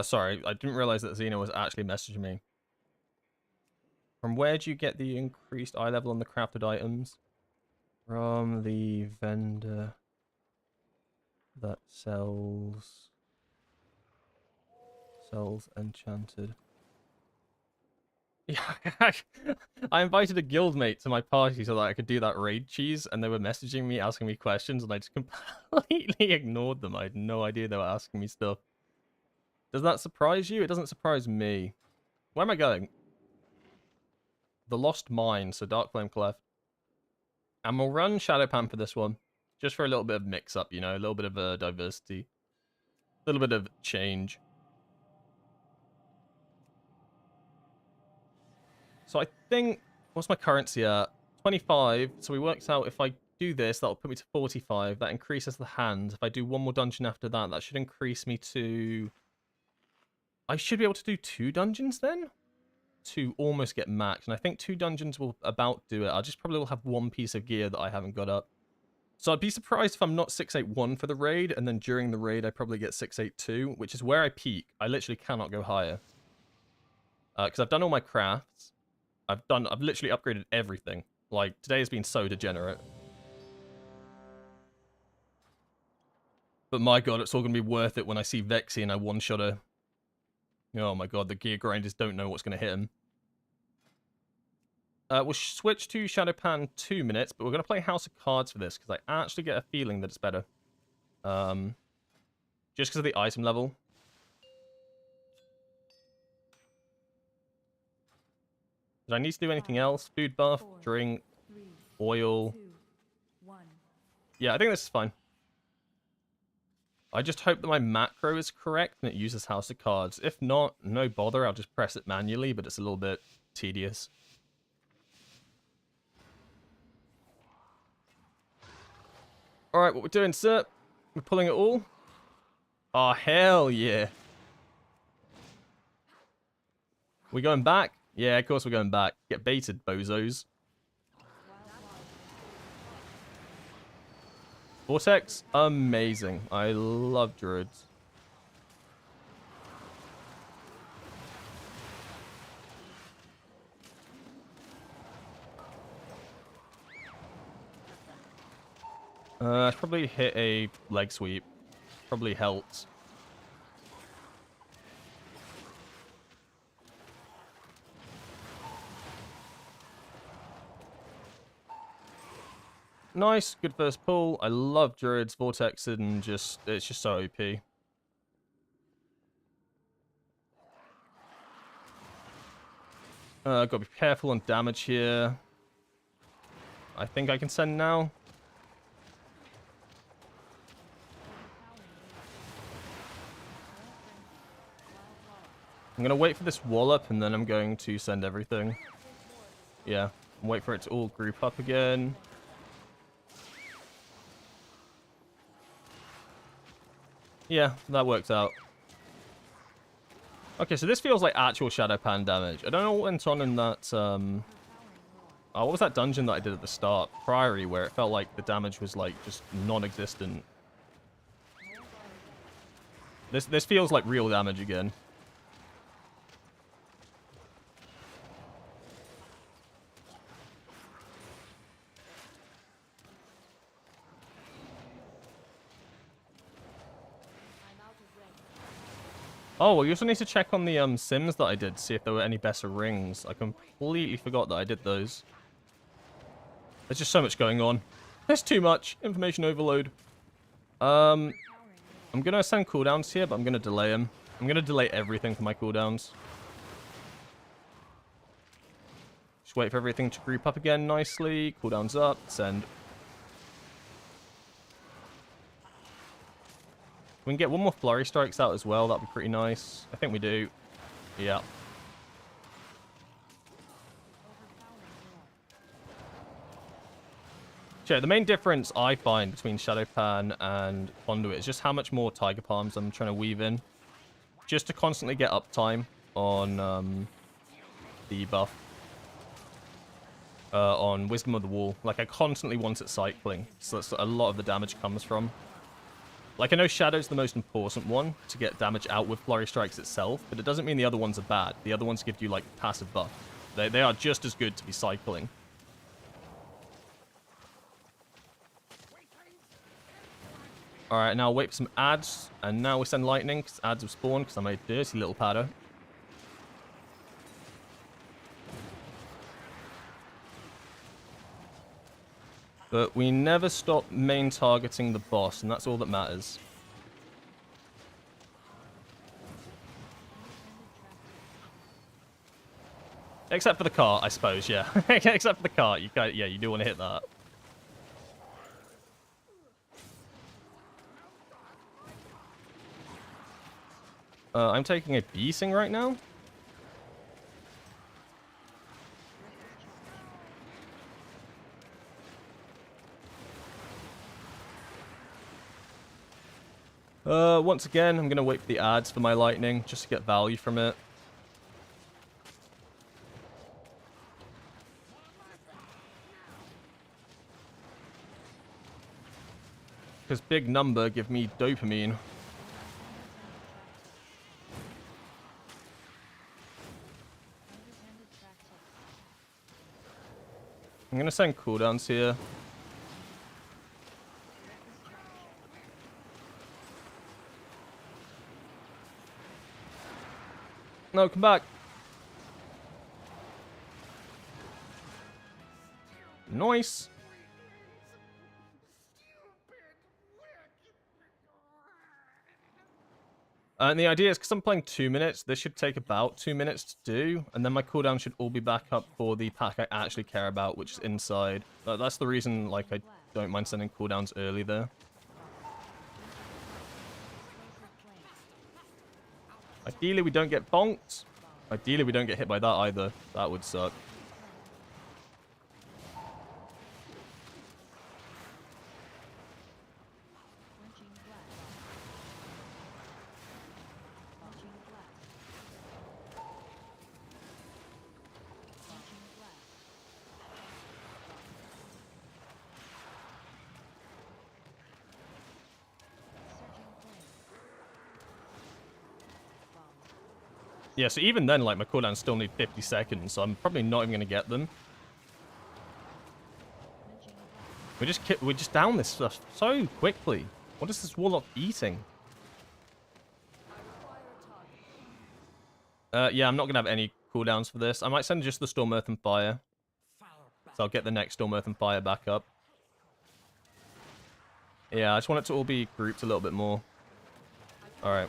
Sorry, I didn't realize that Xena was actually messaging me. From where do you get the increased eye level on the crafted items? From the vendor that sells enchanted. Yeah, I invited a guildmate to my party so that I could do that raid cheese, and they were messaging me, asking me questions, and I just completely ignored them. I had no idea they were asking me stuff. Does that surprise you? It doesn't surprise me. Where am I going? The Lost Mine, so Dark Flame Cleft. And we'll run Shadowpan for this one. Just for a little bit of mix-up, you know? A little bit of diversity. A little bit of change. So I think... What's my currency at? 25. So we worked out if I do this, that'll put me to 45. That increases the hand. If I do one more dungeon after that, that should increase me to... I should be able to do 2 dungeons then? To almost get max. And I think 2 dungeons will about do it. I just probably will have one piece of gear that I haven't got up. So I'd be surprised if I'm not 681 for the raid, and then during the raid I probably get 682, which is where I peak. I literally cannot go higher. Because I've done all my crafts. I've literally upgraded everything. Like, today has been so degenerate. But my god, it's all going to be worth it when I see Vexy and I one-shot her. Oh my god, the gear grinders don't know what's going to hit him. We'll switch to Shadowpan 2 minutes, but we're going to play House of Cards for this, because I actually get a feeling that it's better. Just because of the item level. Did I need to do anything else? Food buff, drink, oil. Yeah, I think this is fine. I just hope that my macro is correct and it uses House of Cards. If not, no bother, I'll just press it manually, but it's a little bit tedious. Alright, what we're doing, sir? We're pulling it all? Oh, hell yeah. We going back? Yeah, of course we're going back. Get baited, bozos. Vortex? Amazing. I love druids. I should probably hit a leg sweep. Probably helped. Nice, good first pull. I love druids, vortex, and it's just so OP. Gotta be careful on damage here. I think I can send now. I'm gonna wait for this wallop and then I'm going to send everything. Yeah, wait for it to all group up again. Yeah, that works out. Okay, so this feels like actual Shadowpan damage. I don't know what went on in that, oh, what was that dungeon that I did at the start? Priory, where it felt like the damage was, like, just non-existent. This feels like real damage again. Oh, well, you also need to check on the sims that I did, see if there were any better rings. I completely forgot that I did those. There's just so much going on. There's too much. Information overload. I'm going to send cooldowns here, but I'm going to delay them. I'm going to delay everything for my cooldowns. Just wait for everything to group up again nicely. Cooldowns up. Send. We can get one more flurry strikes out as well. That'd be pretty nice. I think we do. Yeah. Yeah, the main difference I find between Shadowpan and Conduit is just how much more Tiger Palms I'm trying to weave in. Just to constantly get uptime on the buff. On Wisdom of the Wall. Like, I constantly want it cycling. So that's a lot of the damage comes from. Like, I know Shadow's the most important one to get damage out with Flurry Strikes itself, but it doesn't mean the other ones are bad. The other ones give you, like, passive buff. They are just as good to be cycling. Alright, now wait for some ads, and now we send lightning, because ads have spawned, because I'm a dirty little padder. But we never stop main targeting the boss, and that's all that matters. Except for the cart, I suppose, yeah. Except for the cart, you do want to hit that. I'm taking a beating right now. Once again, I'm going to wait for the ads for my lightning, just to get value from it. Because big number give me dopamine. I'm going to send cooldowns here. No, come back. Nice. And the idea is, because I'm playing 2 minutes, this should take about 2 minutes to do, and then my cooldown should all be back up for the pack I actually care about, which is inside. That's the reason, like, I don't mind sending cooldowns early there. Ideally, we don't get bonked. Ideally, we don't get hit by that either. That would suck. Yeah, so even then, like, my cooldowns still need 50 seconds, so I'm probably not even going to get them. We just down this stuff so quickly. What is this warlock eating? Yeah, I'm not going to have any cooldowns for this. I might send just the Storm, Earth, and Fire. So I'll get the next Storm, Earth, and Fire back up. Yeah, I just want it to all be grouped a little bit more. Alright.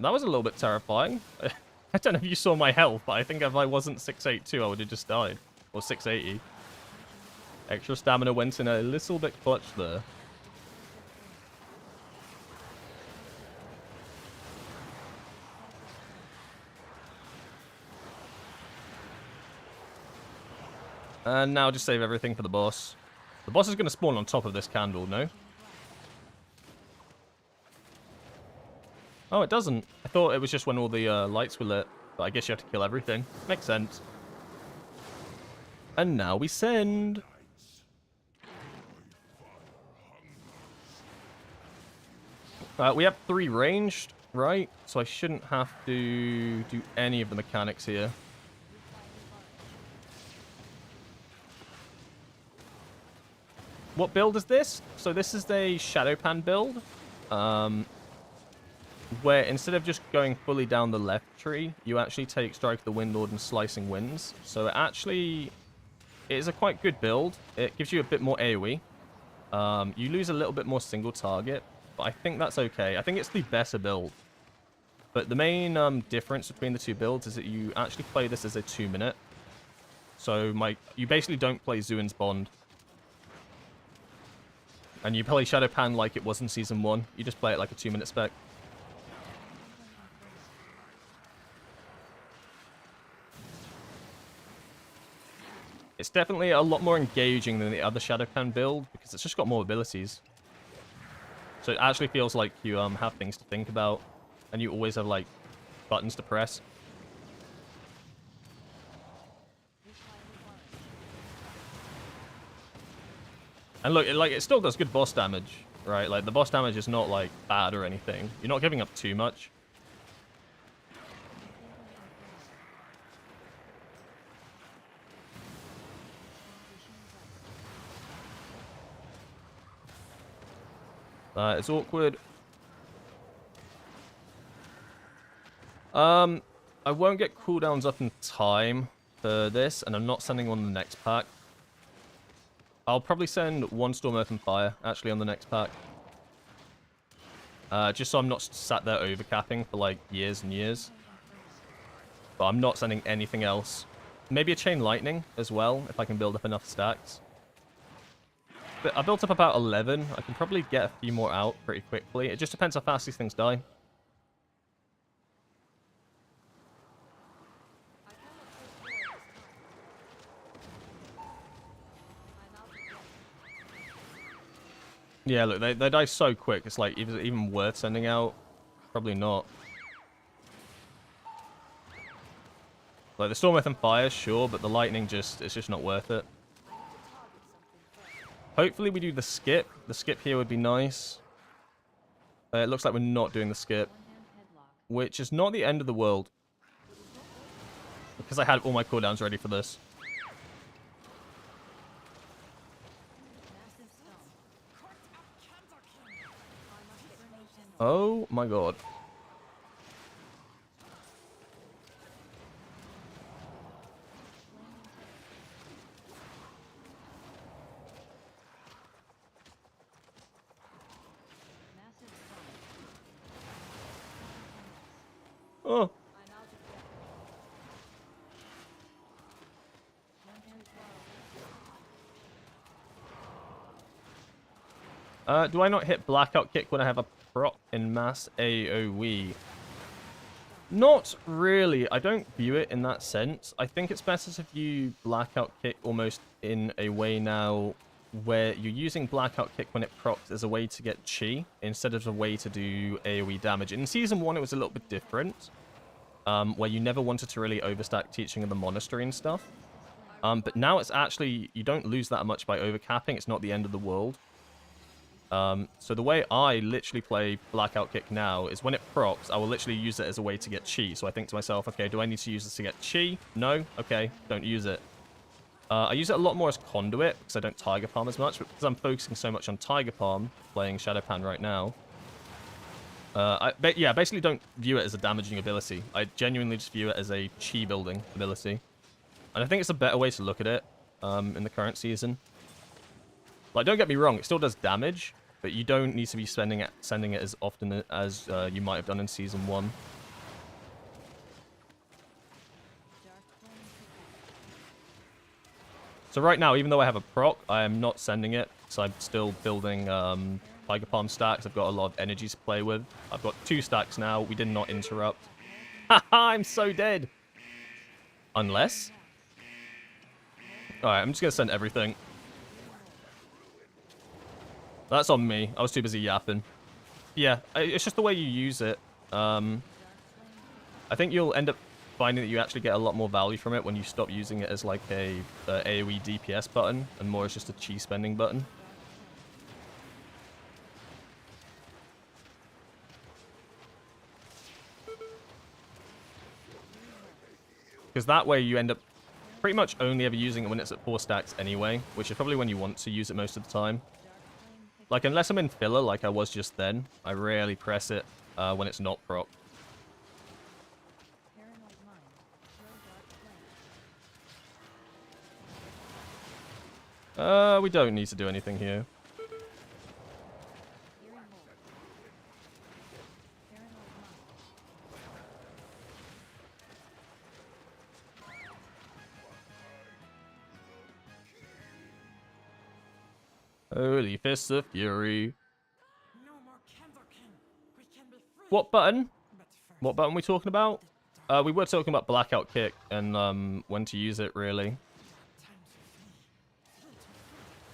That was a little bit terrifying. I don't know if you saw my health, but I think if I wasn't 682, I would have just died. Or 680. Extra stamina went in a little bit clutch there. And now just save everything for the boss. The boss is going to spawn on top of this candle, no? Oh, it doesn't. I thought it was just when all the lights were lit. But I guess you have to kill everything. Makes sense. And now we send. We have 3 ranged, right? So I shouldn't have to do any of the mechanics here. What build is this? So this is a Shadowpan build. Where instead of just going fully down the left tree, you actually take Strike of the Windlord and Slicing Winds. So it is a quite good build. It gives you a bit more AoE. You lose a little bit more single target, but I think that's okay. I think it's the better build. But the main difference between the 2 builds is that you actually play this as a 2-minute. So you basically don't play Zuin's Bond. And you play Shadowpan like it was in Season 1. You just play it like a 2-minute spec. It's definitely a lot more engaging than the other Shadowpan build, because it's just got more abilities. So it actually feels like you have things to think about, and you always have, like, buttons to press. And look, it still does good boss damage, right? Like, the boss damage is not, like, bad or anything. You're not giving up too much. It's awkward. I won't get cooldowns up in time for this, and I'm not sending on the next pack. I'll probably send 1 Storm, Earth, and Fire, actually, on the next pack. Just so I'm not sat there overcapping for, like, years and years. But I'm not sending anything else. Maybe a Chain Lightning as well, if I can build up enough stacks. But I built up about 11. I can probably get a few more out pretty quickly. It just depends how fast these things die. Yeah, look, they die so quick. It's like, is it even worth sending out? Probably not. Like, the Storm, Earth, and Fire, sure, but the Lightning it's just not worth it. Hopefully we do the skip. The skip here would be nice. It looks like we're not doing the skip. Which is not the end of the world. Because I had all my cooldowns ready for this. Oh my god. Oh. Do I not hit Blackout Kick when I have a proc in mass AoE? Not really. I don't view it in that sense. I think it's better if you Blackout Kick almost in a way now where you're using Blackout Kick when it procs as a way to get chi instead of a way to do AoE damage. In Season 1, it was a little bit different, where you never wanted to really overstack Teaching of the Monastery and stuff. But now it's actually, you don't lose that much by overcapping. It's not the end of the world. So the way I literally play Blackout Kick now is when it procs, I will literally use it as a way to get chi. So I think to myself, okay, do I need to use this to get chi? No? Okay, don't use it. I use it a lot more as conduit because I don't Tiger Palm as much, but because I'm focusing so much on Tiger Palm, playing Shadowpan right now, yeah, basically don't view it as a damaging ability. I genuinely just view it as a chi building ability. And I think it's a better way to look at it in the current season. Like, don't get me wrong, it still does damage, but you don't need to be sending it as often as you might have done in Season 1. So right now, even though I have a proc, I am not sending it, so I'm still building Tiger Palm stacks. I've got a lot of energies to play with. I've got 2 stacks now. We did not interrupt. Haha, I'm so dead. Unless... Alright, I'm just going to send everything. That's on me. I was too busy yapping. Yeah, it's just the way you use it. I think you'll end up finding that you actually get a lot more value from it when you stop using it as like a AoE DPS button and more as just a chi spending button. Because that way you end up pretty much only ever using it when it's at 4 stacks anyway, which is probably when you want to use it most of the time. Like, unless I'm in filler like I was just then, I rarely press it when it's not proc. We don't need to do anything here. Holy fists of fury. What button? What button are we talking about? We were talking about blackout kick and when to use it, really.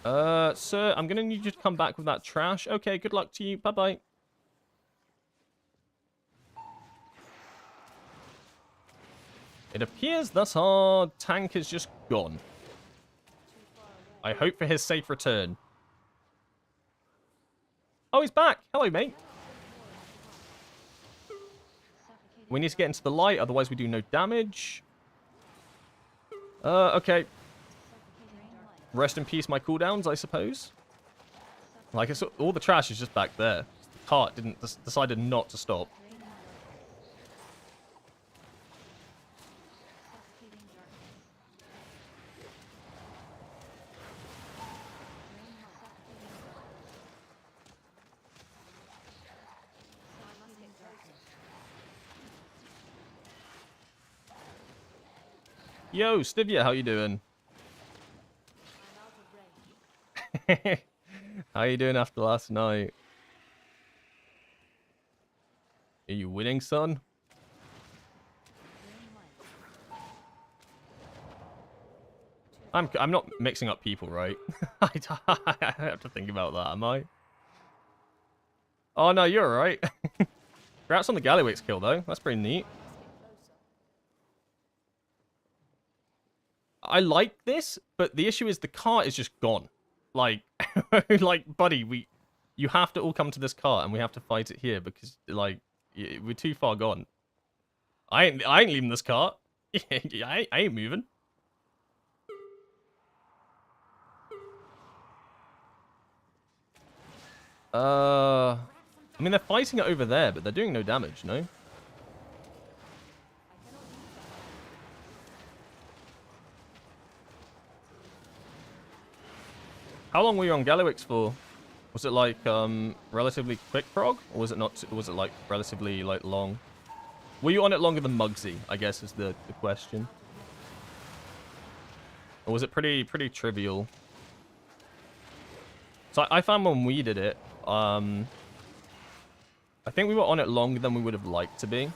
Sir, I'm gonna need you to come back with that trash. Okay, good luck to you. Bye-bye. It appears that our tank is just gone. I hope for his safe return. Oh, he's back. Hello, mate. We need to get into the light, otherwise we do no damage. Okay. Rest in peace, my cooldowns, I suppose. Like, it's, all the trash is just back there. The cart decided not to stop. Yo, Stivia, how you doing? How you doing after last night? Are you winning, son? I'm not mixing up people, right? I have to think about that, am I? Oh no, you're alright. Congrats on the Gallywix kill though. That's pretty neat. I like this, but the issue is the cart is just gone. Like, like, buddy, you have to all come to this cart and we have to fight it here because, like, we're too far gone. I ain't leaving this cart. I ain't moving. I mean, they're fighting it over there, but they're doing no damage, no? How long were you on Gallywix for? Was it like relatively quick prog, or was it not? Was it like relatively like long? Were you on it longer than Muggsy? I guess is the question. Or was it pretty trivial? So I found when we did it, I think we were on it longer than we would have liked to be.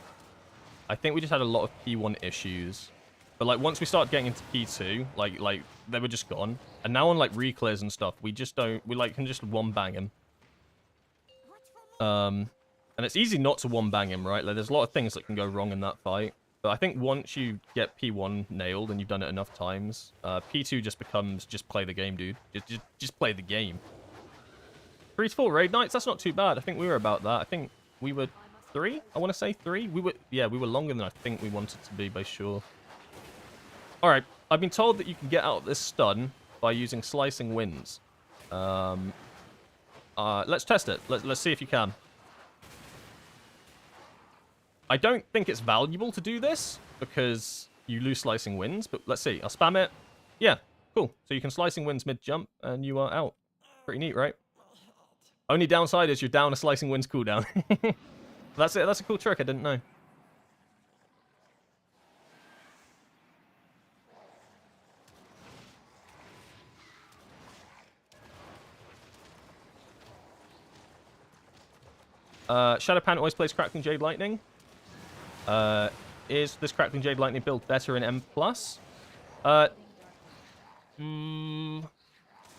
I think we just had a lot of P1 issues. But like once we started getting into P2, like they were just gone. And now on like reclears and stuff, we just don't, we like can just one bang him. And it's easy not to one bang him, right? Like there's a lot of things that can go wrong in that fight. But I think once you get P1 nailed and you've done it enough times, P2 just becomes just play the game, dude. Just play the game. 3 to 4 raid nights, that's not too bad. I think we were about that. I think we were 3. I want to say 3. We were longer than I think we wanted to be by sure. Alright, I've been told that you can get out of this stun by using slicing winds. Let's test it. Let's see if you can. I don't think it's valuable to do this because you lose slicing winds, but let's see. I'll spam it. Yeah, cool. So you can slicing winds mid-jump and you are out. Pretty neat, right? Only downside is you're down a slicing winds cooldown. That's it. That's a cool trick. I didn't know. Shadowpan always plays Crackling Jade Lightning. Is this Crackling Jade Lightning build better in M+?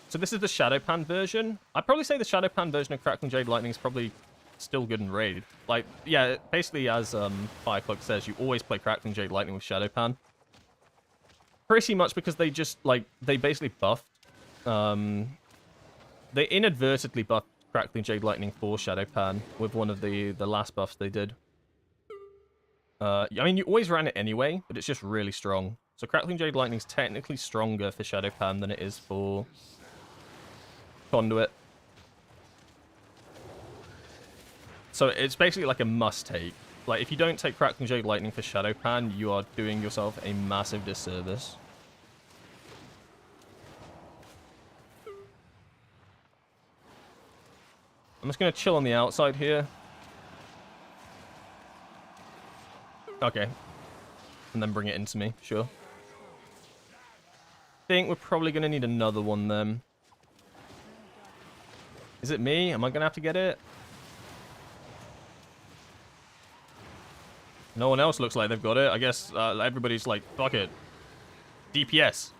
So this is the Shadowpan version. I'd probably say the Shadowpan version of Crackling Jade Lightning is probably still good in raid. Like, yeah, basically as Firecloak says, you always play Crackling Jade Lightning with Shadowpan. Pretty much because they just, like, they basically buffed. They inadvertently buffed Crackling Jade Lightning for Shadowpan with one of the last buffs they did. I mean, you always ran it anyway, but it's just really strong. So Crackling Jade Lightning's technically stronger for Shadowpan than it is for Conduit. So it's basically like a must-take. Like, if you don't take Crackling Jade Lightning for Shadowpan, you are doing yourself a massive disservice. I'm just going to chill on the outside here. Okay. And then bring it into me, sure. Think we're probably going to need another one then. Is it me? Am I going to have to get it? No one else looks like they've got it. I guess everybody's like, fuck it. DPS.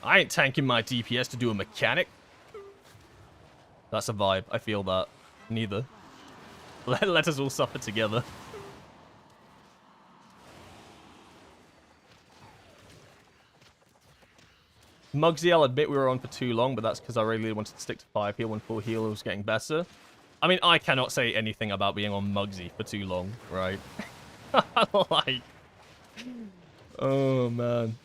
I ain't tanking my DPS to do a mechanic. That's a vibe. I feel that. Neither. Let us all suffer together. Muggsy, I'll admit we were on for too long, but that's because I really wanted to stick to 5 heal when 4 heal was getting better. I mean, I cannot say anything about being on Muggsy for too long, right? Like... Oh, man.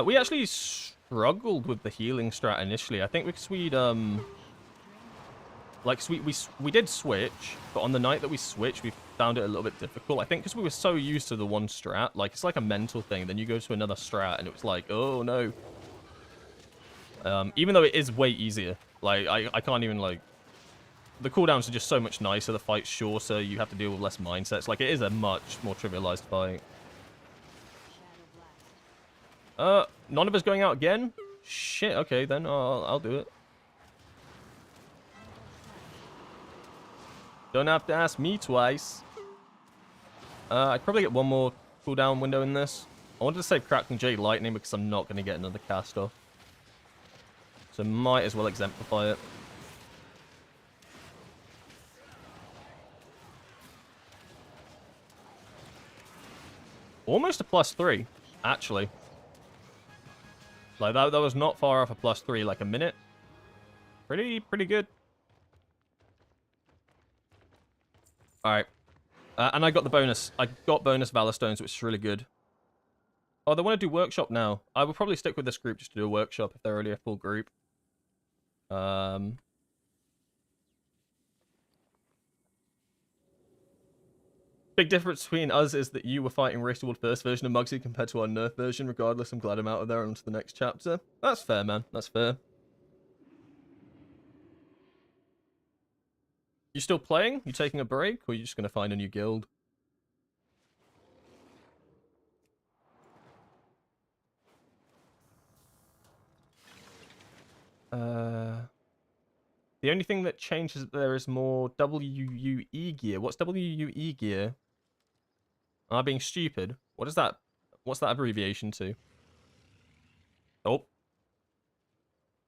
We actually struggled with the healing strat initially. I think because we'd, like, we did switch, but on the night that we switched, we found it a little bit difficult. I think because we were so used to the one strat, like, it's like a mental thing. Then you go to another strat, and it was like, oh, no. Even though it is way easier. Like, I can't even, like... The cooldowns are just so much nicer, the fight's shorter, you have to deal with less mindsets. Like, it is a much more trivialized fight. None of us going out again? Shit, okay, then I'll do it. Don't have to ask me twice. I'd probably get one more cooldown window in this. I wanted to save Crackling Jade Lightning because I'm not going to get another cast off. So might as well exemplify it. Almost a +3, actually. Like, that was not far off a +3, like a minute. Pretty good. Alright. And I got the bonus. I got bonus Valor Stones, which is really good. Oh, they want to do workshop now. I will probably stick with this group just to do a workshop if they're already a full group. Big difference between us is that you were fighting Race Toward first version of Muggsy compared to our nerf version. Regardless, I'm glad I'm out of there and onto the next chapter. That's fair, man. That's fair. You still playing? You taking a break? Or are you just going to find a new guild? The only thing that changes there is more WUE gear. What's WUE gear? Am I being stupid? What is that? What's that abbreviation to? Oh.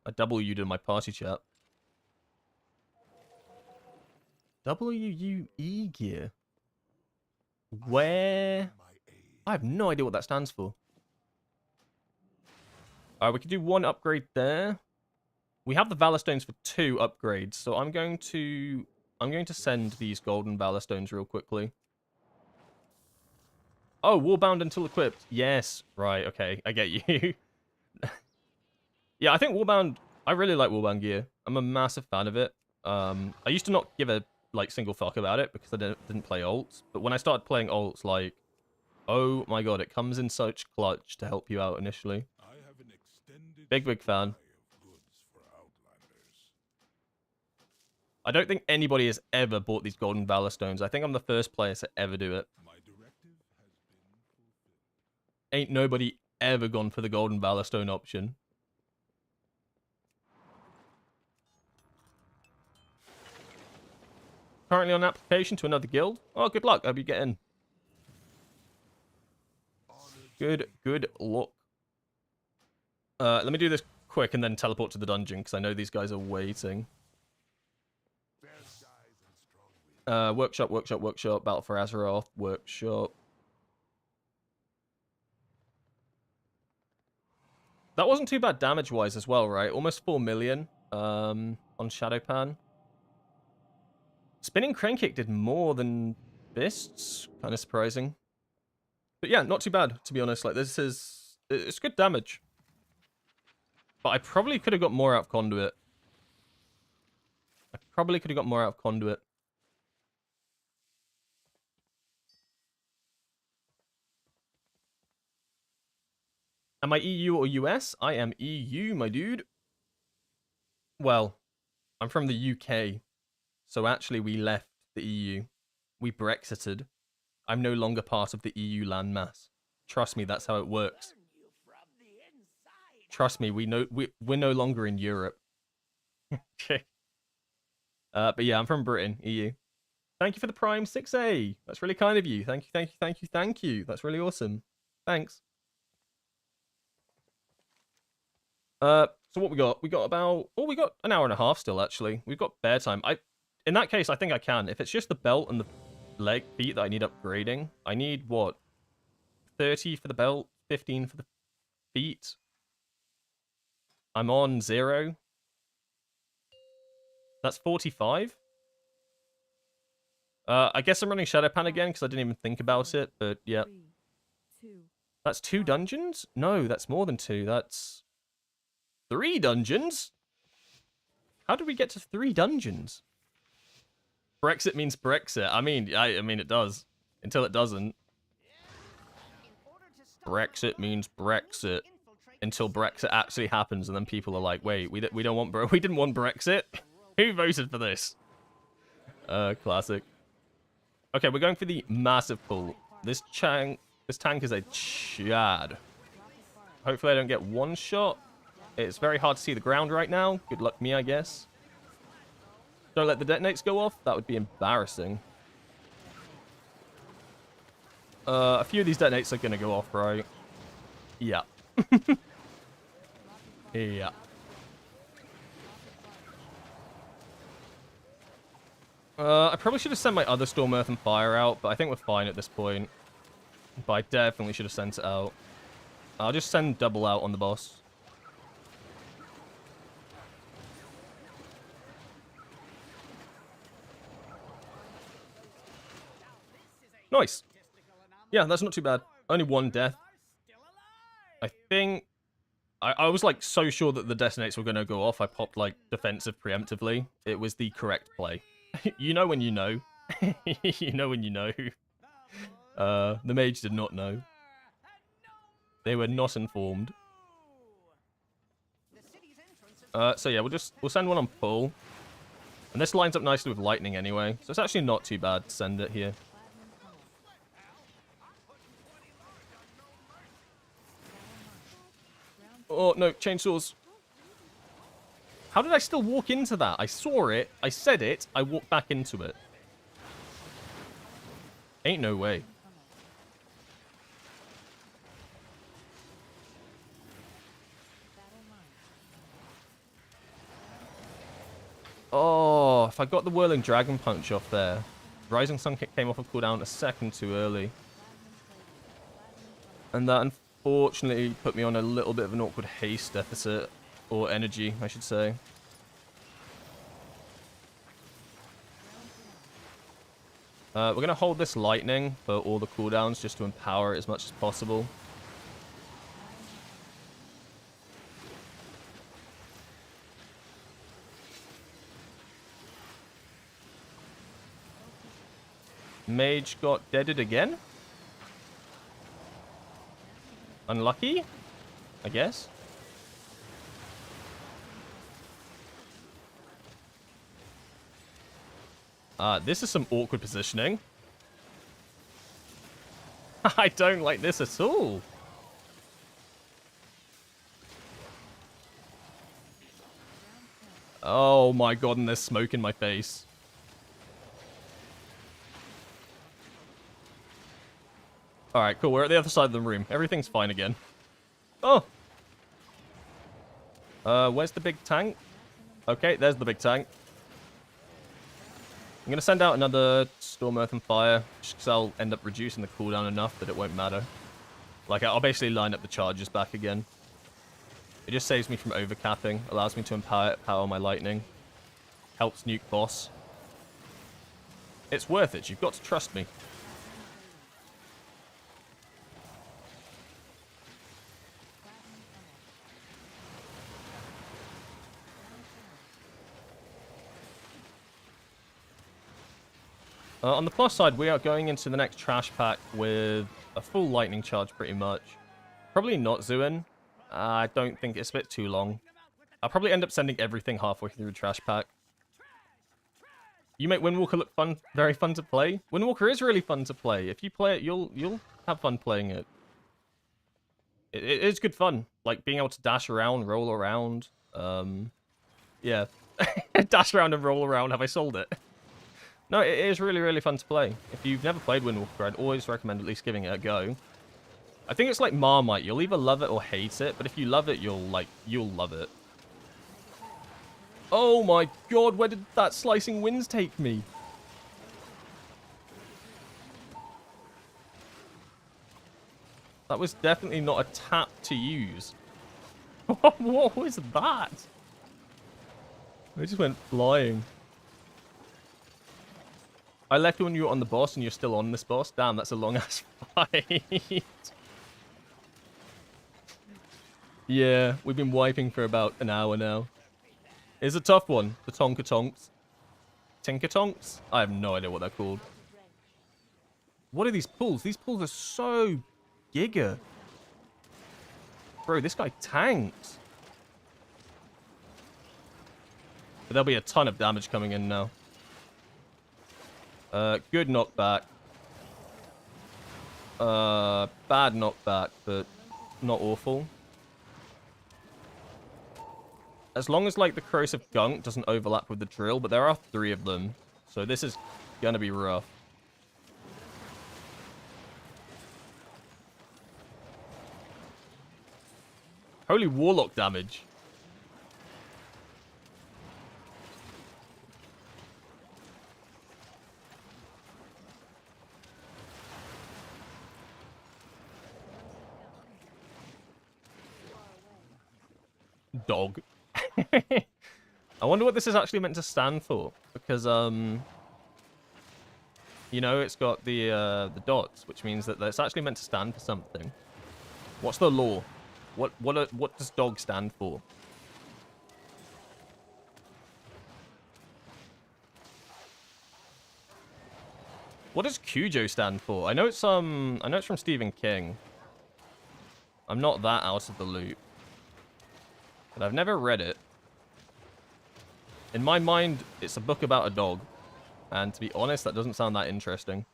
I W'd in my party chat. WUE gear? Where? I have no idea what that stands for. Alright, we can do 1 upgrade there. We have the Valor Stones for 2 upgrades, so I'm going to send these golden Valor Stones real quickly. Oh, Warbound until equipped. Yes. Right, okay. I get you. Yeah, I think Warbound... I really like Warbound gear. I'm a massive fan of it. I used to not give a single fuck about it because I didn't play ults. But when I started playing ults, like... Oh my god, it comes in such clutch to help you out initially. Big fan. I don't think anybody has ever bought these golden Valor Stones. I think I'm the first player to ever do it. Ain't nobody ever gone for the golden Valor Stone option. Currently on application to another guild. Oh, good luck. Hope you get in. Good luck. Let me do this quick and then teleport to the dungeon because I know these guys are waiting. Workshop, workshop, workshop. Battle for Azeroth. Workshop. That wasn't too bad damage-wise as well, right? Almost 4 million on Shadowpan. Spinning Crane Kick did more than Fists. Kind of surprising. But yeah, not too bad, to be honest. Like, this is... It's good damage. But I probably could have got more out of Conduit. Am I EU or US? I am EU, my dude. Well, I'm from the UK. So actually we left the EU. We Brexited. I'm no longer part of the EU landmass. Trust me, that's how it works. Trust me, we're no longer in Europe. Okay. But yeah, I'm from Britain, EU. Thank you for the Prime 6A. That's really kind of you. Thank you, thank you, thank you, thank you. That's really awesome. Thanks. So what we got? We got about... Oh, we got an hour and a half still, actually. We've got bear time. In that case, I think I can. If it's just the belt and the feet that I need upgrading, I need, what? 30 for the belt, 15 for the feet. I'm on 0. That's 45. I guess I'm running Shadowpan again because I didn't even think about it, but yeah. That's 2 dungeons? No, that's more than 2. That's 3 dungeons? How did we get to 3 dungeons? Brexit means Brexit. I mean it does. Until it doesn't. Brexit means Brexit. Until Brexit actually happens, and then people are like, "Wait, we didn't want Brexit. Who voted for this?" Classic. Okay, we're going for the massive pull. This tank is a Chad. Hopefully, I don't get one shot. It's very hard to see the ground right now. Good luck me, I guess. Don't let the detonates go off. That would be embarrassing. A few of these detonates are going to go off, right? Yeah. Yeah. I probably should have sent my other Storm, Earth, and Fire out, but I think we're fine at this point. But I definitely should have sent it out. I'll just send double out on the boss. Nice. Yeah, that's not too bad. Only 1 death. I think... I was, like, so sure that the detonates were going to go off, I popped, like, defensive preemptively. It was the correct play. You know when you know. You know when you know. The mage did not know. They were not informed. So yeah, we'll send one on pull. And this lines up nicely with lightning anyway, so it's actually not too bad to send it here. Oh, no, chainsaws. How did I still walk into that? I saw it, I said it, I walked back into it. Ain't no way. Oh, if I got the Whirling Dragon Punch off there. Rising Sun Kick came off of cooldown a second too early. And that unfortunately put me on a little bit of an awkward haste deficit. Or energy, I should say. We're going to hold this lightning for all the cooldowns just to empower it as much as possible. Mage got deaded again. Unlucky, I guess. This is some awkward positioning. I don't like this at all. Oh my god, and there's smoke in my face. Alright, cool. We're at the other side of the room. Everything's fine again. Oh! Where's the big tank? Okay, there's the big tank. I'm going to send out another Storm, Earth, and Fire, just because I'll end up reducing the cooldown enough that it won't matter. Like, I'll basically line up the charges back again. It just saves me from overcapping, allows me to power my lightning. Helps nuke boss. It's worth it, you've got to trust me. On the plus side, we are going into the next trash pack with a full lightning charge, pretty much. Probably not Zuin. I don't think it's a bit too long. I'll probably end up sending everything halfway through the trash pack. You make Windwalker look fun, very fun to play. Windwalker is really fun to play. If you play it, you'll have fun playing it. It is good fun, like being able to dash around, roll around. Yeah, dash around and roll around. Have I sold it? No, it is really, really fun to play. If you've never played Windwalker, I'd always recommend at least giving it a go. I think it's like Marmite. You'll either love it or hate it, but if you love it, you'll love it. Oh my god, where did that slicing winds take me? That was definitely not a tap to use. What was that? I just went flying. I left you when you were on the boss and you're still on this boss. Damn, that's a long-ass fight. Yeah, we've been wiping for about an hour now. It's a tough one. The Tonka Tonks. Tinker Tonks? I have no idea what they're called. What are these pulls? These pulls are so giga. Bro, this guy tanks. But there'll be a ton of damage coming in now. Good knockback. Bad knockback, but not awful. As long as, like, the corrosive gunk doesn't overlap with the drill, but there are 3 of them. So this is gonna be rough. Holy warlock damage. Dog. I wonder what this is actually meant to stand for, because you know, it's got the dots, which means that it's actually meant to stand for something. What's the law? What does dog stand for? What does Cujo stand for? I know it's from Stephen King. I'm not that out of the loop. But I've never read it. In my mind, it's a book about a dog. And to be honest, that doesn't sound that interesting.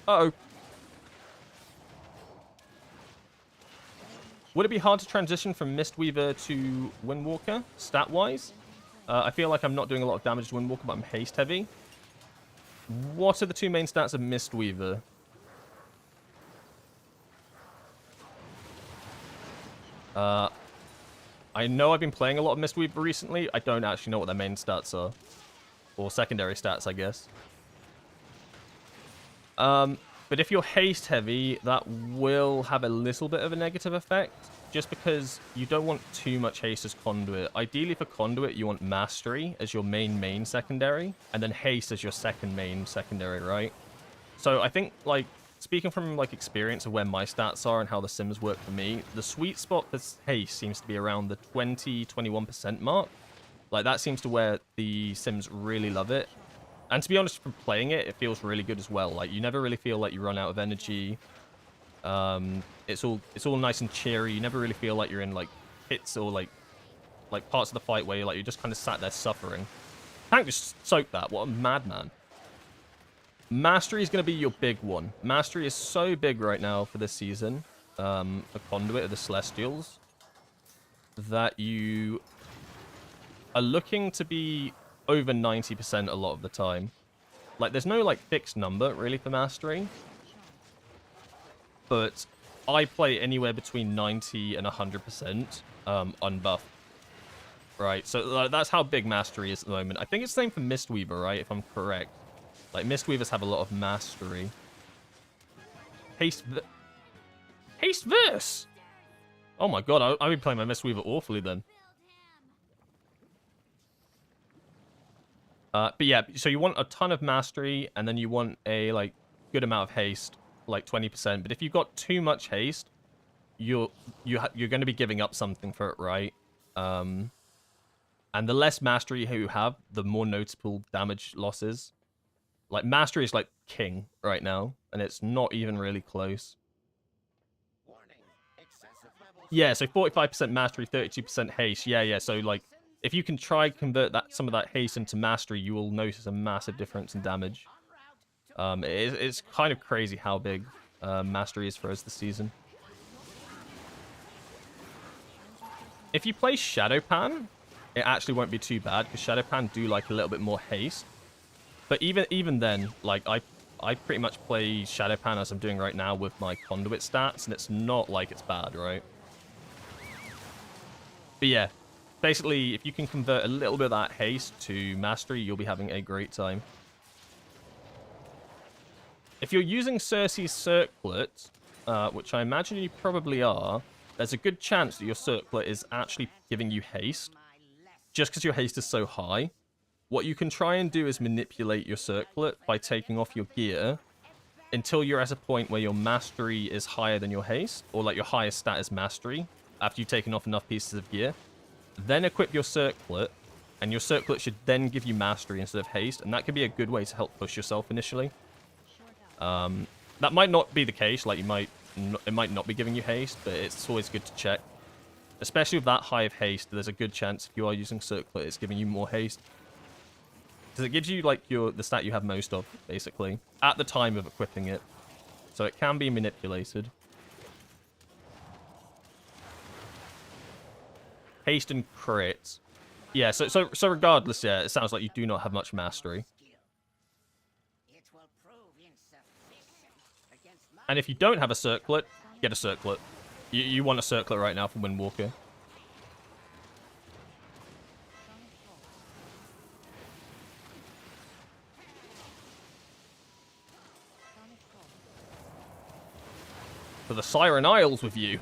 Uh-oh. Would it be hard to transition from Mistweaver to Windwalker, stat-wise? I feel like I'm not doing a lot of damage to Windwalker, but I'm haste-heavy. What are the 2 main stats of Mistweaver? I know I've been playing a lot of Mistweaver recently. I don't actually know what their main stats are. Or secondary stats, I guess. But if you're haste heavy, that will have a little bit of a negative effect. Just because you don't want too much haste as conduit. Ideally for conduit, you want mastery as your main secondary. And then haste as your second main secondary, right? So I think, like, speaking from, like, experience of where my stats are and how the sims work for me, the sweet spot for haste seems to be around the 20-21% mark. Like, that seems to where the sims really love it. And to be honest, from playing it, it feels really good as well. Like, you never really feel like you run out of energy. It's all nice and cheery. You never really feel like you're in, like, hits or, like parts of the fight where you're just kind of sat there suffering. Tank just soaked that. What a madman. Mastery is going to be your big one. Mastery is so big right now for this season, for Conduit of the Celestials, that you are looking to be over 90% a lot of the time. Like, there's no, like, fixed number, really, for Mastery. But I play anywhere between 90 and 100% unbuffed. Right, so that's how big Mastery is at the moment. I think it's the same for Mistweaver, right, if I'm correct. Like, Mistweavers have a lot of Mastery. Haste Verse! Oh my god, I've been playing my Mistweaver awfully then. But yeah, so you want a ton of Mastery, and then you want a, like, good amount of haste, like 20%. But if you've got too much haste, you're going to be giving up something for it, right? And the less Mastery you have, the more noticeable damage losses. Like, Mastery is like king right now, and it's not even really close. Yeah, so 45% Mastery, 32% haste. Yeah, so like, if you can try convert some of that haste into Mastery, you will notice a massive difference in damage. It's kind of crazy how big Mastery is for us this season. If you play Shadowpan, it actually won't be too bad, because Shadowpan do like a little bit more haste. But even then, like, I pretty much play Shadowpan as I'm doing right now with my Conduit stats, and it's not like it's bad, right? But yeah, basically, if you can convert a little bit of that haste to Mastery, you'll be having a great time. If you're using Circe's Circlet, which I imagine you probably are, there's a good chance that your Circlet is actually giving you haste, just because your haste is so high. What you can try and do is manipulate your Circlet by taking off your gear until you're at a point where your Mastery is higher than your haste, or like your highest stat is Mastery, after you've taken off enough pieces of gear. Then equip your Circlet, and your Circlet should then give you Mastery instead of haste, and that could be a good way to help push yourself initially. That might not be the case, like it might not be giving you haste, but it's always good to check. Especially with that high of haste, there's a good chance if you are using Circlet, it's giving you more haste. Because it gives you, like, the stat you have most of, basically, at the time of equipping it. So it can be manipulated. Haste and crit. Yeah, so regardless, yeah, it sounds like you do not have much Mastery. And if you don't have a Circlet, get a Circlet. You want a Circlet right now from Windwalker. For the Siren Isles with you.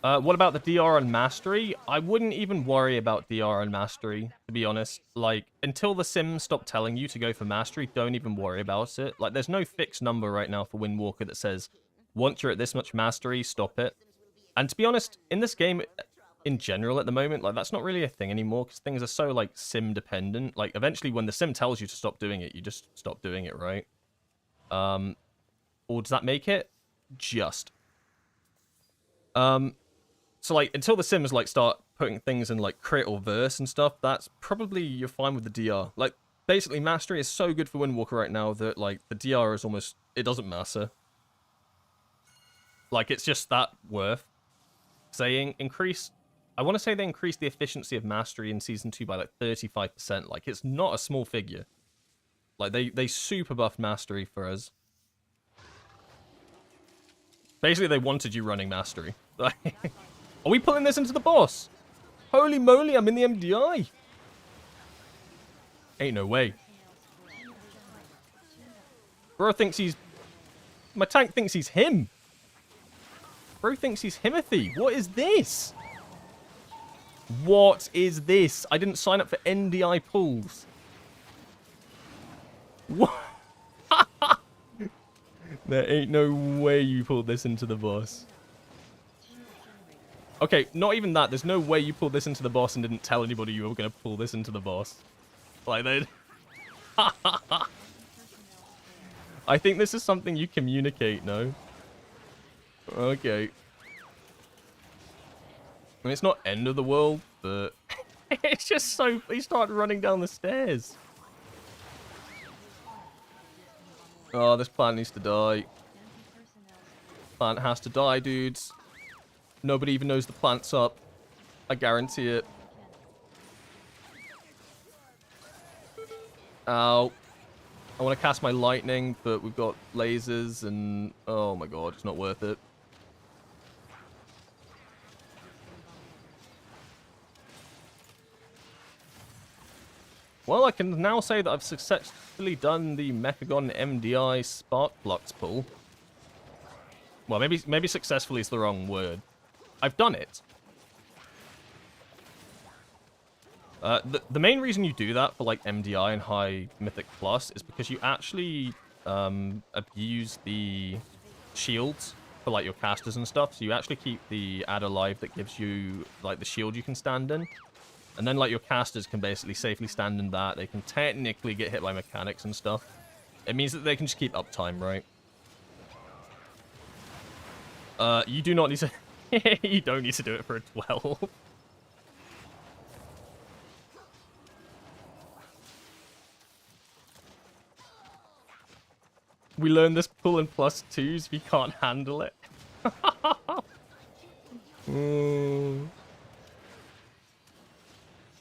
What about the DR and Mastery? I wouldn't even worry about DR and Mastery, to be honest. Like, until the Sims stop telling you to go for Mastery, don't even worry about it. Like, there's no fixed number right now for Windwalker that says, once you're at this much Mastery, stop it. And to be honest, in this game, in general at the moment, like, that's not really a thing anymore, because things are so, like, Sim dependent. Like, eventually when the Sim tells you to stop doing it, you just stop doing it, right? Or does that make it? Just. So, like, until the Sims, like, start putting things in, like, crit or verse and stuff, that's probably, you're fine with the DR. Like, basically, Mastery is so good for Windwalker right now that, like, the DR is almost, it doesn't matter. Like, it's just that worth. Saying increase, I want to say they increased the efficiency of Mastery in Season 2 by, like, 35%. Like, it's not a small figure. Like, they super buffed Mastery for us. Basically, they wanted you running Mastery. Are we pulling this into the boss? Holy moly, I'm in the MDI. Ain't no way. Bro thinks he's... My tank thinks he's him. Bro thinks he's Himothy. What is this? What is this? I didn't sign up for NDI pulls. What? There ain't no way you pulled this into the boss. Okay, not even that. There's no way you pulled this into the boss and didn't tell anybody you were going to pull this into the boss. Like, they... I think this is something you communicate, no? Okay. I mean, it's not end of the world, but... it's just so... He started running down the stairs. Oh, this plant needs to die. Plant has to die, dudes. Nobody even knows the plant's up. I guarantee it. Ow. I want to cast my lightning, but we've got lasers and... Oh my god, it's not worth it. Well, I can now say that I've successfully done the Mechagon MDI Spark Flux pull. Well, maybe successfully is the wrong word. I've done it. The main reason you do that for like MDI and High Mythic Plus is because you actually abuse the shields for like your casters and stuff. So you actually keep the ad alive that gives you like the shield you can stand in. And then like your casters can basically safely stand in that. They can technically get hit by mechanics and stuff. It means that they can just keep uptime, right? You do not need to... You don't need to do it for a 12. We learned this pull in +2s if you can't handle it.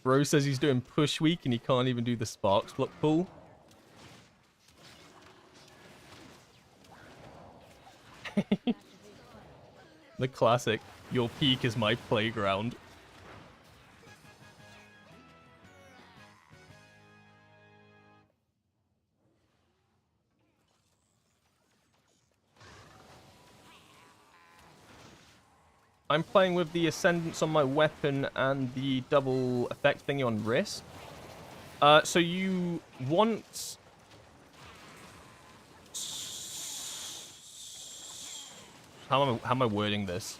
Bro says he's doing push week and he can't even do the sparks block pull. The classic, your peak is my playground. I'm playing with the Ascendance on my weapon and the double effect thingy on wrist. So you want... How am I wording this?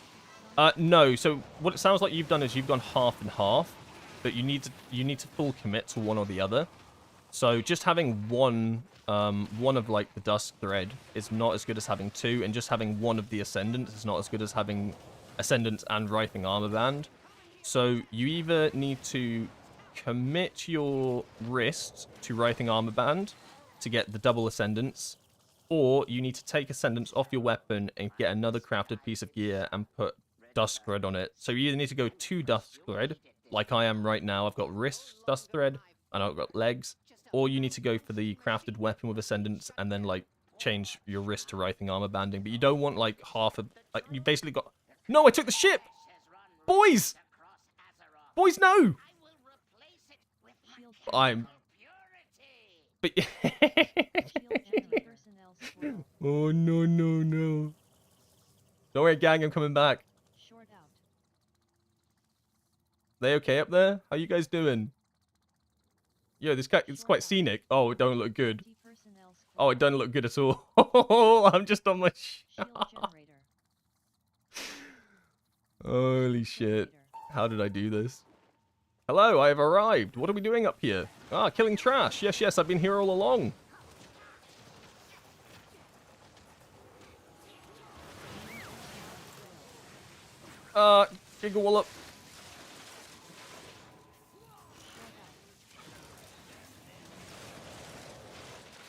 No, so what it sounds like you've done is you've gone half and half, but you need to full commit to one or the other. So just having one of like the Dusk Thread is not as good as having two, and just having one of the Ascendants is not as good as having Ascendant and Writhing Armor Band. So you either need to commit your wrist to Writhing Armor Band to get the double Ascendants, or you need to take Ascendants off your weapon and get another crafted piece of gear and put Dusk Thread on it. So you either need to go to Dusk Thread, like I am right now. I've got wrist Dusk Thread, and I've got legs. Or you need to go for the crafted weapon with Ascendants and then, like, change your wrist to Writhing Armor Banding. But you don't want, like, half a... Like, you basically got... No, I took the ship! Boys! Boys, no! I'm... But... Oh, no, no, no. Don't worry, gang, I'm coming back. They okay up there? How you guys doing? Yo, this cat, it's quite scenic. Oh, it don't look good. Oh, it doesn't look good at all. I'm just on my... Holy shit. How did I do this? Hello, I have arrived. What are we doing up here? Ah, killing trash. Yes, yes, I've been here all along. Gigawallop.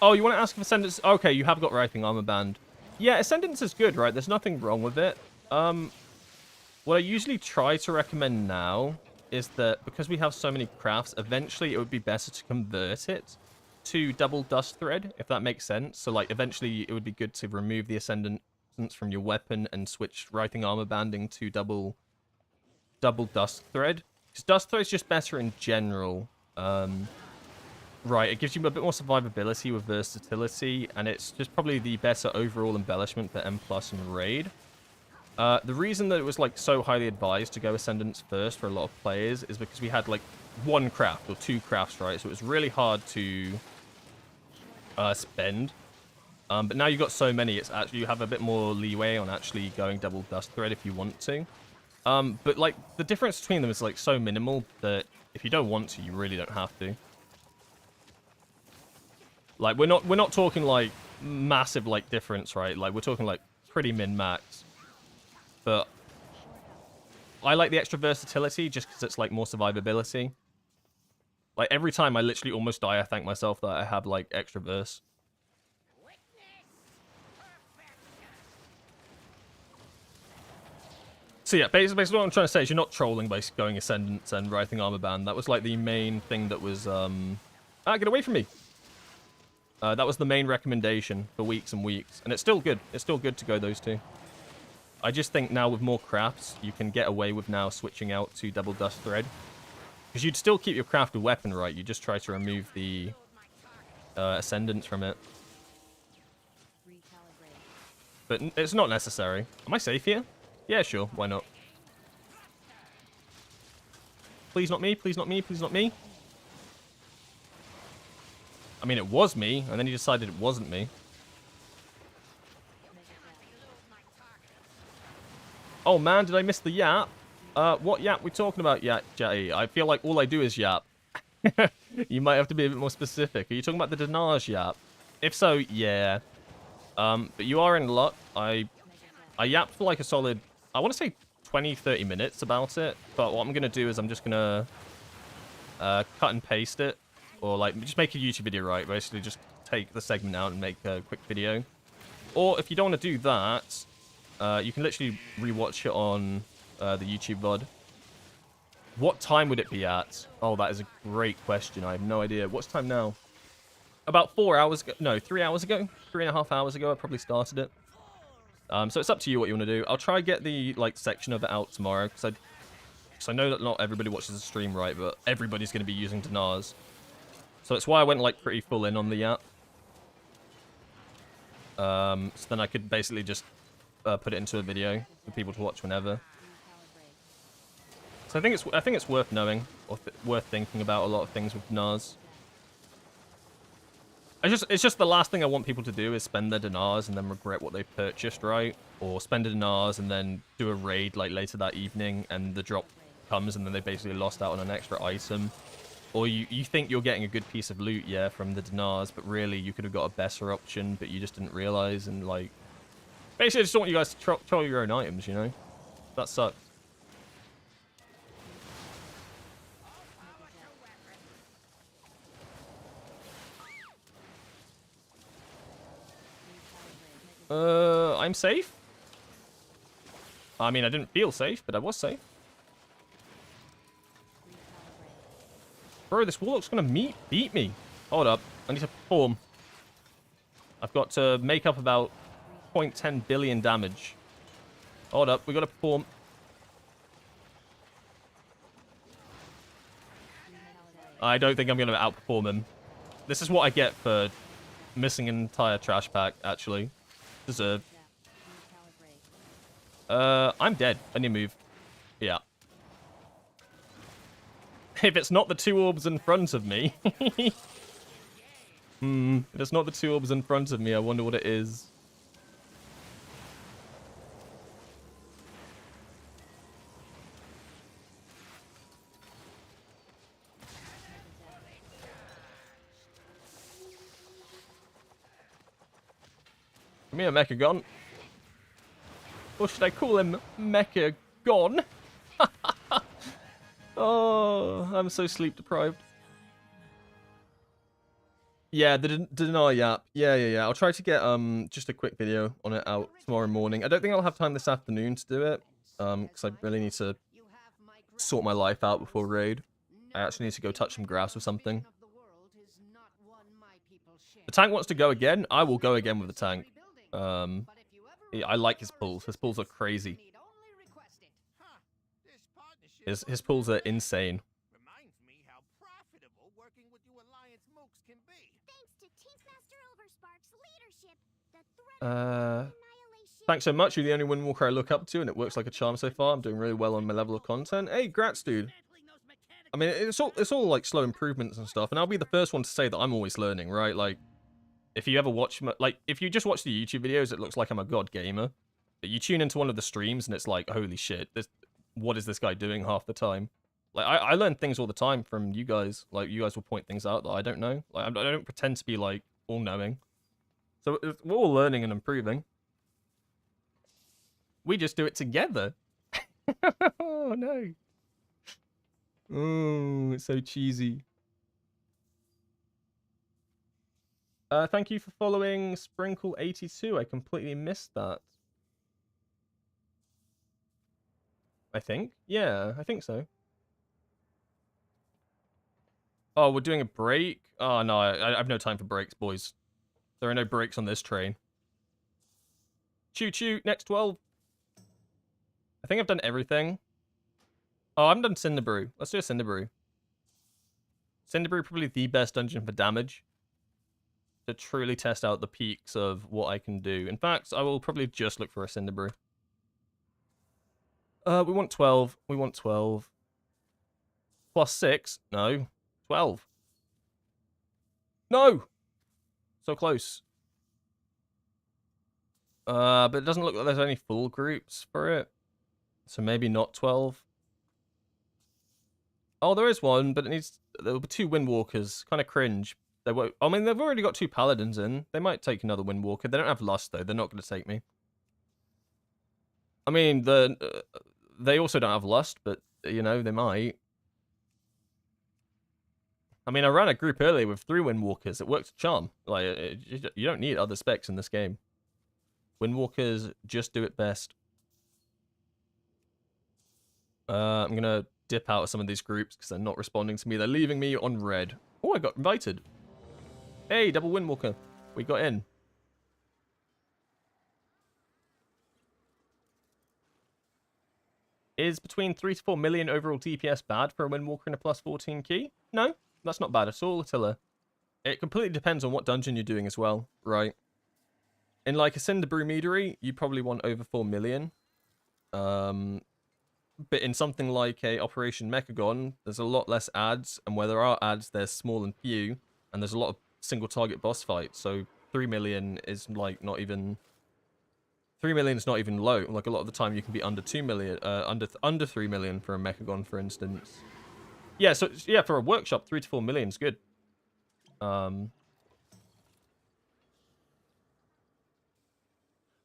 Oh, you want to ask if Ascendance... Okay, you have got Writhing Armor Band. Yeah, Ascendance is good, right? There's nothing wrong with it. What I usually try to recommend now is that because we have so many crafts, eventually it would be better to convert it to double Dust Thread, if that makes sense. So, like, eventually it would be good to remove the Ascendance from your weapon and switch Writhing Armor Banding to double Dust Thread. Because Dust Thread is just better in general. Right, it gives you a bit more survivability with versatility, and it's just probably the better overall embellishment for M+ and Raid. The reason that it was like so highly advised to go Ascendance first for a lot of players is because we had like one craft or two crafts, right? So it was really hard to spend. But now you've got so many, it's actually you have a bit more leeway on actually going double Dust Thread if you want to. But like the difference between them is like so minimal that if you don't want to, you really don't have to. Like we're not talking like massive like difference, right? Like we're talking like pretty min-max. But I like the extra versatility just because it's like more survivability. Like every time I literally almost die, I thank myself that I have like extra verse. So yeah, basically what I'm trying to say is you're not trolling by going Ascendants and Writhing Armor Band. That was like the main thing that was, get away from me! That was the main recommendation for weeks and weeks. And it's still good. It's still good to go those two. I just think now with more crafts, you can get away with now switching out to Double Dust Thread. Because you'd still keep your crafted weapon, right? You just try to remove the Ascendants from it. But it's not necessary. Am I safe here? Yeah, sure. Why not? Please not me. Please not me. Please not me. I mean, it was me, and then he decided it wasn't me. Oh man, did I miss the yap? What yap we talking about, Jetty? I feel like all I do is yap. You might have to be a bit more specific. Are you talking about the Dinar's yap? If so, yeah. But you are in luck. I yapped for like a solid, I want to say 20-30 minutes about it. But what I'm going to do is I'm just going to cut and paste it. Or like, just make a YouTube video, right? Basically just take the segment out and make a quick video. Or if you don't want to do that, you can literally rewatch it on the YouTube VOD. What time would it be at? Oh, that is a great question. I have no idea. What's time now? About 4 hours ago. No, 3 hours ago. 3.5 hours ago, I probably started it. So it's up to you what you want to do. I'll try get the like section of it out tomorrow because I know that not everybody watches the stream, right? But everybody's going to be using Dinars. So it's why I went like pretty full in on the app. So then I could basically just put it into a video for people to watch whenever. So I think it's worth knowing or worth thinking about a lot of things with Dinars. It's just the last thing I want people to do is spend their Dinars and then regret what they've purchased, right? Or spend the Dinars and then do a raid like later that evening and the drop comes and then they basically lost out on an extra item. Or you think you're getting a good piece of loot, yeah, from the Dinars, but really you could have got a better option, but you just didn't realize, and like... Basically, I just don't want you guys to troll your own items, you know? That sucks. I'm safe? I mean, I didn't feel safe, but I was safe. Bro, this Warlock's gonna beat me. Hold up. I need to perform. I've got to make up about 0.10 billion damage. Hold up. We gotta perform. I don't think I'm gonna outperform him. This is what I get for missing an entire trash pack, actually. Deserved. I'm dead. I need to move. Yeah. If it's not the two orbs in front of me. If it's not the two orbs in front of me, I wonder what it is. Give me a Mechagon. Or should I call him Mechagon? Oh, I'm so sleep deprived. Yeah, the Dinar yap. Yeah. I'll try to get just a quick video on it out tomorrow morning. I don't think I'll have time this afternoon to do it. Because I really need to sort my life out before raid. I actually need to go touch some grass or something. The tank wants to go again. I will go again with the tank. I like his pulls. His pulls are crazy. His pulls are insane.
Reminds me how profitable working with you Alliance mooks can be.
Thanks to Chiefmaster Overspark's leadership, the threat of annihilation.
Thanks so much. You're the only Windwalker I look up to, and it works like a charm so far. I'm doing really well on my level of content. Hey, grats, dude. I mean, it's all like slow improvements and stuff, and I'll be the first one to say that I'm always learning, right? Like, if you ever watch, like, if you just watch the YouTube videos, it looks like I'm a god gamer. But you tune into one of the streams, and it's like, holy shit, what is this guy doing half the time? Like, I learn things all the time from you guys. Like, you guys will point things out that I don't know. Like, I don't pretend to be, like, all-knowing. So, we're all learning and improving. We just do it together. Oh, no. Oh, it's so cheesy. Thank you for following Sprinkle82. I completely missed that. I think. Yeah, I think so. Oh, we're doing a break? Oh, no, I have no time for breaks, boys. There are no breaks on this train. Choo-choo, next 12. I think I've done everything. Oh, I haven't done Cinderbrew. Let's do a Cinderbrew. Cinderbrew probably the best dungeon for damage. To truly test out the peaks of what I can do. In fact, I will probably just look for a Cinderbrew. We want 12. We want 12. Plus 6. No. 12. No! So close. But it doesn't look like there's any full groups for it. So maybe not 12. Oh, there is one, but there will be 2 Windwalkers. Kind of cringe. They won't. I mean, they've already got 2 Paladins in. They might take another Windwalker. They don't have Lust, though. They're not going to take me. I mean, they also don't have Lust, but, you know, they might. I mean, I ran a group earlier with 3 Windwalkers. It worked a charm. Like, you don't need other specs in this game. Windwalkers just do it best. I'm going to dip out of some of these groups because they're not responding to me. They're leaving me on red. Oh, I got invited. Hey, double Windwalker. We got in. Is between 3 to 4 million overall DPS bad for a Windwalker and a plus 14 key? No, that's not bad at all, Attila. It completely depends on what dungeon you're doing as well, right? In like a Cinderbrew Meadery, you probably want over 4 million. But in something like a Operation Mechagon, there's a lot less ads, and where there are ads, they're small and few, and there's a lot of single target boss fights, so 3 million is like not even... 3 million is not even low. Like a lot of the time you can be under 2 million, under 3 million for a Mechagon, for instance. Yeah, so yeah, for a workshop, 3 to 4 million is good.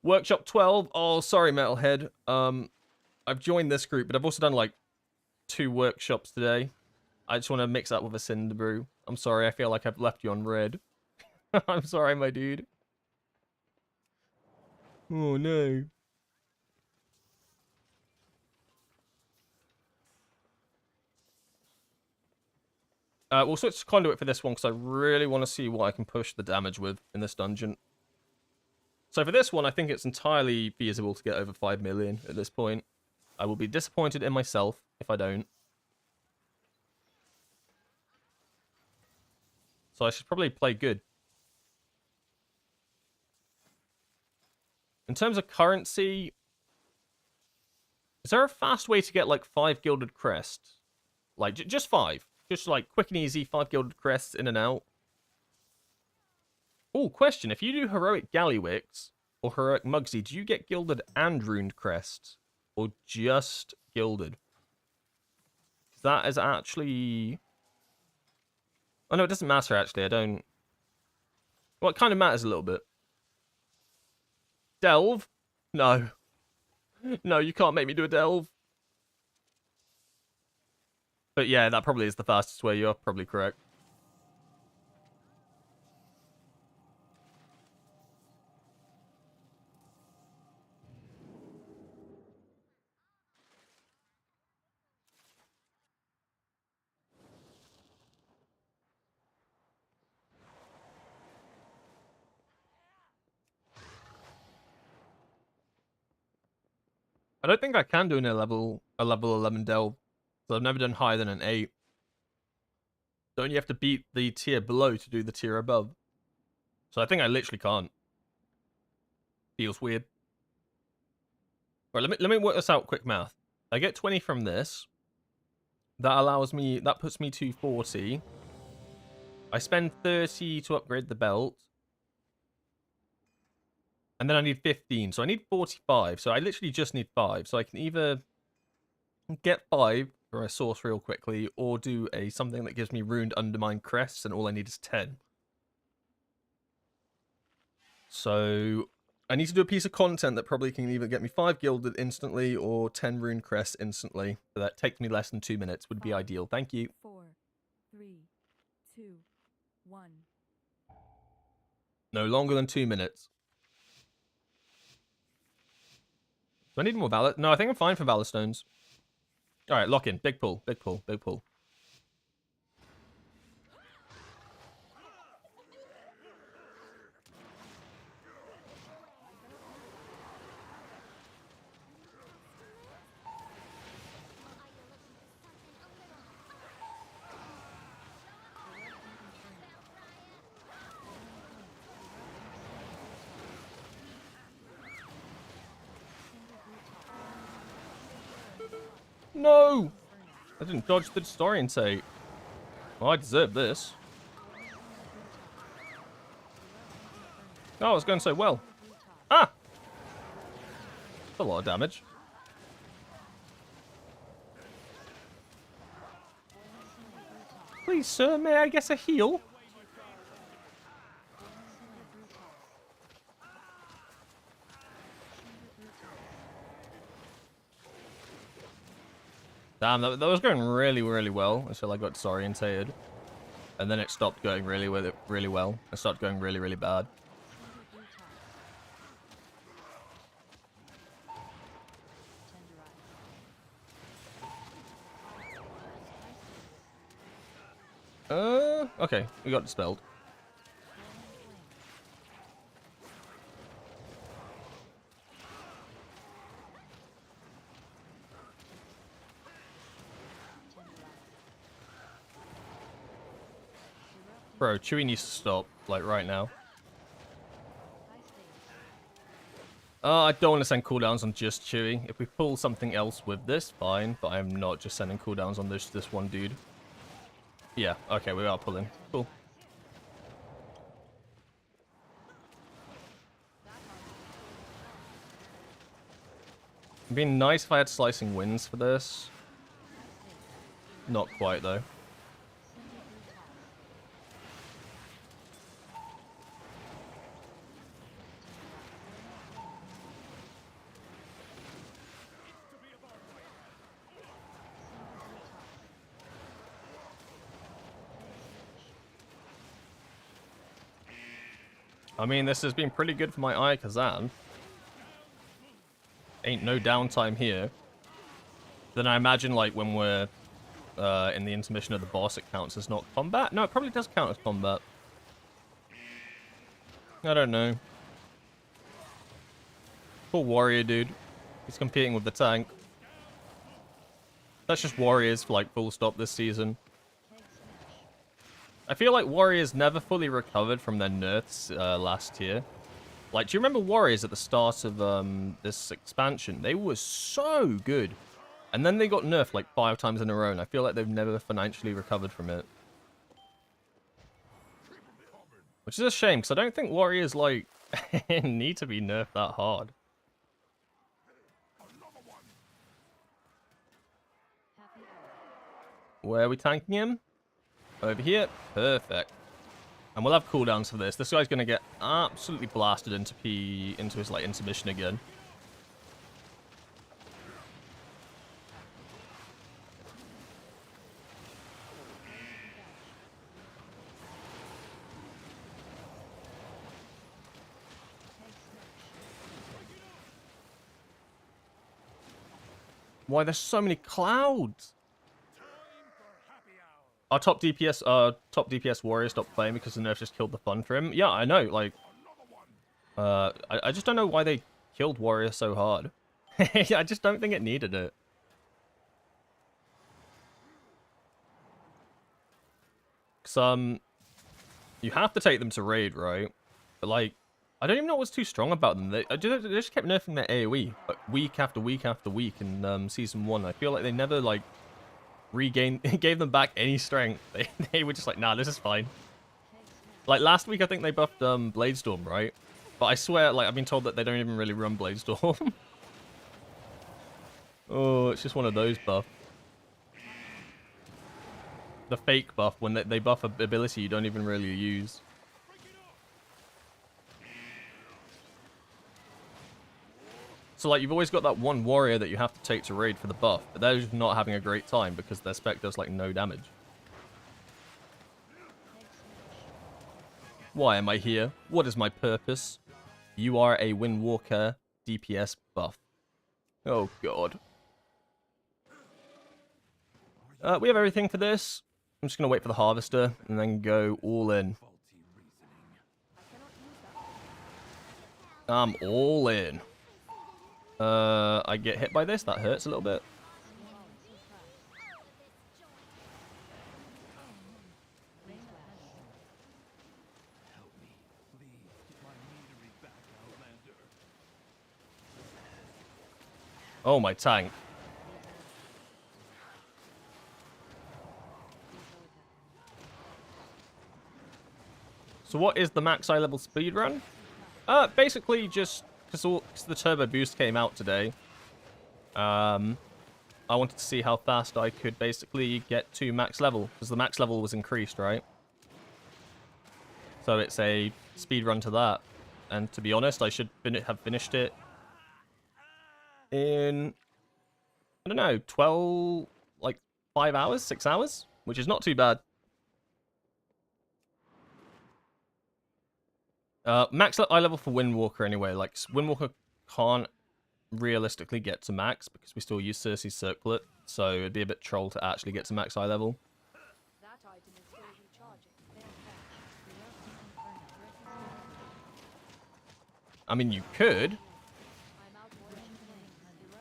Workshop 12. Oh, sorry, Metalhead. I've joined this group, but I've also done like 2 workshops today. I just want to mix that with a Cinderbrew. I'm sorry, I feel like I've left you on red. I'm sorry, my dude. Oh, no. We'll switch to Conduit for this one, because I really want to see what I can push the damage with in this dungeon. So for this one, I think it's entirely feasible to get over 5 million at this point. I will be disappointed in myself if I don't. So I should probably play good. In terms of currency, is there a fast way to get like 5 gilded crests? Like, just 5. Just like quick and easy, 5 gilded crests in and out. Oh, question. If you do heroic Gallywicks or heroic Mugsy, do you get gilded and runed crests? Or just gilded? That is actually... Oh, no, it doesn't matter, actually. I don't... Well, it kind of matters a little bit. Delve? No. No, you can't make me do a delve. But yeah, that probably is the fastest way. You're probably correct. I don't think I can do a level 11 delve. So I've never done higher than an 8. Don't you have to beat the tier below to do the tier above? So I think I literally can't. Feels weird. Right, let me work this out quick math. I get 20 from this. That puts me to 40. I spend 30 to upgrade the belt. And then I need 15. So I need 45. So I literally just need 5. So I can either get 5 for a source real quickly, or do something that gives me ruined undermined crests, and all I need is 10. So I need to do a piece of content that probably can either get me 5 gilded instantly or 10 rune crests instantly. So that takes me less than 2 minutes would be ideal. Thank you.
4, 3, 2, 1.
No longer than 2 minutes. Do I need more Valor? No, I think I'm fine for Valor Stones. All right, lock in. Big pull, big pull, big pull. No! I didn't dodge the disorientate. Well, I deserve this. Oh, it's going so well. Ah! That's a lot of damage. Please, sir, may I get a heal? Damn, that was going really, really well until I got disorientated. And then it stopped going really well. It started going really, really bad. Okay, we got dispelled. Bro, Chewie needs to stop, like, right now. I don't want to send cooldowns on just Chewie. If we pull something else with this, fine. But I'm not just sending cooldowns on this one dude. Yeah, okay, we are pulling. Cool. It'd be nice if I had slicing winds for this. Not quite, though. I mean, this has been pretty good for my Eye Kazan. Ain't no downtime here. Then I imagine, like, when we're in the intermission of the boss, it counts as not combat? No, it probably does count as combat. I don't know. Poor warrior, dude. He's competing with the tank. That's just warriors for, like, full stop this season. I feel like warriors never fully recovered from their nerfs last year. Like, do you remember warriors at the start of this expansion? They were so good. And then they got nerfed like 5 times in a row, and I feel like they've never financially recovered from it. Which is a shame, because I don't think warriors, like, need to be nerfed that hard. Where are we tanking him? Over here. Perfect. And we'll have cooldowns for this. This guy's going to get absolutely blasted into his, like, intermission again. Why, there's so many clouds? Our top DPS warrior stopped playing because the nerf just killed the fun for him. Yeah, I know, like... I just don't know why they killed warrior so hard. I just don't think it needed it. Because, you have to take them to raid, right? But, like, I don't even know what's too strong about them. They just kept nerfing their AoE, but week after week after week in Season 1. I feel like they never, like, gave them back any strength. They were just like, nah, this is fine. Like, last week, I think they buffed Bladestorm, right? But I swear, like, I've been told that they don't even really run Bladestorm. Oh, it's just one of those buffs. The fake buff, when they buff an ability you don't even really use. So, like, you've always got that one warrior that you have to take to raid for the buff, but they're just not having a great time because their spec does, like, no damage. Why am I here? What is my purpose? You are a Windwalker DPS buff. Oh, God. We have everything for this. I'm just going to wait for the harvester and then go all in. I'm all in. I get hit by this. That hurts a little bit. Oh, my tank. So what is the max eye level speedrun? Basically just because the turbo boost came out today. I wanted to see how fast I could basically get to max level, because the max level was increased, right? So it's a speedrun to that. And to be honest, I should have finished it in, I don't know, 12, like 5 hours, 6 hours, which is not too bad. Max eye level for Windwalker anyway. Like, Windwalker can't realistically get to max because we still use Circe's Circlet, so it'd be a bit troll to actually get to max eye level.
That item is still recharging.
I mean, you could,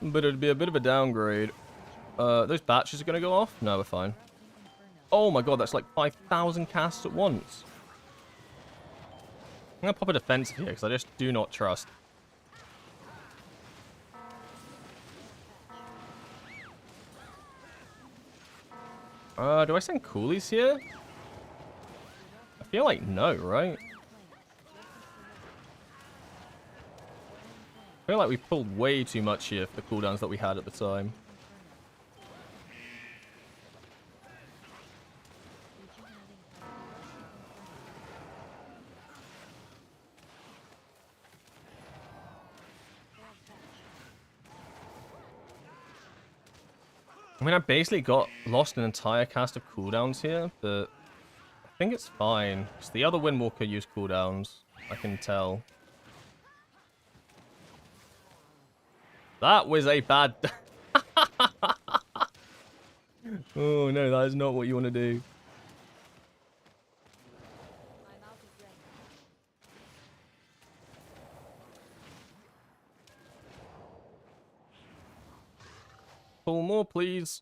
but it'd be a bit of a downgrade. Those batches are going to go off? No, we're fine. Oh my god, that's like 5,000 casts at once. I'm going to pop a defensive here because I just do not trust. Do I send coolies here? I feel like no, right? I feel like we pulled way too much here for the cooldowns that we had at the time. I mean, I basically lost an entire cast of cooldowns here, but I think it's fine. Because the other Windwalker used cooldowns, I can tell. That was a bad... Oh no, that is not what you want to do. Pull more, please.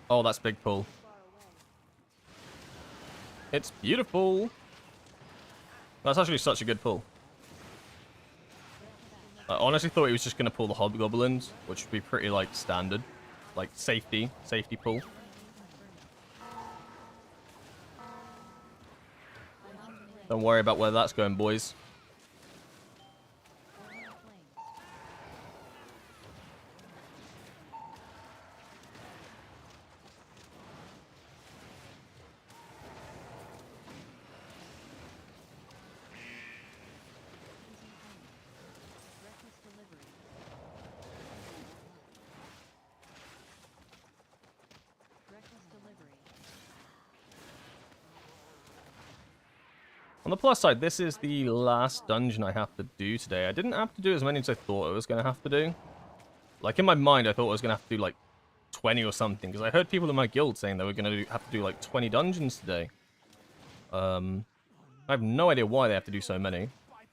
Oh, that's big pull. It's beautiful. That's actually such a good pull. I honestly thought he was just going to pull the hobgoblins, which would be pretty, like, standard. Like, safety pull. Don't worry about where that's going, boys. On the plus side, this is the last dungeon I have to do today. I didn't have to do as many as I thought I was going to have to do. Like, in my mind, I thought I was going to have to do, like, 20 or something. Because I heard people in my guild saying they were going to have to do, like, 20 dungeons today. I have no idea why they have to do so many.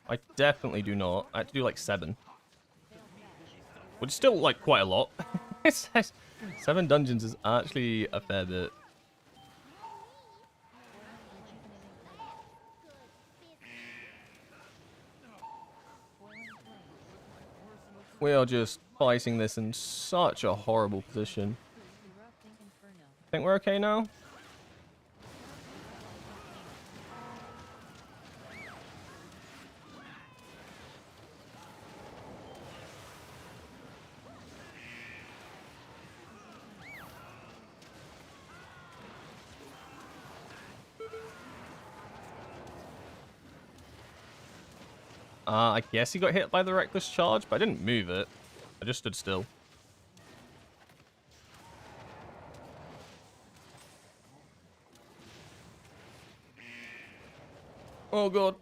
I definitely do not. I had to do, like, 7. Which is still, like, quite a lot. 7 dungeons is actually a fair bit. We are just fighting this in such a horrible position. Think we're okay now? I guess he got hit by the reckless charge, but I didn't move it. I just stood still. Oh god.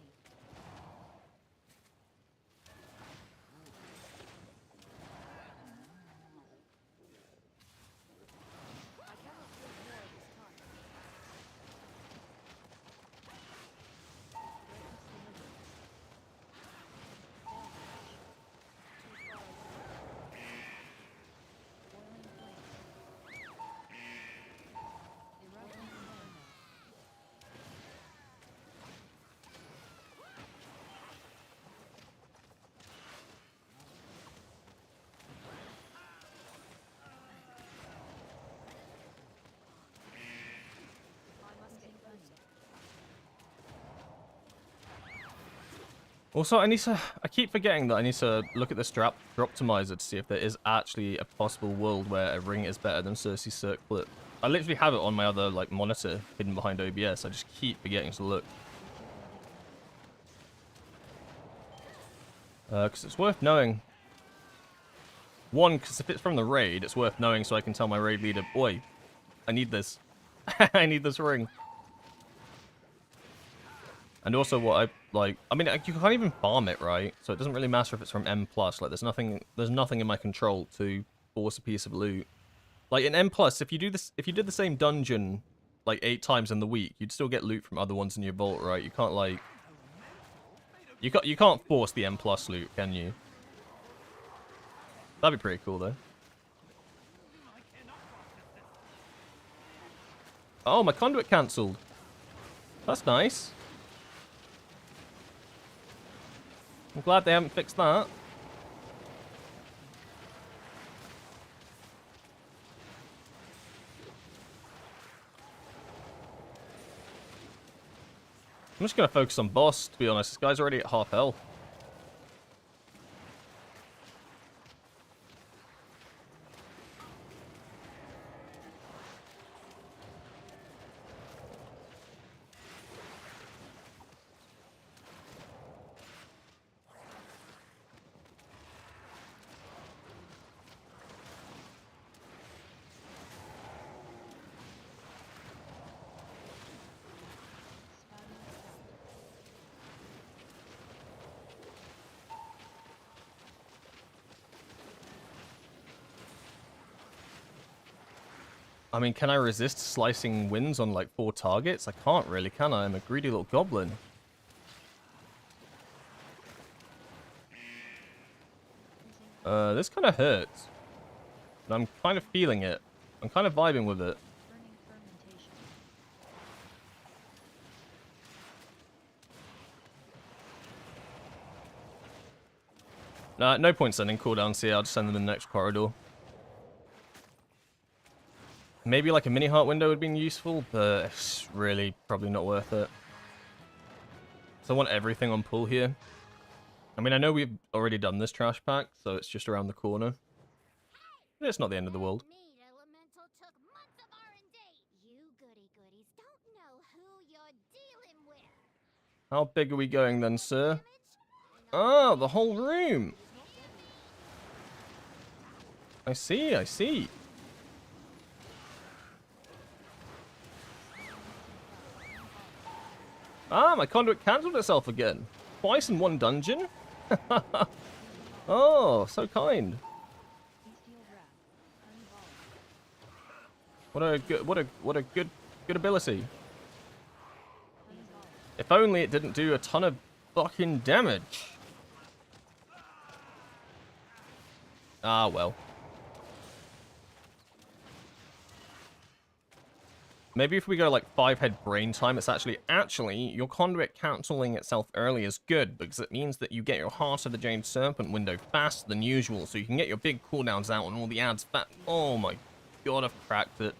Also, I keep forgetting that I need to look at this drop optimizer to see if there is actually a possible world where a ring is better than Cersei's circlet. I literally have it on my other like monitor hidden behind OBS. I just keep forgetting to look. Because it's worth knowing. One, because if it's from the raid, it's worth knowing so I can tell my raid leader, boy, I need this. I need this ring. And also what I mean, you can't even farm it, right? So it doesn't really matter if it's from M+. Like, there's nothing in my control to force a piece of loot. Like, in M+, if you did the same dungeon, like, 8 times in the week, you'd still get loot from other ones in your vault, right? You can't, like... You can't force the M+ loot, can you? That'd be pretty cool, though. Oh, my conduit cancelled. That's nice. I'm glad they haven't fixed that. I'm just going to focus on boss, to be honest. This guy's already at half health. I mean, can I resist slicing winds on like 4 targets? I can't really, can I? I'm a greedy little goblin. This kind of hurts. And I'm kind of feeling it. I'm kind of vibing with it. Nah, no point sending cooldowns here. I'll just send them in the next corridor. Maybe like a mini heart window would have been useful, but it's really probably not worth it. So I want everything on pull here. I mean, I know we've already done this trash pack, so it's just around the corner. But it's not the end of the world.
Elemental took months of R&D. You goody-goodies don't know who you're dealing with.
How big are we going then, sir? Oh, the whole room. I see, I see. Ah, my conduit cancelled itself again. Twice in one dungeon? Oh, so kind. What a good ability. If only it didn't do a ton of fucking damage. Ah, well. Maybe if we go like 5-head brain time, it's actually your conduit cancelling itself early is good, because it means that you get your Heart of the Jade Serpent window faster than usual, so you can get your big cooldowns out on all the ads fat. Oh my god, I've cracked it.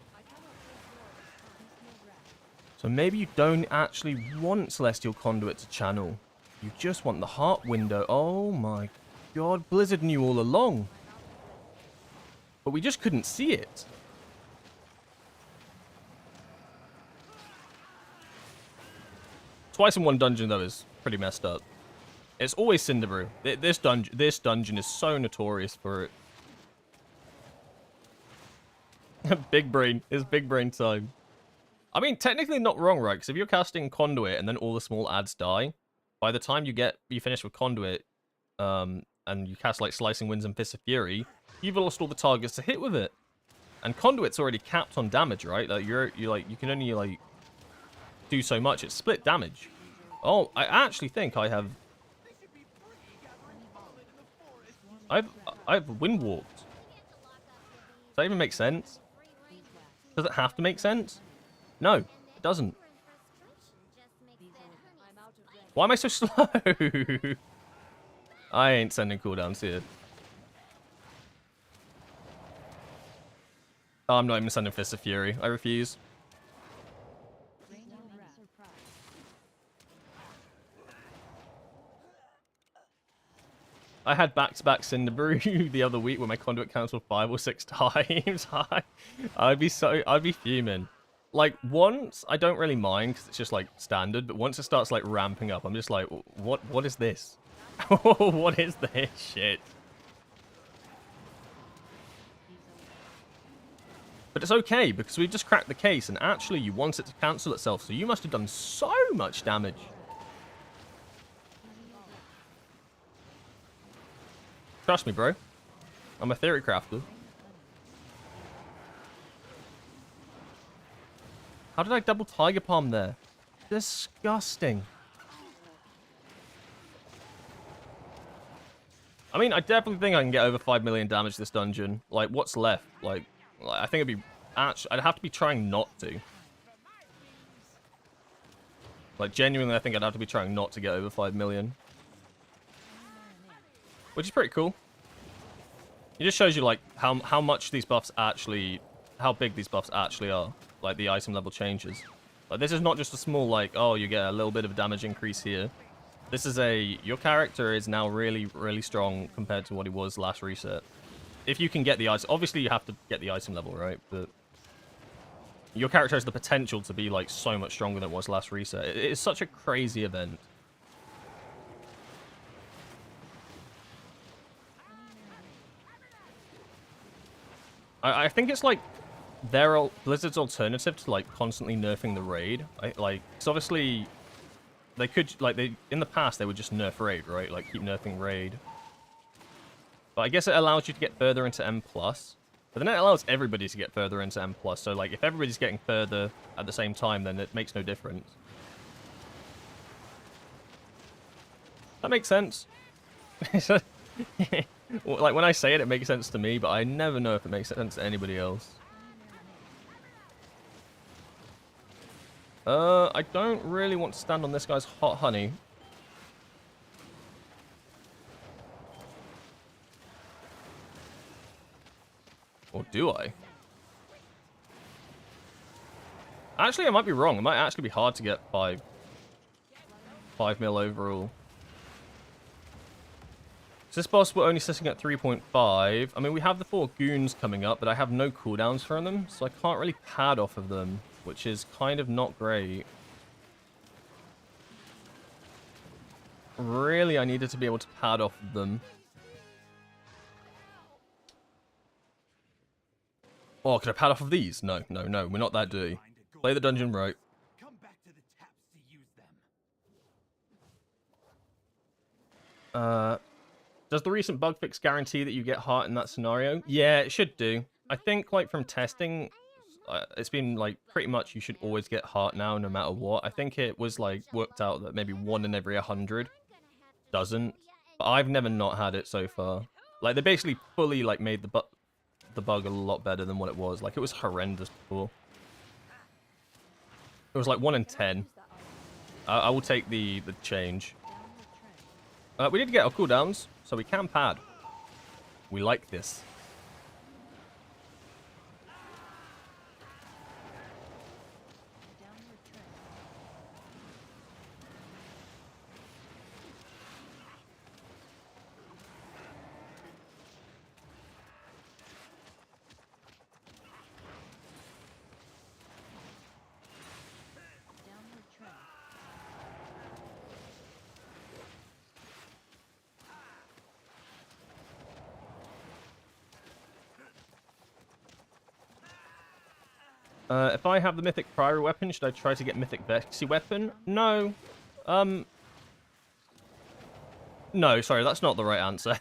So maybe you don't actually want Celestial Conduit to channel. You just want the heart window. Oh my god, Blizzard knew all along. But we just couldn't see it. Twice in one dungeon, though, is pretty messed up. It's always Cinderbrew. This dungeon is so notorious for it. Big brain. It's big brain time. I mean, technically not wrong, right? Because if you're casting Conduit and then all the small ads die, by the time you finish with Conduit, and you cast like Slicing Winds and Fist of Fury, you've lost all the targets to hit with it. And Conduit's already capped on damage, right? Like you can only like do so much. It's split damage. Oh, I actually think I have Windwalked. Does that even make sense? Does it have to make sense? No, it doesn't. Why am I so slow? I ain't sending cooldowns here. Oh, I'm not even sending Fist of Fury. I refuse. I had back-to-back Cinder Brew the other week where my conduit cancelled 5 or 6 times. I'd be fuming. Like, once, I don't really mind because it's just, like, standard, but once it starts, like, ramping up, I'm just like, what is this? What is this shit? But it's okay, because we've just cracked the case, and actually you want it to cancel itself, so you must have done so much damage. Trust me, bro. I'm a theory crafter. How did I double Tiger Palm there? Disgusting. I mean, I definitely think I can get over 5 million damage this dungeon. Like, what's left? Like I think it'd be... Actually, I'd have to be trying not to. Like, genuinely, I think I'd have to be trying not to get over 5 million. Which is pretty cool. It just shows you, like, how much these buffs actually... How big these buffs actually are. Like, the item level changes. Like, this is not just a small, like, oh, you get a little bit of damage increase here. This is a... Your character is now really, really strong compared to what he was last reset. If you can get the item... Obviously, you have to get the item level, right? But... Your character has the potential to be, like, so much stronger than it was last reset. It is such a crazy event. I think it's, like... Blizzard's alternative to, like, constantly nerfing the raid. Like, because obviously... They could, like, in the past, they would just nerf raid, right? Like, keep nerfing raid. But I guess it allows you to get further into M+. But then it allows everybody to get further into M+. So, like, if everybody's getting further at the same time, then it makes no difference. That makes sense. Like, when I say it, it makes sense to me, but I never know if it makes sense to anybody else. I don't really want to stand on this guy's hot honey. Or do I? Actually, I might be wrong. It might actually be hard to get 5 mil overall. So this boss, we're only sitting at 3.5. I mean, we have the 4 goons coming up, but I have no cooldowns from them, so I can't really pad off of them, which is kind of not great. Really, I needed to be able to pad off of them. Oh, can I pad off of these? No, no, no, we're not that dirty. Play the dungeon right.
Come back to the taps to use them.
Does the recent bug fix guarantee that you get heart in that scenario? Yeah, it should do. I think, like, from testing, it's been, like, pretty much you should always get heart now, no matter what. I think it was, like, worked out that maybe 1 in every 100 doesn't. But I've never not had it so far. Like, they basically fully, like, made the bug a lot better than what it was. Like, it was horrendous before. It was, like, 1 in 10. I will take the change. We did get our cooldowns, so we can pad. We like this. If I have the Mythic Priory weapon, should I try to get Mythic Vexy weapon? No. No, sorry, that's not the right answer.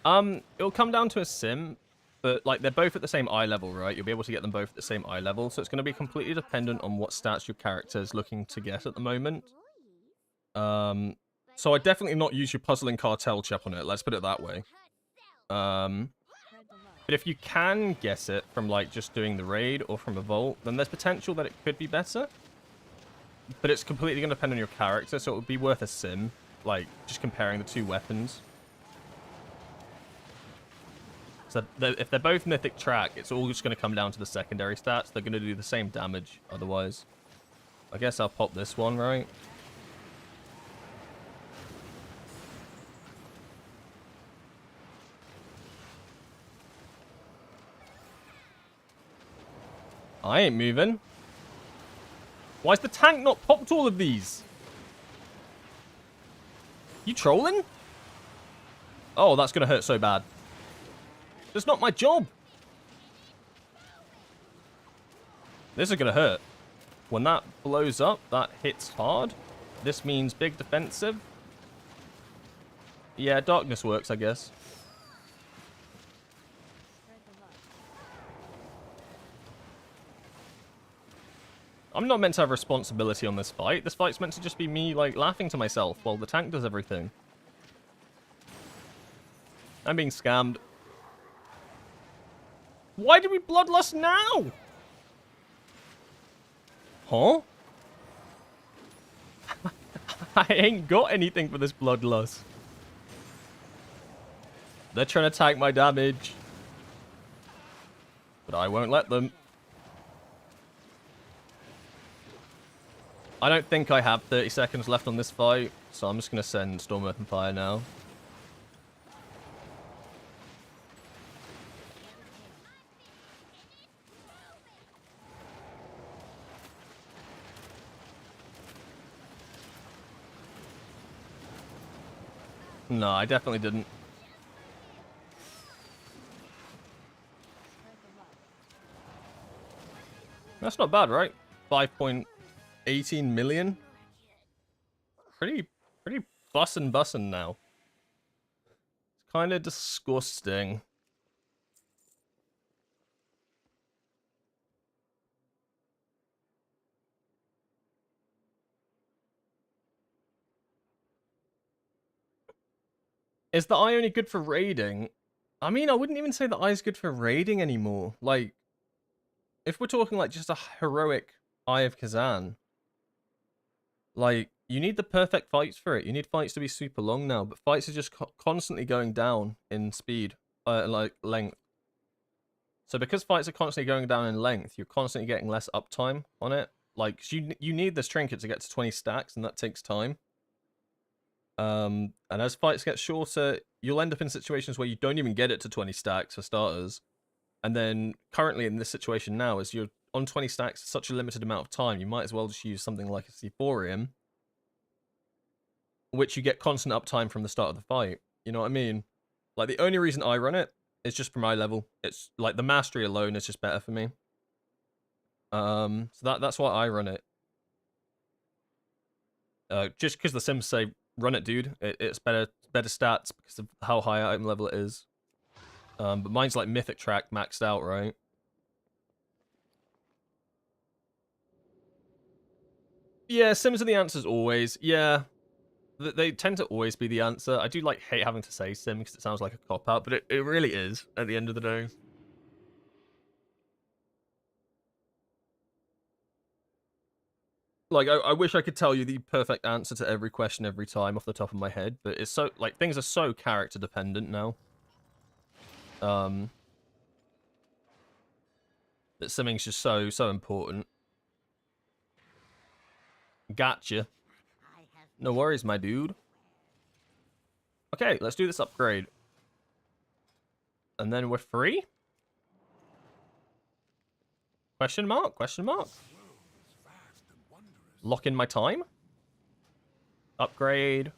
It'll come down to a sim, but, like, they're both at the same eye level, right? You'll be able to get them both at the same eye level, so it's going to be completely dependent on what stats your character is looking to get at the moment. So I'd definitely not use your Puzzling Cartel chip on it, let's put it that way. But if you can guess it from, like, just doing the raid or from a vault, then there's potential that it could be better. But it's completely going to depend on your character, so it would be worth a sim, like, just comparing the 2 weapons. So if they're both Mythic Track, it's all just going to come down to the secondary stats. They're going to do the same damage otherwise. I guess I'll pop this one, right? I ain't moving. Why's the tank not popped all of these? You trolling? Oh, that's gonna hurt so bad. That's not my job. This is gonna hurt. When that blows up, that hits hard. This means big defensive. Yeah, darkness works, I guess. I'm not meant to have responsibility on this fight. This fight's meant to just be me, like, laughing to myself while the tank does everything. I'm being scammed. Why did we bloodlust now? Huh? I ain't got anything for this bloodlust. They're trying to tank my damage. But I won't let them. I don't think I have 30 seconds left on this fight, so I'm just going to send Storm Earth and Fire now. No, I definitely didn't. That's not bad, right? 5.18 million? Pretty bussin' now. It's kind of disgusting. Is the eye only good for raiding? I mean, I wouldn't even say the eye is good for raiding anymore. Like, if we're talking like just a heroic Eye of Kazan, like, you need the perfect fights for it. You need fights to be super long now, but fights are just constantly going down in speed, like length. So because fights are constantly going down in length, you're constantly getting less uptime on it. Like, you need this trinket to get to 20 stacks, and that takes time. And as fights get shorter, you'll end up in situations where you don't even get it to 20 stacks for starters. And then currently in this situation now, as you're on 20 stacks such a limited amount of time, you might as well just use something like a Sephorium, which you get constant uptime from the start of the fight. You know what I mean? Like, the only reason I run it is just for my level. It's like the mastery alone is just better for me. So that's why I run it. Just because the Sims say run it, dude. It's better stats because of how high item level it is. But mine's like Mythic Track maxed out, right? Yeah, Sims are the answers always. Yeah, they tend to always be the answer. I do like hate having to say Sim because it sounds like a cop-out, but it really is at the end of the day. Like, I wish I could tell you the perfect answer to every question every time off the top of my head, but it's so, like, things are so character dependent now. That simming's just so important. Gotcha. No worries, my dude. Okay, let's do this upgrade. And then we're free? Question mark? Question mark? Lock in my time? Upgrade.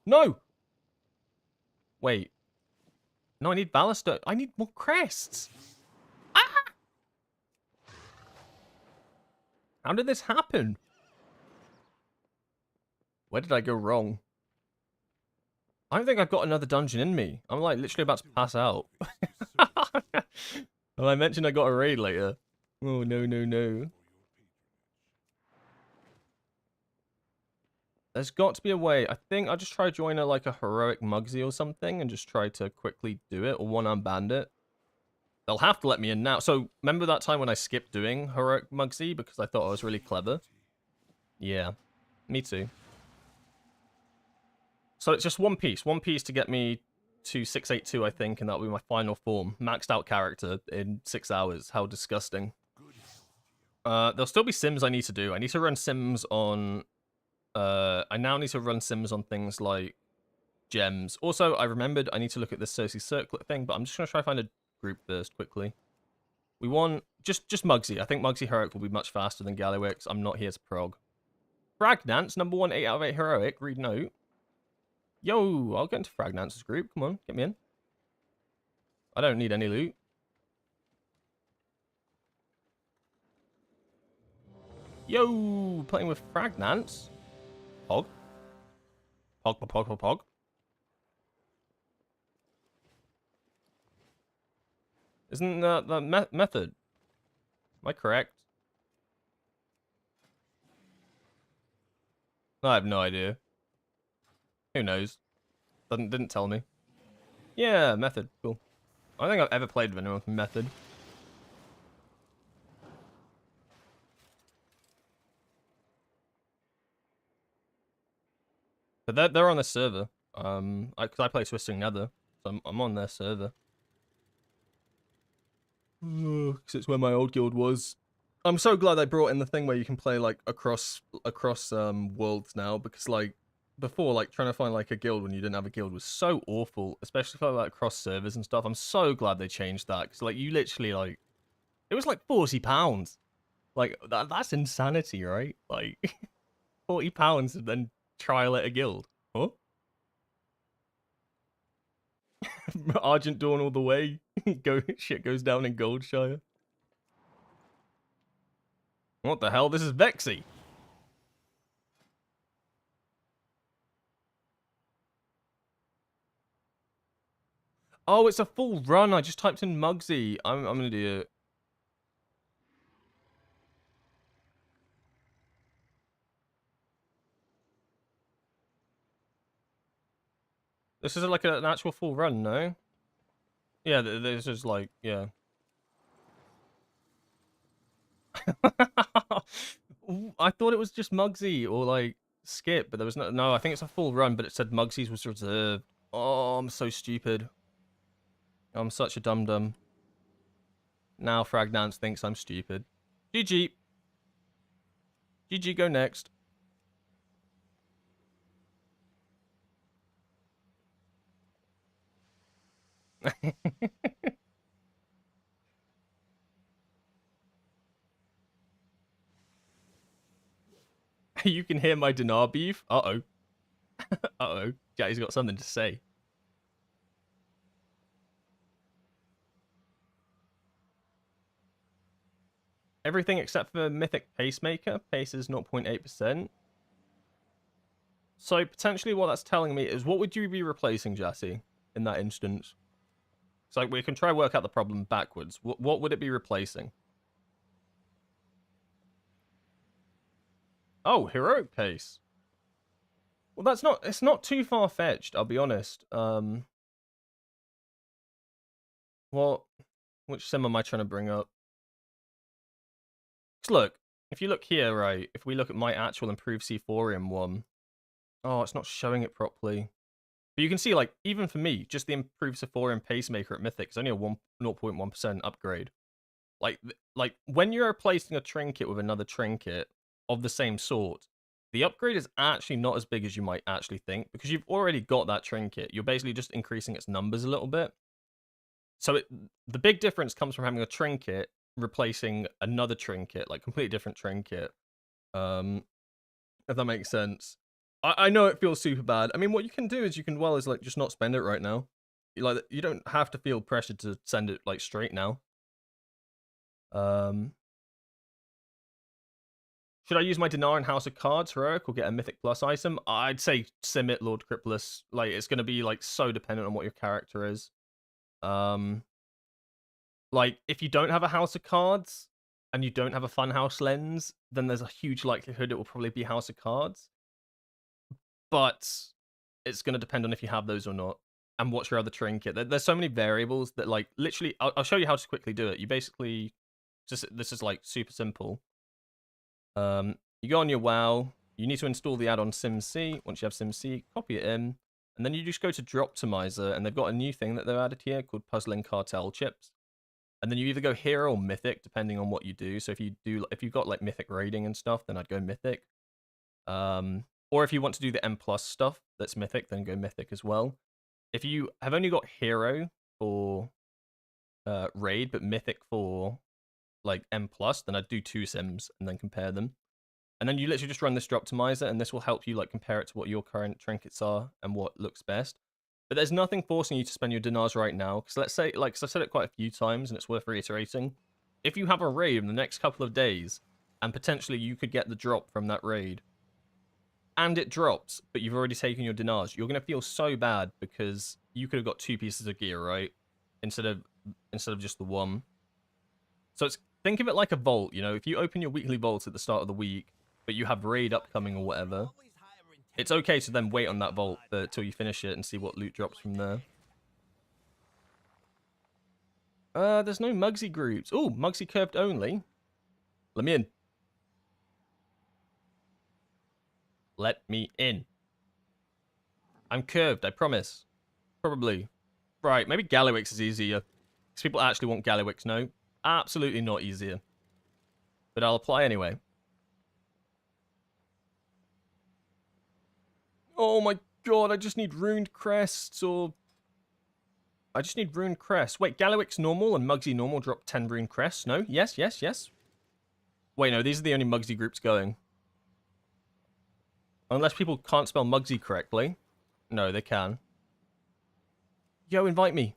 No! Wait. No, I need ballast. I need more crests. Ah! How did this happen? Where did I go wrong? I don't think I've got another dungeon in me. I'm like literally about to pass out. Well, I mentioned I got a raid later. Oh, no, no, no. There's got to be a way. I think I'll just try join like a heroic Mugsy or something and just try to quickly do it, or one-arm bandit. They'll have to let me in now. So, remember that time when I skipped doing heroic Mugsy because I thought I was really clever? Yeah, me too. So it's just one piece to get me to 682, I think, and that'll be my final form. Maxed out character in 6 hours. How disgusting. There'll still be sims I need to do. I need to run sims on... I now need to run sims on things like gems. Also, I remembered I need to look at this Cersei circlet thing, but I'm just going to try to find group first quickly. We want just Mugsy. I think Mugsy Heroic will be much faster than Gallywix. I'm not here to prog. Fragnance, number 1, 8 out of 8 Heroic. Read note. Yo, I'll get into Fragnance's group. Come on, get me in. I don't need any loot. Yo, playing with Fragnance. Pog. Pog, pog, pog, pog, pog. Isn't that the method? Am I correct? I have no idea. Who knows? Didn't tell me. Yeah, method. Cool. I don't think I've ever played with anyone from method. But they're on the server. Because I play Twisting Nether, so I'm on their server. Because it's where my old guild was. I'm so glad they brought in the thing where you can play like across worlds now, because like before, like trying to find like a guild when you didn't have a guild was so awful, especially for like across servers and stuff. I'm so glad they changed that, because like you literally like it was like £40. Like that's insanity, right? Like £40 and then trial at a guild. Huh? Argent Dawn all the way. Shit goes down in Goldshire. What the hell? This is Vexy. Oh, it's a full run. I just typed in Mugsy. I'm gonna do it. This is like an actual full run, no? Yeah, this is like, yeah. I thought it was just Mugsy or like Skip, but there was no, I think it's a full run, but it said Mugsy's was reserved. Oh, I'm so stupid. I'm such a dum-dum. Now Fragnance thinks I'm stupid. GG. GG, go next. You can hear my Dinar beef. Uh-oh. Uh-oh. Jatty's got something to say. Everything except for Mythic Pacemaker. Pace is 0.8%. So potentially what that's telling me is, what would you be replacing, Jassy, in that instance? So we can try work out the problem backwards. What would it be replacing? Oh, Heroic Pace. Well, it's not too far-fetched, I'll be honest. Which sim am I trying to bring up? Because look, if you look here, right, if we look at my actual improved C4ium one, oh, it's not showing it properly. But you can see, like, even for me, just the improved C4ium Pacemaker at Mythic is only a 0.1% upgrade. Like, when you're replacing a trinket with another trinket of the same sort, the upgrade is actually not as big as you might actually think, because you've already got that trinket. You're basically just increasing its numbers a little bit. So the big difference comes from having a trinket replacing another trinket, like completely different trinket. If that makes sense. I know it feels super bad. I mean, what you can do is is like just not spend it right now. You don't have to feel pressured to send it like straight now. Should I use my Dinar and House of Cards heroic or get a Mythic Plus item? I'd say Sim it, Lord Crippulus. Like, it's going to be like so dependent on what your character is. Like, if you don't have a House of Cards and you don't have a Funhouse lens, then there's a huge likelihood it will probably be House of Cards. But it's going to depend on if you have those or not, and what's your other trinket. There's so many variables that, like, literally, I'll show you how to quickly do it. You basically, this is like super simple. You go on your WoW, you need to install the add-on SimC. Once you have SimC, copy it in, and then you just go to Droptimizer, and they've got a new thing that they've added here called Puzzling Cartel Chips. And then you either go Hero or Mythic, depending on what you do. So if you've got like Mythic raiding and stuff, then I'd go Mythic. Or if you want to do the M+ stuff that's Mythic, then go Mythic as well. If you have only got Hero for raid, but mythic for like M+, then I'd do 2 sims and then compare them. And then you literally just run this Droptimizer, and this will help you like compare it to what your current trinkets are and what looks best. But there's nothing forcing you to spend your dinars right now. Because let's say, like, 'cause I've said it quite a few times, and it's worth reiterating. If you have a raid in the next couple of days, and potentially you could get the drop from that raid, and it drops, but you've already taken your dinars, you're going to feel so bad because you could have got 2 pieces of gear, right? Instead of just the 1. So think of it like a vault, you know? If you open your weekly vault at the start of the week, but you have raid upcoming or whatever, it's okay to then wait on that vault till you finish it and see what loot drops from there. There's no Mugsy groups. Oh, Mugsy curved only. Let me in. Let me in. I'm curved, I promise. Probably. Right, maybe Gallywix is easier. Because people actually want Gallywix, no? Absolutely not easier. But I'll apply anyway. Oh my god, I just need runed crests or... I just need runed crests. Wait, Gallywix normal and Mugsy normal drop 10 runed crests? No? Yes, yes, yes. Wait, no, these are the only Mugsy groups going. Unless people can't spell Mugsy correctly. No, they can. Yo, invite me.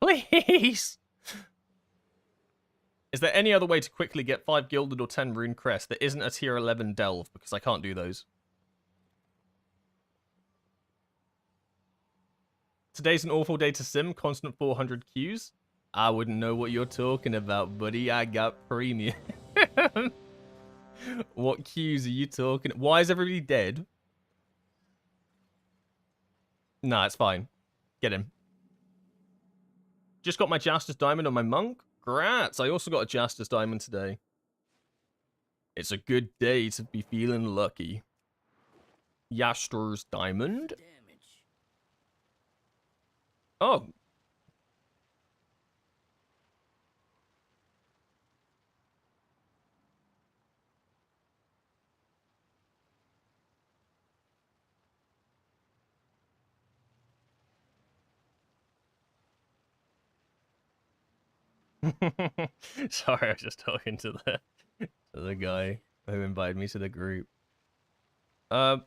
Please! Is there any other way to quickly get 5 gilded or 10 rune crests that isn't a tier 11 delve? Because I can't do those. Today's an awful day to sim, constant 400 queues. I wouldn't know what you're talking about, buddy. I got premium. What queues are you talking? Why is everybody dead? Nah, it's fine. Get him. Just got my Justice Diamond on my Monk. Grats! I also got a Justice Diamond today. It's a good day to be feeling lucky. Yastra's Diamond. Oh. Sorry, I was just talking to the guy who invited me to the group. Is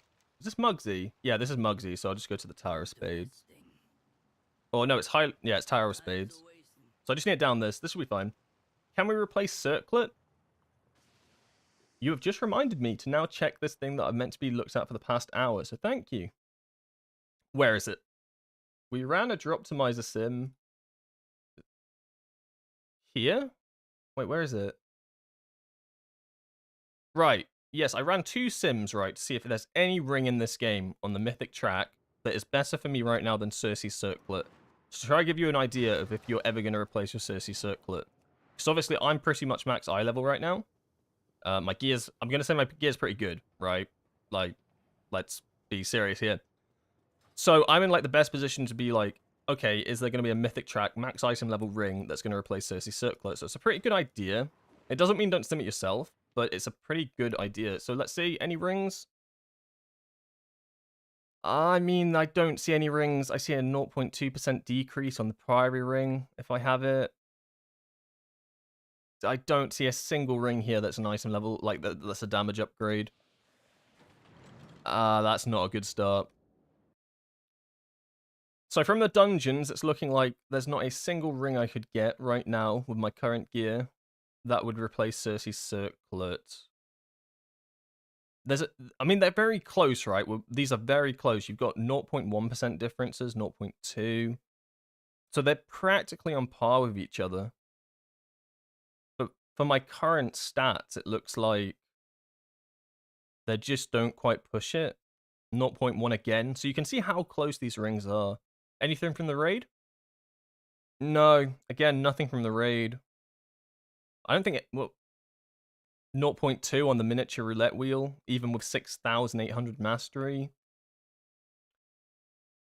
this Mugsy? Yeah, this is Mugsy, so I'll just go to the Tower of Spades. Oh no, it's high. Yeah, it's Tower of Spades. So I just need it down this. This will be fine. Can we replace Circlet? You have just reminded me to now check this thing that I've meant to be looked at for the past hour, so thank you. Where is it? We ran a Droptimizer sim. Here? Wait, where is it? Right. Yes, I ran 2 sims, right, to see if there's any ring in this game on the mythic track that is better for me right now than Circe's Circlet. So try to give you an idea of if you're ever going to replace your Circe's Circlet. Because obviously I'm pretty much max eye level right now. My gear's... I'm going to say my gear's pretty good, right? Like, let's be serious here. So I'm in, like, the best position to be like, okay, is there going to be a mythic track, max item level ring that's going to replace Circe's Circlet? So it's a pretty good idea. It doesn't mean don't sim it yourself, but it's a pretty good idea. So let's see, any rings? I mean, I don't see any rings. I see a 0.2% decrease on the Priory ring, if I have it. I don't see a single ring here that's an item level, like, that's a damage upgrade. That's not a good start. So from the dungeons, it's looking like there's not a single ring I could get right now with my current gear that would replace Circe's Circlet. I mean, they're very close, right? Well, these are very close. You've got 0.1% differences, 0.2. So they're practically on par with each other. But for my current stats, it looks like they just don't quite push it. 0.1 again. So you can see how close these rings are. Anything from the raid? No. Again, nothing from the raid. I don't think it... Well, 0.2 on the miniature roulette wheel, even with 6,800 mastery.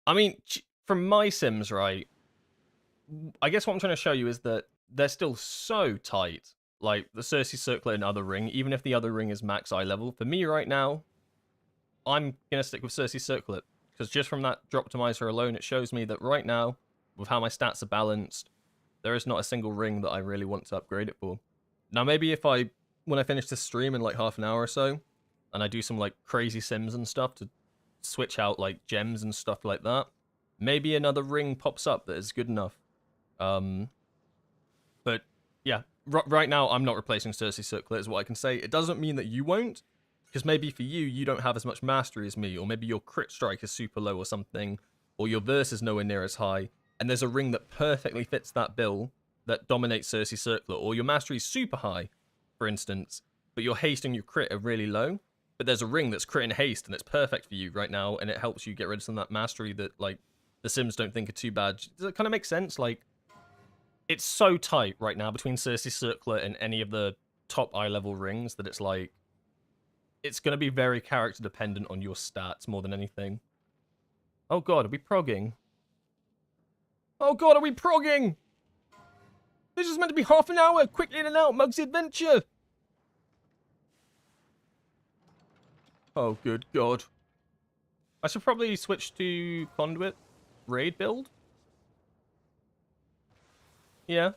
I mean, from my sims, right, I guess what I'm trying to show you is that they're still so tight. Like, the Circe's Circlet and other ring, even if the other ring is max eye level. For me right now, I'm going to stick with Circe's Circlet. Because just from that Droptimizer alone, it shows me that right now, with how my stats are balanced, there is not a single ring that I really want to upgrade it for. Now, maybe when I finish this stream in like half an hour or so, and I do some like crazy sims and stuff to switch out like gems and stuff like that, maybe another ring pops up that is good enough. But yeah, right now I'm not replacing Cersei Circlet is what I can say. It doesn't mean that you won't, because maybe for you don't have as much mastery as me, or maybe your crit strike is super low or something, or your verse is nowhere near as high, and there's a ring that perfectly fits that bill that dominates Cersei Circlet, or your mastery is super high, for instance, but your haste and your crit are really low, but there's a ring that's crit and haste, and it's perfect for you right now, and it helps you get rid of some of that mastery that, like, the Sims don't think are too bad. Does it kind of make sense? Like, it's so tight right now between Cersei Circlet and any of the top eye-level rings that it's like, it's going to be very character dependent on your stats more than anything. Oh god, are we progging? Oh god, are we progging? This is meant to be half an hour! Quickly in and out, Muggsy Adventure! Oh good god. I should probably switch to Conduit Raid build. Yeah.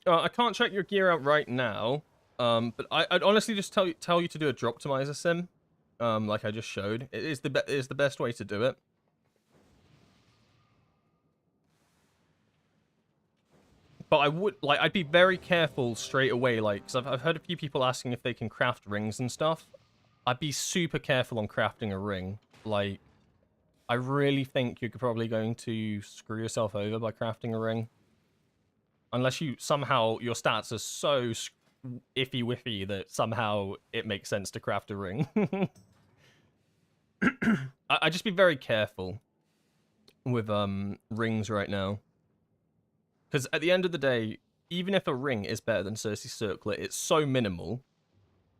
I can't check your gear out right now, but I'd honestly just tell you to do a drop optimizer sim, like I just showed. It is the best way to do it. But I'd be very careful straight away, like, because I've heard a few people asking if they can craft rings and stuff. I'd be super careful on crafting a ring. Like, I really think you're probably going to screw yourself over by crafting a ring. Unless your stats are so iffy-wiffy that somehow it makes sense to craft a ring. I'd just be very careful with rings right now. Because at the end of the day, even if a ring is better than Cersei Circlet, it's so minimal.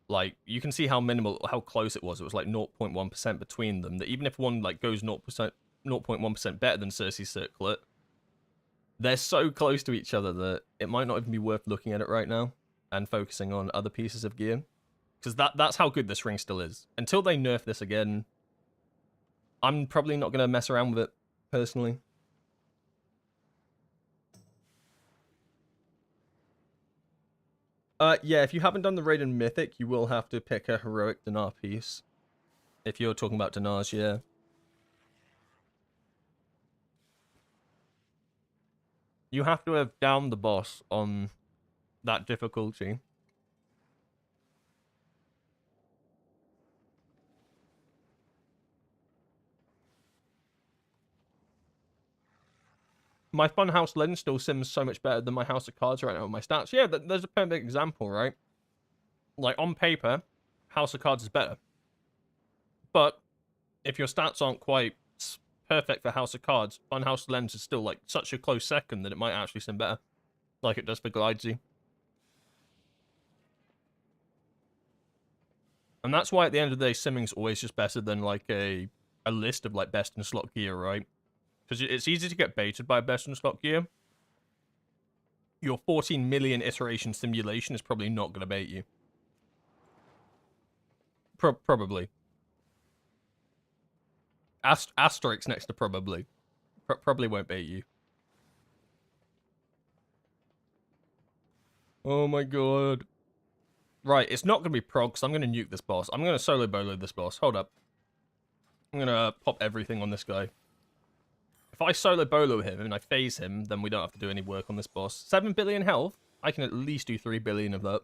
Like, you can see how close it was. It was like 0.1% between them. That even if one like goes 0.1% better than Cersei Circlet, they're so close to each other that it might not even be worth looking at it right now and focusing on other pieces of gear. Because that's how good this ring still is. Until they nerf this again, I'm probably not going to mess around with it, personally. Yeah, if you haven't done the raid in Mythic, you will have to pick a heroic Dinar piece. If you're talking about Dinars, yeah. You have to have downed the boss on that difficulty. My Funhouse Lens still sims so much better than my House of Cards right now with my stats. Yeah, there's a perfect example, right? Like, on paper, House of Cards is better. But if your stats aren't quite perfect for House of Cards, Funhouse Lens is still, like, such a close second that it might actually sim better. Like it does for Glidesy. And that's why at the end of the day, simming's always just better than, like, a list of, like, best in slot gear, right? Because it's easy to get baited by best in slot gear. Your 14 million iteration simulation is probably not going to bait you. Probably. Asterisks next to probably. Probably won't bait you. Oh my god. Right, it's not going to be prog, so I'm going to nuke this boss. I'm going to solo bolo this boss. Hold up. I'm going to pop everything on this guy. If I solo bolo him and I phase him, then we don't have to do any work on this boss. 7 billion health? I can at least do 3 billion of that.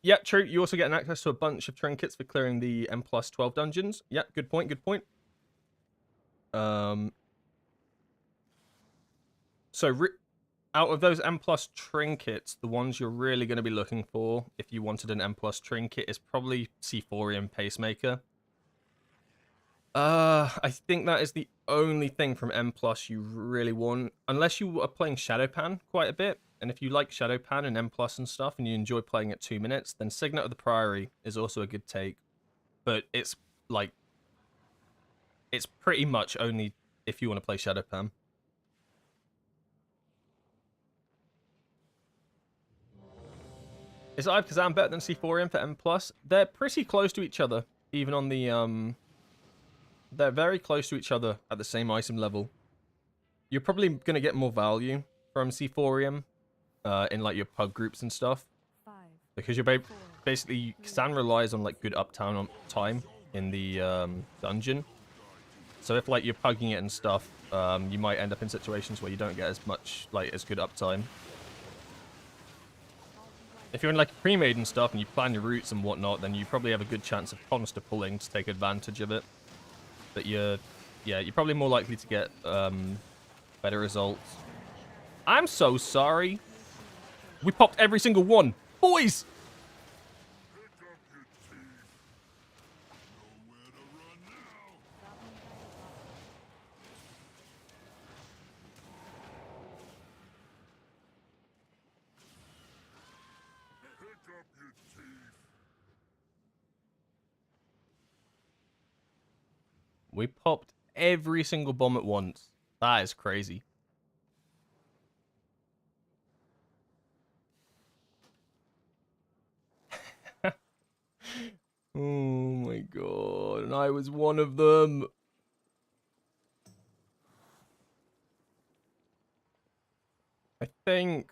Yeah, true. You also get access to a bunch of trinkets for clearing the M+12 dungeons. Yeah, good point, good point. So, out of those M+ trinkets, the ones you're really going to be looking for, if you wanted an M+ trinket, is probably Sephorium Pacemaker. I think that is the only thing from M+ you really want. Unless you are playing Shadowpan quite a bit. And if you like Shadowpan and M+ and stuff, and you enjoy playing at 2 minutes, then Signet of the Priory is also a good take. But it's, like, it's pretty much only if you want to play Shadowpan. Is Ive Kazan better than C4M for M+? They're pretty close to each other, even on the, They're very close to each other at the same item level. You're probably going to get more value from C4M in, like, your pub groups and stuff.
5,
Because you're basically, Kazan relies on, like, good uptime time in the dungeon. So if, like, you're pugging it and stuff, you might end up in situations where you don't get as much, like, as good uptime. If you're in, like, pre-made and stuff, and you plan your routes and whatnot, then you probably have a good chance of consta pulling to take advantage of it. But you're probably more likely to get better results. I'm so sorry. We popped every single one. Boys! We popped every single bomb at once. That is crazy. Oh my god, and I was one of them. I think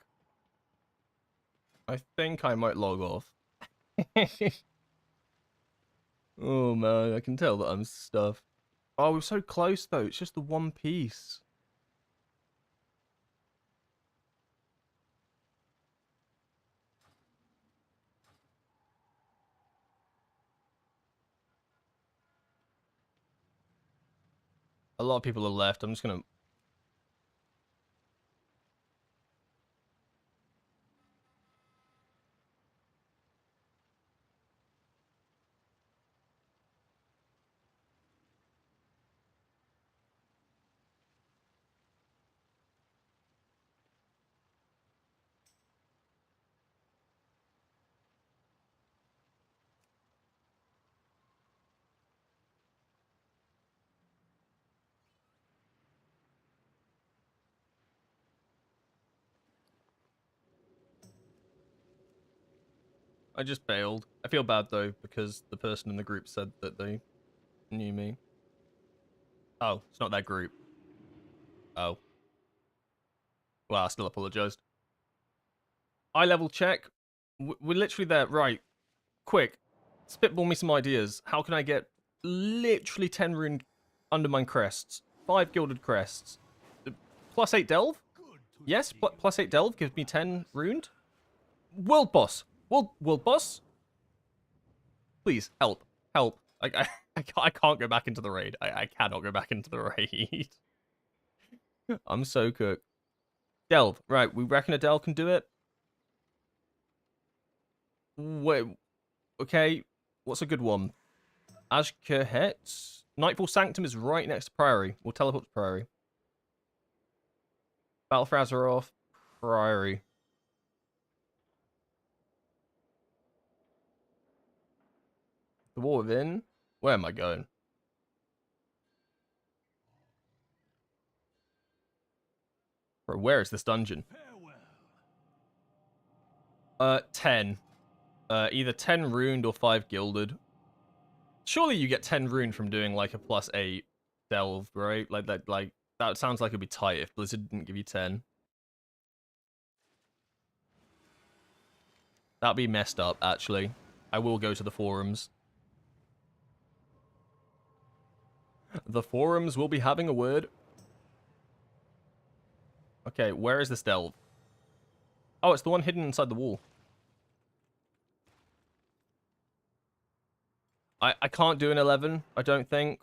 I might log off. Oh man, I can tell that I'm stuffed. Oh, we're so close though. It's just the one piece. A lot of people are left. I'm just gonna... I just bailed. I feel bad though, because the person in the group said that they knew me. Oh, it's not that group. Oh. Well, I still apologized. Eye level check. We're literally there. Right. Quick. Spitball me some ideas. How can I get literally 10 rune undermine crests? 5 gilded crests. Plus 8 delve? Yes, plus 8 delve gives me 10 runed. World boss. World boss? Please, help. Help. I can't go back into the raid. I cannot go back into the raid. I'm so cooked. Delve. Right, we reckon a delve can do it? Wait. Okay, what's a good one? Ashkahet? Nightfall Sanctum is right next to Priory. We'll teleport to Priory. Battle for Azeroth. Priory. The War Within? Where am I going? Bro, where is this dungeon? 10. Either 10 runed or 5 gilded. Surely you get 10 runed from doing like a plus 8 delve, right? Like that sounds like it'd be tight if Blizzard didn't give you 10. That'd be messed up, actually. I will go to the forums. The forums will be having a word. Okay, where is this delve? Oh, it's the one hidden inside the wall. I can't do an 11, I don't think.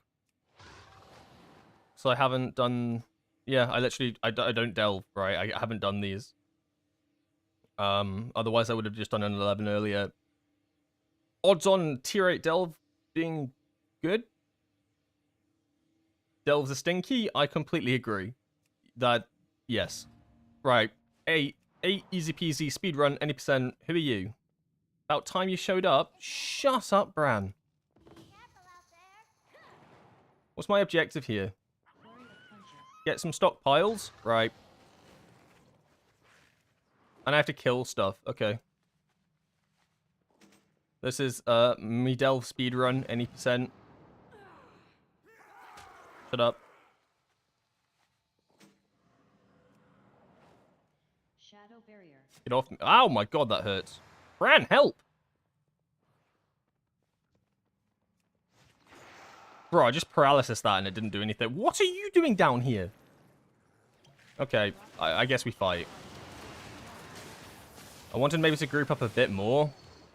So I haven't done... Yeah, I don't delve, right? I haven't done these. Otherwise I would have just done an 11 earlier. Odds on tier 8 delve being good? Delves are stinky? I completely agree. That, yes. Right. 8 easy peasy, speedrun, any percent. Who are you? About time you showed up. Shut up, Bran. What's my objective here? Get some stockpiles? Right. And I have to kill stuff. Okay. This is me delve speedrun, any percent. Shut up.
Shadow barrier.
Get off me. Oh my god, that hurts. Bran, help! Bro, I just paralysis that and it didn't do anything. What are you doing down here? Okay, I guess we fight. I wanted maybe to group up a bit more.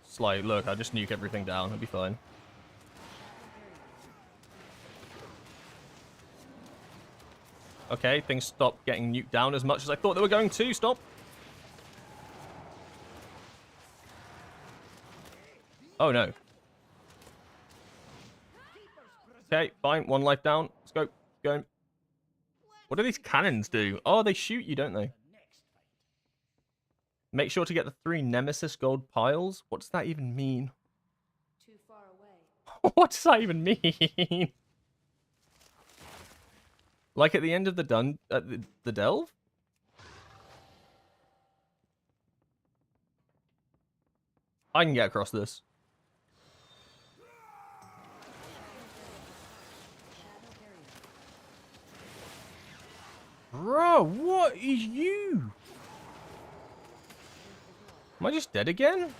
It's like, look, I'll just nuke everything down. It'll be fine. Okay, things stopped getting nuked down as much as I thought they were going to. Stop. Oh, no. Okay, fine. One life down. Let's go. Go. What do these cannons do? Oh, they shoot you, don't they? Make sure to get the 3 Nemesis gold piles. What does that even mean?
Too far away.
What does that even mean? Like at the end of the the delve? I can get across this. Bro, what is you? Am I just dead again?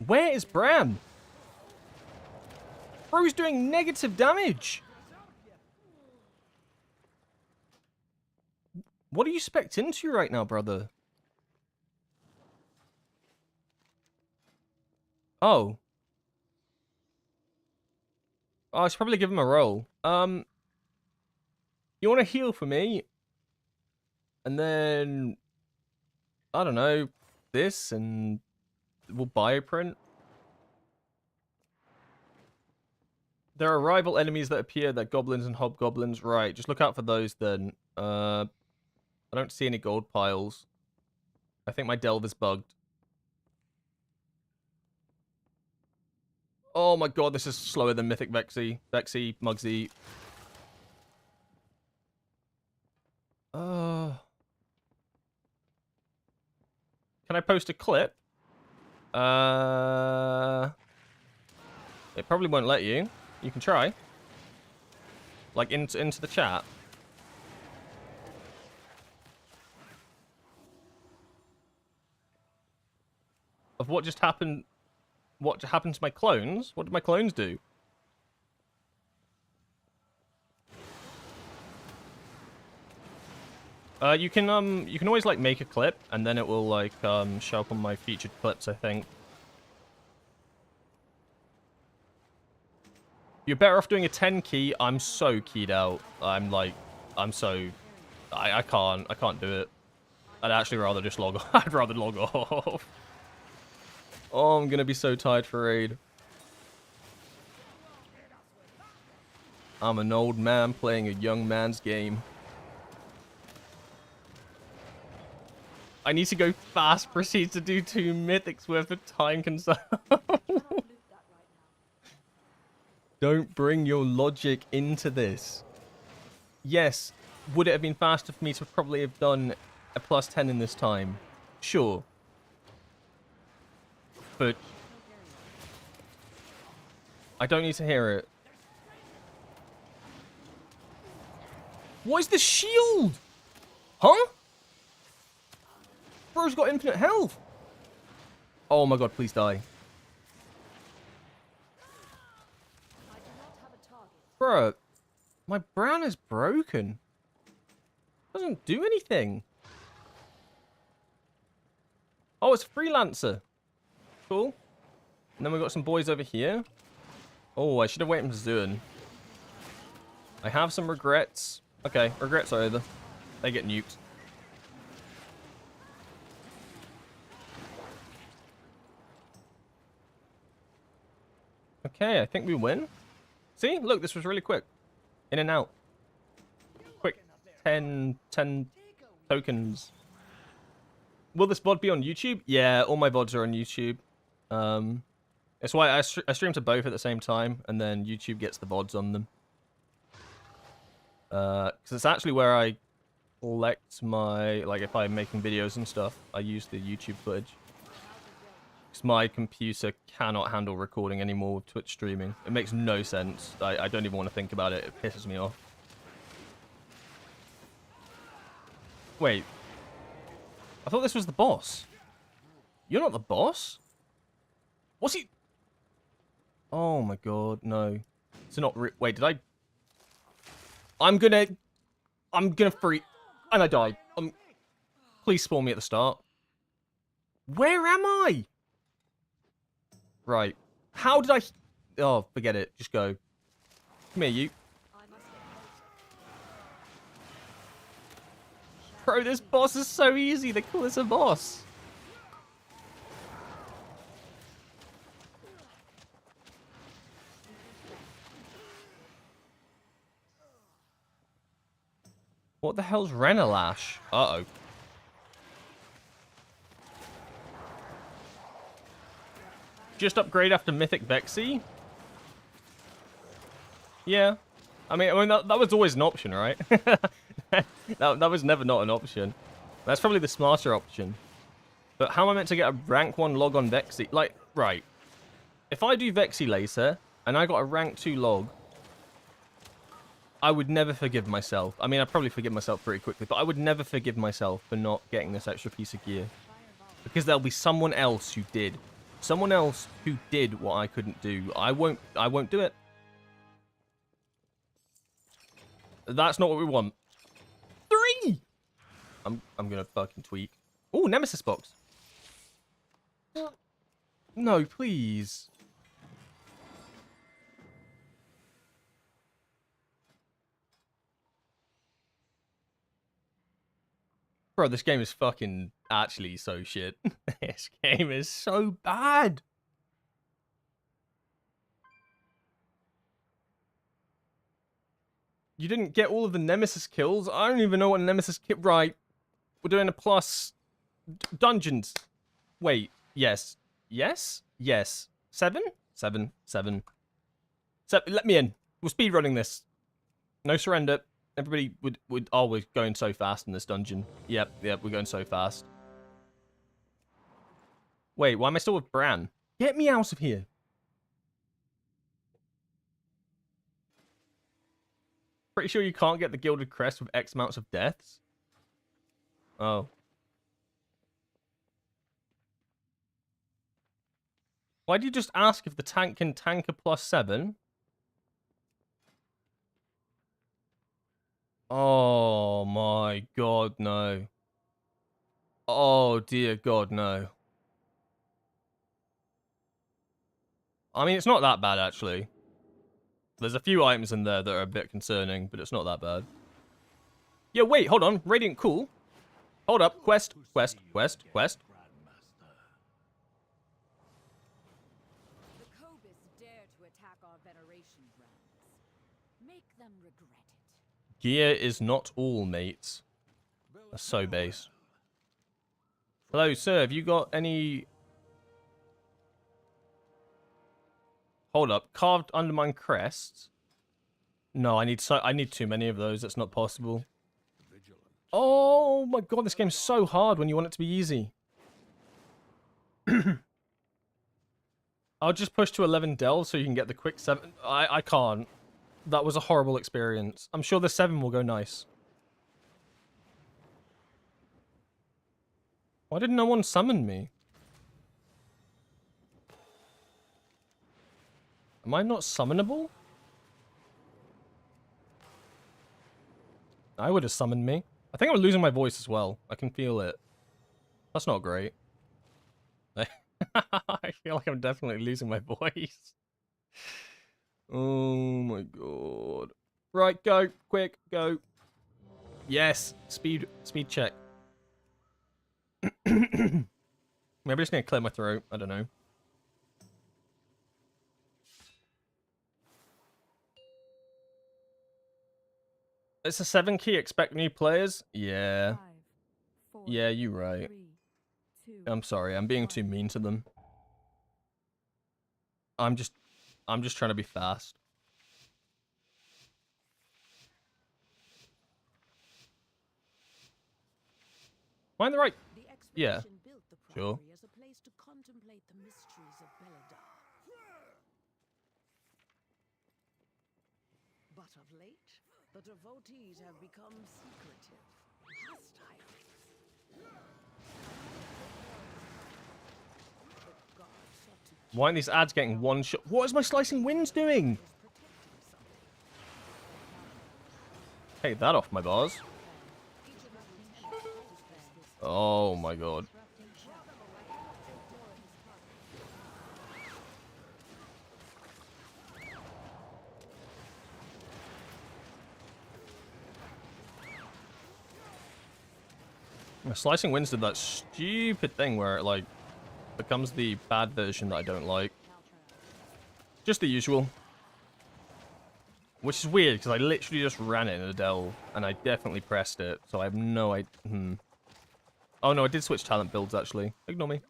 Where is Bram? Bro's doing negative damage. What are you specced into right now, brother? Oh. Oh, I should probably give him a roll. You want to heal for me? And then, I don't know, this, and we'll bioprint. There are rival enemies that appear, they're goblins and hobgoblins. Right, just look out for those then. I don't see any gold piles. I think my delve is bugged. Oh my god, this is slower than Mythic Vexy. Vexy, Mugsy. Can I post a clip? It probably won't let you. You can try. Like into the chat. Of what just happened. What happened to my clones? What did my clones do? You can always like make a clip and then it will like show up on my featured clips, I think. You're better off doing a 10 key. I'm so keyed out. I can't do it. I'd actually rather just log off. I'd rather log off. Oh, I'm gonna be so tired for raid. I'm an old man playing a young man's game. I need to go fast, proceed to do 2 mythics worth of time consumption. Don't bring your logic into this. Yes, would it have been faster for me to probably have done a +10 in this time? Sure. But I don't need to hear it. What is the shield? Huh? Bro's got infinite health. Oh my god, please die. Bro, my Bran is broken. Doesn't do anything. Oh, it's Freelancer. Cool. And then we've got some boys over here. Oh, I should have waited for Zuan. I have some regrets. Okay, regrets are over. They get nuked. Okay, I think we win. See? Look, this was really quick. In and out. Quick. 10 tokens. Will this VOD be on YouTube? Yeah, all my VODs are on YouTube. That's why I stream to both at the same time, and then YouTube gets the VODs on them. Because it's actually where I collect my, like, if I'm making videos and stuff, I use the YouTube footage. 'Cause my computer cannot handle recording anymore with Twitch streaming. It makes no sense. I don't even want to think about it. It pisses me off. Wait. I thought this was the boss. You're not the boss? What's he... Oh my god, no. It's not wait, did I... I'm gonna freak. And I died. Please spawn me at the start. Where am I? Right. How did I... Oh, forget it. Just go. Come here, you. Bro, this boss is so easy. They call this a boss. What the hell's Renalash? Uh-oh. Just upgrade after Mythic Vexy? Yeah. I mean that was always an option, right? that was never not an option. That's probably the smarter option. But how am I meant to get a rank 1 log on Vexy? Like, right. If I do Vexy later, and I got a rank 2 log, I would never forgive myself. I mean, I'd probably forgive myself pretty quickly, but I would never forgive myself for not getting this extra piece of gear. Because there'll be someone else who did. Someone else who did what I couldn't do. I won't do it. That's not what we want. 3! I'm gonna fucking tweak. Oh, Nemesis box. No, please. Bro, this game is fucking actually so shit. This game is so bad. You didn't get all of the Nemesis kills? I don't even know what Nemesis kill... Right. We're doing a plus... dungeons. Wait. Yes. Yes? Yes. 7? 7. 7. Let me in. We're speedrunning this. No surrender. Everybody would... Oh, we're going so fast in this dungeon. Yep, we're going so fast. Wait, why am I still with Bran? Get me out of here. Pretty sure you can't get the Gilded Crest with X amounts of deaths. Oh. Why do you just ask if the tank can tank a +7? Oh my god, no. Oh dear god, no. I mean, it's not that bad, actually. There's a few items in there that are a bit concerning, but it's not that bad. Yo, wait, hold on. Radiant cool. Hold up. Quest.
The Cobus dare to attack our veneration grounds. Make them regret it.
Gear is not all, mates. That's so base. Hello, sir. Have you got any... Hold up. Carved undermine crests? No, I need too many of those. That's not possible. Oh my god, this game's so hard when you want it to be easy. I'll just push to 11 delve so you can get the quick 7. I can't. That was a horrible experience. I'm sure the 7 will go nice. Why did no one summon me? Am I not summonable? I would have summoned me. I think I'm losing my voice as well. I can feel it. That's not great. I feel like I'm definitely losing my voice. Oh my god. Right, go. Quick, go. Yes. Speed check. Maybe I just need to clear my throat. I don't know. It's a 7 key, expect new players? Yeah.
5, 4,
Yeah, you're right.
3, 2,
I'm sorry, I'm being too mean to them. I'm just trying to be fast. Am I in the right?
The
Yeah.
expedition built the
Sure.
priory as a place to contemplate the mysteries of Beledar. But of late, the devotees have become secretive, hostile. The gods sought to
Why aren't these ads getting one shot? What is my slicing winds doing? Take that off my bars. Oh my god. Slicing Winds did that stupid thing where it, like, becomes the bad version that I don't like. Just the usual. Which is weird, because I literally just ran it in a delve, and I definitely pressed it, so I have no idea. Oh no, I did switch talent builds, actually. Ignore me.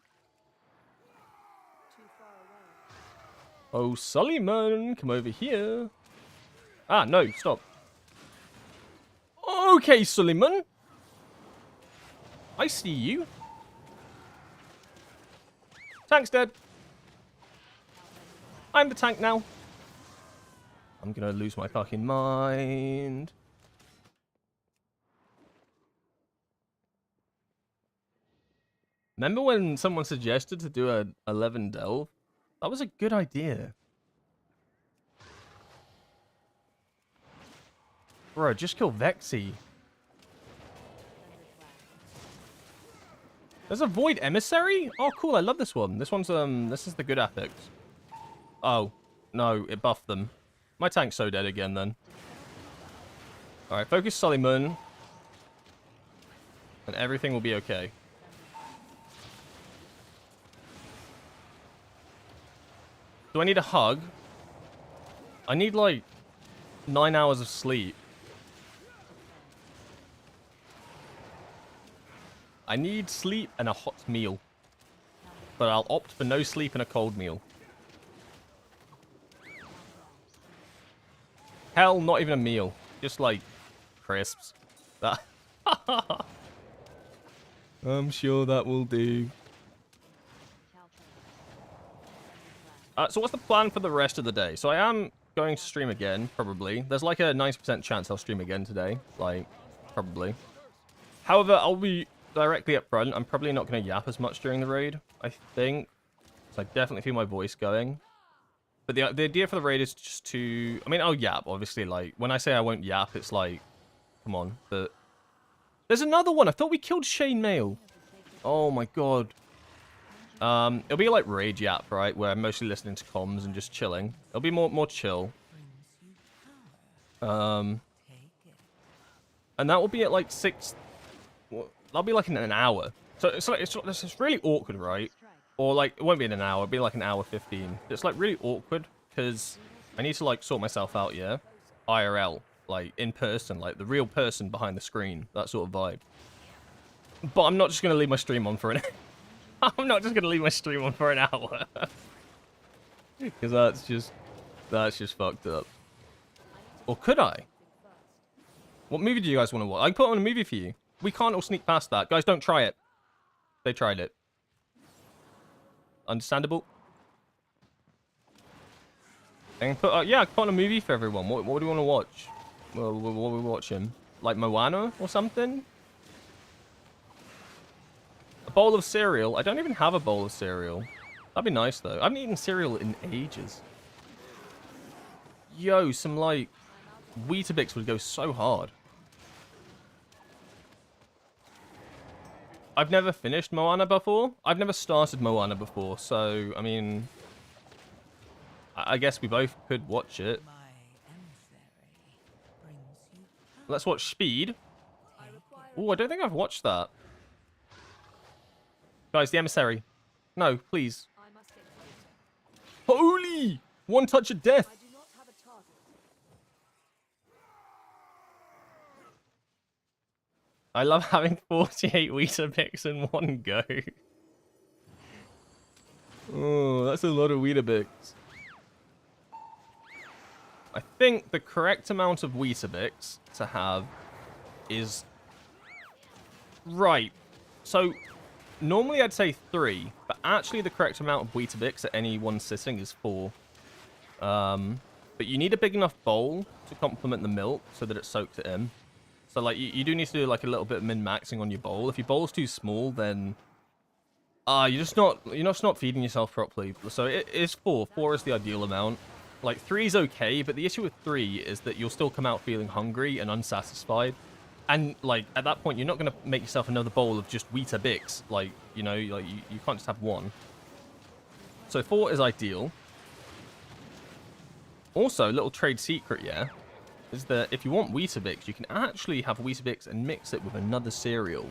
Oh, Suleiman, come over here. Ah, no, stop. Okay, Suleiman. I see you. Tank's dead. I'm the tank now. I'm gonna lose my fucking mind. Remember when someone suggested to do a 11 delve? That was a good idea. Bro, just kill Vexy. There's a Void Emissary? Oh, cool. I love this one. This one's, this is the good epics. Oh, no. It buffed them. My tank's so dead again, then. Alright, focus Suleiman. And everything will be okay. Do I need a hug? I need, like, 9 hours of sleep. I need sleep and a hot meal. But I'll opt for no sleep and a cold meal. Hell, not even a meal. Just like crisps. That I'm sure that will do. So what's the plan for the rest of the day? So I am going to stream again, probably. There's like a 90% chance I'll stream again today. Like, probably. However, I'll be directly up front. I'm probably not going to yap as much during the raid, I think. So I definitely feel my voice going. But the idea for the raid is just to... I mean, I'll yap, obviously. Like, when I say I won't yap, it's like... Come on. But... There's another one. I thought we killed Shane Mail. Oh my god. It'll be like raid yap, right? Where I'm mostly listening to comms and just chilling. It'll be more chill. And that will be at like 6... Well, that'll be like in an hour. So it's like it's really awkward, right? Or like it won't be in an hour. It'll be like an hour 15. It's like really awkward because I need to like sort myself out, yeah. IRL, like in person, like the real person behind the screen, that sort of vibe. But I'm not just gonna leave my stream on for an. I'm not just gonna leave my stream on for an hour. Because that's just fucked up. Or could I? What movie do you guys want to watch? I can put on a movie for you. We can't all sneak past that. Guys, don't try it. They tried it. Understandable? I can put, yeah, I can put on a movie for everyone. What do you want to watch? Well, what are we watching? Like Moana or something? A bowl of cereal? I don't even have a bowl of cereal. That'd be nice, though. I haven't eaten cereal in ages. Yo, some, like, Weetabix would go so hard. I've never finished Moana before. I've never started Moana before, so, I mean... I guess we both could watch it. Let's watch Speed. Oh, I don't think I've watched that. Guys, the Emissary. No, please. Holy! One touch of death! I love having 48 Weetabix in one go. Oh, that's a lot of Weetabix. I think the correct amount of Weetabix to have is... Right. So, normally I'd say 3, but actually the correct amount of Weetabix at any one sitting is 4. But you need a big enough bowl to complement the milk so that it soaks it in. So like you do need to do like a little bit of min-maxing on your bowl. If your bowl's too small, then you're just not feeding yourself properly. So it is 4. 4 is the ideal amount. Like 3 is okay, but the issue with 3 is that you'll still come out feeling hungry and unsatisfied. And like at that point, you're not going to make yourself another bowl of just Weetabix. Like you can't just have one. So 4 is ideal. Also, little trade secret, yeah, is that if you want Weetabix, you can actually have Weetabix and mix it with another cereal.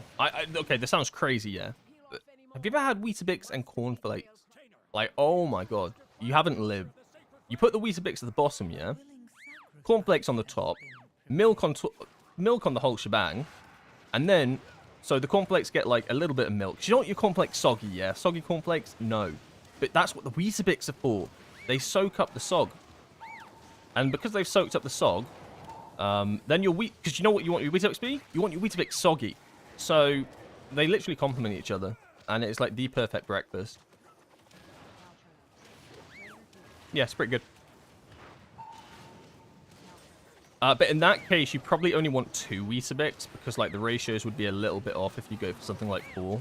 Okay, this sounds crazy, yeah. But have you ever had Weetabix and cornflakes? Like, oh my god, you haven't lived. You put the Weetabix at the bottom, yeah. Cornflakes on the top, milk on the whole shebang, and then so the cornflakes get like a little bit of milk. You don't want your cornflakes soggy, yeah? Soggy cornflakes, no. But that's what the Weetabix are for. They soak up the sog. And because they've soaked up the sog, then your wheat... Because you know what you want your Weetabix to be? You want your Weetabix soggy. So they literally complement each other. And it's like the perfect breakfast. Yeah, it's pretty good. But in that case, you probably only want 2 Weetabix. Because like the ratios would be a little bit off if you go for something like 4.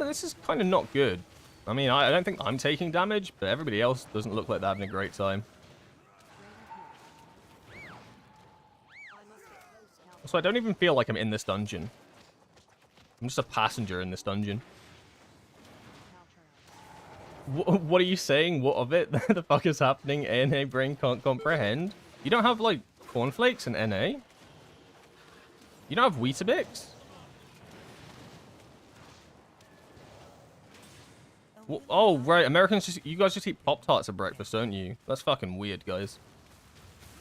This is kind of not good. I mean, I don't think I'm taking damage, but everybody else doesn't look like they're having a great time. So I don't even feel like I'm in this dungeon. I'm just a passenger in this dungeon. What are you saying? What of it? The fuck is happening? NA brain can't comprehend. You don't have, like, cornflakes in NA? You don't have Weetabix? Oh, right. Americans you guys just eat Pop-Tarts at breakfast, don't you? That's fucking weird, guys.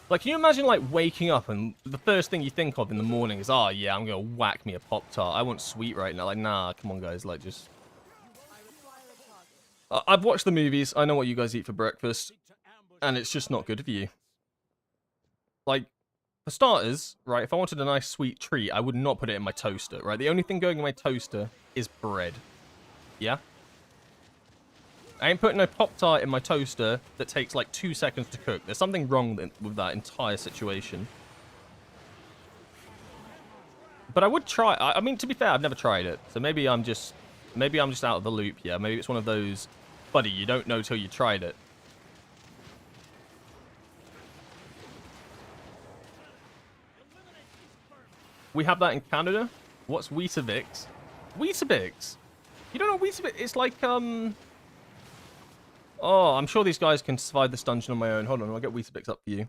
Like, can you imagine, like, waking up and the first thing you think of in the morning is, oh, yeah, I'm going to whack me a Pop-Tart. I want sweet right now. Like, nah, come on, guys. Like, just... I've watched the movies. I know what you guys eat for breakfast. And it's just not good for you. Like, for starters, right, if I wanted a nice sweet treat, I would not put it in my toaster, right? The only thing going in my toaster is bread. Yeah? I ain't putting a Pop-Tart in my toaster that takes like 2 seconds to cook. There's something wrong with that entire situation. But I would try. I mean, to be fair, I've never tried it. So maybe I'm just out of the loop. Yeah, maybe it's one of those, buddy, you don't know till you tried it. We have that in Canada. What's Weetabix? Weetabix? You don't know Weetabix? It's like Oh, I'm sure these guys can survive this dungeon on my own. Hold on, I'll get Weetabix up for you.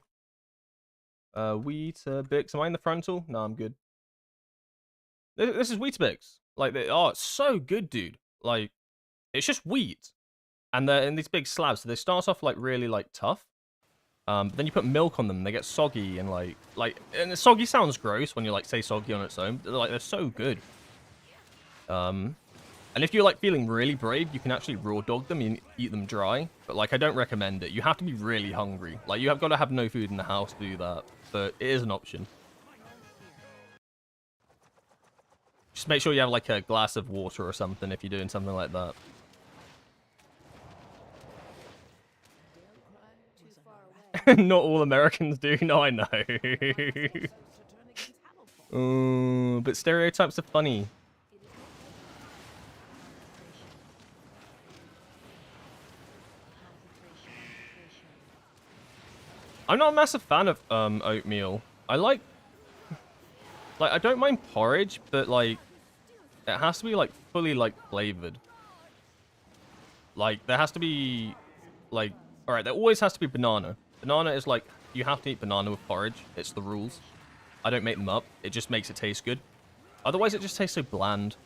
Weetabix. Am I in the frontal? No, I'm good. This is Weetabix. Like, oh, it's so good, dude. Like, it's just wheat. And they're in these big slabs. So they start off, like, really, like, tough. Then you put milk on them, and they get soggy, and, and soggy sounds gross when you, like, say soggy on its own. But, like, they're so good. And if you're, like, feeling really brave, you can actually raw dog them and eat them dry. But, like, I don't recommend it. You have to be really hungry. Like, you have got to have no food in the house to do that. But it is an option. Just make sure you have, like, a glass of water or something if you're doing something like that. Not all Americans do. No, I know. But stereotypes are funny. I'm not a massive fan of oatmeal. I like I don't mind porridge, but like it has to be like fully like flavored. Like there has to be like alright, there always has to be banana. Banana is like you have to eat banana with porridge. It's the rules. I don't make them up. It just makes it taste good. Otherwise it just tastes so bland.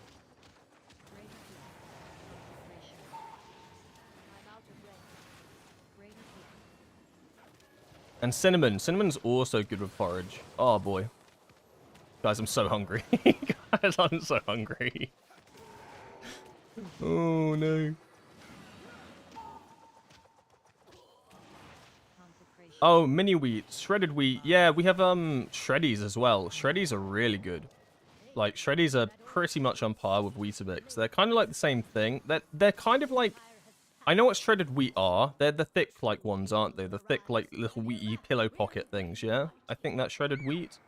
And cinnamon. Cinnamon's also good with porridge. Oh, boy. Guys, I'm so hungry. Guys, I'm so hungry. Oh, no. Oh, mini wheat, shredded wheat. Yeah, we have shreddies as well. Shreddies are really good. Like shreddies are pretty much on par with Weetabix. They're kind of like the same thing. They're kind of like, I know what shredded wheat are. They're the thick like ones, aren't they? The thick like little wheaty pillow pocket things. Yeah, I think that's shredded wheat.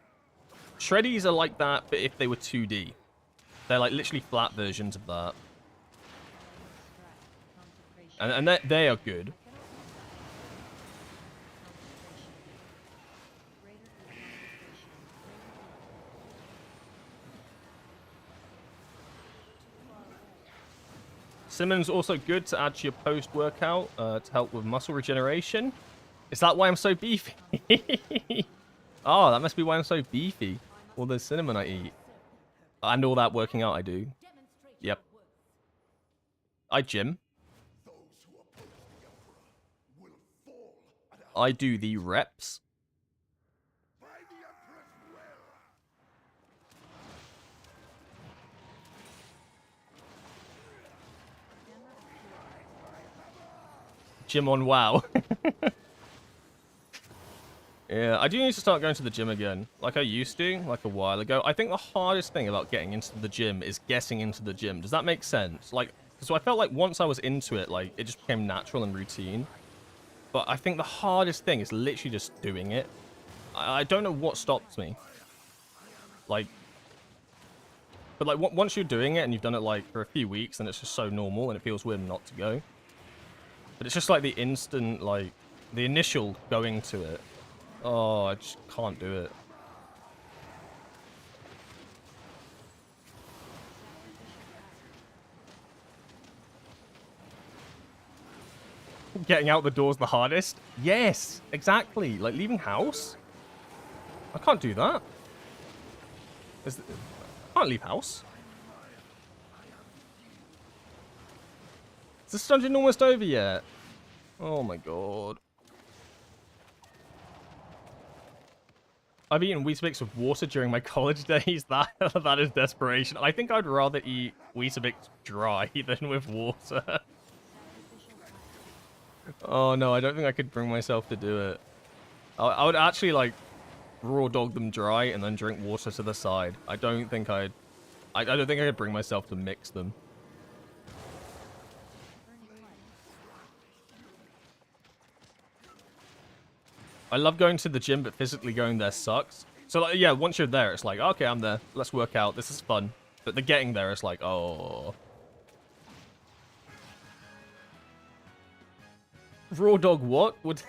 Shreddies are like that, but if they were 2D, they're like literally flat versions of that. And they are good. Cinnamon's also good to add to your post-workout to help with muscle regeneration. Is that why I'm so beefy? Oh, that must be why I'm so beefy. All the cinnamon I eat. And all that working out I do. Yep. I gym. I do the reps. Gym on WoW. Yeah, I do need to start going to the gym again, like I used to, like a while ago. I think the hardest thing about getting into the gym is getting into the gym. Does that make sense? Like, so I felt like once I was into it, like, it just became natural and routine. But I think the hardest thing is literally just doing it. I don't know what stops me. Like, but like, once you're doing it and you've done it, like, for a few weeks, then it's just so normal and it feels weird not to go. But it's just like the instant, like, the initial going to it. Oh, I just can't do it. Getting out the door's the hardest? Yes, exactly. Like, leaving house? I can't do that. I can't leave house. Is this dungeon almost over yet? Oh my god. I've eaten Weetabix with water during my college days. That is desperation. I think I'd rather eat Weetabix dry than with water. Oh no, I don't think I could bring myself to do it. I would actually like raw dog them dry and then drink water to the side. I don't think I don't think I could bring myself to mix them. I love going to the gym, but physically going there sucks. So, like, yeah, once you're there, it's like, okay, I'm there. Let's work out. This is fun. But the getting there is like, oh. Raw dog what? Would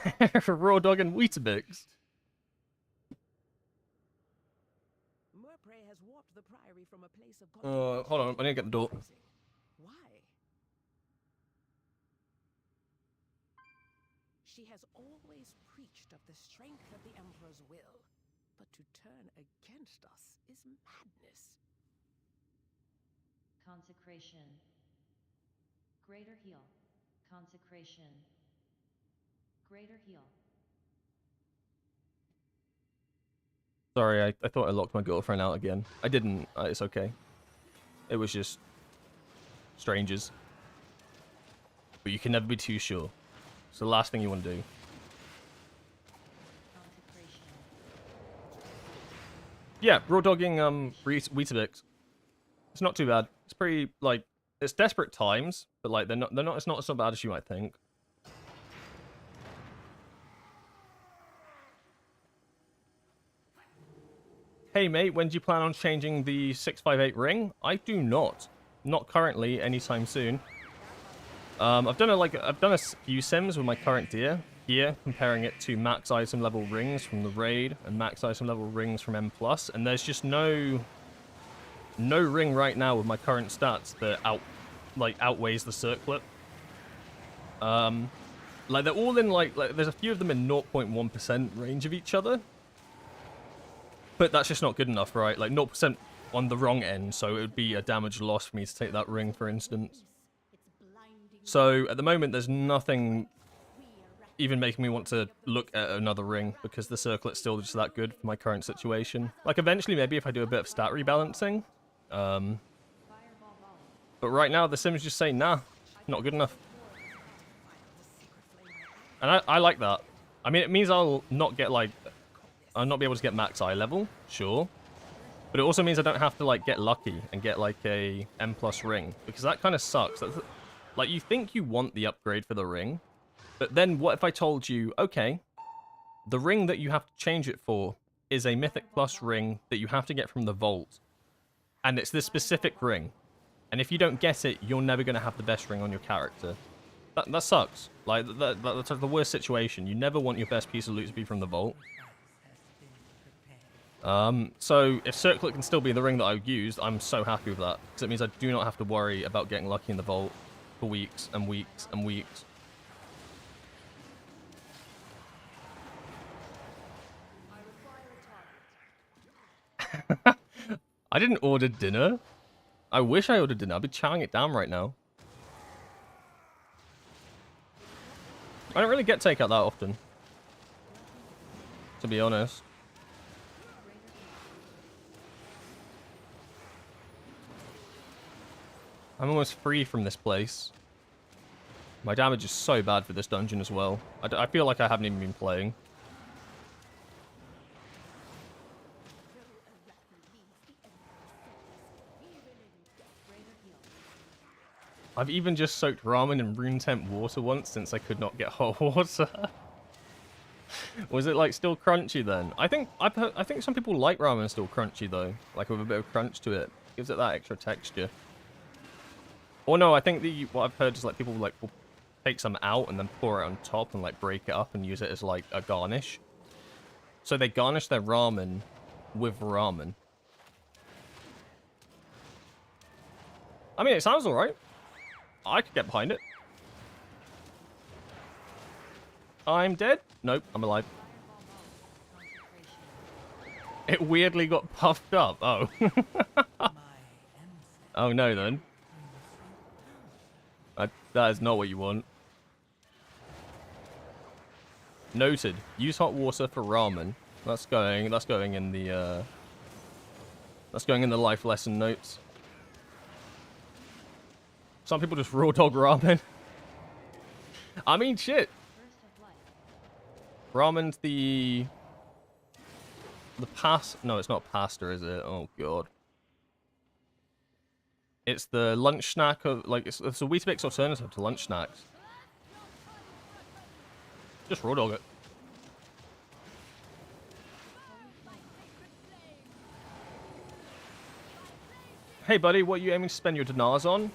raw dog and Weetabix? Hold on. I need to get the door.
She has always preached of the strength of the Emperor's will, but to turn against us is madness.
Consecration. Greater heal. Consecration. Greater heal.
Sorry, I thought I locked my girlfriend out again. I didn't. It's okay. It was just strangers. But you can never be too sure. It's the last thing you want to do. Yeah, raw dogging Weetabix. It's not too bad. It's pretty like it's desperate times, but like they're not it's not so bad as you might think. Hey mate, when do you plan on changing the 658 ring? I do not. Not currently, anytime soon. I've done a few sims with my current gear, comparing it to max item level rings from the raid and max item level rings from M+, and there's just no ring right now with my current stats that outweighs the circlet. Like they're all in like there's a few of them in 0.1% range of each other, but that's just not good enough, right? Like 0% on the wrong end, so it would be a damage loss for me to take that ring, for instance. So, at the moment, there's nothing even making me want to look at another ring, because the circlet's still just that good for my current situation. Like, eventually, maybe if I do a bit of stat rebalancing. But right now, the Sims just say, nah, not good enough. And I like that. I mean, it means I'll not get, like... I'll not be able to get max eye level, sure. But it also means I don't have to, like, get lucky and get, like, a M+ ring. Because that kind of sucks. Like, you think you want the upgrade for the ring. But then what if I told you, okay, the ring that you have to change it for is a Mythic Plus ring that you have to get from the vault. And it's this specific ring. And if you don't get it, you're never going to have the best ring on your character. That sucks. Like, that's the worst situation. You never want your best piece of loot to be from the vault. So if Circlet can still be the ring that I used, I'm so happy with that. Because it means I do not have to worry about getting lucky in the vault for weeks and weeks and weeks. I didn't order dinner. I wish I ordered dinner. I'd be chowing it down right now. I don't really get takeout that often, to be honest. I'm almost free from this place. My damage is so bad for this dungeon as well. I feel like I haven't even been playing. I've even just soaked ramen in room temp water once since I could not get hot water. Was it like still crunchy then? I think some people like ramen still crunchy though, like with a bit of crunch to it. Gives it that extra texture. Or no, I think what I've heard is like people like will take some out and then pour it on top and like break it up and use it as like a garnish. So they garnish their ramen with ramen. I mean, it sounds alright. I could get behind it. I'm dead? Nope, I'm alive. It weirdly got puffed up. Oh. Oh no then. That is not what you want. Noted. Use hot water for ramen. That's going in the life lesson notes. Some people just raw dog ramen. I mean, shit. Ramen's the no, it's not pasta, is it? Oh god. It's the lunch snack of like it's a Weetabix alternative to lunch snacks. Just raw dog it. Hey buddy, what are you aiming to spend your dinars on?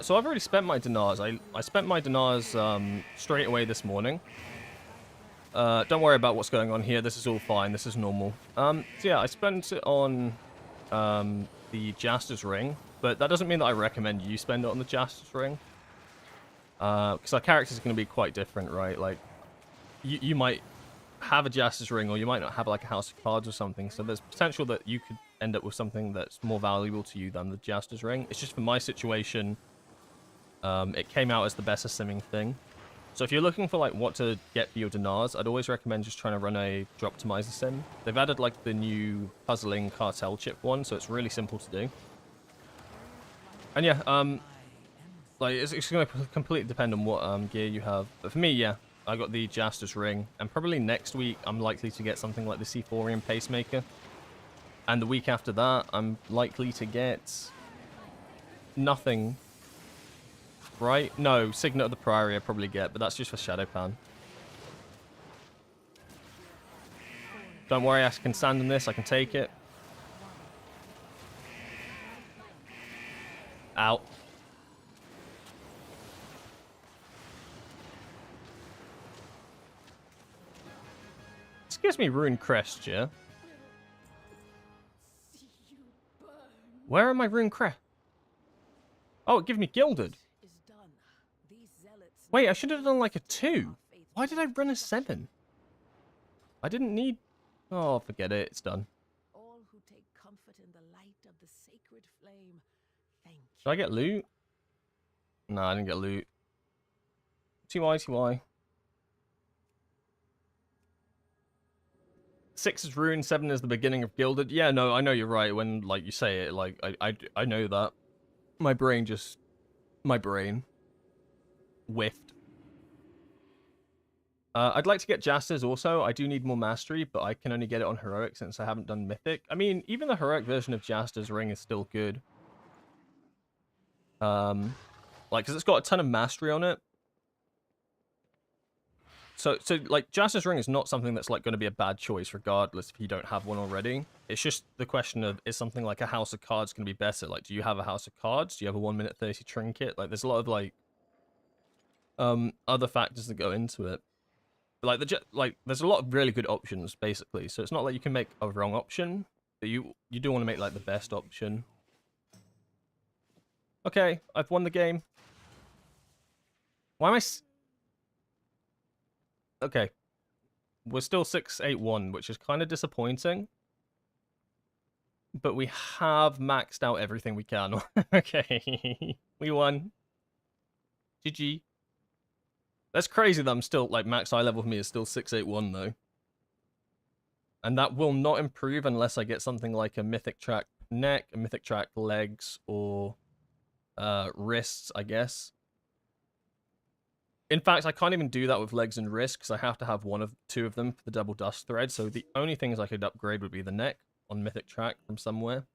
So I've already spent my dinars. I spent my dinars straight away this morning. Don't worry about what's going on here. This is all fine. This is normal. So yeah, I spent it on the Jaster's ring, but that doesn't mean that I recommend you spend it on the Jaster's ring. Because our characters are going to be quite different, right? Like, you might have a Jaster's ring, or you might not have like a House of Cards or something. So there's potential that you could end up with something that's more valuable to you than the Jaster's ring. It's just for my situation, it came out as the best simming thing. So if you're looking for like what to get for your dinars, I'd always recommend just trying to run a Droptimizer sim. They've added like the new puzzling cartel chip one, so it's really simple to do. And yeah, like it's going to completely depend on what gear you have. But for me, yeah, I got the Jaster's ring, and probably next week I'm likely to get something like the Seaphorian Pacemaker. And the week after that, I'm likely to get nothing. Right? No, Signet of the Priory I probably get, but that's just for Shadowpan. Don't worry, I can stand in this, I can take it. Out. This gives me Rune Crest, yeah? Where are my Rune Crest? Oh, it gives me Gilded. Wait, I should have done like a 2. Why did I run a 7? I didn't need... Oh, forget it. It's done.
All who take comfort in the light of the sacred flame, thank you.
Did I get loot? No, I didn't get loot. TY. 6 is Rune, 7 is the beginning of Gilded. Yeah, no, I know you're right. When like you say it, like I know that. My brain whiffed. I'd like to get Jasters also. I do need more mastery, but I can only get it on Heroic since I haven't done Mythic. I mean, even the Heroic version of Jasters Ring is still good. Like, because it's got a ton of mastery on it. So like, Jasters Ring is not something that's, like, going to be a bad choice regardless if you don't have one already. It's just the question of, is something like a House of Cards going to be better? Like, do you have a House of Cards? Do you have a 1 minute 30 trinket? Like, there's a lot of, like, other factors that go into it. Like, there's a lot of really good options, basically. So it's not like you can make a wrong option, but you do want to make, like, the best option. Okay, I've won the game. Why am I... Okay. We're still 6-8-1, which is kind of disappointing. But we have maxed out everything we can. Okay. We won. GG. That's crazy that I'm still, like, max eye level for me is still 6-8-1, though. And that will not improve unless I get something like a Mythic Track neck, a Mythic Track legs, or wrists, I guess. In fact, I can't even do that with legs and wrists because I have to have two of them for the double dust thread. So the only things I could upgrade would be the neck on Mythic Track from somewhere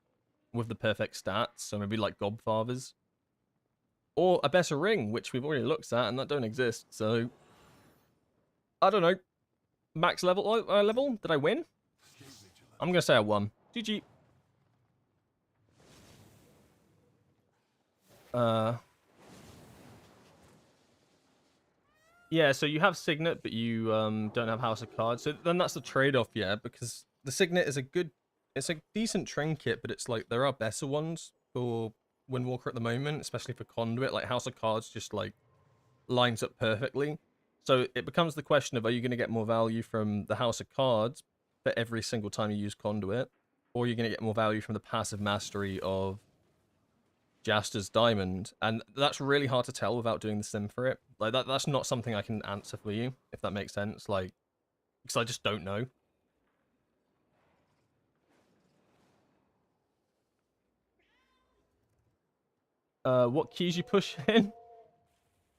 with the perfect stats. So maybe like Godfathers. Or a better ring, which we've already looked at, and that don't exist. So, I don't know. Max level? Did I win? I'm going to say I won. GG. Yeah, so you have Signet, but you don't have House of Cards. So then that's the trade-off, yeah, because the Signet is it's a decent trinket, but it's like there are better ones for Windwalker at the moment, especially for Conduit. Like House of Cards just like lines up perfectly. So it becomes the question of, are you going to get more value from the House of Cards for every single time you use Conduit, or are you going to get more value from the passive mastery of Jaster's Diamond? And that's really hard to tell without doing the sim for it. Like that's not something I can answer for you, if that makes sense. Like, because I just don't know. What keys you push in?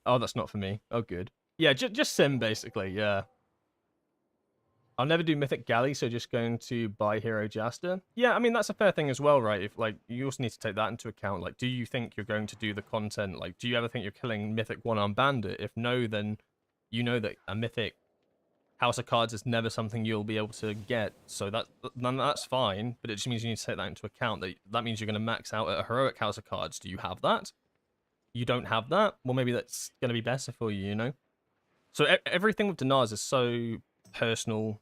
Oh, that's not for me. Oh, good. Yeah, just sim, basically, yeah. I'll never do Mythic Galley, so just going to buy Hero Jaster. Yeah, I mean, that's a fair thing as well, right? If, like, you also need to take that into account. Like, do you think you're going to do the content? Like, do you ever think you're killing Mythic One-Arm Bandit? If no, then you know that a Mythic House of Cards is never something you'll be able to get. So that's fine, but it just means you need to take that into account. That means you're going to max out at a Heroic House of Cards. Do you have that? You don't have that? Well, maybe that's going to be better for you, you know? So everything with Dinars is so personal,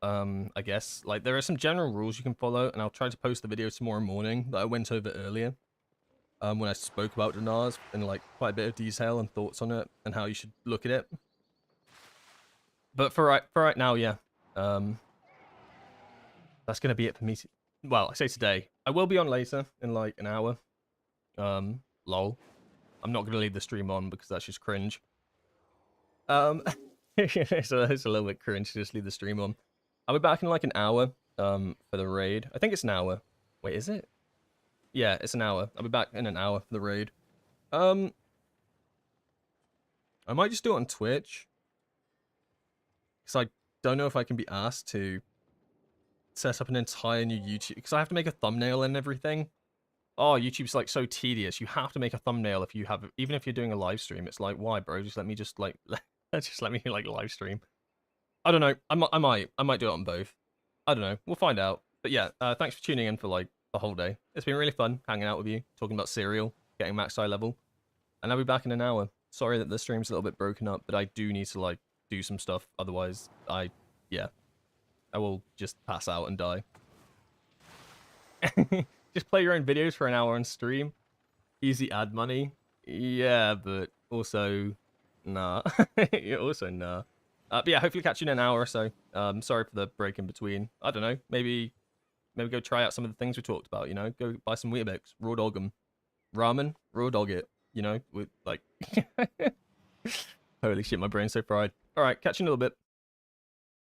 I guess. Like, there are some general rules you can follow, and I'll try to post the video tomorrow morning that I went over earlier, when I spoke about Dinars in, like, quite a bit of detail and thoughts on it, and how you should look at it. But for right now, yeah. That's going to be it for me. Well, I say today. I will be on later, in, like, an hour. Lol. I'm not going to leave the stream on because that's just cringe. So it's a little bit cringe to just leave the stream on. I'll be back in like an hour for the raid. I think it's an hour. Wait, is it? Yeah, it's an hour. I'll be back in an hour for the raid. I might just do it on Twitch. Because I don't know if I can be asked to set up an entire new YouTube. Because I have to make a thumbnail and everything. Oh, YouTube's like so tedious. You have to make a thumbnail if you have, even if you're doing a live stream. It's like, why, bro? Just let me like live stream. I don't know. I might do it on both. I don't know. We'll find out. But yeah, thanks for tuning in for like the whole day. It's been really fun hanging out with you, talking about cereal, getting max eye level, and I'll be back in an hour. Sorry that the stream's a little bit broken up, but I do need to like do some stuff. Otherwise, I will just pass out and die. Just play your own videos for an hour on stream. Easy ad money. Yeah, but also, nah. Also, nah. But yeah, hopefully catch you in an hour or so. Sorry for the break in between. I don't know. Maybe go try out some of the things we talked about, you know? Go buy some Weetabix. Raw dog them. Ramen. Raw dog it. You know? With, like... Holy shit, my brain's so fried. Alright, catch you in a little bit.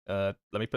Let me put